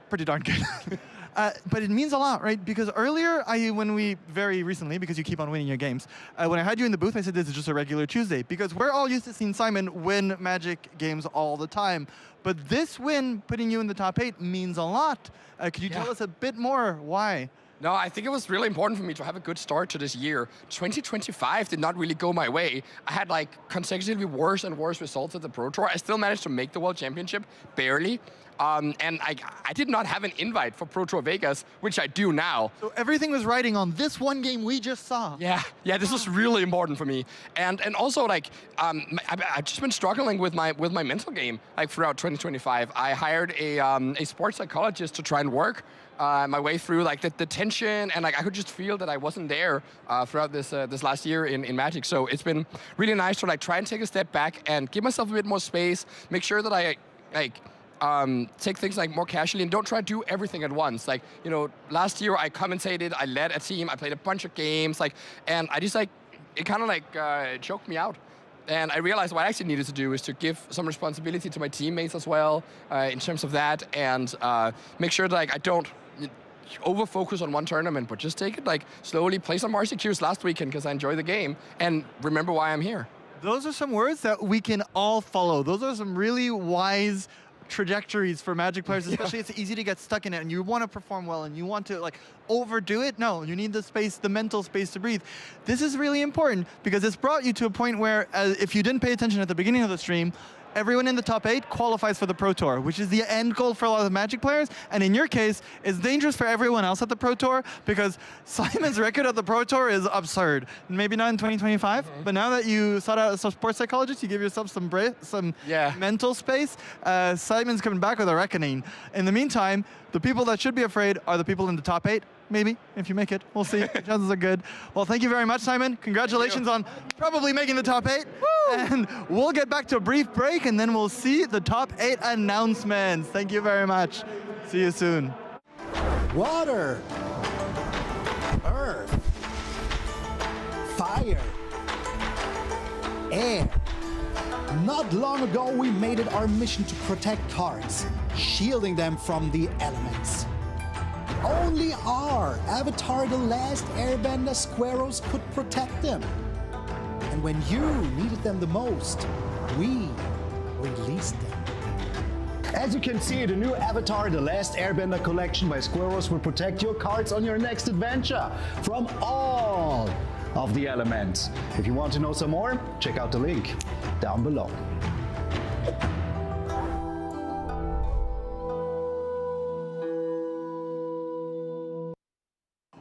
pretty darn good. But it means a lot, right? Because earlier, very recently, because you keep on winning your games, when I had you in the booth, I said this is just a regular Tuesday, because we're all used to seeing Simon win Magic games all the time. But this win, putting you in the top 8, means a lot. Could you tell us a bit more why? No, I think it was really important for me to have a good start to this year. 2025 did not really go my way. I had like consecutively worse and worse results at the Pro Tour. I still managed to make the World Championship, barely. And I did not have an invite for Pro Tour Vegas, which I do now. So everything was riding on this one game we just saw. Yeah, this was really important for me. And also like, I've just been struggling with my mental game like throughout 2025. I hired a sports psychologist to try and work my way through like the tension, and like I could just feel that I wasn't there throughout this last year in Magic. So it's been really nice to like try and take a step back and give myself a bit more space, make sure that I take things like more casually and don't try to do everything at once. Like, you know, last year I commentated, I led a team, I played a bunch of games, like, and I just like, it kind of like choked me out. And I realized what I actually needed to do is to give some responsibility to my teammates as well in terms of that, and make sure that like I don't over-focus on one tournament, but just take it like slowly, play some RCQs last weekend because I enjoy the game, and remember why I'm here. Those are some words that we can all follow. Those are some really wise trajectories for Magic players, especially. It's easy to get stuck in it, and you want to perform well, and you want to like overdo it. No, you need the space, the mental space to breathe. This is really important because it's brought you to a point where if you didn't pay attention at the beginning of the stream, everyone in the top 8 qualifies for the Pro Tour, which is the end goal for a lot of Magic players. And in your case, it's dangerous for everyone else at the Pro Tour because Simon's record at the Pro Tour is absurd. Maybe not in 2025, but now that you sought out a sports psychologist, you give yourself some mental space, Simon's coming back with a reckoning. In the meantime, the people that should be afraid are the people in the top 8. Maybe, if you make it. We'll see. Chances are good. Well, thank you very much, Simon. Congratulations on probably making the top 8. Woo! And we'll get back to a brief break, and then we'll see the top 8 announcements. Thank you very much. See you soon. Water, earth, fire, air. Not long ago, we made it our mission to protect cards, shielding them from the elements. Only our Avatar The Last Airbender Squaros could protect them. And when you needed them the most, we released them. As you can see, the new Avatar The Last Airbender collection by Squaros will protect your cards on your next adventure from all of the elements. If you want to know some more, check out the link down below.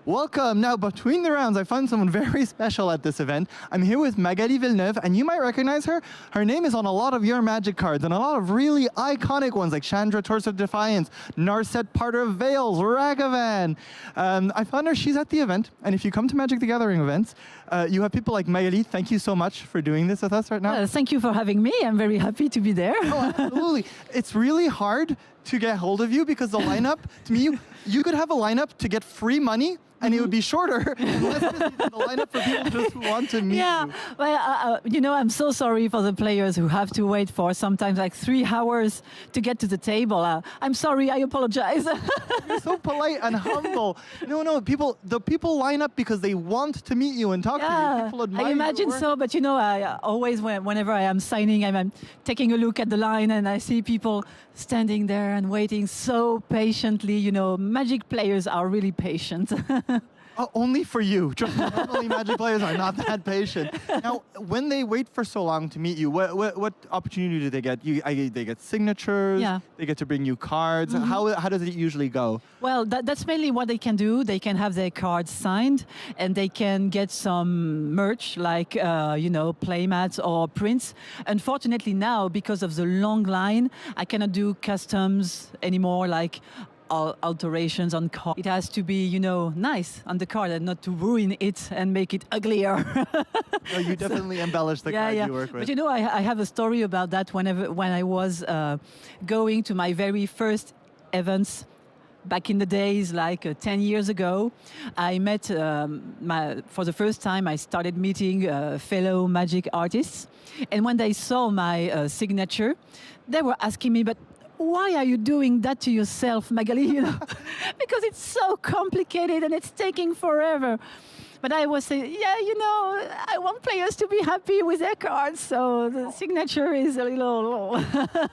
Welcome. Now, between the rounds, I found someone very special at this event. I'm here with Magali Villeneuve, and you might recognize her. Her name is on a lot of your Magic cards, and a lot of really iconic ones like Chandra, Torso of Defiance, Narset, Parter of Veils, Ragavan. I found her. She's at the event, and if you come to Magic the Gathering events, you have people like Magali. Thank you so much for doing this with us right now. Thank you for having me. I'm very happy to be there. Oh, absolutely. It's really hard to get hold of you because the lineup, to me, you could have a lineup to get free money, and it would be shorter and less busy than the lineup for people just who want to meet you. Well, you know, I'm so sorry for the players who have to wait for sometimes like 3 hours to get to the table. I'm sorry, I apologize. You're so polite and humble. No, the people line up because they want to meet you and talk talk to you. People admire I imagine your work. so, but I always, whenever I am signing, I'm taking a look at the line and I see people standing there and waiting so patiently. Magic players are really patient. Only for you. Just normally Magic players are not that patient. Now, when they wait for so long to meet you, what opportunity do they get? They get signatures. Yeah. They get to bring you cards. Mm-hmm. How does it usually go? Well, that's mainly what they can do. They can have their cards signed, and they can get some merch like playmats or prints. Unfortunately, now because of the long line, I cannot do customs anymore, like alterations on card. It has to be, nice on the card and not to ruin it and make it uglier. No, you definitely embellish the cards you work with. But I have a story about that. When I was going to my very first events back in the days, like 10 years ago, I met, for the first time, I started meeting fellow Magic artists. And when they saw my signature, they were asking me, but why are you doing that to yourself, Magali? Because it's so complicated and it's taking forever. But I was saying, I want players to be happy with their cards, so the signature is a little...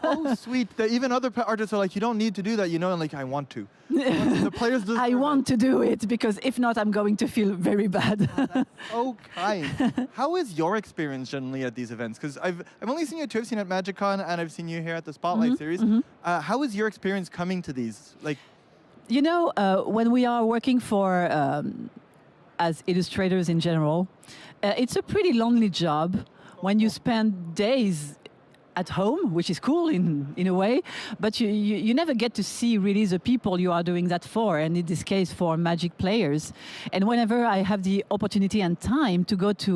Oh, sweet. Even other artists are like, you don't need to do that, and like, I want to. The players deserve I want to do it, because if not, I'm going to feel very bad. Oh, that's so kind. How is your experience generally at these events? Because I've only seen you two. I've seen at MagicCon, and I've seen you here at the Spotlight Series. How is your experience coming to these? Like, when we are working for... as illustrators in general, it's a pretty lonely job when you spend days at home, which is cool in a way, but you never get to see really the people you are doing that for, and in this case for Magic players. And whenever I have the opportunity and time to go to